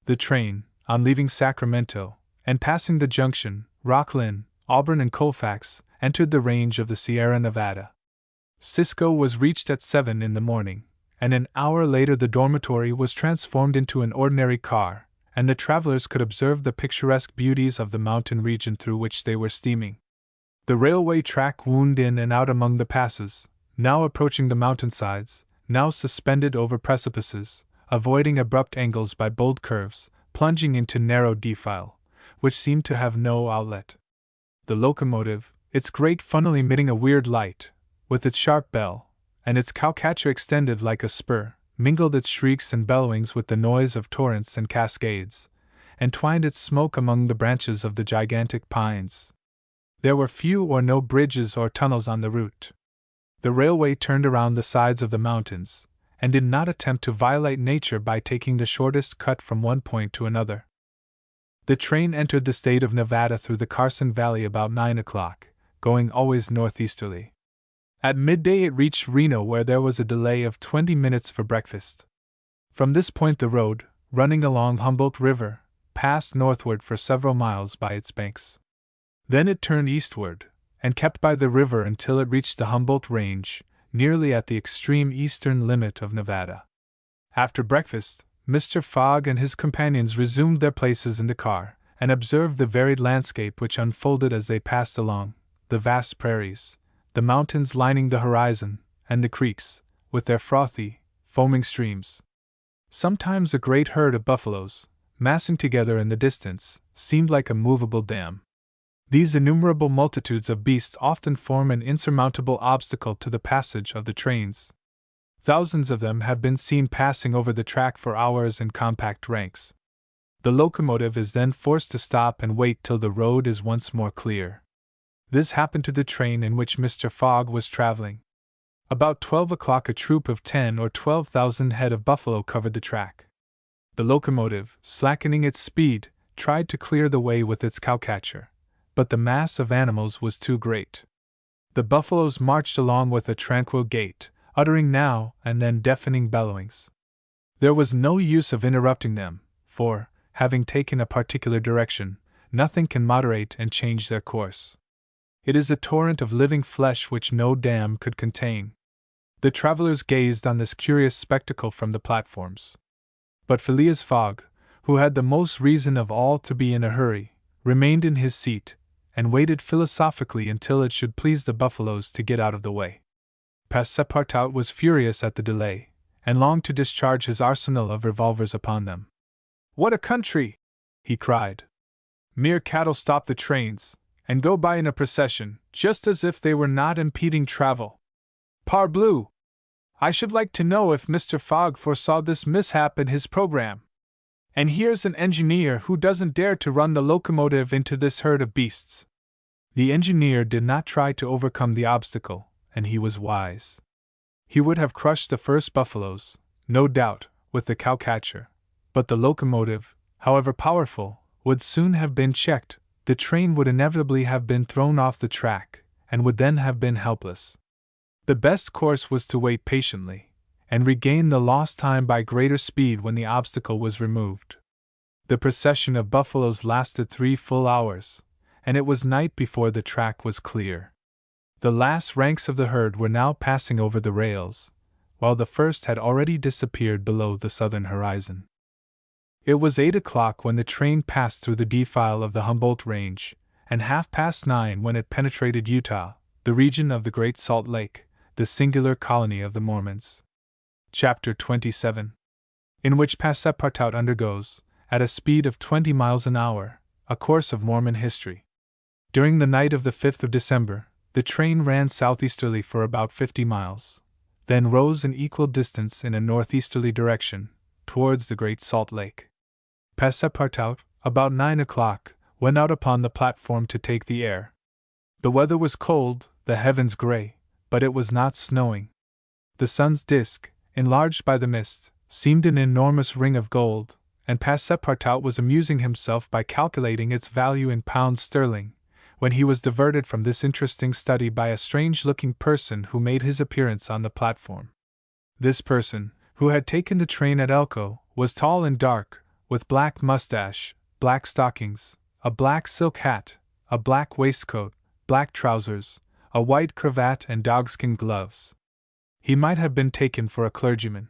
The train, on leaving Sacramento, and passing the junction, Rocklin, Auburn, and Colfax, entered the range of the Sierra Nevada. Cisco was reached at 7 in the morning, and an hour later the dormitory was transformed into an ordinary car, and the travelers could observe the picturesque beauties of the mountain region through which they were steaming. The railway track wound in and out among the passes, now approaching the mountainsides, now suspended over precipices, avoiding abrupt angles by bold curves, plunging into narrow defile, which seemed to have no outlet. The locomotive, its great funnel emitting a weird light, with its sharp bell, and its cowcatcher extended like a spur, mingled its shrieks and bellowings with the noise of torrents and cascades, and twined its smoke among the branches of the gigantic pines. There were few or no bridges or tunnels on the route. The railway turned around the sides of the mountains, and did not attempt to violate nature by taking the shortest cut from one point to another. The train entered the state of Nevada through the Carson Valley about 9 o'clock, going always northeasterly. At midday it reached Reno, where there was a delay of 20 minutes for breakfast. From this point the road, running along Humboldt River, passed northward for several miles by its banks. Then it turned eastward, and kept by the river until it reached the Humboldt Range, nearly at the extreme eastern limit of Nevada. After breakfast, Mr. Fogg and his companions resumed their places in the car, and observed the varied landscape which unfolded as they passed along, the vast prairies, the mountains lining the horizon, and the creeks, with their frothy, foaming streams. Sometimes a great herd of buffaloes, massing together in the distance, seemed like a movable dam. These innumerable multitudes of beasts often form an insurmountable obstacle to the passage of the trains. Thousands of them have been seen passing over the track for hours in compact ranks. The locomotive is then forced to stop and wait till the road is once more clear. This happened to the train in which Mr. Fogg was traveling. About 12 o'clock a troop of 10 or 12,000 head of buffalo covered the track. The locomotive, slackening its speed, tried to clear the way with its cowcatcher, but the mass of animals was too great. The buffaloes marched along with a tranquil gait, uttering now and then deafening bellowings. There was no use of interrupting them, for, having taken a particular direction, nothing can moderate and change their course. It is a torrent of living flesh which no dam could contain. The travelers gazed on this curious spectacle from the platforms. But Phileas Fogg, who had the most reason of all to be in a hurry, remained in his seat, and waited philosophically until it should please the buffaloes to get out of the way. Passepartout was furious at the delay, and longed to discharge his arsenal of revolvers upon them. "What a country!" he cried. "Mere cattle stop the trains, and go by in a procession, just as if they were not impeding travel. Parbleu! I should like to know if Mr. Fogg foresaw this mishap in his program. And here's an engineer who doesn't dare to run the locomotive into this herd of beasts." The engineer did not try to overcome the obstacle, and he was wise. He would have crushed the first buffaloes, no doubt, with the cowcatcher, but the locomotive, however powerful, would soon have been checked. The train would inevitably have been thrown off the track, and would then have been helpless. The best course was to wait patiently, and regain the lost time by greater speed when the obstacle was removed. The procession of buffaloes lasted 3 full hours, and it was night before the track was clear. The last ranks of the herd were now passing over the rails, while the first had already disappeared below the southern horizon. It was 8 o'clock when the train passed through the defile of the Humboldt Range, and 9:30 when it penetrated Utah, the region of the Great Salt Lake, the singular colony of the Mormons. Chapter 27, in which Passepartout undergoes, at a speed of 20 miles an hour, a course of Mormon history. During the night of the 5th of December, the train ran southeasterly for about 50 miles, then rose an equal distance in a northeasterly direction, towards the Great Salt Lake. Passepartout, about 9 o'clock, went out upon the platform to take the air. The weather was cold, the heavens gray, but it was not snowing. The sun's disk, enlarged by the mist, seemed an enormous ring of gold, and Passepartout was amusing himself by calculating its value in pounds sterling, when he was diverted from this interesting study by a strange-looking person who made his appearance on the platform. This person, who had taken the train at Elko, was tall and dark, with black mustache, black stockings, a black silk hat, a black waistcoat, black trousers, a white cravat and dogskin gloves. He might have been taken for a clergyman.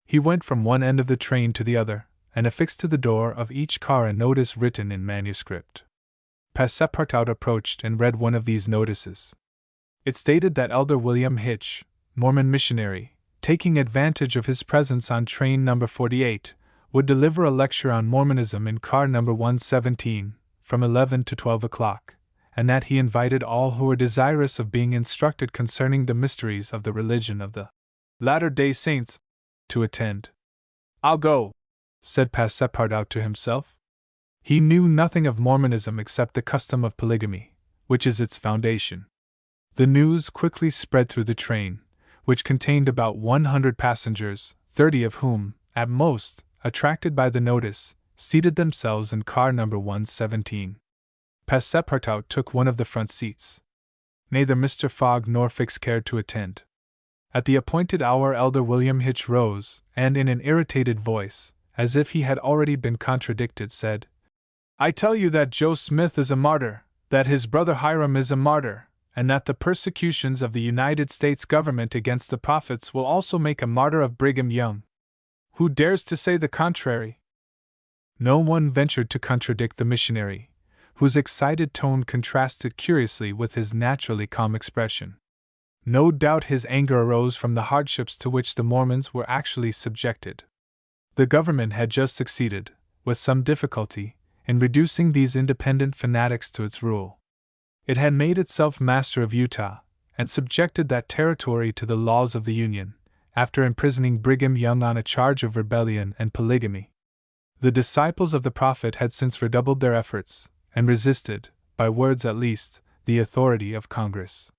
He went from one end of the train to the other, and affixed to the door of each car a notice written in manuscript. Passepartout approached and read one of these notices. It stated that Elder William Hitch, Mormon missionary, taking advantage of his presence on train number 48, would deliver a lecture on Mormonism in car number 117, from 11 to 12 o'clock, and that he invited all who were desirous of being instructed concerning the mysteries of the religion of the Latter-day Saints to attend. "I'll go," said Passepartout to himself. He knew nothing of Mormonism except the custom of polygamy, which is its foundation. The news quickly spread through the train, which contained about 100 passengers, 30 of whom, at most, attracted by the notice, seated themselves in car number 117. Passepartout took one of the front seats. Neither Mr. Fogg nor Fix cared to attend. At the appointed hour Elder William Hitch rose, and in an irritated voice, as if he had already been contradicted, said, "I tell you that Joe Smith is a martyr, that his brother Hiram is a martyr, and that the persecutions of the United States government against the prophets will also make a martyr of Brigham Young. Who dares to say the contrary?" No one ventured to contradict the missionary, whose excited tone contrasted curiously with his naturally calm expression. No doubt his anger arose from the hardships to which the Mormons were actually subjected. The government had just succeeded, with some difficulty, in reducing these independent fanatics to its rule. It had made itself master of Utah, and subjected that territory to the laws of the Union, after imprisoning Brigham Young on a charge of rebellion and polygamy. The disciples of the prophet had since redoubled their efforts, and resisted, by words at least, the authority of Congress.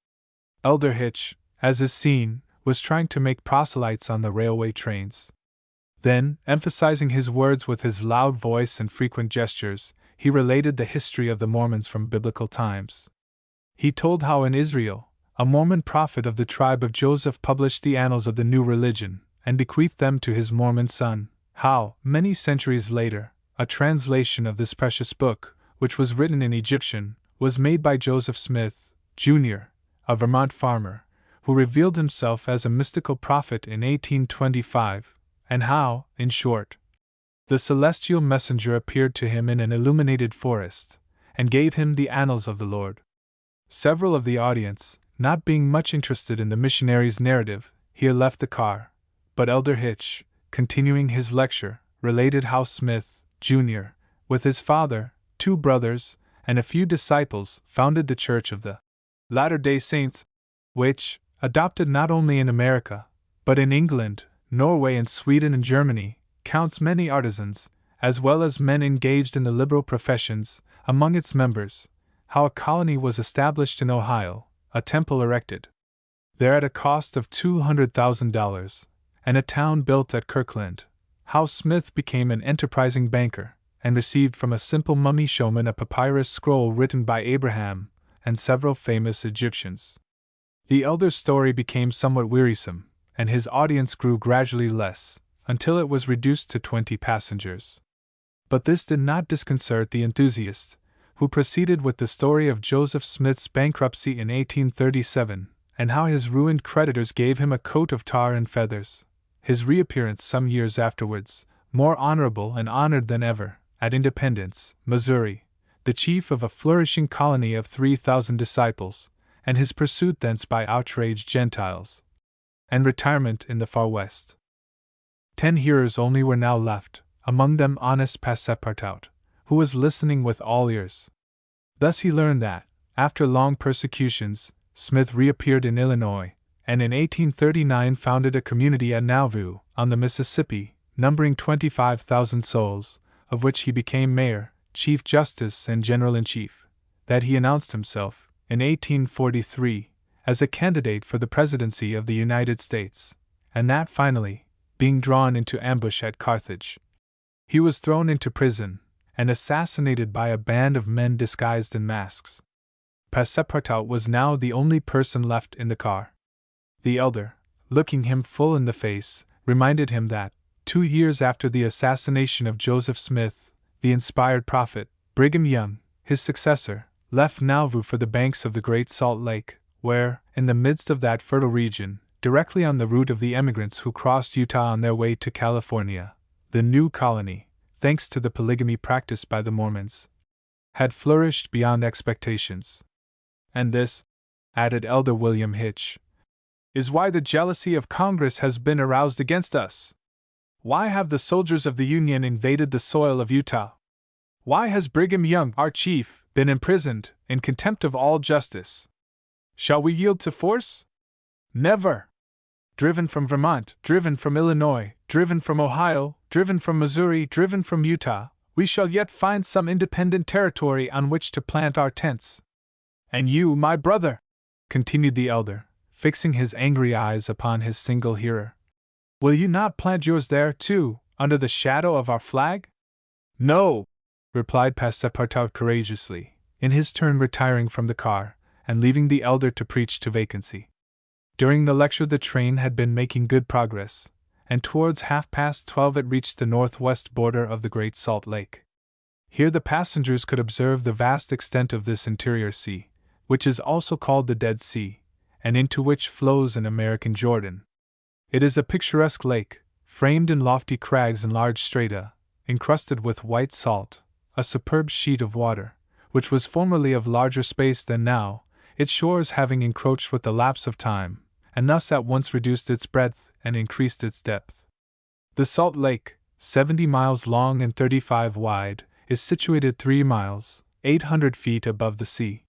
Elder Hitch, as is seen, was trying to make proselytes on the railway trains. Then, emphasizing his words with his loud voice and frequent gestures, he related the history of the Mormons from biblical times. He told how in Israel, a Mormon prophet of the tribe of Joseph published the annals of the new religion, and bequeathed them to his Mormon son, how, many centuries later, a translation of this precious book, which was written in Egyptian, was made by Joseph Smith, Jr., a Vermont farmer, who revealed himself as a mystical prophet in 1825, and how, in short, the celestial messenger appeared to him in an illuminated forest, and gave him the Annals of the Lord. Several of the audience, not being much interested in the missionary's narrative, here left the car, but Elder Hitch, continuing his lecture, related how Smith, Jr., with his father, 2 brothers, and a few disciples, founded the Church of the Latter-day Saints, which, adopted not only in America, but in England, Norway, and Sweden and Germany, counts many artisans, as well as men engaged in the liberal professions, among its members, how a colony was established in Ohio, a temple erected there at a cost of $200,000, and a town built at Kirkland, how Smith became an enterprising banker, and received from a simple mummy showman a papyrus scroll written by Abraham and several famous Egyptians. The elder's story became somewhat wearisome, and his audience grew gradually less, until it was reduced to 20 passengers. But this did not disconcert the enthusiast, who proceeded with the story of Joseph Smith's bankruptcy in 1837, and how his ruined creditors gave him a coat of tar and feathers, his reappearance some years afterwards, more honorable and honored than ever, at Independence, Missouri, the chief of a flourishing colony of 3,000 disciples, and his pursuit thence by outraged Gentiles, and retirement in the far west. 10 hearers only were now left, among them honest Passepartout, who was listening with all ears. Thus he learned that, after long persecutions, Smith reappeared in Illinois, and in 1839 founded a community at Nauvoo, on the Mississippi, numbering 25,000 souls, of which he became mayor, chief justice, and general-in-chief, that he announced himself, in 1843, as a candidate for the presidency of the United States, and that finally, being drawn into ambush at Carthage, he was thrown into prison and assassinated by a band of men disguised in masks. Passepartout was now the only person left in the car. The elder, looking him full in the face, reminded him that, 2 years after the assassination of Joseph Smith, the inspired prophet, Brigham Young, his successor, left Nauvoo for the banks of the Great Salt Lake, where, in the midst of that fertile region, directly on the route of the emigrants who crossed Utah on their way to California, the new colony, thanks to the polygamy practiced by the Mormons, had flourished beyond expectations. And this, added Elder William Hitch, is why the jealousy of Congress has been aroused against us. Why have the soldiers of the Union invaded the soil of Utah? Why has Brigham Young, our chief, been imprisoned, in contempt of all justice? Shall we yield to force? Never! Driven from Vermont, driven from Illinois, driven from Ohio, driven from Missouri, driven from Utah, we shall yet find some independent territory on which to plant our tents. And you, my brother, continued the elder, fixing his angry eyes upon his single hearer, will you not plant yours there, too, under the shadow of our flag? No, replied Passepartout courageously, in his turn retiring from the car, and leaving the elder to preach to vacancy. During the lecture the train had been making good progress, and towards 12:30 it reached the northwest border of the Great Salt Lake. Here the passengers could observe the vast extent of this interior sea, which is also called the Dead Sea, and into which flows an American Jordan. It is a picturesque lake, framed in lofty crags and large strata, encrusted with white salt, a superb sheet of water, which was formerly of larger space than now, its shores having encroached with the lapse of time, and thus at once reduced its breadth and increased its depth. The Salt Lake, 70 miles long and 35 wide, is situated 3 miles, 800 feet above the sea.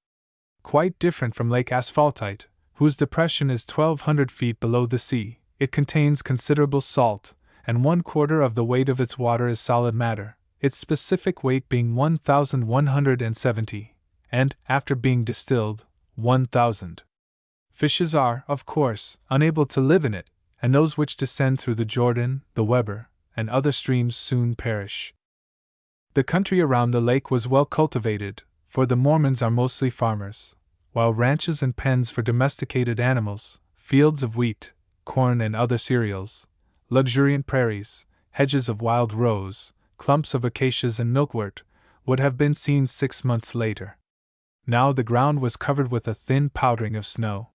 Quite different from Lake Asphaltite, whose depression is 1,200 feet below the sea, it contains considerable salt, and 1/4 of the weight of its water is solid matter, its specific weight being 1,170, and, after being distilled, 1,000. Fishes are, of course, unable to live in it, and those which descend through the Jordan, the Weber, and other streams soon perish. The country around the lake was well cultivated, for the Mormons are mostly farmers, while ranches and pens for domesticated animals, fields of wheat, corn and other cereals, luxuriant prairies, hedges of wild rose, clumps of acacias and milkwort, would have been seen 6 months later. Now the ground was covered with a thin powdering of snow.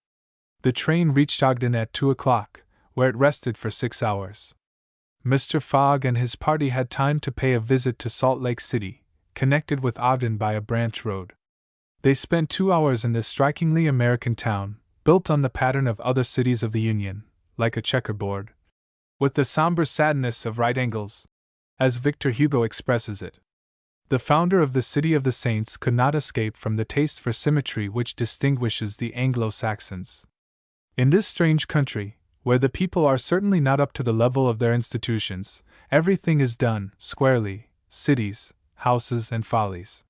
The train reached Ogden at 2 o'clock, where it rested for 6 hours. Mr. Fogg and his party had time to pay a visit to Salt Lake City, connected with Ogden by a branch road. They spent 2 hours in this strikingly American town, built on the pattern of other cities of the Union, like a checkerboard, with the somber sadness of right angles, as Victor Hugo expresses it. The founder of the City of the Saints could not escape from the taste for symmetry which distinguishes the Anglo-Saxons. In this strange country, where the people are certainly not up to the level of their institutions, everything is done squarely, cities, houses, and follies.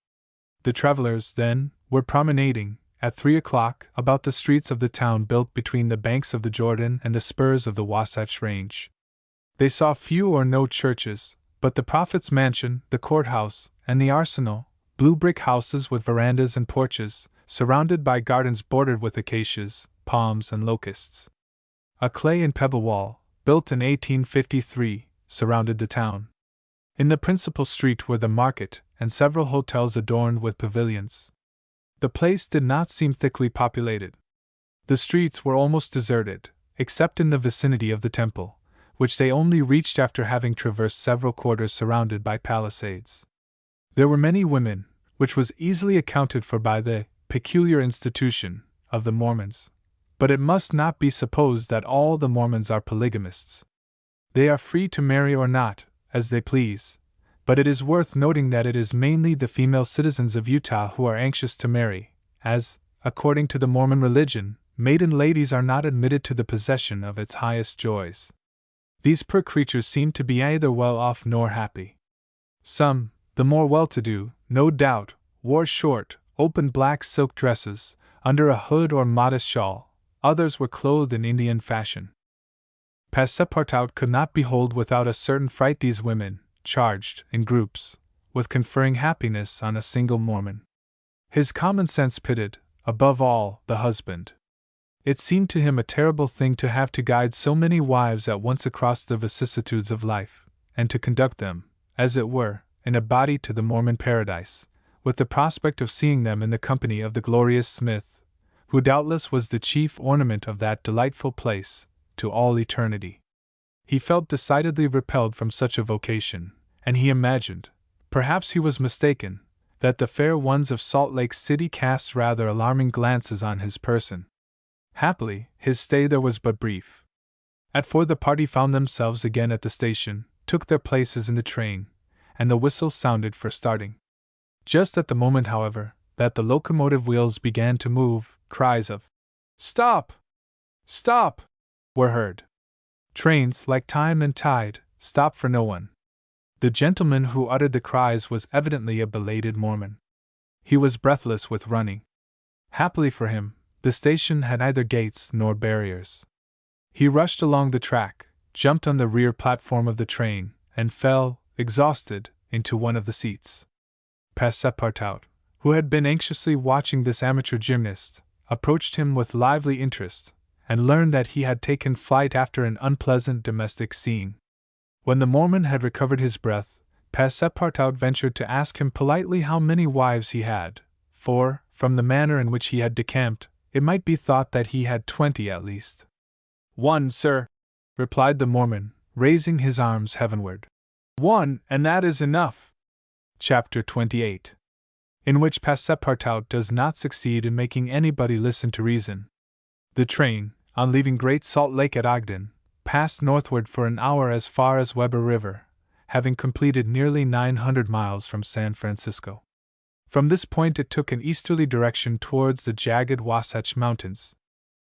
The travelers, then, were promenading, at 3 o'clock, about the streets of the town built between the banks of the Jordan and the spurs of the Wasatch Range. They saw few or no churches, but the prophet's mansion, the courthouse, and the arsenal, blue brick houses with verandas and porches, surrounded by gardens bordered with acacias, palms, and locusts. A clay and pebble wall, built in 1853, surrounded the town. In the principal street were the market and several hotels adorned with pavilions. The place did not seem thickly populated. The streets were almost deserted, except in the vicinity of the temple, which they only reached after having traversed several quarters surrounded by palisades. There were many women, which was easily accounted for by the peculiar institution of the Mormons. But it must not be supposed that all the Mormons are polygamists. They are free to marry or not, as they please, but it is worth noting that it is mainly the female citizens of Utah who are anxious to marry, as, according to the Mormon religion, maiden ladies are not admitted to the possession of its highest joys. These poor creatures seem to be neither well off nor happy. Some, the more well-to-do, no doubt, wore short, open black silk dresses, under a hood or modest shawl. Others were clothed in Indian fashion. Passepartout could not behold without a certain fright these women, charged, in groups, with conferring happiness on a single Mormon. His common sense pitied, above all, the husband. It seemed to him a terrible thing to have to guide so many wives at once across the vicissitudes of life, and to conduct them, as it were, in a body to the Mormon paradise, with the prospect of seeing them in the company of the glorious Smith, who doubtless was the chief ornament of that delightful place, to all eternity. He felt decidedly repelled from such a vocation, and he imagined, perhaps he was mistaken, that the fair ones of Salt Lake City cast rather alarming glances on his person. Happily, his stay there was but brief. At 4 the party found themselves again at the station, took their places in the train, and the whistle sounded for starting. Just at the moment, however, that the locomotive wheels began to move, cries of "Stop! Stop!" were heard. Trains, like time and tide, stop for no one. The gentleman who uttered the cries was evidently a belated Mormon. He was breathless with running. Happily for him, the station had neither gates nor barriers. He rushed along the track, jumped on the rear platform of the train, and fell, exhausted, into one of the seats. Passepartout, who had been anxiously watching this amateur gymnast, approached him with lively interest, and learned that he had taken flight after an unpleasant domestic scene. When the Mormon had recovered his breath, Passepartout ventured to ask him politely how many wives he had, for, from the manner in which he had decamped, it might be thought that he had 20 at least. "One, sir," replied the Mormon, raising his arms heavenward. "One, and that is enough." Chapter 28. In which Passepartout does not succeed in making anybody listen to reason. The train, on leaving Great Salt Lake at Ogden, passed northward for an hour as far as Weber River, having completed nearly 900 miles from San Francisco. From this point it took an easterly direction towards the jagged Wasatch Mountains.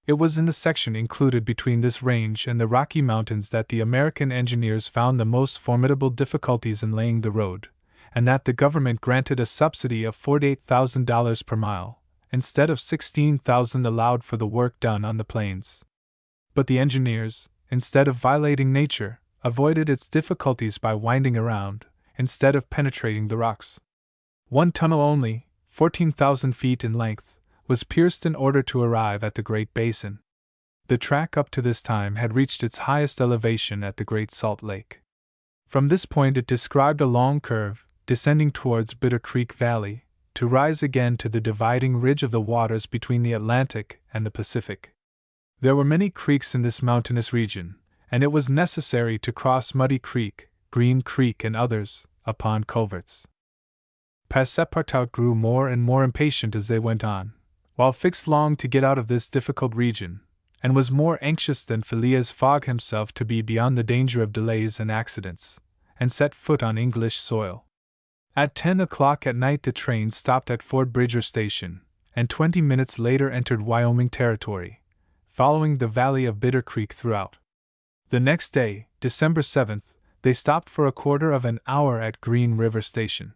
It was in the section included between this range and the Rocky Mountains that the American engineers found the most formidable difficulties in laying the road, and that the government granted a subsidy of $48,000 per mile, instead of $16,000 allowed for the work done on the plains. But the engineers, instead of violating nature, avoided its difficulties by winding around, instead of penetrating the rocks. One tunnel only, 14,000 feet in length, was pierced in order to arrive at the Great Basin. The track up to this time had reached its highest elevation at the Great Salt Lake. From this point it described a long curve, descending towards Bitter Creek Valley, to rise again to the dividing ridge of the waters between the Atlantic and the Pacific. There were many creeks in this mountainous region, and it was necessary to cross Muddy Creek, Green Creek, and others, upon culverts. Passepartout grew more and more impatient as they went on, while Fix longed to get out of this difficult region, and was more anxious than Phileas Fogg himself to be beyond the danger of delays and accidents, and set foot on English soil. At 10 o'clock at night the train stopped at Fort Bridger Station, and 20 minutes later entered Wyoming territory, following the valley of Bitter Creek throughout. The next day, December 7th, they stopped for a quarter of an hour at Green River Station.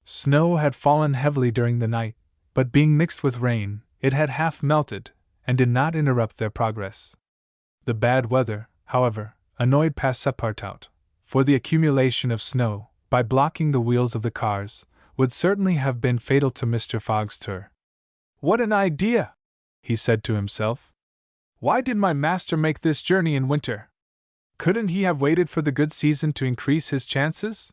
Snow had fallen heavily during the night, but being mixed with rain, it had half melted, and did not interrupt their progress. The bad weather, however, annoyed Passepartout, for the accumulation of snow, by blocking the wheels of the cars, would certainly have been fatal to Mr. Fogg's tour. "What an idea!" he said to himself. "Why did my master make this journey in winter? Couldn't he have waited for the good season to increase his chances?"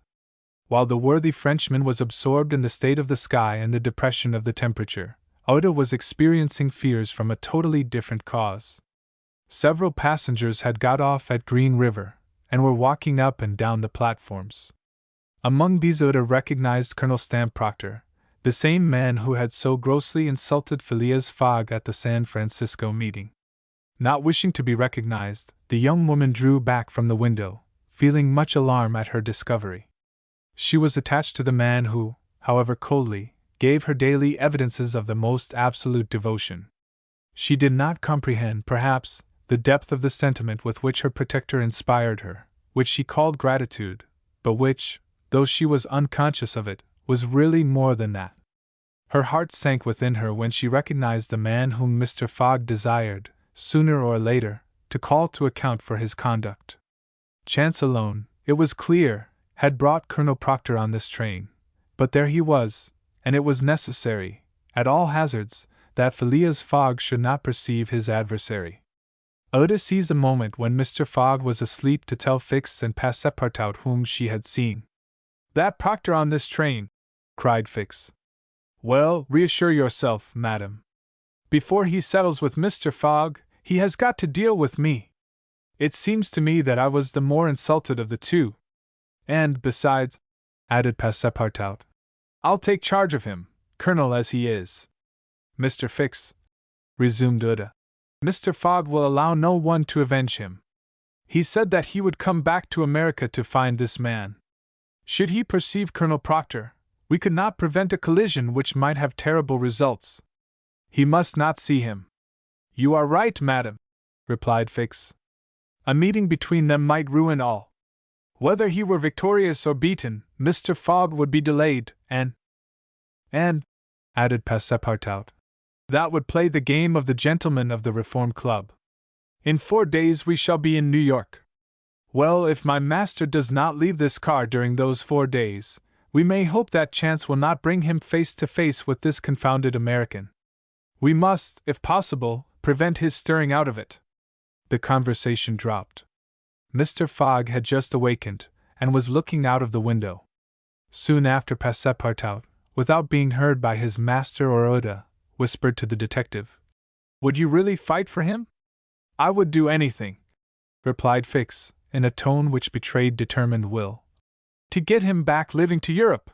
While the worthy Frenchman was absorbed in the state of the sky and the depression of the temperature, Oda was experiencing fears from a totally different cause. Several passengers had got off at Green River, and were walking up and down the platforms. Among these Oda recognized Colonel Stamp Proctor, the same man who had so grossly insulted Phileas Fogg at the San Francisco meeting. Not wishing to be recognized, the young woman drew back from the window, feeling much alarm at her discovery. She was attached to the man who, however coldly, gave her daily evidences of the most absolute devotion. She did not comprehend, perhaps, the depth of the sentiment with which her protector inspired her, which she called gratitude, but which, though she was unconscious of it, was really more than that. Her heart sank within her when she recognized the man whom Mr. Fogg desired, sooner or later, to call to account for his conduct. Chance alone, it was clear, had brought Colonel Proctor on this train, but there he was, and it was necessary, at all hazards, that Phileas Fogg should not perceive his adversary. Oda seized a moment when Mr. Fogg was asleep to tell Fix and Passepartout whom she had seen. "That Proctor on this train!" cried Fix. "Well, reassure yourself, madam. Before he settles with Mr. Fogg, he has got to deal with me. It seems to me that I was the more insulted of the two. And, besides," added Passepartout, "I'll take charge of him, colonel as he is." "Mr. Fix," resumed Oda, "Mr. Fogg will allow no one to avenge him. He said that he would come back to America to find this man. Should he perceive Colonel Proctor, we could not prevent a collision which might have terrible results. He must not see him." "You are right, madam," replied Fix. "A meeting between them might ruin all. Whether he were victorious or beaten, Mr. Fogg would be delayed, and, added Passepartout, that would play the game of the gentlemen of the Reform Club. In 4 days we shall be in New York. Well, if my master does not leave this car during those 4 days, we may hope that chance will not bring him face to face with this confounded American. We must, if possible, prevent his stirring out of it." The conversation dropped. Mr. Fogg had just awakened, and was looking out of the window. Soon after, Passepartout, without being heard by his master or Oda, whispered to the detective, "Would you really fight for him?" "I would do anything," replied Fix, in a tone which betrayed determined will, "to get him back living to Europe."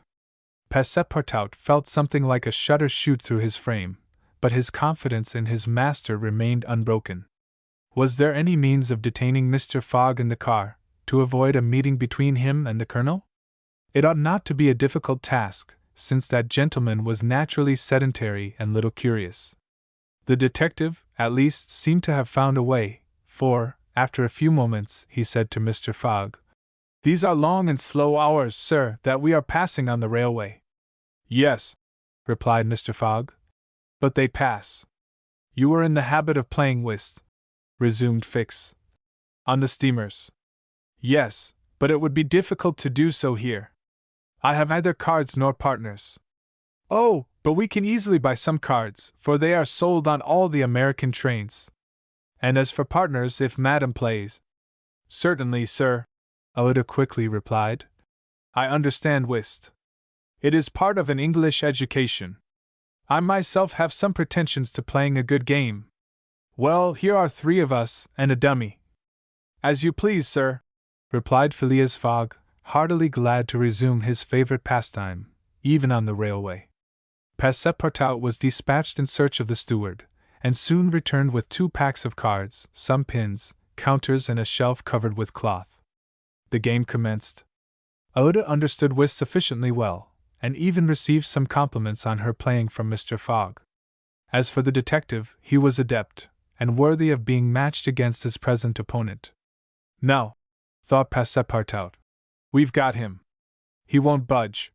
Passepartout felt something like a shudder shoot through his frame, but his confidence in his master remained unbroken. Was there any means of detaining Mr. Fogg in the car, to avoid a meeting between him and the colonel? It ought not to be a difficult task, since that gentleman was naturally sedentary and little curious. The detective, at least, seemed to have found a way, for, after a few moments, he said to Mr. Fogg, "These are long and slow hours, sir, that we are passing on the railway." "Yes," replied Mr. Fogg, "but they pass." "You were in the habit of playing whist," resumed Fix, "on the steamers." "Yes, but it would be difficult to do so here. I have neither cards nor partners." "Oh, but we can easily buy some cards, for they are sold on all the American trains. And as for partners, if Madam plays—" "Certainly, sir," Oda quickly replied. "I understand whist. It is part of an English education. I myself have some pretensions to playing a good game. Well, here are 3 of us, and a dummy." "As you please, sir," replied Phileas Fogg, heartily glad to resume his favorite pastime, even on the railway. Passepartout was dispatched in search of the steward, and soon returned with 2 packs of cards, some pins, counters, and a shelf covered with cloth. The game commenced. Oda understood whist sufficiently well, and even received some compliments on her playing from Mr. Fogg. As for the detective, he was adept, and worthy of being matched against his present opponent. "Now," thought Passepartout, "we've got him. He won't budge."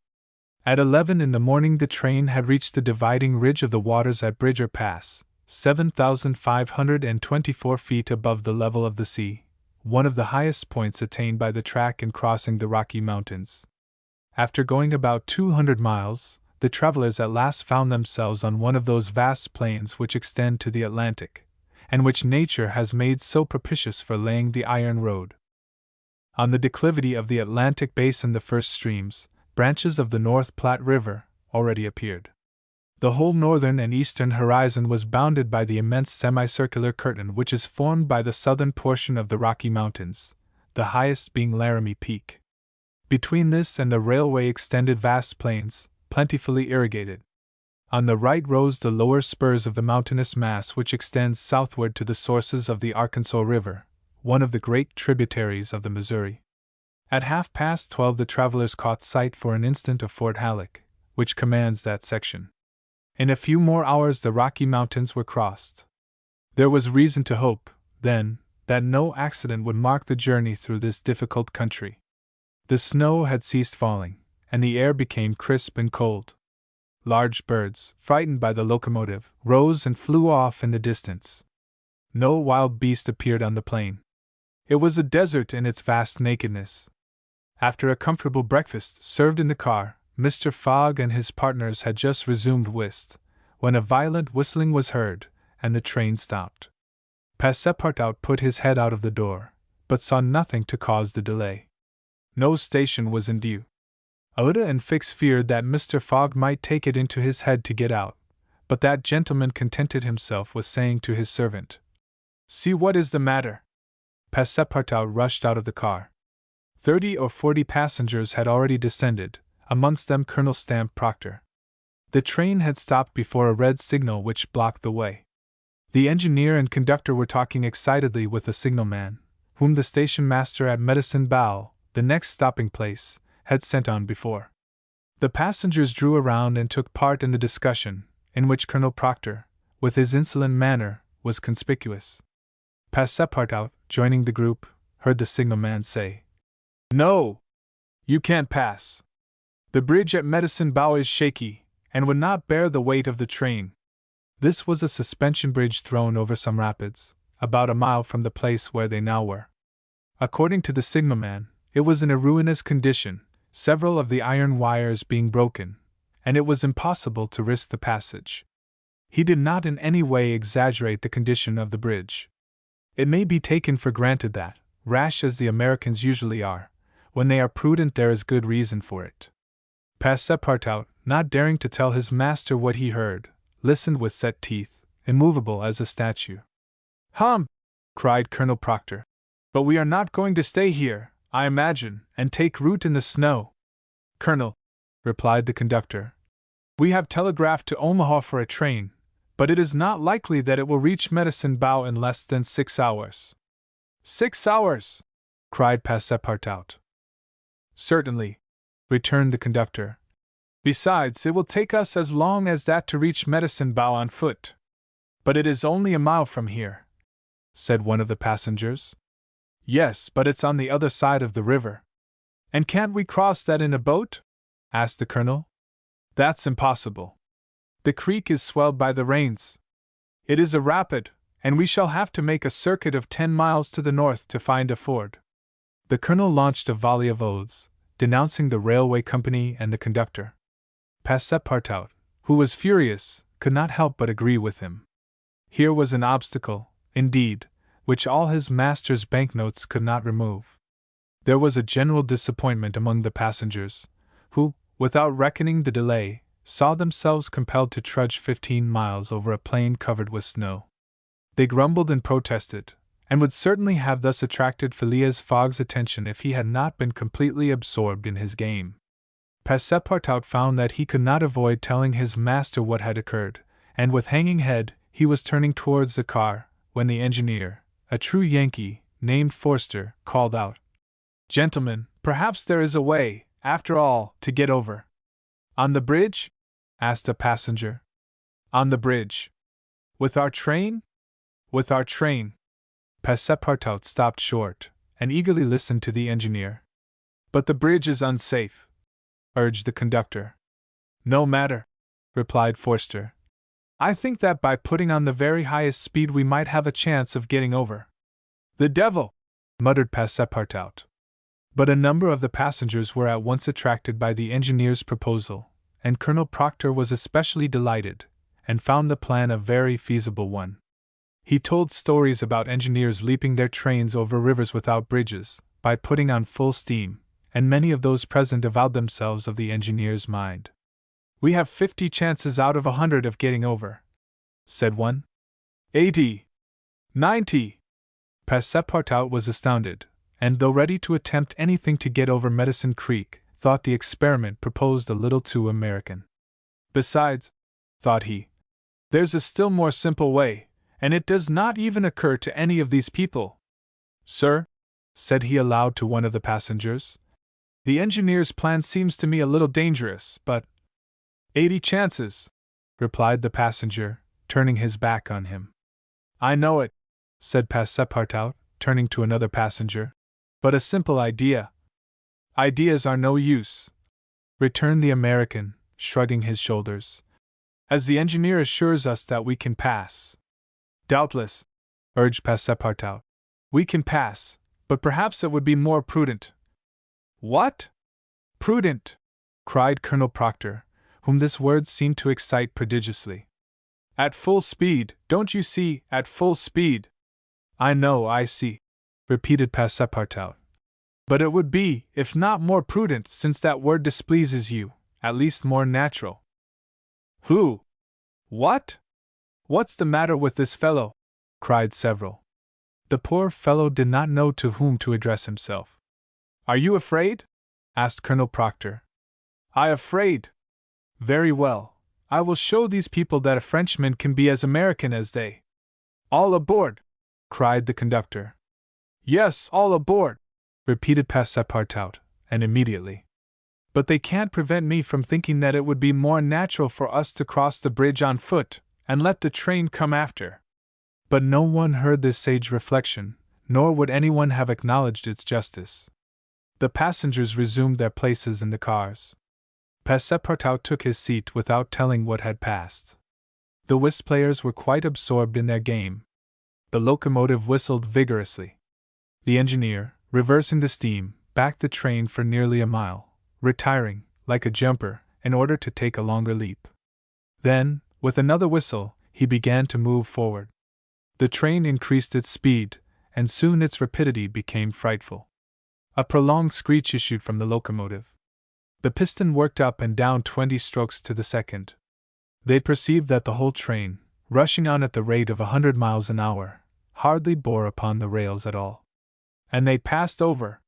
At 11 in the morning the train had reached the dividing ridge of the waters at Bridger Pass, 7,524 feet above the level of the sea, one of the highest points attained by the track in crossing the Rocky Mountains. After going about 200 miles, the travelers at last found themselves on one of those vast plains which extend to the Atlantic, and which nature has made so propitious for laying the iron road. On the declivity of the Atlantic basin the first streams, branches of the North Platte River, already appeared. The whole northern and eastern horizon was bounded by the immense semicircular curtain which is formed by the southern portion of the Rocky Mountains, the highest being Laramie Peak. Between this and the railway extended vast plains, plentifully irrigated. On the right rose the lower spurs of the mountainous mass which extends southward to the sources of the Arkansas River, one of the great tributaries of the Missouri. At 12:30 the travelers caught sight for an instant of Fort Halleck, which commands that section. In a few more hours the Rocky Mountains were crossed. There was reason to hope, then, that no accident would mark the journey through this difficult country. The snow had ceased falling, and the air became crisp and cold. Large birds, frightened by the locomotive, rose and flew off in the distance. No wild beast appeared on the plain. It was a desert in its vast nakedness. After a comfortable breakfast served in the car, Mr. Fogg and his partners had just resumed whist, when a violent whistling was heard, and the train stopped. Passepartout put his head out of the door, but saw nothing to cause the delay. No station was in view. Oda and Fix feared that Mr. Fogg might take it into his head to get out, but that gentleman contented himself with saying to his servant, "See what is the matter." Passepartout rushed out of the car. 30 or 40 passengers had already descended, amongst them Colonel Stamp Proctor. The train had stopped before a red signal which blocked the way. The engineer and conductor were talking excitedly with the signalman, whom the station master at Medicine Bow, the next stopping place, had sent on before. The passengers drew around and took part in the discussion, in which Colonel Proctor, with his insolent manner, was conspicuous. Passepartout, joining the group, heard the signalman say, "No! You can't pass. The bridge at Medicine Bow is shaky, and would not bear the weight of the train." This was a suspension bridge thrown over some rapids, about a mile from the place where they now were. According to the signalman, it was in a ruinous condition, several of the iron wires being broken, and it was impossible to risk the passage. He did not in any way exaggerate the condition of the bridge. It may be taken for granted that, rash as the Americans usually are, when they are prudent there is good reason for it. Passepartout, not daring to tell his master what he heard, listened with set teeth, immovable as a statue. "Hum!" cried Colonel Proctor. "But we are not going to stay here, I imagine, and take root in the snow." "Colonel," replied the conductor, "we have telegraphed to Omaha for a train, but it is not likely that it will reach Medicine Bow in less than 6 hours. 6 hours! Cried Passepartout. Certainly, returned the conductor. Besides, it will take us as long as that to reach Medicine Bow on foot. But it is only a mile from here, said one of the passengers. Yes, but it's on the other side of the river. And can't we cross that in a boat? Asked the colonel. That's impossible. The creek is swelled by the rains. It is a rapid, and we shall have to make a circuit of 10 miles to the north to find a ford. The colonel launched a volley of oaths, denouncing the railway company and the conductor. Passepartout, who was furious, could not help but agree with him. Here was an obstacle, indeed, which all his master's banknotes could not remove. There was a general disappointment among the passengers, who, without reckoning the delay, saw themselves compelled to trudge 15 miles over a plain covered with snow. They grumbled and protested, and would certainly have thus attracted Phileas Fogg's attention if he had not been completely absorbed in his game. Passepartout found that he could not avoid telling his master what had occurred, and with hanging head, he was turning towards the car, when the engineer, a true Yankee, named Forster, called out, "Gentlemen, perhaps there is a way, after all, to get over." "On the bridge?" asked a passenger. "On the bridge." "With our train?" "With our train." Passepartout stopped short, and eagerly listened to the engineer. "But the bridge is unsafe," urged the conductor. "No matter," replied Forster. "I think that by putting on the very highest speed we might have a chance of getting over." "The devil!" muttered Passepartout. But a number of the passengers were at once attracted by the engineer's proposal, and Colonel Proctor was especially delighted, and found the plan a very feasible one. He told stories about engineers leaping their trains over rivers without bridges, by putting on full steam, and many of those present avowed themselves of the engineer's mind. "We have 50 chances out of 100 of getting over," said one. 80. 90. Passepartout was astounded, and though ready to attempt anything to get over Medicine Creek, thought the experiment proposed a little too American. "Besides," thought he, "there's a still more simple way, and it does not even occur to any of these people." "Sir," said he aloud to one of the passengers, "the engineer's plan seems to me a little dangerous, but—" 80 chances," replied the passenger, turning his back on him. "I know it," said Passepartout, turning to another passenger, "but a simple idea—" "Ideas are no use," returned the American, shrugging his shoulders, "as the engineer assures us that we can pass." "Doubtless," urged Passepartout, "we can pass, but perhaps it would be more prudent—" "What? Prudent?" cried Colonel Proctor, whom this word seemed to excite prodigiously. "At full speed, don't you see, at full speed?" "I know, I see," repeated Passepartout. "But it would be, if not more prudent, since that word displeases you, at least more natural." "Who? What? What's the matter with this fellow?" cried several. The poor fellow did not know to whom to address himself. "Are you afraid?" asked Colonel Proctor. "I afraid? Very well, I will show these people that a Frenchman can be as American as they." "All aboard!" cried the conductor. "Yes, all aboard!" repeated Passepartout, and immediately. "But they can't prevent me from thinking that it would be more natural for us to cross the bridge on foot, and let the train come after." But no one heard this sage reflection, nor would anyone have acknowledged its justice. The passengers resumed their places in the cars. Passepartout took his seat without telling what had passed. The whist players were quite absorbed in their game. The locomotive whistled vigorously. The engineer, reversing the steam, backed the train for nearly a mile, retiring, like a jumper, in order to take a longer leap. Then, with another whistle, he began to move forward. The train increased its speed, and soon its rapidity became frightful. A prolonged screech issued from the locomotive. The piston worked up and down 20 strokes to the second. They perceived that the whole train, rushing on at the rate of 100 miles an hour, hardly bore upon the rails at all. And they passed over.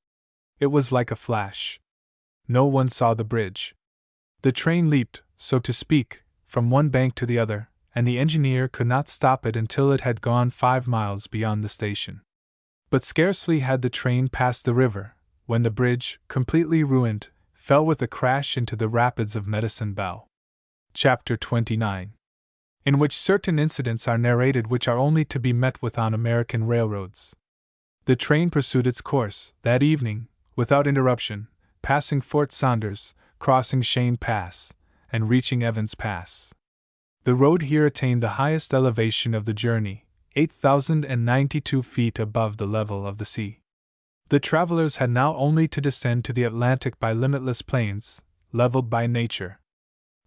It was like a flash. No one saw the bridge. The train leaped, so to speak, from one bank to the other, and the engineer could not stop it until it had gone 5 miles beyond the station. But scarcely had the train passed the river, when the bridge, completely ruined, fell with a crash into the rapids of Medicine Bow. Chapter 29. In which certain incidents are narrated which are only to be met with on American railroads. The train pursued its course, that evening, without interruption, passing Fort Saunders, crossing Cheyenne Pass, and reaching Evans Pass. The road here attained the highest elevation of the journey, 8,092 feet above the level of the sea. The travelers had now only to descend to the Atlantic by limitless plains, leveled by nature.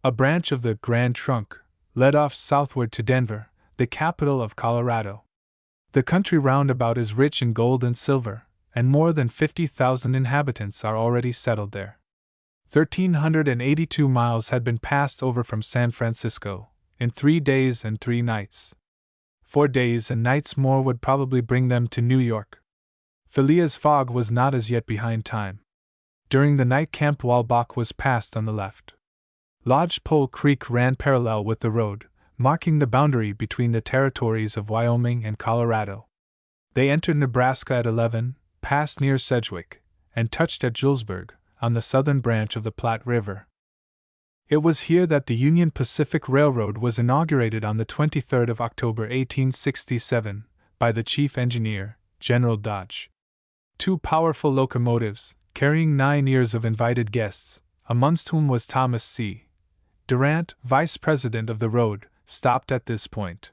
A branch of the Grand Trunk led off southward to Denver, the capital of Colorado. The country round about is rich in gold and silver, and more than 50,000 inhabitants are already settled there. 1,382 miles had been passed over from San Francisco, in 3 days and 3 nights. 4 days and nights more would probably bring them to New York. Philea's fog was not as yet behind time. During the night, Camp Walbach was passed on the left. Lodgepole Creek ran parallel with the road, marking the boundary between the territories of Wyoming and Colorado. They entered Nebraska at 11, passed near Sedgwick, and touched at Julesburg, on the southern branch of the Platte River. It was here that the Union Pacific Railroad was inaugurated on the 23rd of October 1867 by the chief engineer, General Dodge. Two powerful locomotives, carrying 9 years of invited guests, amongst whom was Thomas C. Durant, vice president of the road, stopped at this point.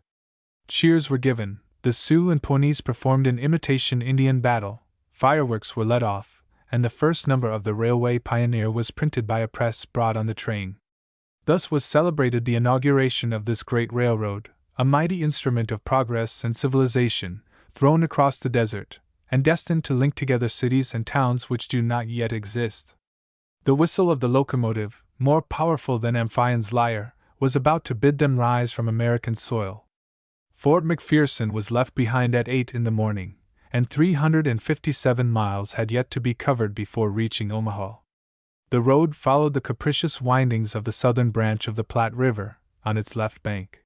Cheers were given, the Sioux and Pawnees performed an imitation Indian battle, fireworks were let off, and the first number of the Railway Pioneer was printed by a press brought on the train. Thus was celebrated the inauguration of this great railroad, a mighty instrument of progress and civilization, thrown across the desert, and destined to link together cities and towns which do not yet exist. The whistle of the locomotive, more powerful than Amphion's lyre, was about to bid them rise from American soil. Fort McPherson was left behind at 8 in the morning, and 357 miles had yet to be covered before reaching Omaha. The road followed the capricious windings of the southern branch of the Platte River, on its left bank.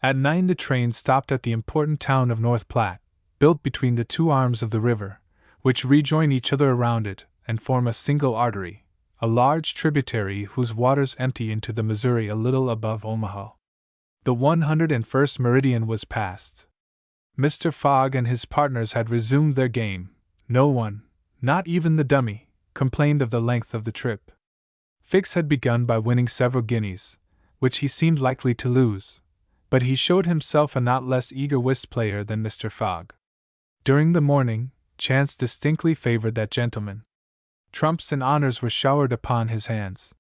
At 9 the train stopped at the important town of North Platte, built between the two arms of the river, which rejoin each other around it and form a single artery, a large tributary whose waters empty into the Missouri a little above Omaha. The 101st meridian was passed. Mr. Fogg and his partners had resumed their game. No one, not even the dummy, complained of the length of the trip. Fix had begun by winning several guineas, which he seemed likely to lose, but he showed himself a not less eager whist player than Mr. Fogg. During the morning, chance distinctly favored that gentleman. Trumps and honors were showered upon his hands.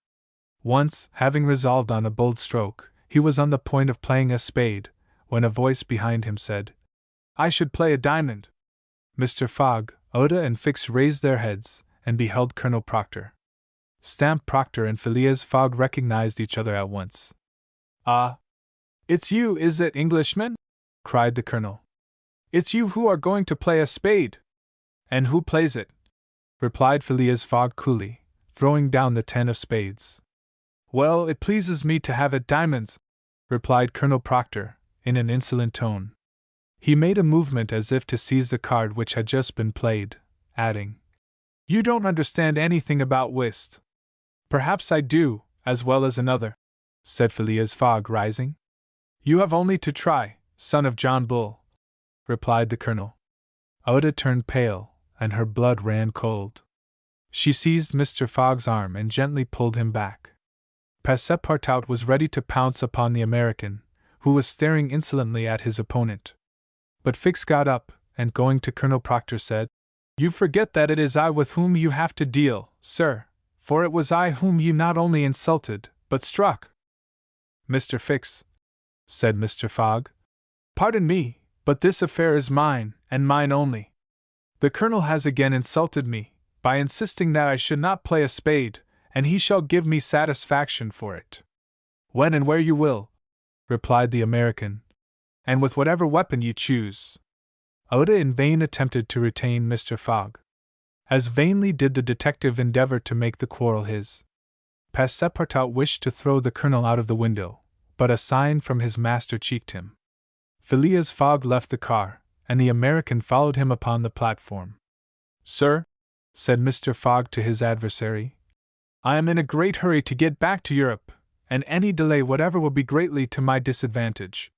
Once, having resolved on a bold stroke, he was on the point of playing a spade, when a voice behind him said, "I should play a diamond." Mr. Fogg, Oda and Fix raised their heads, and beheld Colonel Proctor. Stamp Proctor and Phileas Fogg recognized each other at once. "Ah! It's you, is it, Englishman?" cried the colonel. "It's you who are going to play a spade." "And who plays it?" replied Phileas Fogg coolly, throwing down the 10 of spades. "Well, it pleases me to have it diamonds," replied Colonel Proctor, in an insolent tone. He made a movement as if to seize the card which had just been played, adding, "You don't understand anything about whist." "Perhaps I do, as well as another," said Phileas Fogg, rising. "You have only to try, son of John Bull," replied the colonel. Oda turned pale, and her blood ran cold. She seized Mr. Fogg's arm and gently pulled him back. Passepartout was ready to pounce upon the American, who was staring insolently at his opponent. But Fix got up, and going to Colonel Proctor said, "You forget that it is I with whom you have to deal, sir, for it was I whom you not only insulted, but struck." "Mr. Fix," said Mr. Fogg, "pardon me, but this affair is mine, and mine only. The colonel has again insulted me, by insisting that I should not play a spade, and he shall give me satisfaction for it." "When and where you will," replied the American, "and with whatever weapon you choose." Oda in vain attempted to retain Mr. Fogg. As vainly did the detective endeavor to make the quarrel his. Passepartout wished to throw the colonel out of the window, but a sign from his master checked him. Phileas Fogg left the car, and the American followed him upon the platform. "Sir," said Mr. Fogg to his adversary, "I am in a great hurry to get back to Europe, and any delay whatever will be greatly to my disadvantage."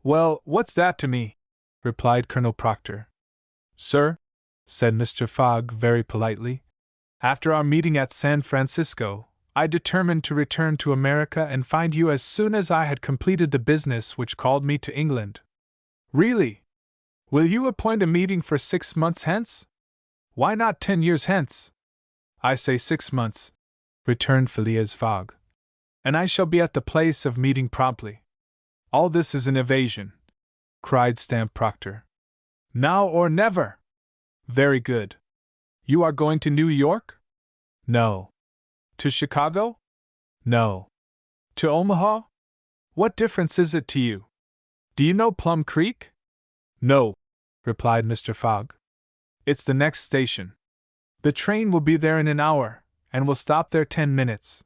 "Well, what's that to me?" replied Colonel Proctor. "Sir," said Mr. Fogg very politely, "after our meeting at San Francisco, I determined to return to America and find you as soon as I had completed the business which called me to England." "Really? Will you appoint a meeting for 6 months hence? Why not 10 years hence?" "I say 6 months," returned Phileas Fogg, "and I shall be at the place of meeting promptly." "All this is an evasion," cried Stamp Proctor. "Now or never." "Very good. You are going to New York?" "No." "To Chicago?" "No." "To Omaha?" "What difference is it to you? Do you know Plum Creek?" "No," replied Mr. Fogg. "It's the next station." The train will be there in an hour, and will stop there 10 minutes.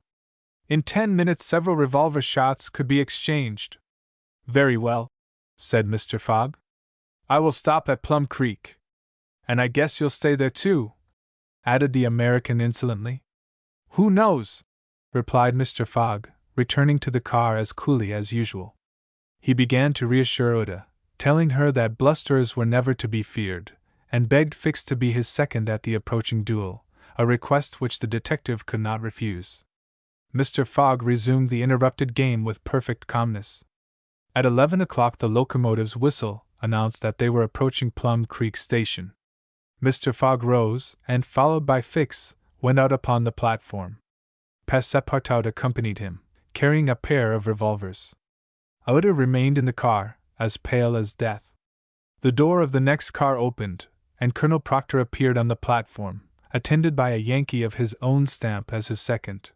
In 10 minutes several revolver shots could be exchanged. Very well, said Mr. Fogg. I will stop at Plum Creek. And I guess you'll stay there too, added the American insolently. Who knows? Replied Mr. Fogg, returning to the car as coolly as usual. He began to reassure Uda, telling her that blusterers were never to be feared, and begged Fix to be his second at the approaching duel, a request which the detective could not refuse. Mr. Fogg resumed the interrupted game with perfect calmness. At 11 o'clock the locomotive's whistle announced that they were approaching Plum Creek Station. Mr. Fogg rose, and, followed by Fix, went out upon the platform. Passepartout accompanied him, carrying a pair of revolvers. Aouda remained in the car, as pale as death. The door of the next car opened, and Colonel Proctor appeared on the platform, attended by a Yankee of his own stamp as his second.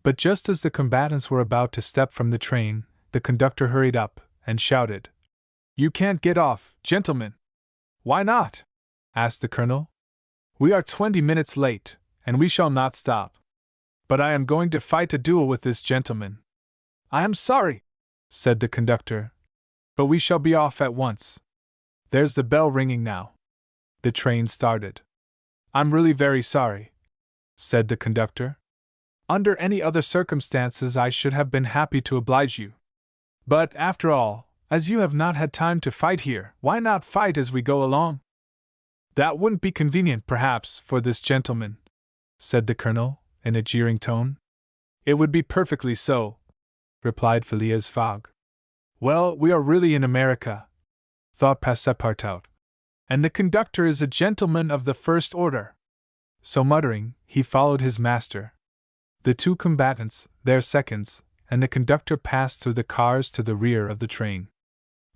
But just as the combatants were about to step from the train, the conductor hurried up, and shouted, "You can't get off, gentlemen!" "Why not?" asked the colonel. "We are 20 minutes late, and we shall not stop. But I am going to fight a duel with this gentleman." "I am sorry," said the conductor, "but we shall be off at once. There's the bell ringing now." The train started. "I'm really very sorry," said the conductor. "Under any other circumstances I should have been happy to oblige you. But, after all, as you have not had time to fight here, why not fight as we go along?" "That wouldn't be convenient, perhaps, for this gentleman," said the colonel, in a jeering tone. "It would be perfectly so," replied Phileas Fogg. "Well, we are really in America," thought Passepartout, "and the conductor is a gentleman of the first order." So muttering, he followed his master. The two combatants, their seconds, and the conductor passed through the cars to the rear of the train.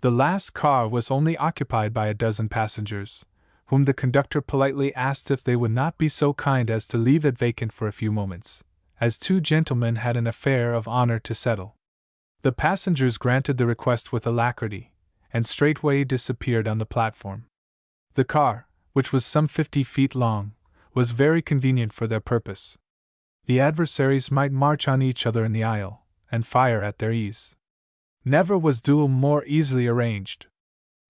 The last car was only occupied by a dozen passengers, whom the conductor politely asked if they would not be so kind as to leave it vacant for a few moments, as two gentlemen had an affair of honor to settle. The passengers granted the request with alacrity, and straightway disappeared on the platform. The car, which was some 50 feet long, was very convenient for their purpose. The adversaries might march on each other in the aisle, and fire at their ease. Never was duel more easily arranged.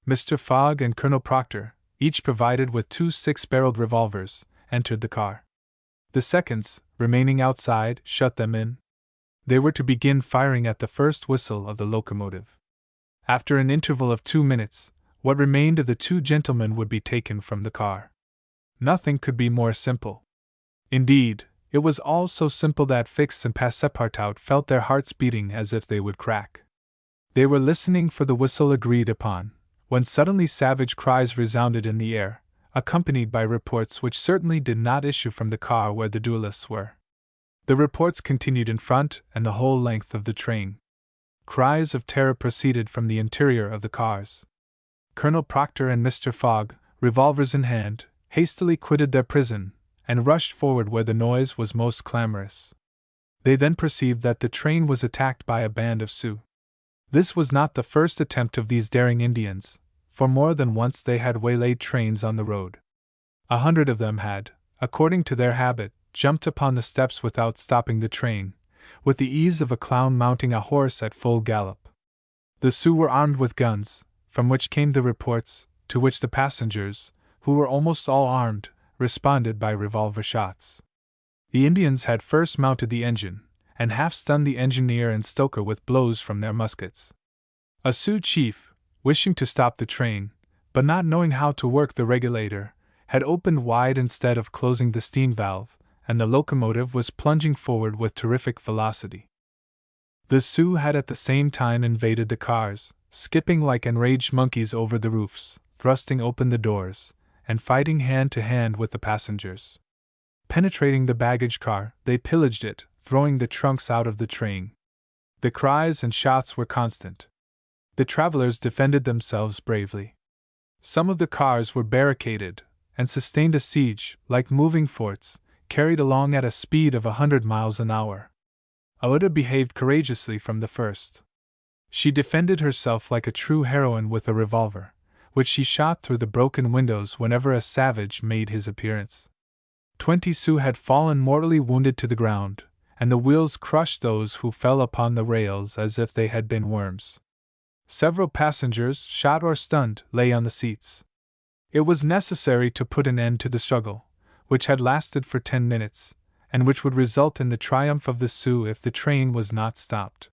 Mr. Fogg and Colonel Proctor, each provided with 2 6-barreled revolvers, entered the car. The seconds, remaining outside, shut them in. They were to begin firing at the first whistle of the locomotive. After an interval of 2 minutes, what remained of the two gentlemen would be taken from the car. Nothing could be more simple. Indeed, it was all so simple that Fix and Passepartout felt their hearts beating as if they would crack. They were listening for the whistle agreed upon, when suddenly savage cries resounded in the air, accompanied by reports which certainly did not issue from the car where the duelists were. The reports continued in front and the whole length of the train. Cries of terror proceeded from the interior of the cars. Colonel Proctor and Mr. Fogg, revolvers in hand, hastily quitted their prison, and rushed forward where the noise was most clamorous. They then perceived that the train was attacked by a band of Sioux. This was not the first attempt of these daring Indians, for more than once they had waylaid trains on the road. 100 of them had, according to their habit, jumped upon the steps without stopping the train, with the ease of a clown mounting a horse at full gallop. The Sioux were armed with guns, from which came the reports, to which the passengers, who were almost all armed, responded by revolver shots. The Indians had first mounted the engine, and half stunned the engineer and stoker with blows from their muskets. A Sioux chief, wishing to stop the train, but not knowing how to work the regulator, had opened wide instead of closing the steam valve, and the locomotive was plunging forward with terrific velocity. The Sioux had at the same time invaded the cars, skipping like enraged monkeys over the roofs, thrusting open the doors, and fighting hand to hand with the passengers. Penetrating the baggage car, they pillaged it, throwing the trunks out of the train. The cries and shots were constant. The travelers defended themselves bravely. Some of the cars were barricaded, and sustained a siege, like moving forts, carried along at a speed of 100 miles an hour. Aouda behaved courageously from the first. She defended herself like a true heroine with a revolver, which she shot through the broken windows whenever a savage made his appearance. 20 Sioux had fallen mortally wounded to the ground, and the wheels crushed those who fell upon the rails as if they had been worms. Several passengers, shot or stunned, lay on the seats. It was necessary to put an end to the struggle, which had lasted for 10 minutes, and which would result in the triumph of the Sioux if the train was not stopped.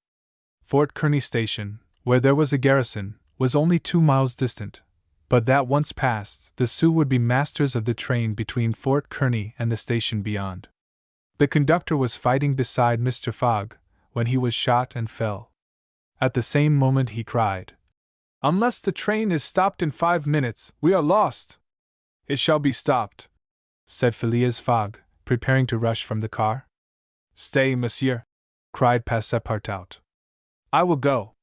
Fort Kearny Station, where there was a garrison, was only 2 miles distant, but that once passed, the Sioux would be masters of the train between Fort Kearny and the station beyond. The conductor was fighting beside Mr. Fogg when he was shot and fell. At the same moment he cried, "Unless the train is stopped in 5 minutes, we are lost!" "It shall be stopped," said Phileas Fogg, preparing to rush from the car. "Stay, monsieur," cried Passepartout. "I will go."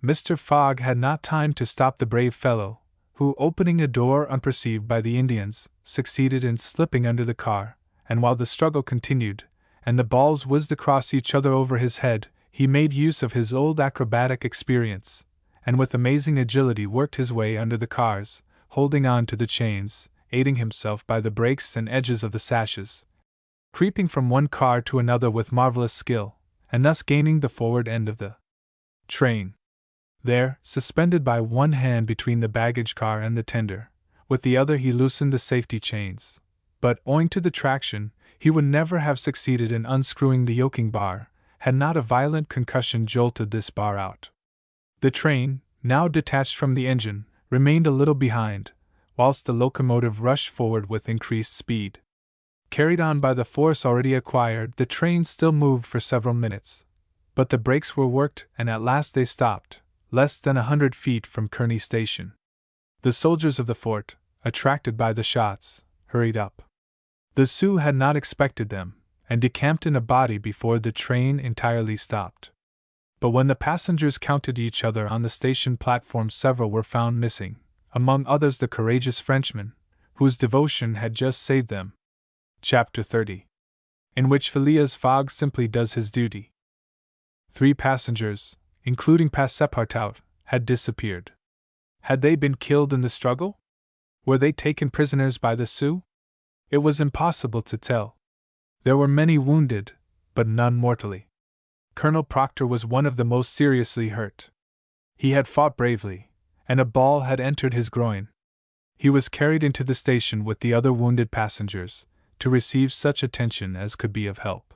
Mr. Fogg had not time to stop the brave fellow, who, opening a door unperceived by the Indians, succeeded in slipping under the car, and while the struggle continued, and the balls whizzed across each other over his head, he made use of his old acrobatic experience, and with amazing agility worked his way under the cars, holding on to the chains, aiding himself by the brakes and edges of the sashes, creeping from one car to another with marvelous skill, and thus gaining the forward end of the train. There, suspended by one hand between the baggage car and the tender, with the other he loosened the safety chains, but, owing to the traction, he would never have succeeded in unscrewing the yoking bar, had not a violent concussion jolted this bar out. The train, now detached from the engine, remained a little behind, whilst the locomotive rushed forward with increased speed. Carried on by the force already acquired, the train still moved for several minutes, but the brakes were worked, and at last they stopped, less than 100 feet from Kearny Station. The soldiers of the fort, attracted by the shots, hurried up. The Sioux had not expected them, and decamped in a body before the train entirely stopped. But when the passengers counted each other on the station platform, several were found missing, among others the courageous Frenchman, whose devotion had just saved them. Chapter 30. In which Phileas Fogg simply does his duty. 3 passengers, including Passepartout, had disappeared. Had they been killed in the struggle? Were they taken prisoners by the Sioux? It was impossible to tell. There were many wounded, but none mortally. Colonel Proctor was one of the most seriously hurt. He had fought bravely, and a ball had entered his groin. He was carried into the station with the other wounded passengers, to receive such attention as could be of help.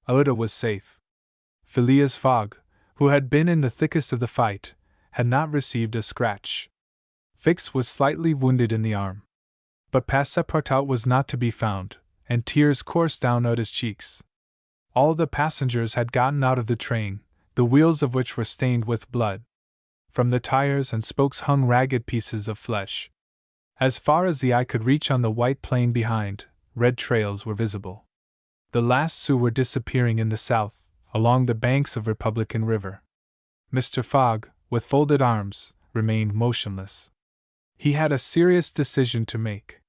Ouida was safe. Phileas Fogg, who had been in the thickest of the fight, had not received a scratch. Fix was slightly wounded in the arm. But Passepartout was not to be found, and tears coursed down Ouida's cheeks. All the passengers had gotten out of the train, the wheels of which were stained with blood. From the tires and spokes hung ragged pieces of flesh. As far as the eye could reach on the white plain behind, red trails were visible. The last Sioux were disappearing in the south, along the banks of Republican River. Mr. Fogg, with folded arms, remained motionless. He had a serious decision to make.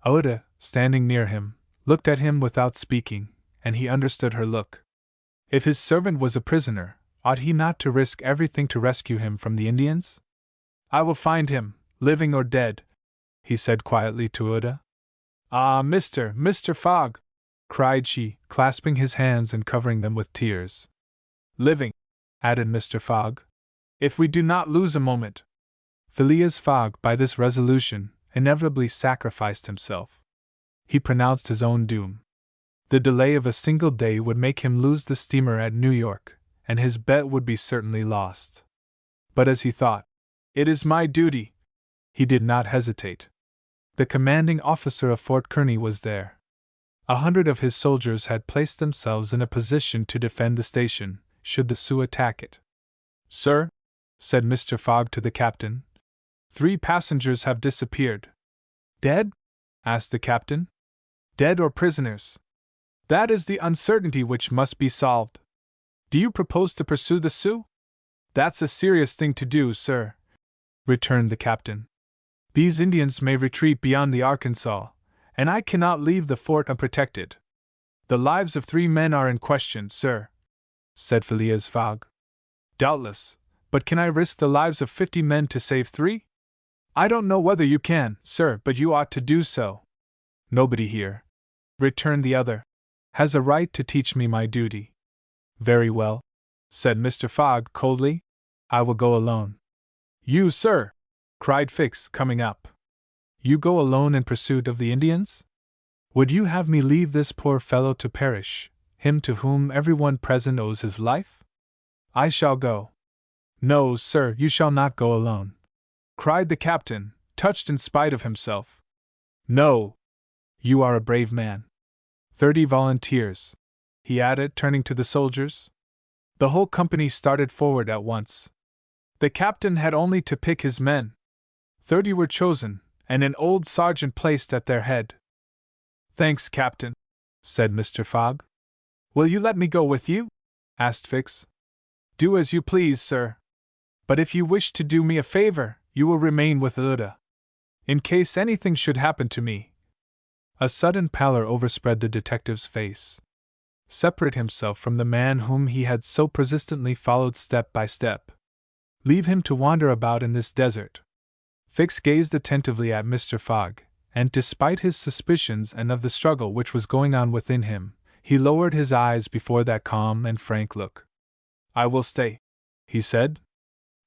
Ouida, standing near him, looked at him without speaking, and he understood her look. If his servant was a prisoner, ought he not to risk everything to rescue him from the Indians? "I will find him, living or dead," he said quietly to Ouida. "Ah, Mr. Fogg!" cried she, clasping his hands and covering them with tears. "Living," added Mr. Fogg, "if we do not lose a moment." Phileas Fogg, by this resolution, inevitably sacrificed himself. He pronounced his own doom. The delay of a single day would make him lose the steamer at New York, and his bet would be certainly lost. But as he thought, "It is my duty," he did not hesitate. The commanding officer of Fort Kearny was there. 100 of his soldiers had placed themselves in a position to defend the station, should the Sioux attack it. "Sir," said Mr. Fogg to the captain, 3 passengers have disappeared." "Dead?" asked the captain. "Dead or prisoners? That is the uncertainty which must be solved. Do you propose to pursue the Sioux?" "That's a serious thing to do, sir," returned the captain. "These Indians may retreat beyond the Arkansas, and I cannot leave the fort unprotected." "The lives of 3 men are in question, sir," said Phileas Fogg. "Doubtless, but can I risk the lives of 50 men to save 3? "I don't know whether you can, sir, but you ought to do so." "Nobody here," returned the other, has a right to teach me my duty. Very well, said Mr. Fogg coldly. I will go alone. You, sir! Cried Fix, coming up. You go alone in pursuit of the Indians? Would you have me leave this poor fellow to perish, him to whom everyone present owes his life? I shall go. No, sir, you shall not go alone, cried the captain, touched in spite of himself. No! You are a brave man. 30 volunteers, he added, turning to the soldiers. The whole company started forward at once. The captain had only to pick his men. 30 were chosen, and an old sergeant placed at their head. Thanks, Captain, said Mr. Fogg. Will you let me go with you? Asked Fix. Do as you please, sir. But if you wish to do me a favor, you will remain with Uda, in case anything should happen to me. A sudden pallor overspread the detective's face. Separate himself from the man whom he had so persistently followed step by step. Leave him to wander about in this desert. Fix gazed attentively at Mr. Fogg, and despite his suspicions and of the struggle which was going on within him, he lowered his eyes before that calm and frank look. I will stay, he said.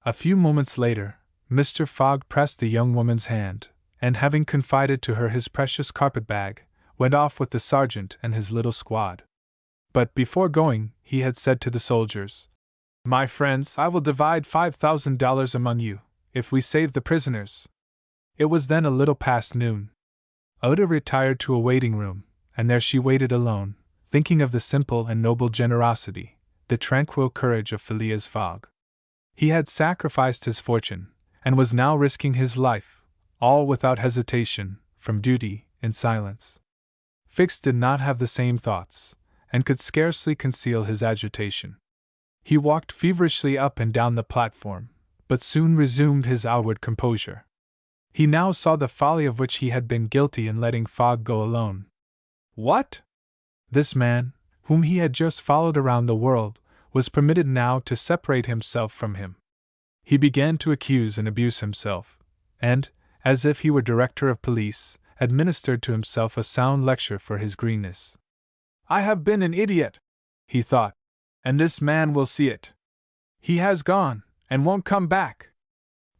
A few moments later, Mr. Fogg pressed the young woman's hand, and having confided to her his precious carpet-bag, went off with the sergeant and his little squad. But before going, he had said to the soldiers, My friends, I will divide $5,000 among you, if we save the prisoners. It was then a little past noon. Oda retired to a waiting-room, and there she waited alone, thinking of the simple and noble generosity, the tranquil courage of Phileas Fogg. He had sacrificed his fortune, and was now risking his life, all without hesitation, from duty, in silence. Fix did not have the same thoughts, and could scarcely conceal his agitation. He walked feverishly up and down the platform, but soon resumed his outward composure. He now saw the folly of which he had been guilty in letting Fogg go alone. What? This man, whom he had just followed around the world, was permitted now to separate himself from him. He began to accuse and abuse himself, and, as if he were director of police, administered to himself a sound lecture for his greenness. I have been an idiot, he thought, and this man will see it. He has gone, and won't come back.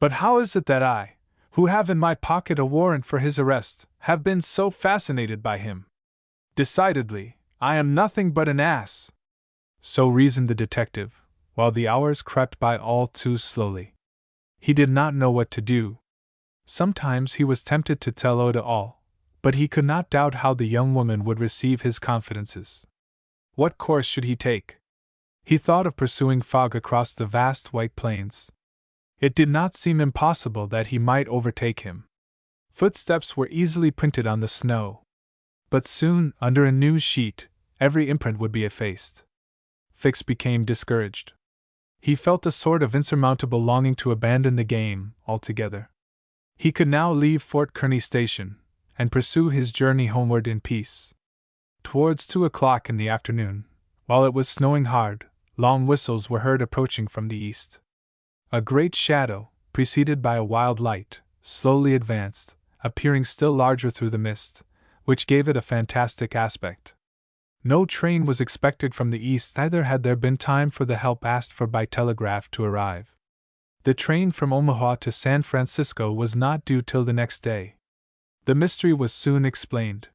But how is it that I, who have in my pocket a warrant for his arrest, have been so fascinated by him? Decidedly, I am nothing but an ass. So reasoned the detective, while the hours crept by all too slowly. He did not know what to do. Sometimes he was tempted to tell Oda all, but he could not doubt how the young woman would receive his confidences. What course should he take? He thought of pursuing Fogg across the vast white plains. It did not seem impossible that he might overtake him. Footsteps were easily printed on the snow. But soon, under a new sheet, every imprint would be effaced. Fix became discouraged. He felt a sort of insurmountable longing to abandon the game altogether. He could now leave Fort Kearny Station, and pursue his journey homeward in peace. Towards 2 o'clock in the afternoon, while it was snowing hard, long whistles were heard approaching from the east. A great shadow, preceded by a wild light, slowly advanced, appearing still larger through the mist, which gave it a fantastic aspect. No train was expected from the east, neither had there been time for the help asked for by telegraph to arrive. The train from Omaha to San Francisco was not due till the next day. The mystery was soon explained.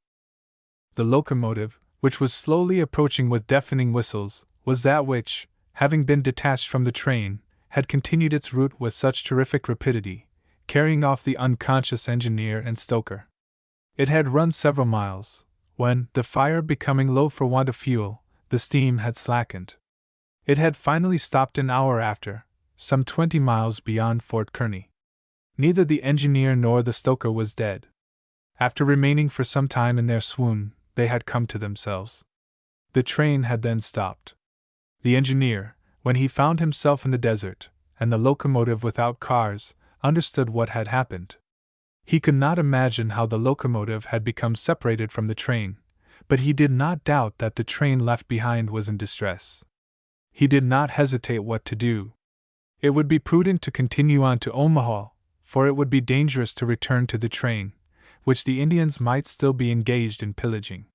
The locomotive, which was slowly approaching with deafening whistles, was that which, having been detached from the train, had continued its route with such terrific rapidity, carrying off the unconscious engineer and stoker. It had run several miles, when, the fire becoming low for want of fuel, the steam had slackened. It had finally stopped an hour after, some 20 miles beyond Fort Kearny. Neither the engineer nor the stoker was dead. After remaining for some time in their swoon, they had come to themselves. The train had then stopped. The engineer, when he found himself in the desert, and the locomotive without cars, understood what had happened. He could not imagine how the locomotive had become separated from the train, but he did not doubt that the train left behind was in distress. He did not hesitate what to do. It would be prudent to continue on to Omaha, for it would be dangerous to return to the train, which the Indians might still be engaged in pillaging.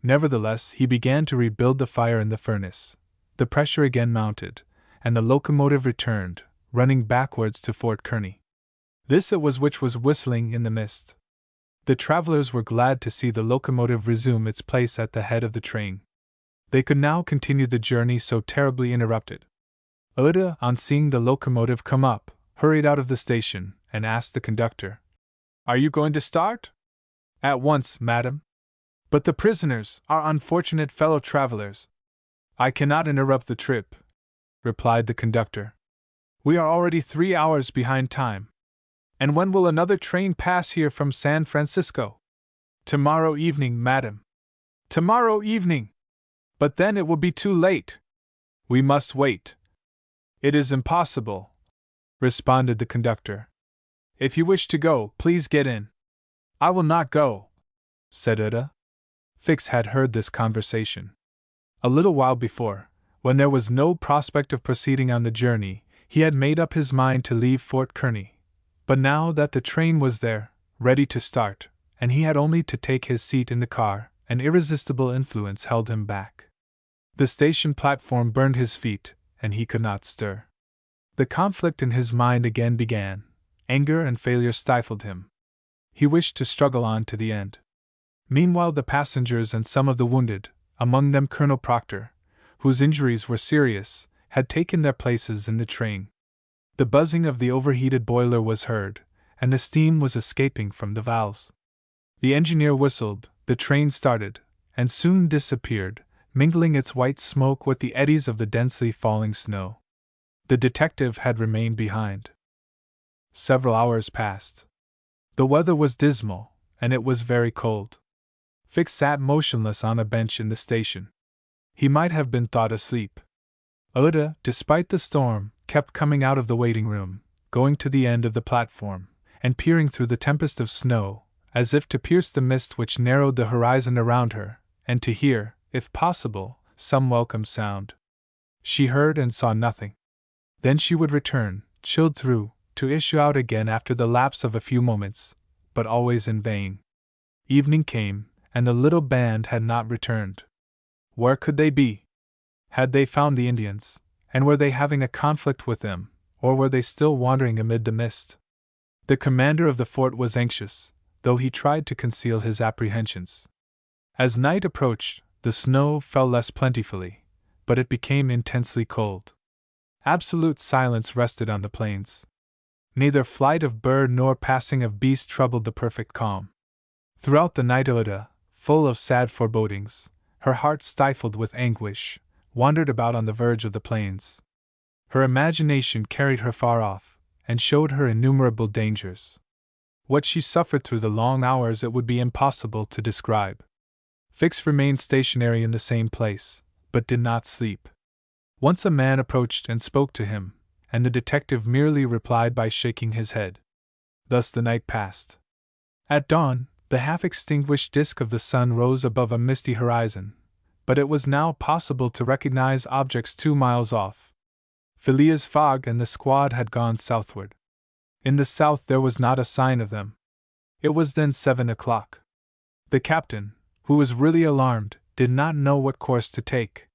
Nevertheless, he began to rebuild the fire in the furnace. The pressure again mounted, and the locomotive returned, running backwards to Fort Kearny. This it was which was whistling in the mist. The travelers were glad to see the locomotive resume its place at the head of the train. They could now continue the journey so terribly interrupted. Uda, on seeing the locomotive come up, hurried out of the station and asked the conductor, "Are you going to start?" "At once, madam." "But the prisoners, our unfortunate fellow travelers." "I cannot interrupt the trip," replied the conductor. "We are already 3 hours behind time." "And when will another train pass here from San Francisco?" "Tomorrow evening, madam." "Tomorrow evening! But then it will be too late." "We must wait." "It is impossible," responded the conductor. "If you wish to go, please get in." "I will not go," said Uda. Fix had heard this conversation. A little while before, when there was no prospect of proceeding on the journey, he had made up his mind to leave Fort Kearny. But now that the train was there, ready to start, and he had only to take his seat in the car, an irresistible influence held him back. The station platform burned his feet, and he could not stir. The conflict in his mind again began. Anger and failure stifled him. He wished to struggle on to the end. Meanwhile, the passengers and some of the wounded, among them Colonel Proctor, whose injuries were serious, had taken their places in the train. The buzzing of the overheated boiler was heard, and the steam was escaping from the valves. The engineer whistled, the train started, and soon disappeared, mingling its white smoke with the eddies of the densely falling snow. The detective had remained behind. Several hours passed. The weather was dismal, and it was very cold. Fix sat motionless on a bench in the station. He might have been thought asleep. Uda, despite the storm, kept coming out of the waiting room, going to the end of the platform, and peering through the tempest of snow, as if to pierce the mist which narrowed the horizon around her, and to hear, if possible, some welcome sound. She heard and saw nothing. Then she would return, chilled through, to issue out again after the lapse of a few moments, but always in vain. Evening came, and the little band had not returned. Where could they be? Had they found the Indians, and were they having a conflict with them, or were they still wandering amid the mist? The commander of the fort was anxious, though he tried to conceal his apprehensions. As night approached, the snow fell less plentifully, but it became intensely cold. Absolute silence rested on the plains. Neither flight of bird nor passing of beast troubled the perfect calm. Throughout the night Uda, full of sad forebodings, her heart stifled with anguish, wandered about on the verge of the plains. Her imagination carried her far off, and showed her innumerable dangers. What she suffered through the long hours it would be impossible to describe. Fix remained stationary in the same place, but did not sleep. Once a man approached and spoke to him, and the detective merely replied by shaking his head. Thus the night passed. At dawn, the half-extinguished disk of the sun rose above a misty horizon, but it was now possible to recognize objects 2 miles off. Phileas Fogg and the squad had gone southward. In the south there was not a sign of them. It was then 7 o'clock. The captain, who was really alarmed, did not know what course to take.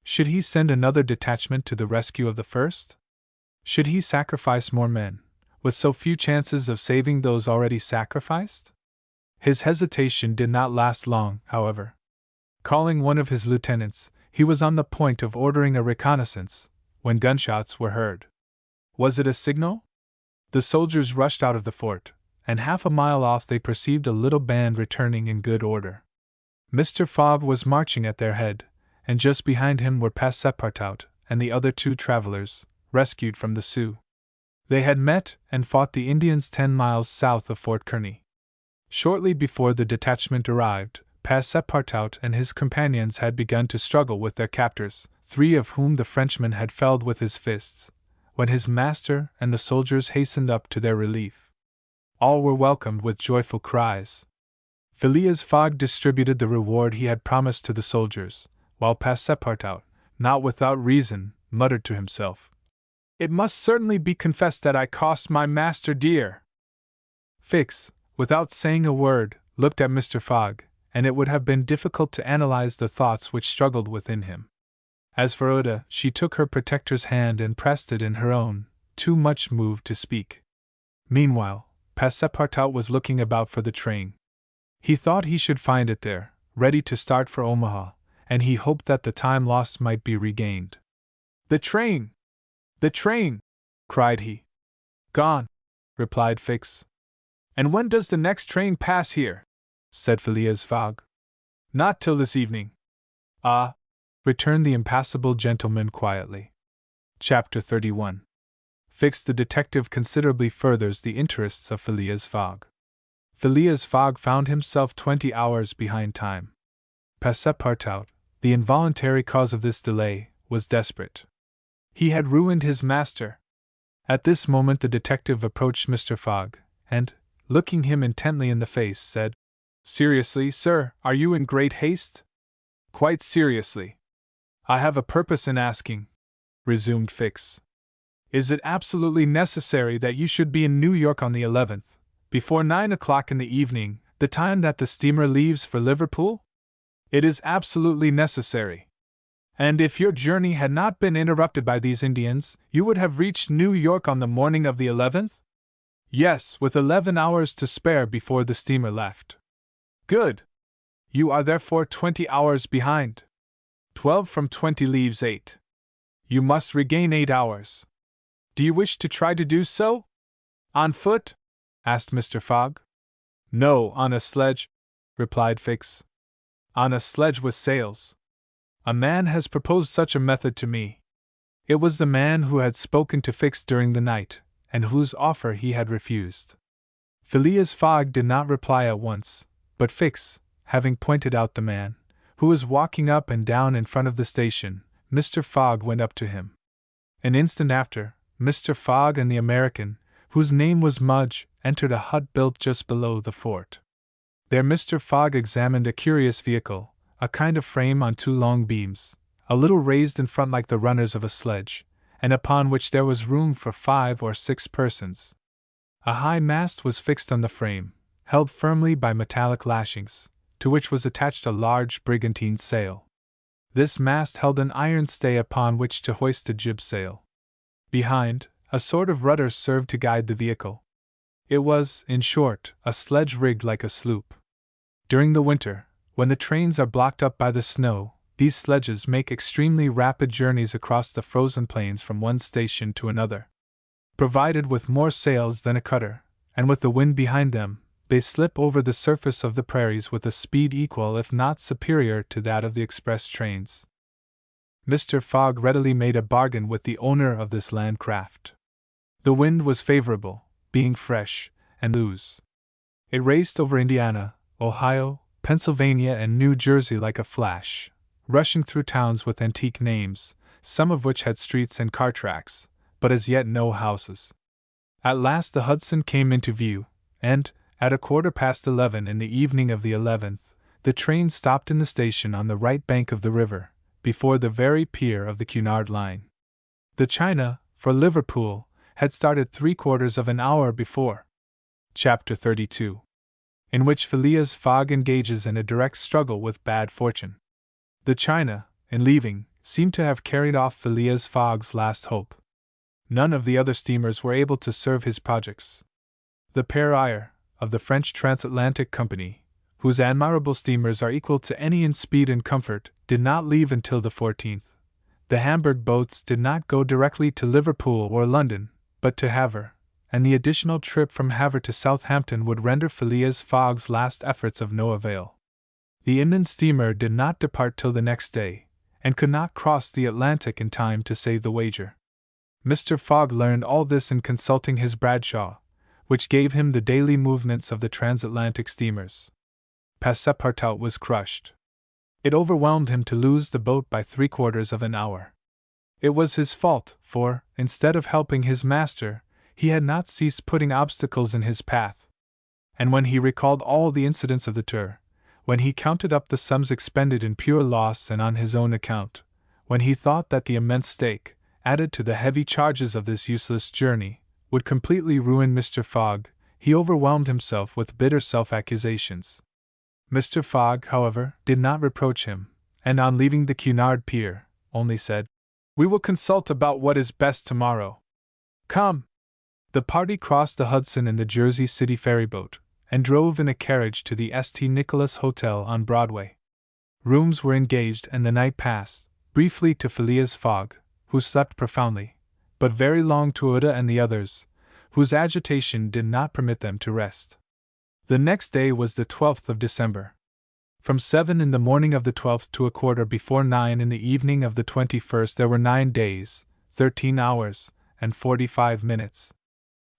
Should he send another detachment to the rescue of the first? Should he sacrifice more men, with so few chances of saving those already sacrificed? His hesitation did not last long, however. Calling one of his lieutenants, he was on the point of ordering a reconnaissance, when gunshots were heard. Was it a signal? The soldiers rushed out of the fort, and half a mile off they perceived a little band returning in good order. Mr. Fogg was marching at their head, and just behind him were Passepartout and the other 2 travelers, rescued from the Sioux. They had met and fought the Indians 10 miles south of Fort Kearny. Shortly before the detachment arrived, Passepartout and his companions had begun to struggle with their captors, 3 of whom the Frenchman had felled with his fists, when his master and the soldiers hastened up to their relief. All were welcomed with joyful cries. Phileas Fogg distributed the reward he had promised to the soldiers, while Passepartout, not without reason, muttered to himself, "It must certainly be confessed that I cost my master dear." Fix, without saying a word, looked at Mr. Fogg, and it would have been difficult to analyze the thoughts which struggled within him. As for Oda, she took her protector's hand and pressed it in her own, too much moved to speak. Meanwhile, Passepartout was looking about for the train. He thought he should find it there, ready to start for Omaha, and he hoped that the time lost might be regained. "The train! The train!" cried he. "Gone," replied Fix. "And when does the next train pass here?" said Phileas Fogg. "Not till this evening." "Ah," returned the impassible gentleman quietly. Chapter 31. Fix the detective considerably furthers the interests of Phileas Fogg. Phileas Fogg found himself 20 hours behind time. Passepartout, the involuntary cause of this delay, was desperate. He had ruined his master. At this moment the detective approached Mr. Fogg, and, looking him intently in the face, said, "Seriously, sir, are you in great haste?" "Quite seriously." "I have a purpose in asking," resumed Fix. "Is it absolutely necessary that you should be in New York on the 11th, before 9 o'clock in the evening, the time that the steamer leaves for Liverpool?" "It is absolutely necessary." "And if your journey had not been interrupted by these Indians, you would have reached New York on the morning of the 11th?" "Yes, with 11 hours to spare before the steamer left." "Good. You are therefore 20 hours behind. 12 from 20 leaves 8. You must regain 8 hours. Do you wish to try to do so?" "On foot?" asked Mr. Fogg. "No, on a sledge," replied Fix. "On a sledge with sails. A man has proposed such a method to me." It was the man who had spoken to Fix during the night, and whose offer he had refused. Phileas Fogg did not reply at once, but Fix, having pointed out the man, who was walking up and down in front of the station, Mr. Fogg went up to him. An instant after, Mr. Fogg and the American, whose name was Mudge, entered a hut built just below the fort. There Mr. Fogg examined a curious vehicle, a kind of frame on 2 long beams, a little raised in front like the runners of a sledge, and upon which there was room for 5 or 6 persons. A high mast was fixed on the frame, held firmly by metallic lashings, to which was attached a large brigantine sail. This mast held an iron stay upon which to hoist a jib sail. Behind, a sort of rudder served to guide the vehicle. It was, in short, a sledge rigged like a sloop. During the winter, when the trains are blocked up by the snow, these sledges make extremely rapid journeys across the frozen plains from one station to another. Provided with more sails than a cutter, and with the wind behind them, they slip over the surface of the prairies with a speed equal if not superior to that of the express trains. Mr. Fogg readily made a bargain with the owner of this land craft. The wind was favorable, being fresh and loose. It raced over Indiana, Ohio, Pennsylvania, and New Jersey like a flash, rushing through towns with antique names, some of which had streets and car tracks, but as yet no houses. At last the Hudson came into view, and, at 11:15 in the evening of the 11th, the train stopped in the station on the right bank of the river, before the very pier of the Cunard line. The China, for Liverpool, had started 3/4 of an hour before. Chapter 32. In which Phileas Fogg engages in a direct struggle with bad fortune. The China, in leaving, seemed to have carried off Phileas Fogg's last hope. None of the other steamers were able to serve his projects. The Père Eyre, of the French Transatlantic Company, whose admirable steamers are equal to any in speed and comfort, did not leave until the 14th. The Hamburg boats did not go directly to Liverpool or London, but to Havre, and the additional trip from Havre to Southampton would render Phileas Fogg's last efforts of no avail. The inland steamer did not depart till the next day, and could not cross the Atlantic in time to save the wager. Mr. Fogg learned all this in consulting his Bradshaw, which gave him the daily movements of the transatlantic steamers. Passepartout was crushed. It overwhelmed him to lose the boat by 3/4 of an hour. It was his fault, for, instead of helping his master, he had not ceased putting obstacles in his path. And when he recalled all the incidents of the tour, when he counted up the sums expended in pure loss and on his own account, when he thought that the immense stake, added to the heavy charges of this useless journey, would completely ruin Mr. Fogg, he overwhelmed himself with bitter self-accusations. Mr. Fogg, however, did not reproach him, and on leaving the Cunard pier, only said, "We will consult about what is best tomorrow. Come!" The party crossed the Hudson in the Jersey City ferryboat, and drove in a carriage to the St. Nicholas Hotel on Broadway. Rooms were engaged, and the night passed, briefly to Phileas Fogg, who slept profoundly, but very long to Uda and the others, whose agitation did not permit them to rest. The next day was the 12th of December. From 7 in the morning of the 12th to a quarter before 9 in the evening of the 21st there were 9 days, 13 hours, and 45 minutes.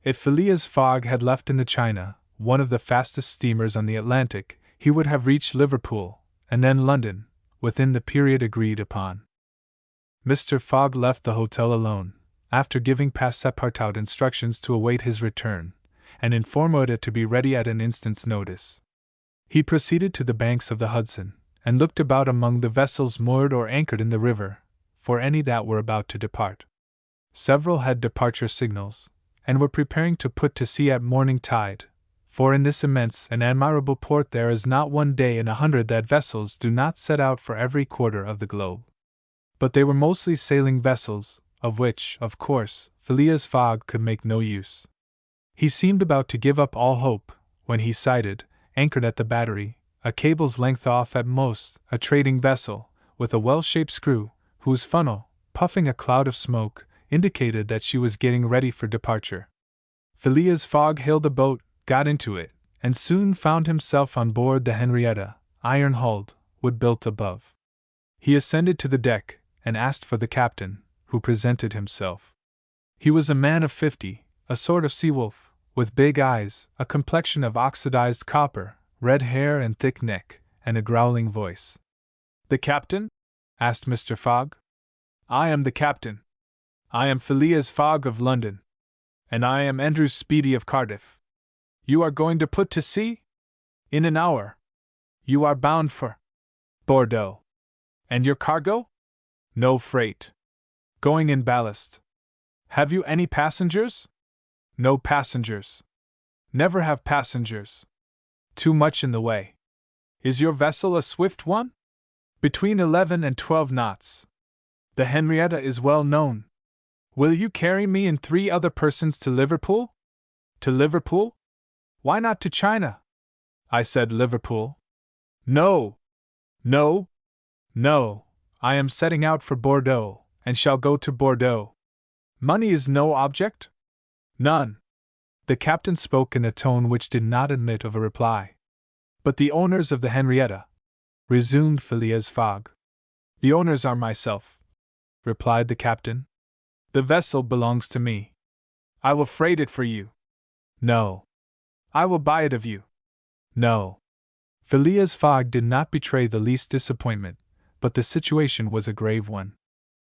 If Phileas Fogg had left in the China, one of the fastest steamers on the Atlantic, he would have reached Liverpool, and then London, within the period agreed upon. Mr. Fogg left the hotel alone, after giving Passepartout instructions to await his return, and inform Uda to be ready at an instant's notice. He proceeded to the banks of the Hudson, and looked about among the vessels moored or anchored in the river, for any that were about to depart. Several had departure signals, and were preparing to put to sea at morning tide, for in this immense and admirable port there is not one day in 100 that vessels do not set out for every quarter of the globe. But they were mostly sailing vessels, of which, of course, Phileas Fogg could make no use. He seemed about to give up all hope, when he sighted, anchored at the battery, a cable's length off at most, a trading vessel, with a well-shaped screw, whose funnel, puffing a cloud of smoke, indicated that she was getting ready for departure. Phileas Fogg hailed a boat, got into it, and soon found himself on board the Henrietta, iron-hulled, wood-built above. He ascended to the deck, and asked for the captain, who presented himself. He was a man of 50, a sort of sea-wolf, with big eyes, a complexion of oxidized copper, red hair and thick neck, and a growling voice. "The captain?" asked Mr. Fogg. "I am the captain. I am Phileas Fogg of London. And I am Andrew Speedy of Cardiff. You are going to put to sea? In an hour. You are bound for Bordeaux. And your cargo? No freight. Going in ballast. Have you any passengers? No passengers. Never have passengers. Too much in the way. Is your vessel a swift one? Between 11 and 12 knots. The Henrietta is well known. Will you carry me and 3 other persons to Liverpool? To Liverpool? Why not to China? I said Liverpool. No! No! No! I am setting out for Bordeaux, and shall go to Bordeaux. Money is no object? None. The captain spoke in a tone which did not admit of a reply. But the owners of the Henrietta, resumed Phileas Fogg. The owners are myself, replied the captain. The vessel belongs to me. I will freight it for you. No. I will buy it of you. No. Phileas Fogg did not betray the least disappointment, but the situation was a grave one.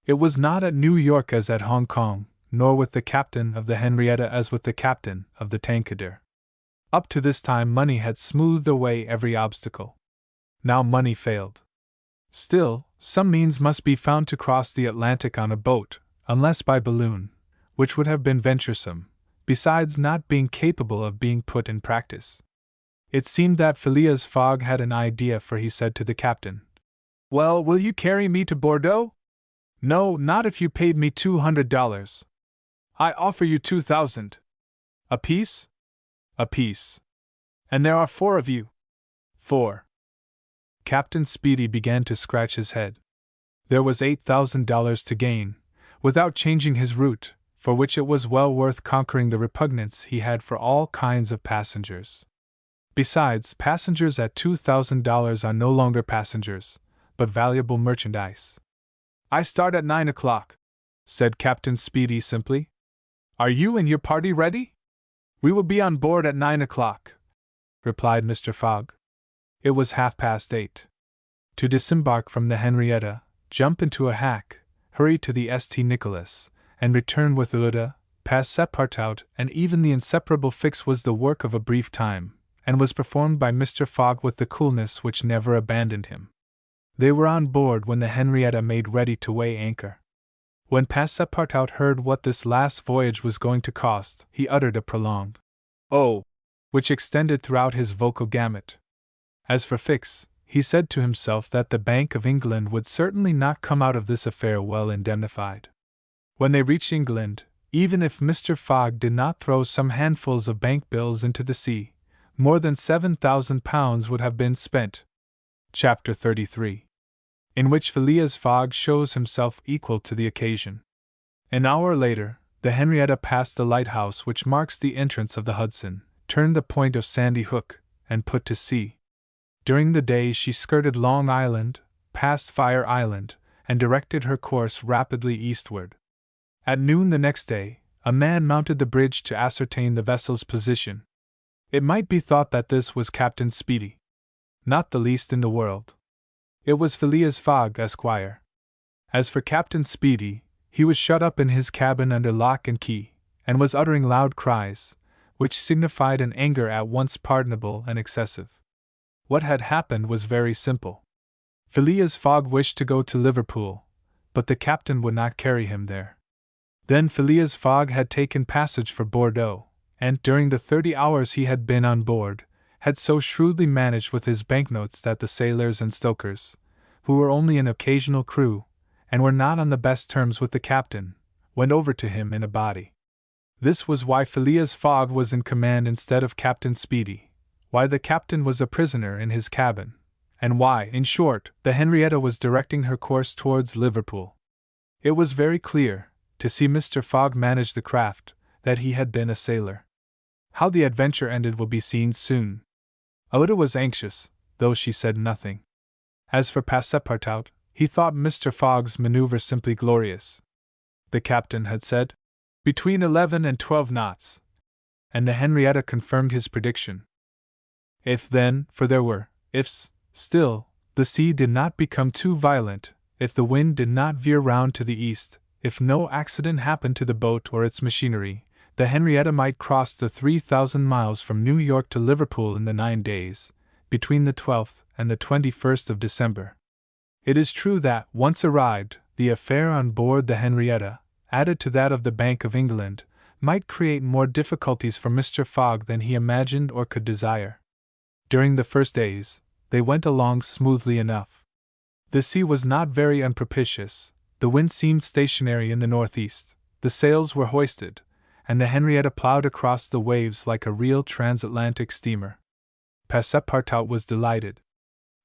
It was not at New York as at Hong Kong, nor with the captain of the Henrietta as with the captain of the Tankadere. Up to this time money had smoothed away every obstacle. Now money failed. Still, some means must be found to cross the Atlantic on a boat, unless by balloon, which would have been venturesome, besides not being capable of being put in practice. It seemed that Phileas Fogg had an idea, for he said to the captain, "Well, will you carry me to Bordeaux?" "No, not if you paid me $200. I offer you 2,000. A piece?" "A piece. And there are 4 of you." "4." Captain Speedy began to scratch his head. There was $8,000 to gain, without changing his route, for which it was well worth conquering the repugnance he had for all kinds of passengers. Besides, passengers at $2,000 are no longer passengers, but valuable merchandise. "I start at 9 o'clock, said Captain Speedy simply. "Are you and your party ready?" "We will be on board at 9 o'clock, replied Mr. Fogg. It was 8:30. To disembark from the Henrietta, jump into a hack, hurry to the St. Nicholas, and return with Uda, Passepartout, and even the inseparable Fix was the work of a brief time, and was performed by Mr. Fogg with the coolness which never abandoned him. They were on board when the Henrietta made ready to weigh anchor. When Passepartout heard what this last voyage was going to cost, he uttered a prolonged "Oh!" which extended throughout his vocal gamut. As for Fix, he said to himself that the Bank of England would certainly not come out of this affair well indemnified. When they reached England, even if Mr. Fogg did not throw some handfuls of bank bills into the sea, more than £7,000 would have been spent. Chapter 33. In which Phileas Fogg shows himself equal to the occasion. An hour later, the Henrietta passed the lighthouse which marks the entrance of the Hudson, turned the point of Sandy Hook, and put to sea. During the day she skirted Long Island, passed Fire Island, and directed her course rapidly eastward. At noon the next day, a man mounted the bridge to ascertain the vessel's position. It might be thought that this was Captain Speedy. Not the least in the world. It was Phileas Fogg, Esquire. As for Captain Speedy, he was shut up in his cabin under lock and key, and was uttering loud cries, which signified an anger at once pardonable and excessive. What had happened was very simple. Phileas Fogg wished to go to Liverpool, but the captain would not carry him there. Then Phileas Fogg had taken passage for Bordeaux, and, during the 30 hours he had been on board, had so shrewdly managed with his banknotes that the sailors and stokers, who were only an occasional crew, and were not on the best terms with the captain, went over to him in a body. This was why Phileas Fogg was in command instead of Captain Speedy, why the captain was a prisoner in his cabin, and why, in short, the Henrietta was directing her course towards Liverpool. It was very clear, to see Mr. Fogg manage the craft, that he had been a sailor. How the adventure ended will be seen soon. Oda was anxious, though she said nothing. As for Passepartout, he thought Mr. Fogg's maneuver simply glorious. The captain had said, between 11 and 12 knots, and the Henrietta confirmed his prediction. If then, for there were ifs, still, the sea did not become too violent, if the wind did not veer round to the east, if no accident happened to the boat or its machinery, the Henrietta might cross the 3,000 miles from New York to Liverpool in the 9 days, between the 12th and the 21st of December. It is true that, once arrived, the affair on board the Henrietta, added to that of the Bank of England, might create more difficulties for Mr. Fogg than he imagined or could desire. During the first days, they went along smoothly enough. The sea was not very unpropitious, the wind seemed stationary in the northeast, the sails were hoisted, and the Henrietta plowed across the waves like a real transatlantic steamer. Passepartout was delighted.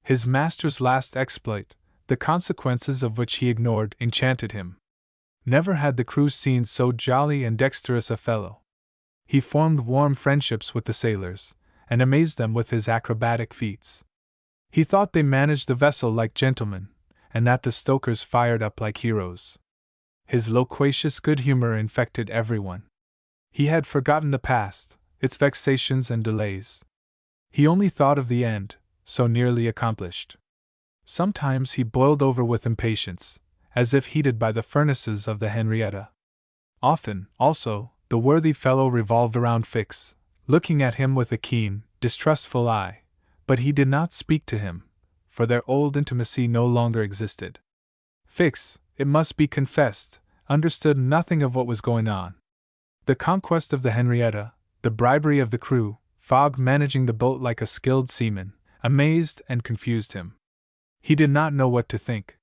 His master's last exploit, the consequences of which he ignored, enchanted him. Never had the crew seen so jolly and dexterous a fellow. He formed warm friendships with the sailors, and amazed them with his acrobatic feats. He thought they managed the vessel like gentlemen, and that the stokers fired up like heroes. His loquacious good humor infected everyone. He had forgotten the past, its vexations and delays. He only thought of the end, so nearly accomplished. Sometimes he boiled over with impatience, as if heated by the furnaces of the Henrietta. Often, also, the worthy fellow revolved around Fix, looking at him with a keen, distrustful eye, but he did not speak to him, for their old intimacy no longer existed. Fix, it must be confessed, understood nothing of what was going on. The conquest of the Henrietta, the bribery of the crew, Fogg managing the boat like a skilled seaman, amazed and confused him. He did not know what to think.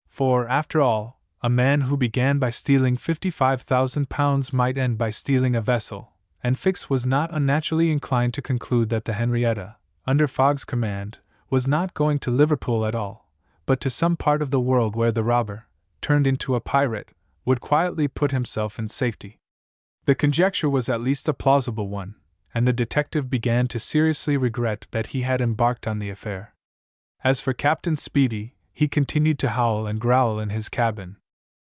For, after all, a man who began by stealing £55,000 might end by stealing a vessel, and Fix was not unnaturally inclined to conclude that the Henrietta, under Fogg's command, was not going to Liverpool at all, but to some part of the world where the robber, turned into a pirate, would quietly put himself in safety. The conjecture was at least a plausible one, and the detective began to seriously regret that he had embarked on the affair. As for Captain Speedy, he continued to howl and growl in his cabin.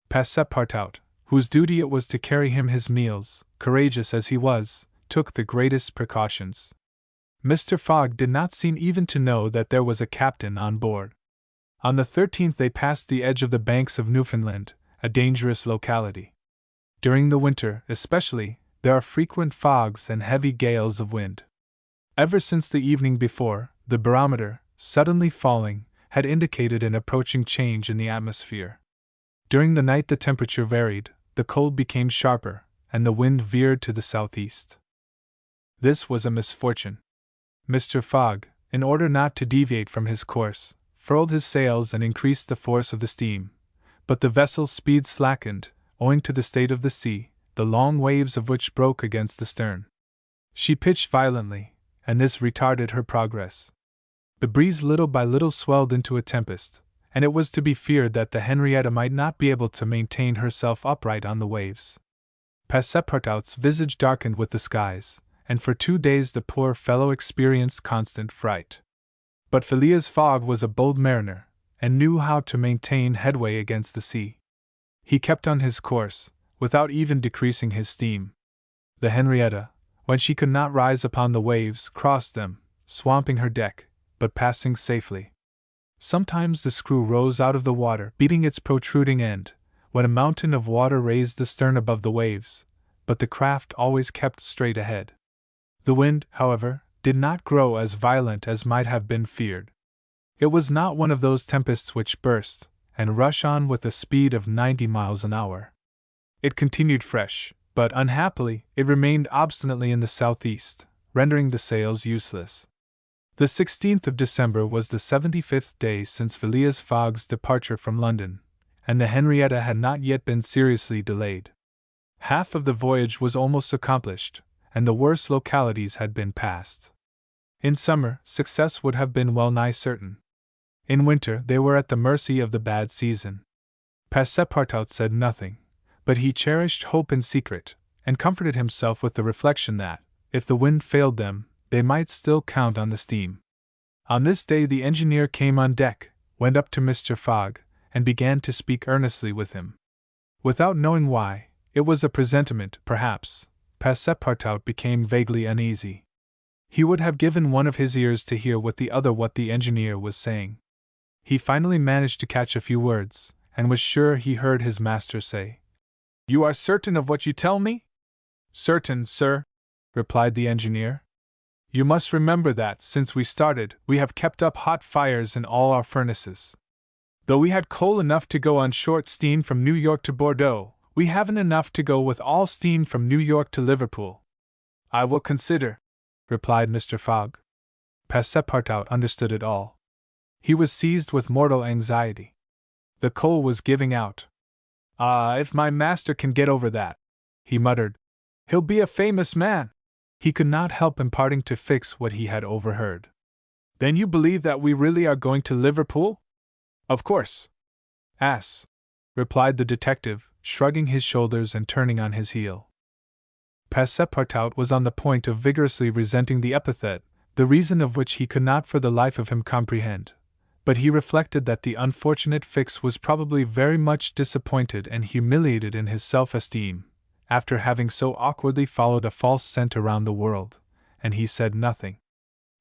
Passepartout, whose duty it was to carry him his meals, courageous as he was, took the greatest precautions. Mr. Fogg did not seem even to know that there was a captain on board. On the 13th they passed the edge of the banks of Newfoundland, a dangerous locality. During the winter, especially, there are frequent fogs and heavy gales of wind. Ever since the evening before, the barometer, suddenly falling, had indicated an approaching change in the atmosphere. During the night the temperature varied, the cold became sharper, and the wind veered to the southeast. This was a misfortune. Mr. Fogg, in order not to deviate from his course, furled his sails and increased the force of the steam. But the vessel's speed slackened, owing to the state of the sea, the long waves of which broke against the stern. She pitched violently, and this retarded her progress. The breeze little by little swelled into a tempest, and it was to be feared that the Henrietta might not be able to maintain herself upright on the waves. Passepartout's visage darkened with the skies, and for 2 days the poor fellow experienced constant fright. But Phileas Fogg was a bold mariner, and knew how to maintain headway against the sea. He kept on his course, without even decreasing his steam. The Henrietta, when she could not rise upon the waves, crossed them, swamping her deck, but passing safely. Sometimes the screw rose out of the water, beating its protruding end, when a mountain of water raised the stern above the waves, but the craft always kept straight ahead. The wind, however, did not grow as violent as might have been feared. It was not one of those tempests which burst and rush on with a speed of 90 miles an hour. It continued fresh, but unhappily it remained obstinately in the southeast, rendering the sails useless. The 16th of December was the 75th day since Phileas Fogg's departure from London, and the Henrietta had not yet been seriously delayed. Half of the voyage was almost accomplished, and the worst localities had been passed. In summer, success would have been well nigh certain. In winter, they were at the mercy of the bad season. Passepartout said nothing, but he cherished hope in secret, and comforted himself with the reflection that, if the wind failed them, they might still count on the steam. On this day the engineer came on deck, went up to Mr. Fogg, and began to speak earnestly with him. Without knowing why, it was a presentiment, perhaps, Passepartout became vaguely uneasy. He would have given one of his ears to hear what the engineer was saying. He finally managed to catch a few words, and was sure he heard his master say, "You are certain of what you tell me?" "Certain, sir," replied the engineer. "You must remember that, since we started, we have kept up hot fires in all our furnaces. Though we had coal enough to go on short steam from New York to Bordeaux, we haven't enough to go with all steam from New York to Liverpool." "I will consider," replied Mr. Fogg. Passepartout understood it all. He was seized with mortal anxiety. The coal was giving out. "Ah, if my master can get over that," he muttered, "he'll be a famous man." He could not help imparting to Fix what he had overheard. "Then you believe that we really are going to Liverpool?" "Of course." "Ass," replied the detective, shrugging his shoulders and turning on his heel. Passepartout was on the point of vigorously resenting the epithet, the reason of which he could not for the life of him comprehend. But he reflected that the unfortunate Fix was probably very much disappointed and humiliated in his self-esteem, after having so awkwardly followed a false scent around the world, and he said nothing.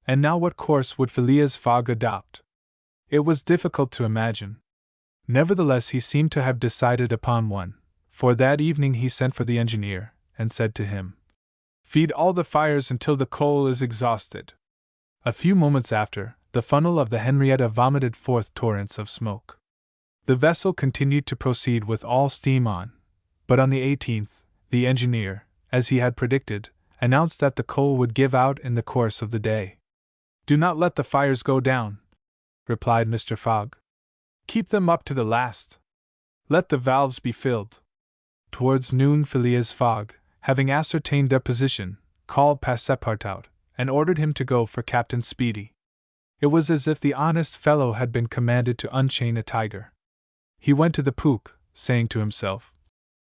And now what course would Phileas Fogg adopt? It was difficult to imagine. Nevertheless he seemed to have decided upon one, for that evening he sent for the engineer, and said to him, "Feed all the fires until the coal is exhausted." A few moments after, the funnel of the Henrietta vomited forth torrents of smoke. The vessel continued to proceed with all steam on, but on the 18th, the engineer, as he had predicted, announced that the coal would give out in the course of the day. "Do not let the fires go down," replied Mr. Fogg. "Keep them up to the last. Let the valves be filled." Towards noon Phileas Fogg, having ascertained their position, called Passepartout, and ordered him to go for Captain Speedy. It was as if the honest fellow had been commanded to unchain a tiger. He went to the poop, saying to himself,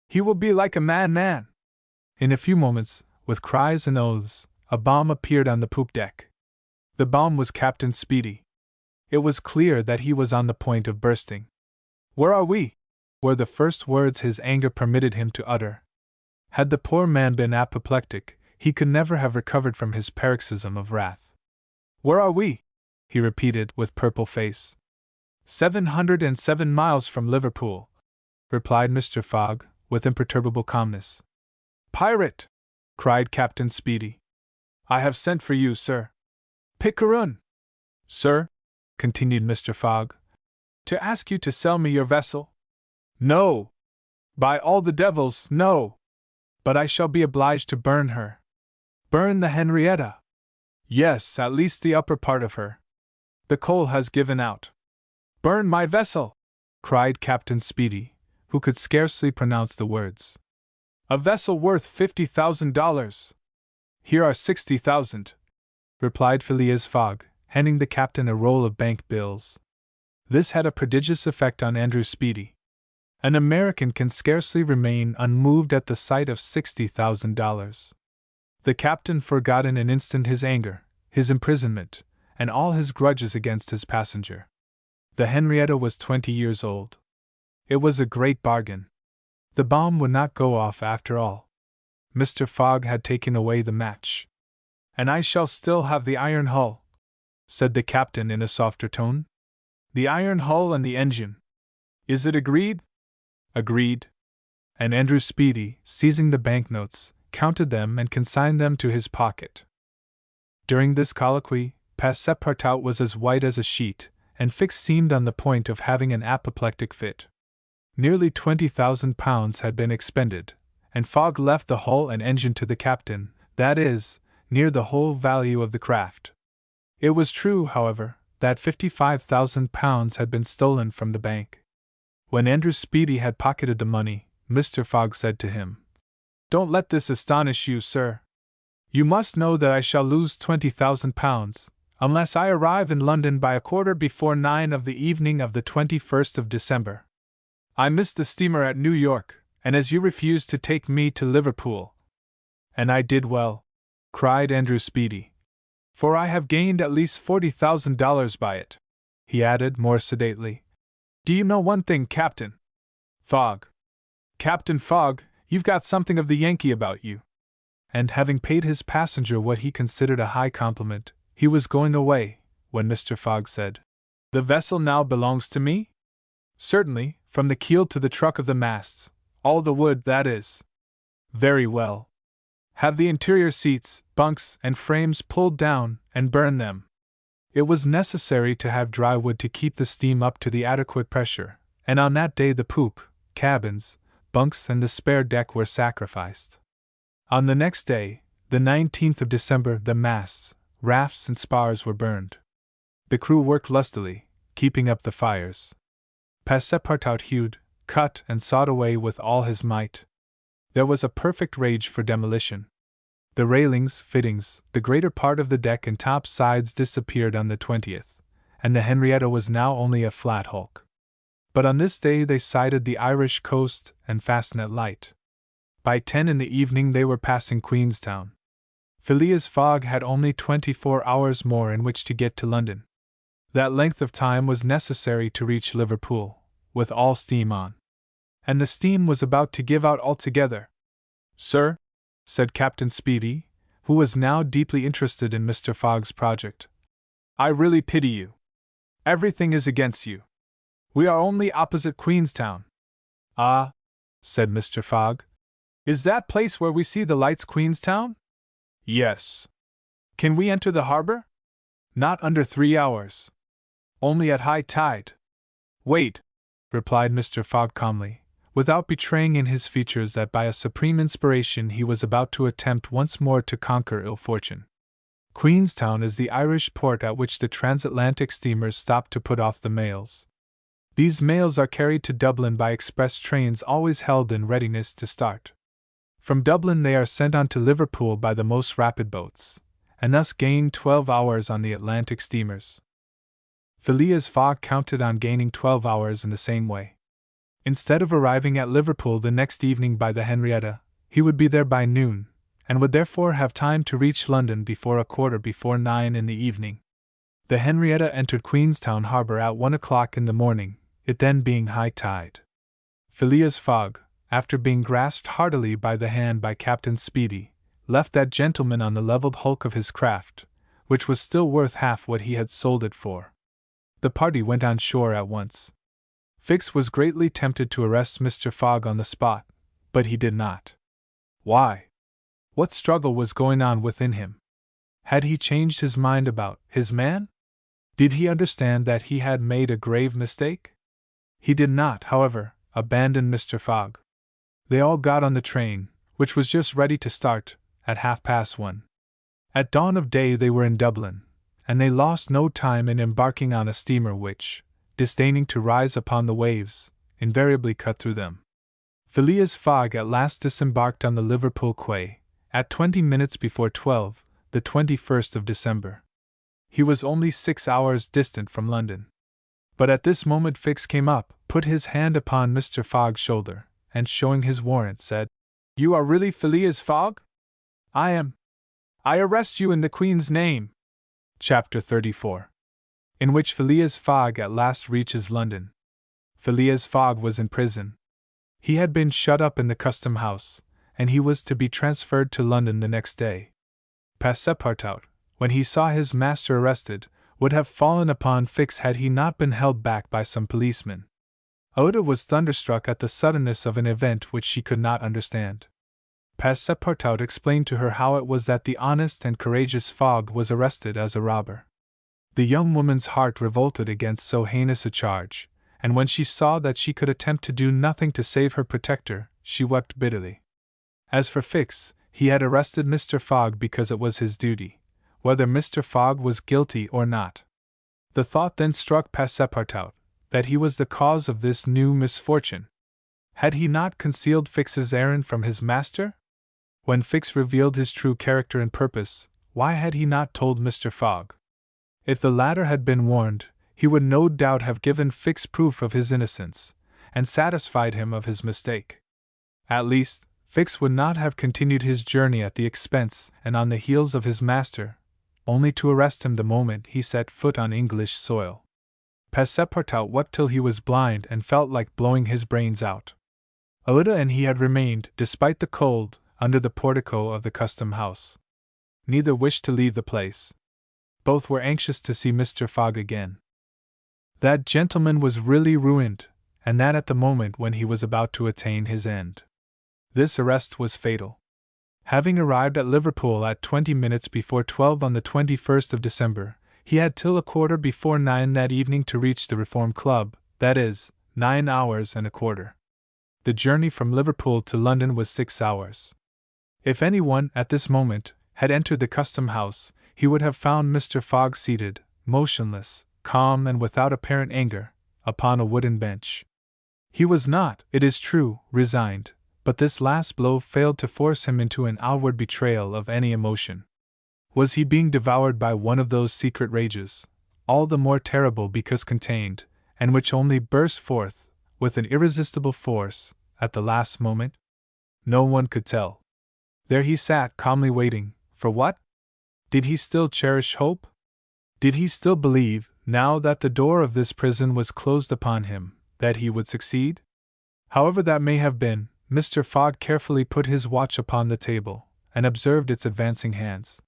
"He will be like a madman." In a few moments, with cries and oaths, a bomb appeared on the poop deck. The bomb was Captain Speedy. It was clear that he was on the point of bursting. "Where are we?" were the first words his anger permitted him to utter. Had the poor man been apoplectic, he could never have recovered from his paroxysm of wrath. "Where are we?" he repeated with purple face. 707 miles from Liverpool," replied Mr. Fogg, with imperturbable calmness. "Pirate!" cried Captain Speedy. "I have sent for you, sir." "Pickeroon!" "Sir," continued Mr. Fogg, "to ask you to sell me your vessel." "No! By all the devils, no! But I shall be obliged to burn her." "Burn the Henrietta!" Yes, at least the upper part of her. The coal has given out. Burn my vessel! Cried Captain Speedy, who could scarcely pronounce the words. A vessel worth $50,000. Here are 60,000, replied Phileas Fogg, handing the captain a roll of bank bills. This had a prodigious effect on Andrew Speedy. An American can scarcely remain unmoved at the sight of $60,000. The captain forgot in an instant his anger, his imprisonment, and all his grudges against his passenger. The Henrietta was 20 years old. It was a great bargain. The bomb would not go off after all. Mr. Fogg had taken away the match. And I shall still have the iron hull, said the captain in a softer tone. The iron hull and the engine. Is it agreed? Agreed. And Andrew Speedy, seizing the banknotes, counted them and consigned them to his pocket. During this colloquy, Passepartout was as white as a sheet, and Fix seemed on the point of having an apoplectic fit. Nearly £20,000 had been expended, and Fogg left the hull and engine to the captain, that is, near the whole value of the craft. It was true, however, that £55,000 had been stolen from the bank. When Andrew Speedy had pocketed the money, Mr. Fogg said to him, "Don't let this astonish you, sir. You must know that I shall lose £20,000, unless I arrive in London by 9:15 of the evening of the 21st of December. I missed the steamer at New York, and as you refused to take me to Liverpool." "And I did well," cried Andrew Speedy, "for I have gained at least $40,000 by it," he added more sedately. "Do you know one thing, Captain Fogg? Captain Fogg, you've got something of the Yankee about you." And having paid his passenger what he considered a high compliment, he was going away, when Mr. Fogg said, "The vessel now belongs to me?" "Certainly, from the keel to the truck of the masts, all the wood, that is." "Very well. Have the interior seats, bunks, and frames pulled down, and burn them." It was necessary to have dry wood to keep the steam up to the adequate pressure, and on that day the poop, cabins, bunks, and the spare deck were sacrificed. On the next day, the 19th of December, the masts, rafts, and spars were burned. The crew worked lustily, keeping up the fires. Passepartout hewed, cut, and sawed away with all his might. There was a perfect rage for demolition. The railings, fittings, the greater part of the deck and top sides disappeared on the 20th, and the Henrietta was now only a flat hulk. But on this day they sighted the Irish coast and fastened at light. By 10 in the evening they were passing Queenstown. Phileas Fogg had only 24 hours more in which to get to London. That length of time was necessary to reach Liverpool, with all steam on. And the steam was about to give out altogether. "Sir," said Captain Speedy, who was now deeply interested in Mr. Fogg's project, "I really pity you. Everything is against you. We are only opposite Queenstown." "Ah," said Mr. Fogg, "is that place where we see the lights Queenstown?" "Yes." "Can we enter the harbor?" "Not under 3 hours. Only at high tide." "Wait," replied Mr. Fogg calmly, without betraying in his features that by a supreme inspiration he was about to attempt once more to conquer ill fortune. "Queenstown is the Irish port at which the transatlantic steamers stop to put off the mails. These mails are carried to Dublin by express trains always held in readiness to start. From Dublin they are sent on to Liverpool by the most rapid boats, and thus gain 12 hours on the Atlantic steamers." Phileas Fogg counted on gaining 12 hours in the same way. Instead of arriving at Liverpool the next evening by the Henrietta, he would be there by noon, and would therefore have time to reach London before 9:15 in the evening. The Henrietta entered Queenstown harbor at 1 o'clock in the morning, it then being high tide. Phileas Fogg, after being grasped heartily by the hand by Captain Speedy, left that gentleman on the levelled hulk of his craft, which was still worth half what he had sold it for. The party went on shore at once. Fix was greatly tempted to arrest Mr. Fogg on the spot, but he did not. Why? What struggle was going on within him? Had he changed his mind about his man? Did he understand that he had made a grave mistake? He did not, however, abandon Mr. Fogg. They all got on the train, which was just ready to start, at 1:30. At dawn of day they were in Dublin, and they lost no time in embarking on a steamer which, disdaining to rise upon the waves, invariably cut through them. Phileas Fogg at last disembarked on the Liverpool quay, at 20 minutes before 12, the 21st of December. He was only 6 hours distant from London. But at this moment Fix came up, put his hand upon Mr. Fogg's shoulder, and showing his warrant, said, "You are really Phileas Fogg?" "I am." "I arrest you in the Queen's name." Chapter 34. In which Phileas Fogg at last reaches London. Phileas Fogg was in prison. He had been shut up in the custom house, and he was to be transferred to London the next day. Passepartout, when he saw his master arrested, would have fallen upon Fix had he not been held back by some policemen. Oda was thunderstruck at the suddenness of an event which she could not understand. Passepartout explained to her how it was that the honest and courageous Fogg was arrested as a robber. The young woman's heart revolted against so heinous a charge, and when she saw that she could attempt to do nothing to save her protector, she wept bitterly. As for Fix, he had arrested Mr. Fogg because it was his duty, whether Mr. Fogg was guilty or not. The thought then struck Passepartout that he was the cause of this new misfortune. Had he not concealed Fix's errand from his master? When Fix revealed his true character and purpose, why had he not told Mr. Fogg? If the latter had been warned, he would no doubt have given Fix proof of his innocence, and satisfied him of his mistake. At least, Fix would not have continued his journey at the expense and on the heels of his master, only to arrest him the moment he set foot on English soil. Passepartout wept till he was blind and felt like blowing his brains out. Oda and he had remained, despite the cold, under the portico of the custom house. Neither wished to leave the place. Both were anxious to see Mr. Fogg again. That gentleman was really ruined, and that at the moment when he was about to attain his end. This arrest was fatal. Having arrived at Liverpool at 20 minutes before 12 on the 21st of December, he had till 9:15 that evening to reach the Reform Club, that is, 9 hours and a quarter. The journey from Liverpool to London was 6 hours. If anyone, at this moment, had entered the custom house, he would have found Mr. Fogg seated, motionless, calm and without apparent anger, upon a wooden bench. He was not, it is true, resigned, but this last blow failed to force him into an outward betrayal of any emotion. Was he being devoured by one of those secret rages, all the more terrible because contained, and which only burst forth, with an irresistible force, at the last moment? No one could tell. There he sat calmly waiting, for what? Did he still cherish hope? Did he still believe, now that the door of this prison was closed upon him, that he would succeed? However that may have been, Mr. Fogg carefully put his watch upon the table, and observed its advancing hands.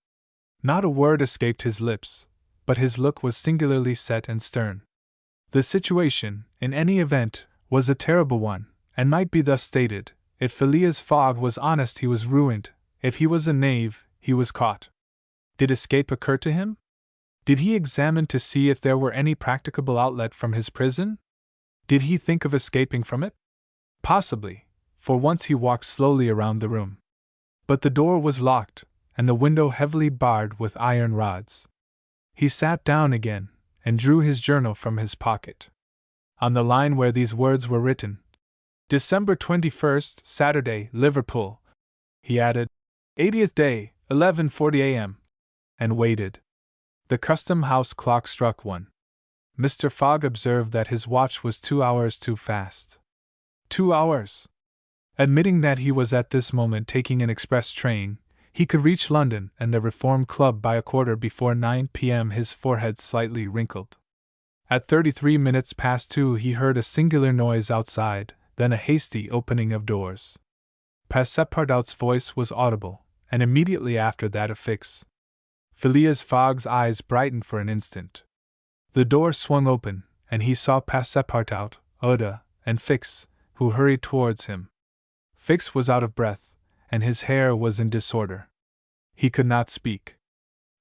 Not a word escaped his lips, but his look was singularly set and stern. The situation, in any event, was a terrible one, and might be thus stated: if Phileas Fogg was honest he was ruined, if he was a knave, he was caught. Did escape occur to him? Did he examine to see if there were any practicable outlet from his prison? Did he think of escaping from it? Possibly, for once he walked slowly around the room. But the door was locked, and the window heavily barred with iron rods. He sat down again, and drew his journal from his pocket. On the line where these words were written, December 21st, Saturday, Liverpool, he added, 80th day, 11:40 a.m., and waited. The custom house clock struck 1. Mr. Fogg observed that his watch was 2 hours too fast. 2 hours! Admitting that he was at this moment taking an express train, he could reach London and the Reform Club by 9:15 p.m. His forehead slightly wrinkled. At 33 minutes past 2 he heard a singular noise outside, then a hasty opening of doors. Passepartout's voice was audible, and immediately after that of Fix. Phileas Fogg's eyes brightened for an instant. The door swung open, and he saw Passepartout, Oda, and Fix, who hurried towards him. Fix was out of breath, and his hair was in disorder. He could not speak.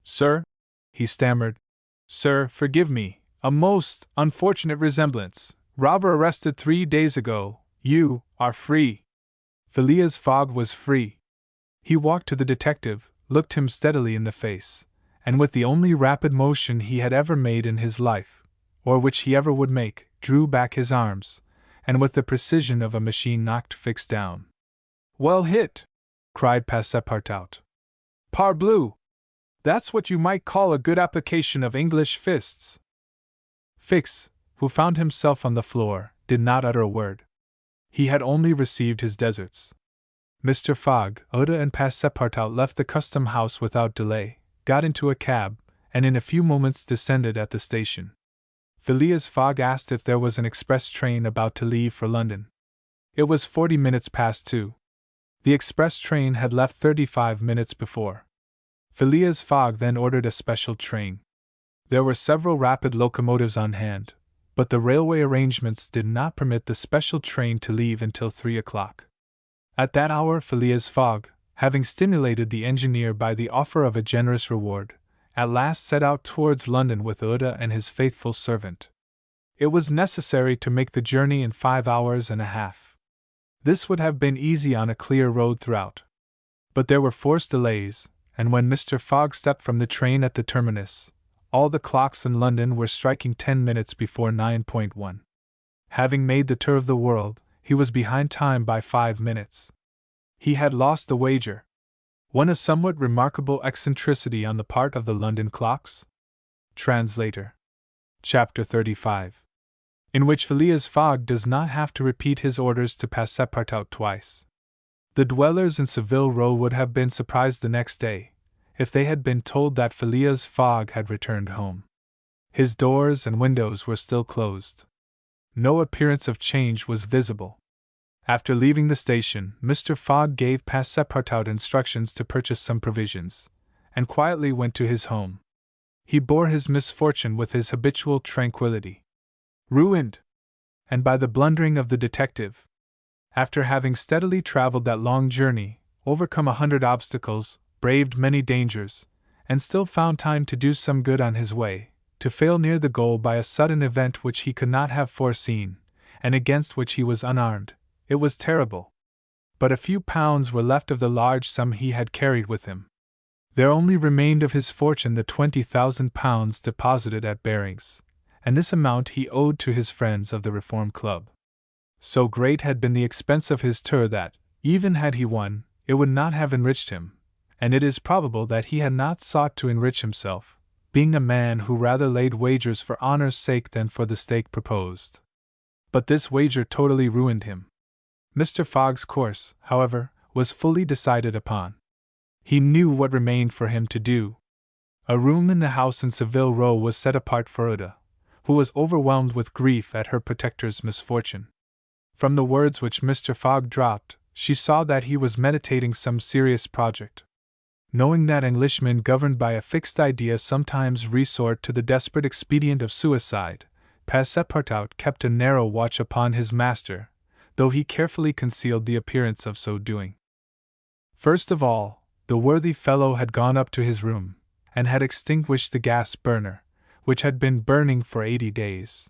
"Sir," he stammered, "sir, forgive me, a most unfortunate resemblance. Robber arrested 3 days ago, you are free." Phileas Fogg was free. He walked to the detective, looked him steadily in the face, and with the only rapid motion he had ever made in his life, or which he ever would make, drew back his arms, and with the precision of a machine knocked Fix down. "Well hit!" cried Passepartout. "Parbleu! That's what you might call a good application of English fists." Fix, who found himself on the floor, did not utter a word. He had only received his deserts. Mr. Fogg, Oda, and Passepartout left the custom house without delay, got into a cab, and in a few moments descended at the station. Phileas Fogg asked if there was an express train about to leave for London. It was 40 minutes past 2. The express train had left 35 minutes before. Phileas Fogg then ordered a special train. There were several rapid locomotives on hand, but the railway arrangements did not permit the special train to leave until 3 o'clock. At that hour Phileas Fogg, having stimulated the engineer by the offer of a generous reward, at last set out towards London with Oda and his faithful servant. It was necessary to make the journey in 5 hours and a half. This would have been easy on a clear road throughout. But there were forced delays, and when Mr. Fogg stepped from the train at the terminus, all the clocks in London were striking 10 minutes before 9.1. Having made the tour of the world, he was behind time by 5 minutes. He had lost the wager. One a somewhat remarkable eccentricity on the part of the London clocks? Translator. Chapter 35. In which Phileas Fogg does not have to repeat his orders to Passepartout twice. The dwellers in Savile Row would have been surprised the next day, if they had been told that Phileas Fogg had returned home. His doors and windows were still closed. No appearance of change was visible. After leaving the station, Mr. Fogg gave Passepartout instructions to purchase some provisions, and quietly went to his home. He bore his misfortune with his habitual tranquillity. Ruined! And by the blundering of the detective. After having steadily traveled that long journey, overcome 100 obstacles, braved many dangers, and still found time to do some good on his way, to fail near the goal by a sudden event which he could not have foreseen, and against which he was unarmed, it was terrible. But a few pounds were left of the large sum he had carried with him. There only remained of his fortune the £20,000 deposited at Barings, and this amount he owed to his friends of the Reform Club. So great had been the expense of his tour that, even had he won, it would not have enriched him, and it is probable that he had not sought to enrich himself, being a man who rather laid wagers for honor's sake than for the stake proposed. But this wager totally ruined him. Mr. Fogg's course, however, was fully decided upon. He knew what remained for him to do. A room in the house in Savile Row was set apart for Oda, who was overwhelmed with grief at her protector's misfortune. From the words which Mr. Fogg dropped, she saw that he was meditating some serious project. Knowing that Englishmen governed by a fixed idea sometimes resort to the desperate expedient of suicide, Passepartout kept a narrow watch upon his master, though he carefully concealed the appearance of so doing. First of all, the worthy fellow had gone up to his room, and had extinguished the gas burner, which had been burning for 80 days.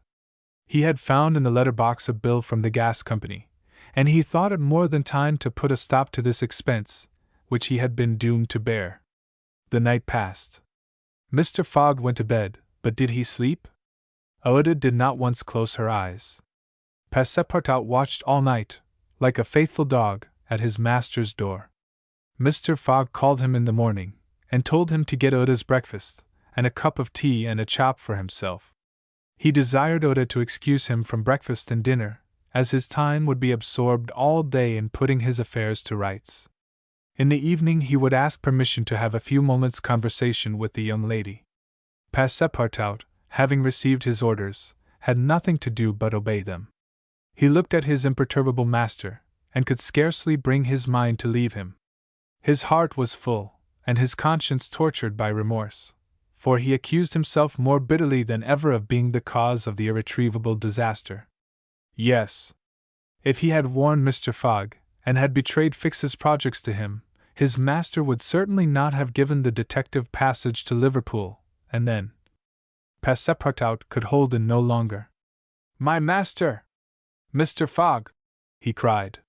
He had found in the letter-box a bill from the gas company, and he thought it more than time to put a stop to this expense, which he had been doomed to bear. The night passed. Mr. Fogg went to bed, but did he sleep? Oda did not once close her eyes. Passepartout watched all night, like a faithful dog, at his master's door. Mr. Fogg called him in the morning, and told him to get Oda's breakfast, and a cup of tea and a chop for himself. He desired Oda to excuse him from breakfast and dinner, as his time would be absorbed all day in putting his affairs to rights. In the evening he would ask permission to have a few moments' conversation with the young lady. Passepartout, having received his orders, had nothing to do but obey them. He looked at his imperturbable master, and could scarcely bring his mind to leave him. His heart was full, and his conscience tortured by remorse, for he accused himself more bitterly than ever of being the cause of the irretrievable disaster. Yes. If he had warned Mr. Fogg, and had betrayed Fix's projects to him, his master would certainly not have given the detective passage to Liverpool, and then Passepartout could hold in no longer. "My master! Mr. Fogg!" he cried.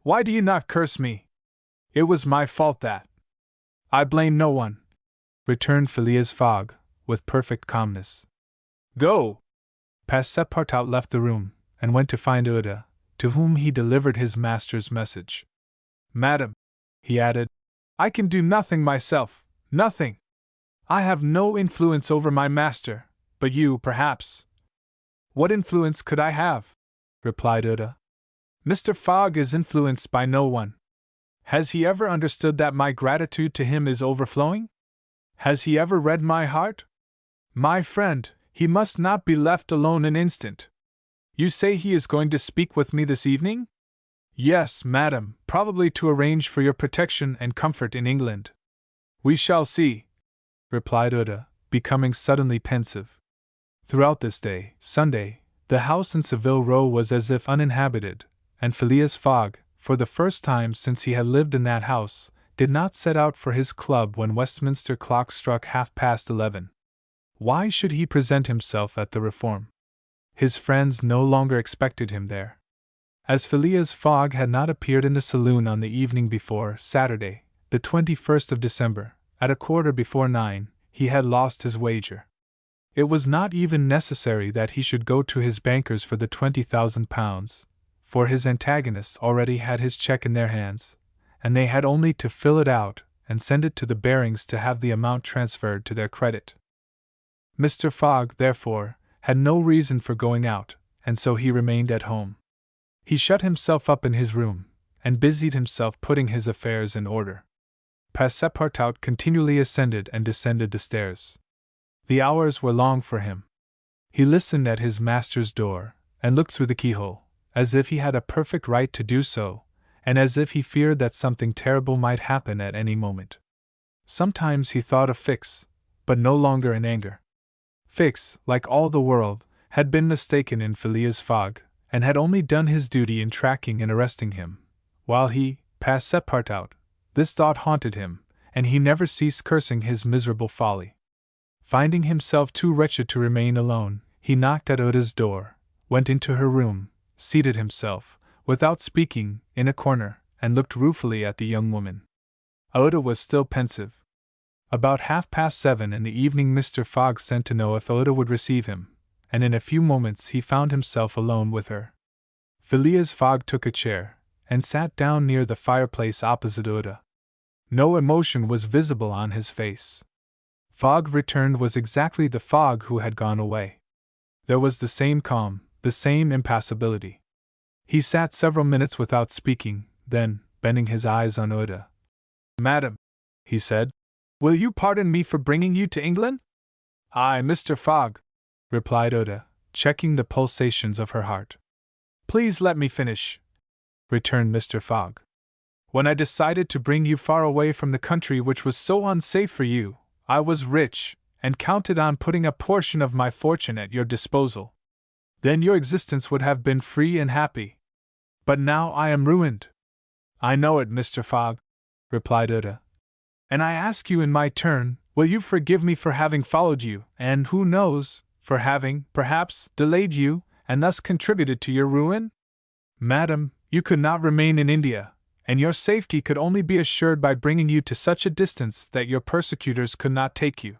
"Why do you not curse me? It was my fault that I blame no one, returned Phileas Fogg, with perfect calmness. Go! Passepartout left the room, and went to find Uda, to whom he delivered his master's message. Madam, he added, I can do nothing myself, nothing. I have no influence over my master, but you, perhaps. What influence could I have? Replied Uda. Mr. Fogg is influenced by no one. Has he ever understood that my gratitude to him is overflowing? Has he ever read my heart? My friend, he must not be left alone an instant. You say he is going to speak with me this evening? Yes, madam, probably to arrange for your protection and comfort in England. We shall see, replied Uda, becoming suddenly pensive. Throughout this day, Sunday, the house in Savile Row was as if uninhabited, and Phileas Fogg, for the first time since he had lived in that house, did not set out for his club when Westminster clock struck 11:30. Why should he present himself at the Reform? His friends no longer expected him there. As Phileas Fogg had not appeared in the saloon on the evening before Saturday, the 21st of December, at 9:15, he had lost his wager. It was not even necessary that he should go to his bankers for the £20,000, for his antagonists already had his cheque in their hands, and they had only to fill it out and send it to the Barings to have the amount transferred to their credit. Mr. Fogg, therefore, had no reason for going out, and so he remained at home. He shut himself up in his room, and busied himself putting his affairs in order. Passepartout continually ascended and descended the stairs. The hours were long for him. He listened at his master's door, and looked through the keyhole, as if he had a perfect right to do so, and as if he feared that something terrible might happen at any moment. Sometimes he thought of Fix, but no longer in anger. Fix, like all the world, had been mistaken in Phileas Fogg, and had only done his duty in tracking and arresting him, while he, Passepartout, this thought haunted him, and he never ceased cursing his miserable folly. Finding himself too wretched to remain alone, he knocked at Uda's door, went into her room, seated himself, without speaking, in a corner, and looked ruefully at the young woman. Uda was still pensive. About 7:30 in the evening Mr. Fogg sent to know if Uda would receive him, and in a few moments he found himself alone with her. Phileas Fogg took a chair, and sat down near the fireplace opposite Uda. No emotion was visible on his face. Fogg returned was exactly the Fogg who had gone away. There was the same calm, the same impassibility. He sat several minutes without speaking, then, bending his eyes on Uda, "Madam," he said, "will you pardon me for bringing you to England?" "Aye, Mr. Fogg," replied Uda, checking the pulsations of her heart. "Please let me finish," returned Mr. Fogg. "When I decided to bring you far away from the country which was so unsafe for you, I was rich, and counted on putting a portion of my fortune at your disposal. Then your existence would have been free and happy. But now I am ruined." "I know it, Mr. Fogg," replied Uda. "And I ask you in my turn, will you forgive me for having followed you, and who knows, for having, perhaps, delayed you, and thus contributed to your ruin? Madam, you could not remain in India, and your safety could only be assured by bringing you to such a distance that your persecutors could not take you.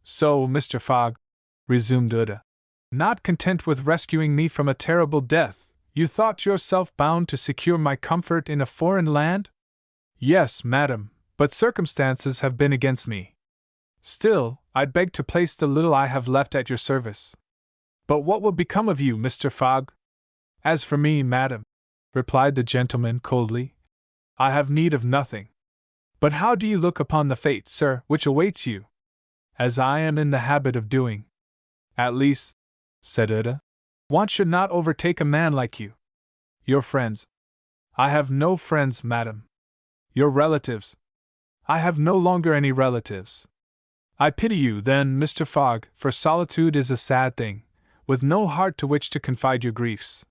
So, Mr. Fogg," resumed Uda, "not content with rescuing me from a terrible death, you thought yourself bound to secure my comfort in a foreign land?" "Yes, madam, but circumstances have been against me. Still, I'd beg to place the little I have left at your service." "But what will become of you, Mr. Fogg?" "As for me, madam," replied the gentleman coldly, "I have need of nothing. But how do you look upon the fate, sir, which awaits you?" "As I am in the habit of doing. At least," said Uda, "want should not overtake a man like you. Your friends—" "I have no friends, madam." "Your relatives—" "I have no longer any relatives." "I pity you, then, Mr. Fogg, for solitude is a sad thing, with no heart to which to confide your griefs.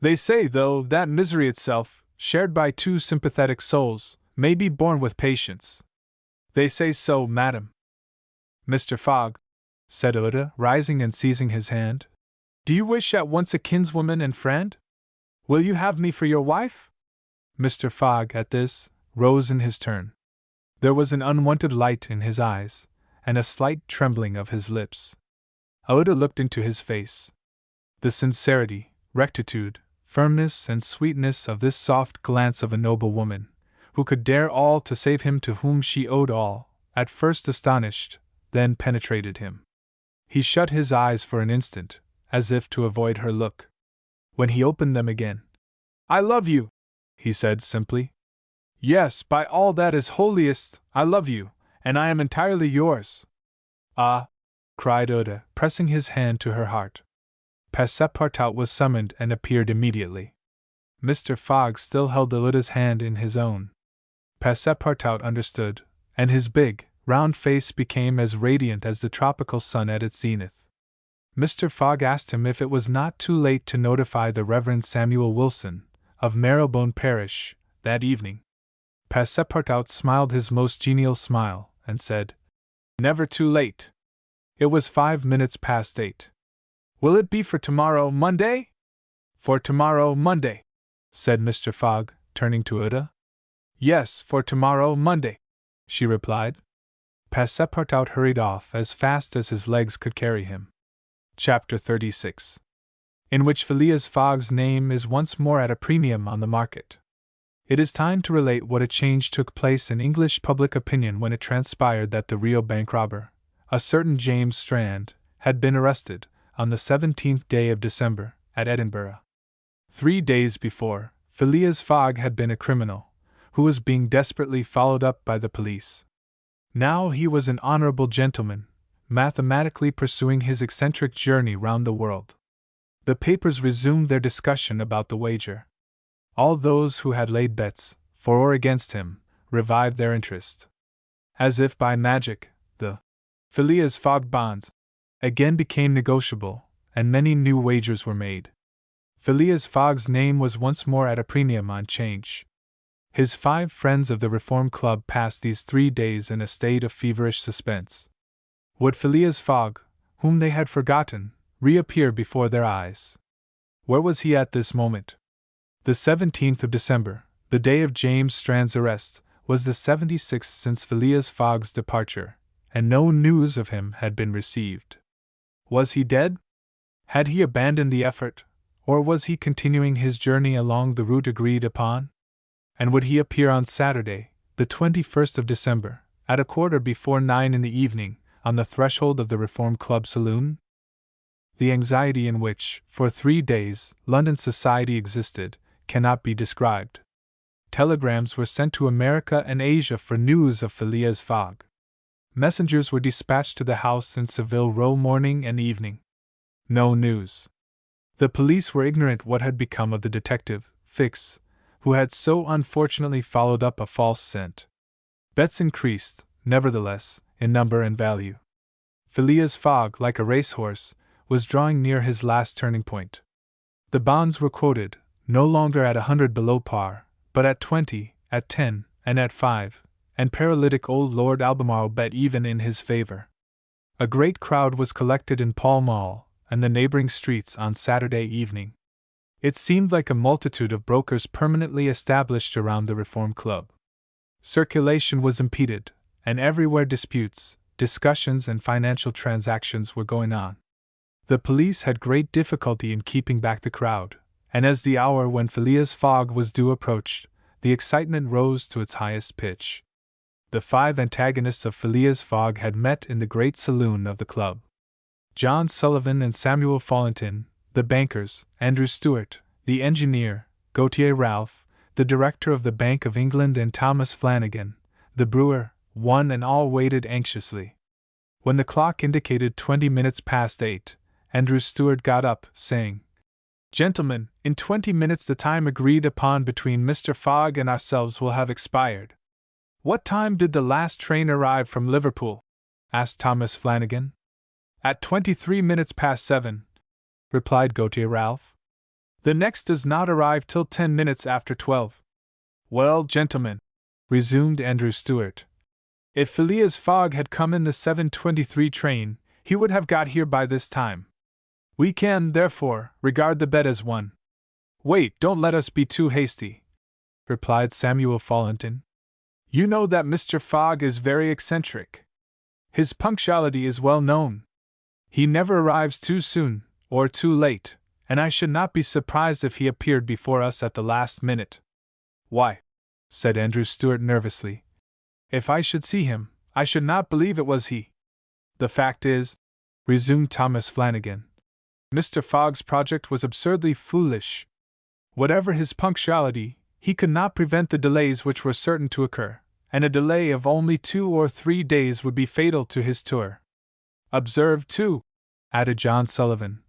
They say, though, that misery itself, shared by two sympathetic souls, may be borne with patience. They say so, madam." "Mr. Fogg," said Uda, rising and seizing his hand, "do you wish at once a kinswoman and friend? Will you have me for your wife?" Mr. Fogg, at this, rose in his turn. There was an unwonted light in his eyes, and a slight trembling of his lips. Oda looked into his face. The sincerity, rectitude, firmness, and sweetness of this soft glance of a noble woman, who could dare all to save him to whom she owed all, at first astonished, then penetrated him. He shut his eyes for an instant, as if to avoid her look. When he opened them again, "I love you," he said simply. "Yes, by all that is holiest, I love you, and I am entirely yours." "Ah!" cried Oda, pressing his hand to her heart. Passepartout was summoned and appeared immediately. Mr. Fogg still held Oda's hand in his own. Passepartout understood, and his big, round face became as radiant as the tropical sun at its zenith. Mr. Fogg asked him if it was not too late to notify the Reverend Samuel Wilson, of Marylebone Parish, that evening. Passepartout smiled his most genial smile, and said, "Never too late." It was 5 minutes past 8. "Will it be for tomorrow, Monday?" "For tomorrow, Monday," said Mr. Fogg, turning to Oda. "Yes, for tomorrow, Monday," she replied. Passepartout hurried off as fast as his legs could carry him. Chapter 36, in which Phileas Fogg's name is once more at a premium on the market. It is time to relate what a change took place in English public opinion when it transpired that the real bank robber, a certain James Strand, had been arrested, on the 17th day of December, at Edinburgh. 3 days before, Phileas Fogg had been a criminal, who was being desperately followed up by the police. Now he was an honorable gentleman, mathematically pursuing his eccentric journey round the world. The papers resumed their discussion about the wager. All those who had laid bets, for or against him, revived their interest. As if by magic, the Phileas Fogg bonds again became negotiable, and many new wagers were made. Phileas Fogg's name was once more at a premium on 'Change. His 5 friends of the Reform Club passed these 3 days in a state of feverish suspense. Would Phileas Fogg, whom they had forgotten, reappear before their eyes? Where was he at this moment? The 17th of December, the day of James Strand's arrest, was the 76th since Phileas Fogg's departure, and no news of him had been received. Was he dead? Had he abandoned the effort, or was he continuing his journey along the route agreed upon? And would he appear on Saturday, the 21st of December, at 9:15 in the evening, on the threshold of the Reform Club saloon? The anxiety in which, for 3 days, London society existed, cannot be described. Telegrams were sent to America and Asia for news of Phileas Fogg. Messengers were dispatched to the house in Savile Row morning and evening. No news. The police were ignorant what had become of the detective, Fix, who had so unfortunately followed up a false scent. Bets increased, nevertheless, in number and value. Phileas Fogg, like a racehorse, was drawing near his last turning point. The bonds were quoted, no longer at 100 below par, but at 20, at 10, and at 5, and paralytic old Lord Albemarle bet even in his favor. A great crowd was collected in Pall Mall and the neighboring streets on Saturday evening. It seemed like a multitude of brokers permanently established around the Reform Club. Circulation was impeded, and everywhere disputes, discussions, and financial transactions were going on. The police had great difficulty in keeping back the crowd, and as the hour when Phileas Fogg was due approached, the excitement rose to its highest pitch. The 5 antagonists of Phileas Fogg had met in the great saloon of the club. John Sullivan and Samuel Fallentin, the bankers, Andrew Stewart, the engineer, Gautier Ralph, the director of the Bank of England, and Thomas Flanagan, the brewer, one and all waited anxiously. When the clock indicated 20 minutes past 8, Andrew Stewart got up, saying, "Gentlemen, in 20 minutes the time agreed upon between Mr. Fogg and ourselves will have expired." "What time did the last train arrive from Liverpool?" asked Thomas Flanagan. "At 23 minutes past 7, replied Gautier Ralph. "The next does not arrive till 10 minutes after 12. "Well, gentlemen," resumed Andrew Stewart, "if Phileas Fogg had come in the 7:23 train, he would have got here by this time. We can, therefore, regard the bet as won." "Wait, don't let us be too hasty," replied Samuel Fallentin. You know that Mr. Fogg is very eccentric. His punctuality is well known. He never arrives too soon, or too late, and I should not be surprised if he appeared before us at the last minute. Why, said Andrew Stuart nervously, if I should see him, I should not believe it was he. The fact is, resumed Thomas Flanagan, Mr. Fogg's project was absurdly foolish. Whatever his punctuality, he could not prevent the delays which were certain to occur, and a delay of only 2 or 3 days would be fatal to his tour. Observe, too, added John Sullivan,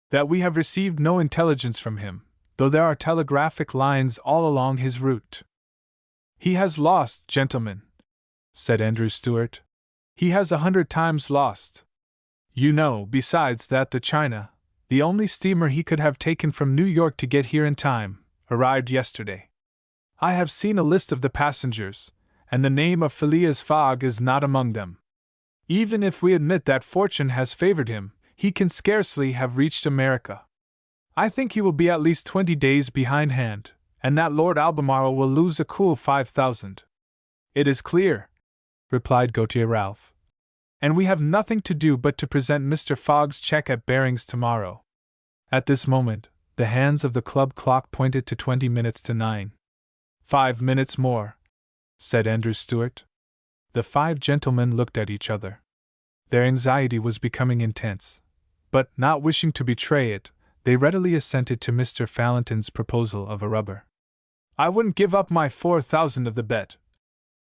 that we have received no intelligence from him, though there are telegraphic lines all along his route. He has lost, gentlemen, said Andrew Stuart. He has 100 times lost. You know, besides, that the China, the only steamer he could have taken from New York to get here in time, arrived yesterday. I have seen a list of the passengers, and the name of Phileas Fogg is not among them. Even if we admit that fortune has favored him, he can scarcely have reached America. I think he will be at least 20 days behindhand, and that Lord Albemarle will lose a cool 5,000. It is clear, replied Gautier Ralph, and we have nothing to do but to present Mr. Fogg's check at Barings tomorrow. At this moment, the hands of the club clock pointed to 20 minutes to 9. 5 minutes more, said Andrew Stuart. The 5 gentlemen looked at each other. Their anxiety was becoming intense, but, not wishing to betray it, they readily assented to Mr. Fallentin's proposal of a rubber. I wouldn't give up my 4,000 of the bet,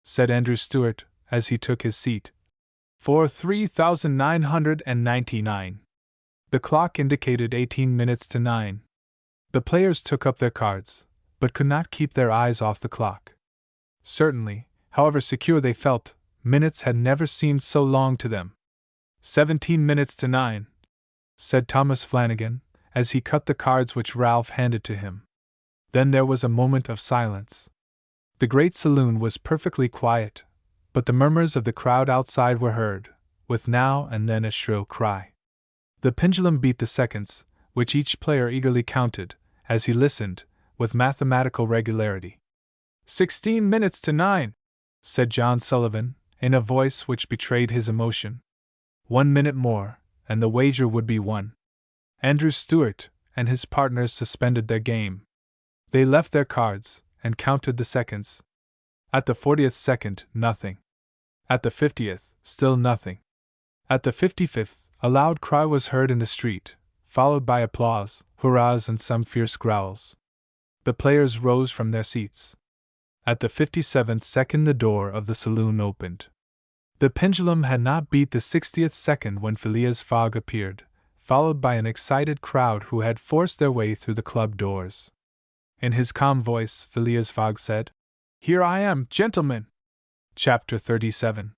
said Andrew Stuart, as he took his seat, for 3,999. The clock indicated 18 minutes to 9. The players took up their cards, but could not keep their eyes off the clock. Certainly, however secure they felt, minutes had never seemed so long to them. 17 minutes to 9, said Thomas Flanagan, as he cut the cards which Ralph handed to him. Then there was a moment of silence. The great saloon was perfectly quiet, but the murmurs of the crowd outside were heard, with now and then a shrill cry. The pendulum beat the seconds, which each player eagerly counted, as he listened, with mathematical regularity. 16 minutes to 9, said John Sullivan, in a voice which betrayed his emotion. 1 minute more, and the wager would be won. Andrew Stuart and his partners suspended their game. They left their cards, and counted the seconds. At the 40th second, nothing. At the 50th, still nothing. At the 55th, a loud cry was heard in the street, followed by applause, hurrahs, and some fierce growls. The players rose from their seats. At the 57th second the door of the saloon opened. The pendulum had not beat the 60th second when Phileas Fogg appeared, followed by an excited crowd who had forced their way through the club doors. In his calm voice, Phileas Fogg said, "Here I am, gentlemen." Chapter 37,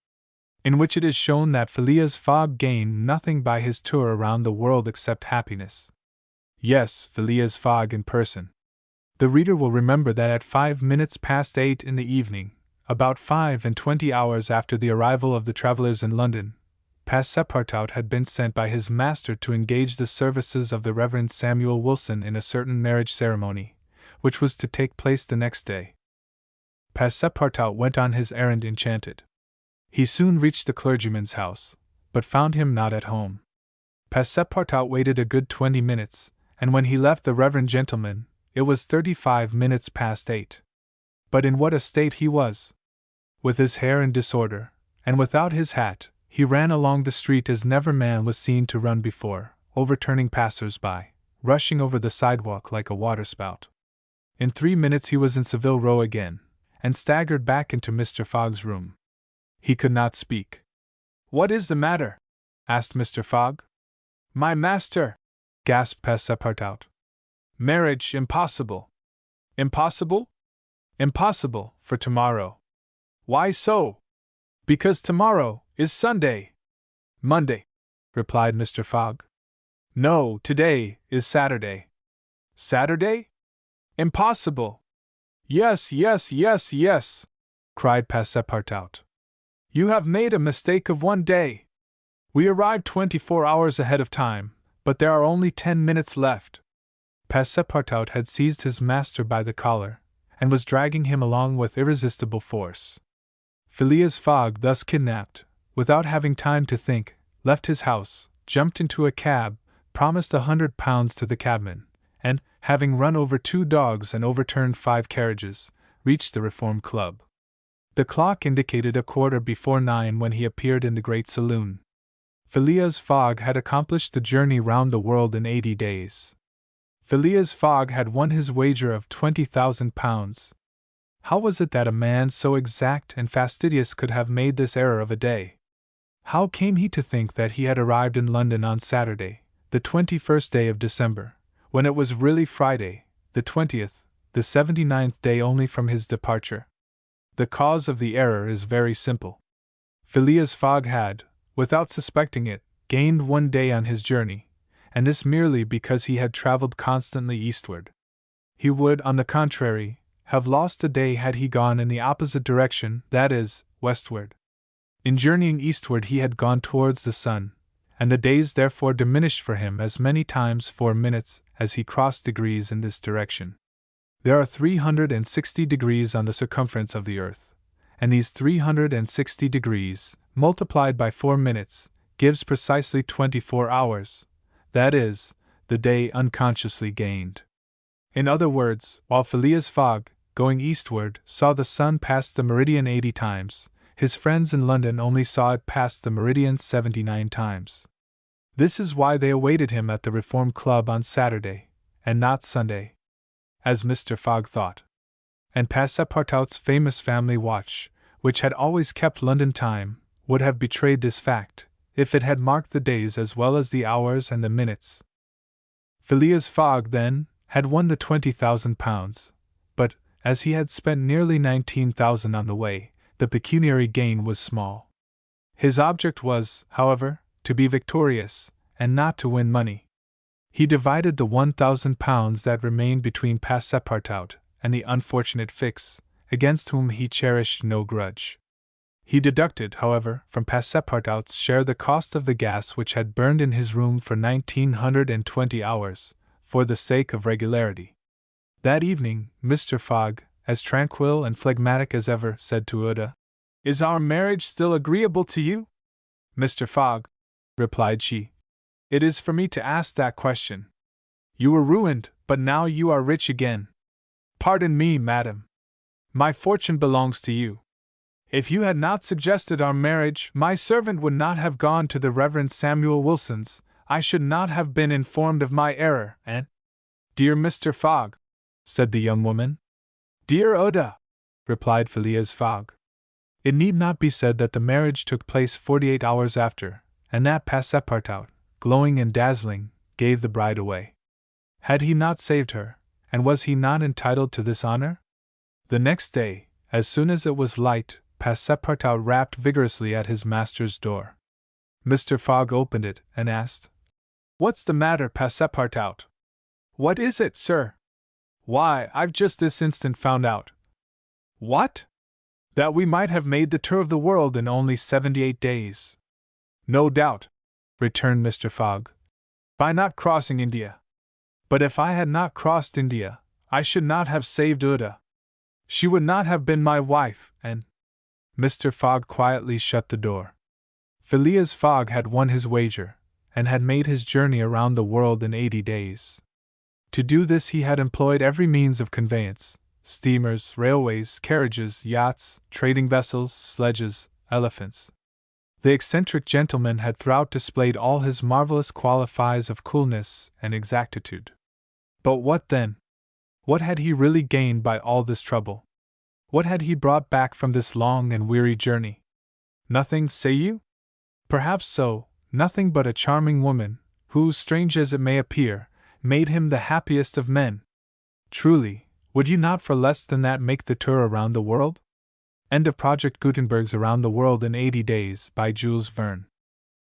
in which it is shown that Phileas Fogg gained nothing by his tour around the world except happiness. Yes, Phileas Fogg in person. The reader will remember that at 5 minutes past 8 in the evening, about 25 hours after the arrival of the travellers in London, Passepartout had been sent by his master to engage the services of the Reverend Samuel Wilson in a certain marriage ceremony, which was to take place the next day. Passepartout went on his errand enchanted. He soon reached the clergyman's house, but found him not at home. Passepartout waited a good 20 minutes, and when he left the reverend gentleman, it was 35 minutes past 8. But in what a state he was! With his hair in disorder, and without his hat, he ran along the street as never man was seen to run before, overturning passers-by, rushing over the sidewalk like a waterspout. In 3 minutes he was in Savile Row again, and staggered back into Mr. Fogg's room. He could not speak. "What is the matter?" asked Mr. Fogg. "My master!" gasped Passepartout. "Marriage impossible." "Impossible?" "Impossible, for tomorrow." "Why so?" "Because tomorrow is Sunday." "Monday," replied Mr. Fogg. "No, today is Saturday." "Saturday? Impossible!" "Yes, yes, yes, yes," cried Passepartout. "You have made a mistake of 1 day. We arrived 24 hours ahead of time, but there are only 10 minutes left." Passepartout had seized his master by the collar, and was dragging him along with irresistible force. Phileas Fogg, thus kidnapped, without having time to think, left his house, jumped into a cab, promised £100 to the cabman, and, having run over 2 dogs and overturned 5 carriages, reached the Reform Club. The clock indicated 9:15 when he appeared in the great saloon. Phileas Fogg had accomplished the journey round the world in 80 days. Phileas Fogg had won his wager of £20,000. How was it that a man so exact and fastidious could have made this error of a day? How came he to think that he had arrived in London on Saturday, the 21st day of December, when it was really Friday, the 20th, the 79th day only from his departure? The cause of the error is very simple. Phileas Fogg had, without suspecting it, gained 1 day on his journey, and this merely because he had travelled constantly eastward. He would, on the contrary, have lost a day had he gone in the opposite direction, that is, westward. In journeying eastward he had gone towards the sun, and the days therefore diminished for him as many times 4 minutes as he crossed degrees in this direction. There are 360 degrees on the circumference of the earth, and these 360 degrees, multiplied by 4 minutes, gives precisely 24 hours, that is, the day unconsciously gained. In other words, while Phileas Fogg, going eastward, saw the sun pass the meridian 80 times, his friends in London only saw it pass the meridian 79 times. This is why they awaited him at the Reform Club on Saturday, and not Sunday, as Mr. Fogg thought. And Passepartout's famous family watch, which had always kept London time, would have betrayed this fact, if it had marked the days as well as the hours and the minutes. Phileas Fogg, then, had won the £20,000, but, as he had spent nearly 19,000 on the way, the pecuniary gain was small. His object was, however, to be victorious, and not to win money. He divided the £1,000 that remained between Passepartout and the unfortunate Fix, against whom he cherished no grudge. He deducted, however, from Passepartout's share the cost of the gas which had burned in his room for 1920 hours, for the sake of regularity. That evening, Mr. Fogg, as tranquil and phlegmatic as ever, said to Uda, "Is our marriage still agreeable to you?" "Mr. Fogg," replied she, "it is for me to ask that question. You were ruined, but now you are rich again." "Pardon me, madam. My fortune belongs to you. If you had not suggested our marriage, my servant would not have gone to the Reverend Samuel Wilson's, I should not have been informed of my error, and—" "Dear Mr. Fogg," said the young woman. "Dear Uda," replied Phileas Fogg. It need not be said that the marriage took place 48 hours after, and that Passepartout, glowing and dazzling, gave the bride away. Had he not saved her, and was he not entitled to this honor? The next day, as soon as it was light, Passepartout rapped vigorously at his master's door. Mr. Fogg opened it and asked, "What's the matter, Passepartout?" "What is it, sir?" "Why, I've just this instant found out." "What?" "That we might have made the tour of the world in only 78 days. "No doubt," returned Mr. Fogg, "by not crossing India. But if I had not crossed India, I should not have saved Uda. She would not have been my wife, and—" Mr. Fogg quietly shut the door. Phileas Fogg had won his wager, and had made his journey around the world in 80 days. To do this he had employed every means of conveyance: steamers, railways, carriages, yachts, trading vessels, sledges, elephants. The eccentric gentleman had throughout displayed all his marvelous qualities of coolness and exactitude. But what then? What had he really gained by all this trouble? What had he brought back from this long and weary journey? Nothing, say you? Perhaps so, nothing but a charming woman, who, strange as it may appear, made him the happiest of men. Truly, would you not for less than that make the tour around the world? End of Project Gutenberg's Around the World in 80 Days by Jules Verne.